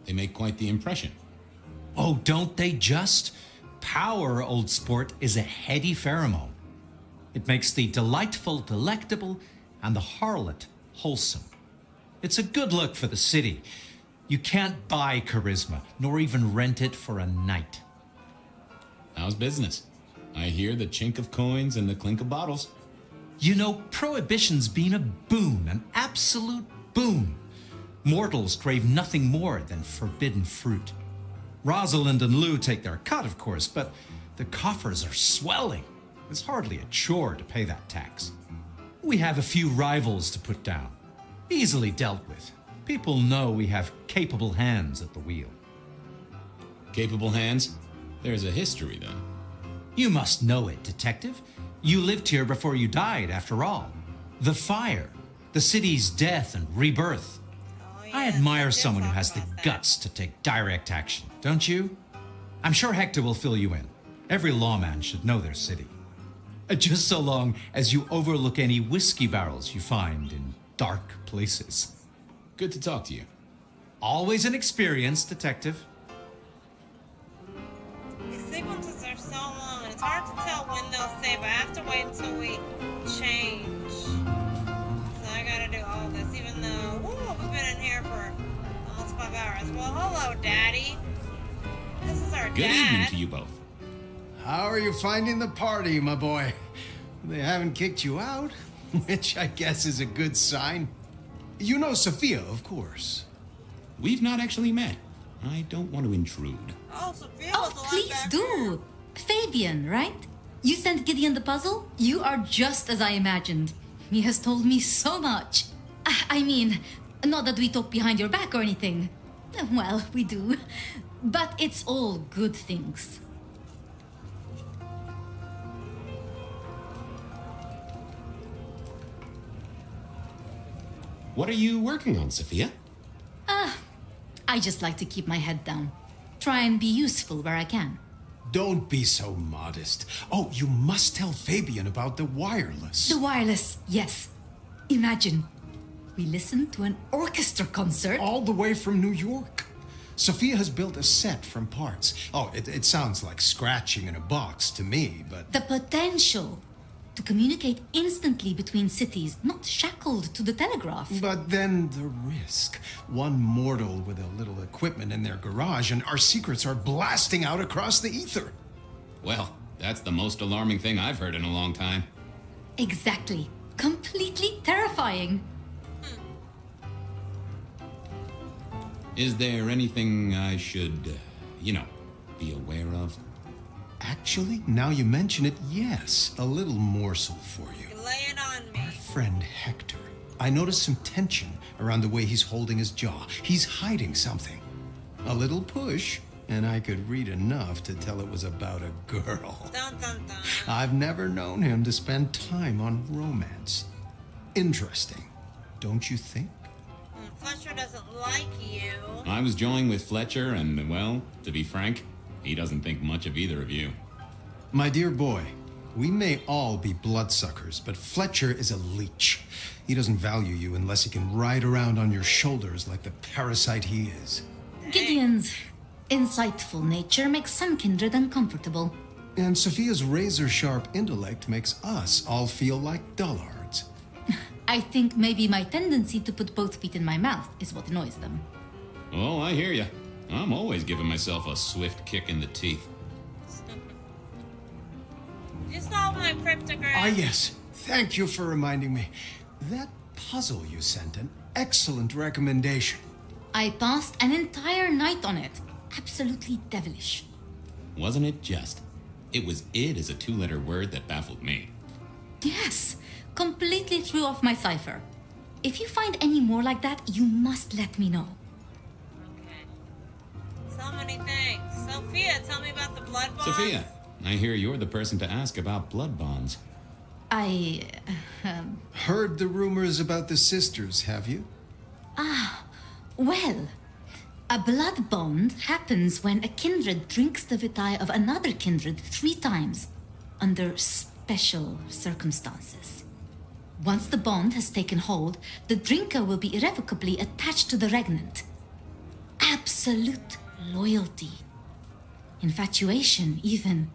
they make quite the impression. Oh, don't they just? Power, old sport, is a heady pheromone. It makes the delightful delectable and the harlot wholesome. It's a good look for the city. You can't buy charisma, nor even rent it for a night. How's business? I hear the chink of coins and the clink of bottles. You know, Prohibition's been a boon, an absolute boon. Mortals crave nothing more than forbidden fruit. Rosalind and Lou take their cut, of course, but the coffers are swelling. It's hardly a chore to pay that tax. We have a few rivals to put down. Easily dealt with. People know we have capable hands at the wheel. Capable hands? There's a history, then. You must know it, detective. You lived here before you died, after all. The fire, the city's death and rebirth. I admire someone who has the guts to take direct action, don't you? I'm sure Hector will fill you in. Every lawman should know their city. Just so long as you overlook any whiskey barrels you find in dark places. Good to talk to you. Always an experience, detective. These sequences are so long, and it's hard to tell when they'll save. I have to wait until we change. So I gotta do all this, even though we've been in here for almost 5 hours. Well, hello, Daddy. This is our dad. Good evening to you both. How are you finding the party, my boy? They haven't kicked you out, which I guess is a good sign. You know Sophia, of course. We've not actually met. I don't want to intrude. Oh, Sophia Oh, was a lot please back do. Fabian, right? You sent Gideon the puzzle? You are just as I imagined. He has told me so much. I mean, not that we talk behind your back or anything. Well, we do. But it's all good things. What are you working on, Sophia? I just like to keep my head down. Try and be useful where I can. Don't be so modest. Oh, you must tell Fabian about the wireless. The wireless, yes. Imagine, we listened to an orchestra concert. All the way from New York. Sophia has built a set from parts. Oh, it sounds like scratching in a box to me, but... The potential to communicate instantly between cities, not shackled to the telegraph. But then the risk. One mortal with a little equipment in their garage, and our secrets are blasting out across the ether. Well, that's the most alarming thing I've heard in a long time. Exactly. Completely terrifying. Is there anything I should, be aware of? Actually, now you mention it, yes. A little morsel for you. Lay it on me. Our friend Hector. I noticed some tension around the way he's holding his jaw. He's hiding something. A little push, and I could read enough to tell it was about a girl. Dun, dun, dun. I've never known him to spend time on romance. Interesting, don't you think? Fletcher doesn't like you. I was joined with Fletcher, and, well, to be frank, he doesn't think much of either of you. My dear boy, we may all be bloodsuckers, but Fletcher is a leech. He doesn't value you unless he can ride around on your shoulders like the parasite he is. Gideon's insightful nature makes some kindred uncomfortable. And Sophia's razor-sharp intellect makes us all feel like dullards. I think maybe my tendency to put both feet in my mouth is what annoys them. Oh, I hear you. I'm always giving myself a swift kick in the teeth. You solved my cryptogram. Ah, yes. Thank you for reminding me. That puzzle you sent, an excellent recommendation. I passed an entire night on it. Absolutely devilish. Wasn't it just? It was id as a 2-letter word that baffled me. Yes, completely threw off my cipher. If you find any more like that, you must let me know. So many things. Sophia, tell me about the blood bonds. Sophia, I hear you're the person to ask about blood bonds. I... Heard the rumors about the sisters, have you? Well, A blood bond happens when a kindred drinks the vitae of another kindred 3 times, under special circumstances. Once the bond has taken hold, the drinker will be irrevocably attached to the regnant. Absolute loyalty. Infatuation, even.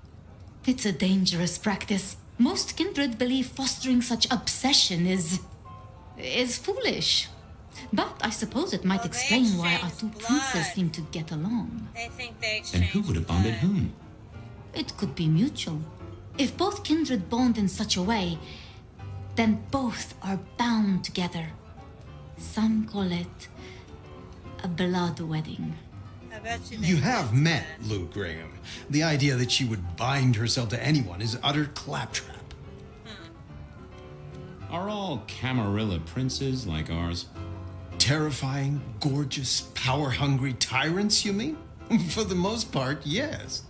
It's a dangerous practice. Most kindred believe fostering such obsession is foolish. But I suppose it might explain why our 2 princes seem to get along. They think they And who would have bonded whom? It could be mutual. If both kindred bond in such a way, then both are bound together. Some call it a blood wedding. I bet You have met Lou Graham. The idea that she would bind herself to anyone is utter claptrap. Are all Camarilla princes like ours? Terrifying, gorgeous, power-hungry tyrants, you mean? For the most part, yes.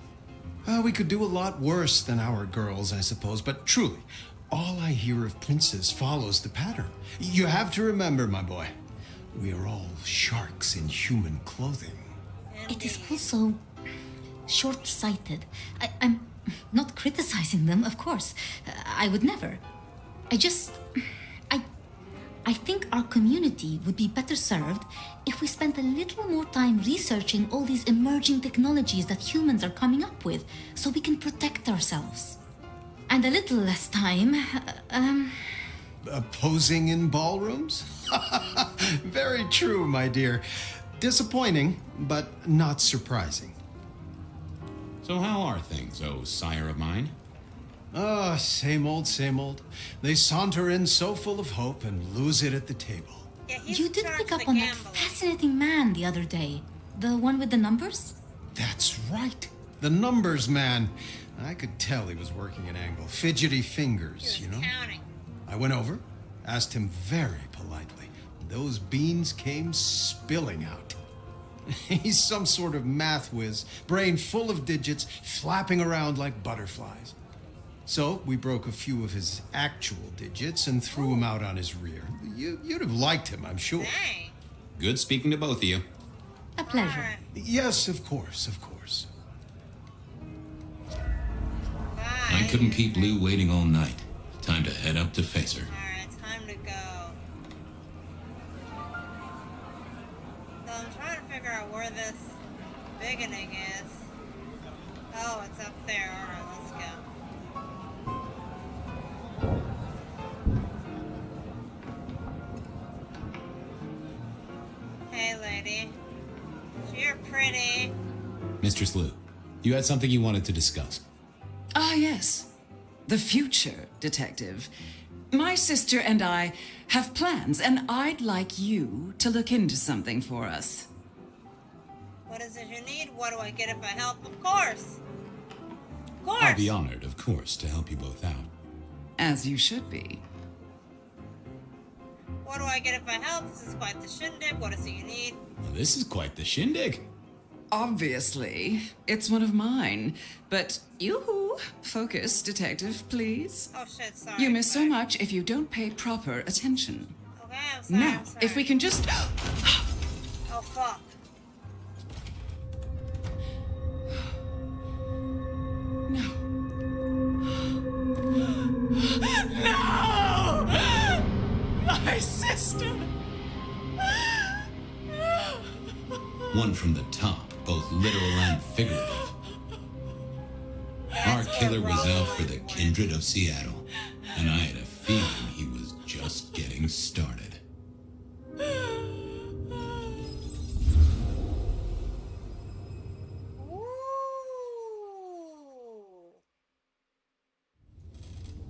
We could do a lot worse than our girls, I suppose, but truly, all I hear of princes follows the pattern. You have to remember, my boy, we are all sharks in human clothing. It is also short-sighted. I'm not criticizing them, of course. I would never. I think our community would be better served if we spent a little more time researching all these emerging technologies that humans are coming up with, so we can protect ourselves. And a little less time, Posing in ballrooms? Very true, my dear. Disappointing, but not surprising. So how are things, oh sire of mine? Ah, same old, same old. They saunter in so full of hope and lose it at the table. You did pick up on that fascinating man the other day. The one with the numbers? That's right. The numbers man. I could tell he was working an angle. Fidgety fingers, you know? I went over, asked him very politely. Those beans came spilling out. He's some sort of math whiz, brain full of digits, flapping around like butterflies. So we broke a few of his actual digits and threw him out on his rear. You'd have liked him, I'm sure. Good speaking to both of you. A pleasure. Yes, of course, of course. I couldn't keep Lou waiting all night. Time to head up to face her. Alright, time to go. So I'm trying to figure out where this beginning is. Oh, it's up there. Alright, let's go. Hey, lady. You're pretty. Mistress Lou, you had something you wanted to discuss. Ah, yes. The future, detective. My sister and I have plans, and I'd like you to look into something for us. What is it you need? What do I get if I help? Of course. Of course. I'll be honored, of course, to help you both out. As you should be. What do I get if I help? This is quite the shindig. What is it you need? Well, this is quite the shindig. Obviously, it's one of mine. But yoo-hoo, focus, detective, please. Oh shit, sorry. You miss so much if you don't pay proper attention. Okay, I'm sorry. Now, I'm sorry. if we can just... Oh fuck. No! My sister! One from the top, both literal and figurative. Our killer was out for the kindred of Seattle, and I had a feeling he was just getting started.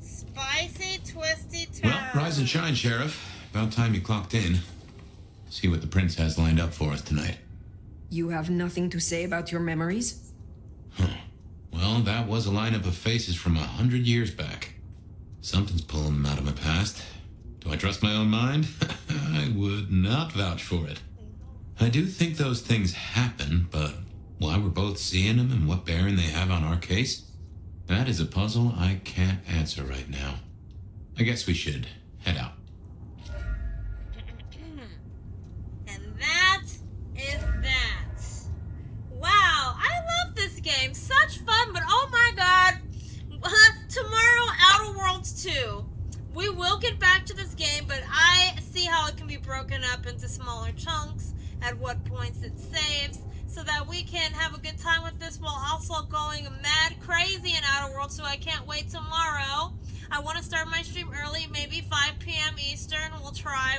Spicy, twisty turn. Well, rise and shine, Sheriff. About time you clocked in. See what the prince has lined up for us tonight. You have nothing to say about your memories? Well, that was a lineup of faces from 100 years back. Something's pulling them out of my past. Do I trust my own mind? I would not vouch for it. I do think those things happen, but why we're both seeing them and what bearing they have on our case, that is a puzzle I can't answer right now. I guess we should head out. And that is that. into smaller chunks, at what points it saves, so that we can have a good time with this while also going mad crazy in Outer Worlds. So I can't wait tomorrow. I want to start my stream early, maybe 5 p.m. Eastern. We'll try.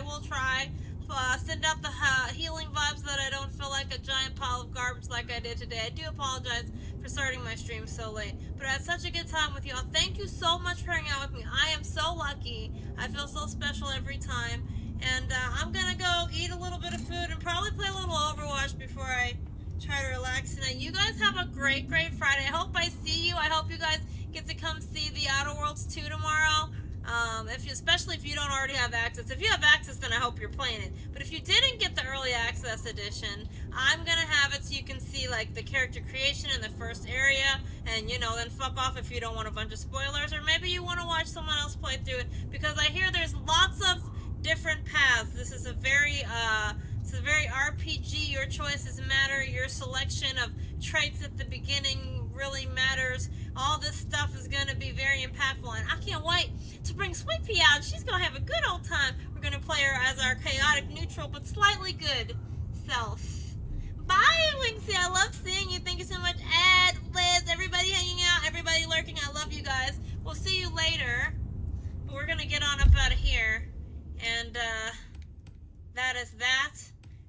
Send out the healing vibes so that I don't feel like a giant pile of garbage like I did today. I do apologize for starting my stream so late, but I had such a good time with y'all. Thank you so much for hanging out with me. I am so lucky. I feel so special every time. And I'm gonna go eat a little bit of food and probably play a little Overwatch before I try to relax tonight. You guys have a great Friday. I hope I see you. I hope you guys get to come see the Outer Worlds 2 tomorrow. Especially if you don't already have access. If you have access, then I hope you're playing it. But if you didn't get the early access edition, I'm gonna have it so you can see like the character creation in the first area, and then fuck off if you don't want a bunch of spoilers, or maybe you want to watch someone else play through it, because I hear there's lots of different paths. This is a very RPG. Your choices matter. Your selection of traits at the beginning really matters. All this stuff is going to be very impactful, and I can't wait to bring Sweet Pea out. She's going to have a good old time. We're going to play her as our chaotic, neutral, but slightly good self. Bye, Winksy. I love seeing you. Thank you so much, Ed, Liz, everybody hanging out, everybody lurking. I love you guys. We'll see you later, but we're going to get on up out of here, and that is that.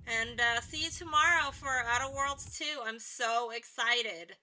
And see you tomorrow for Outer Worlds 2. I'm so excited.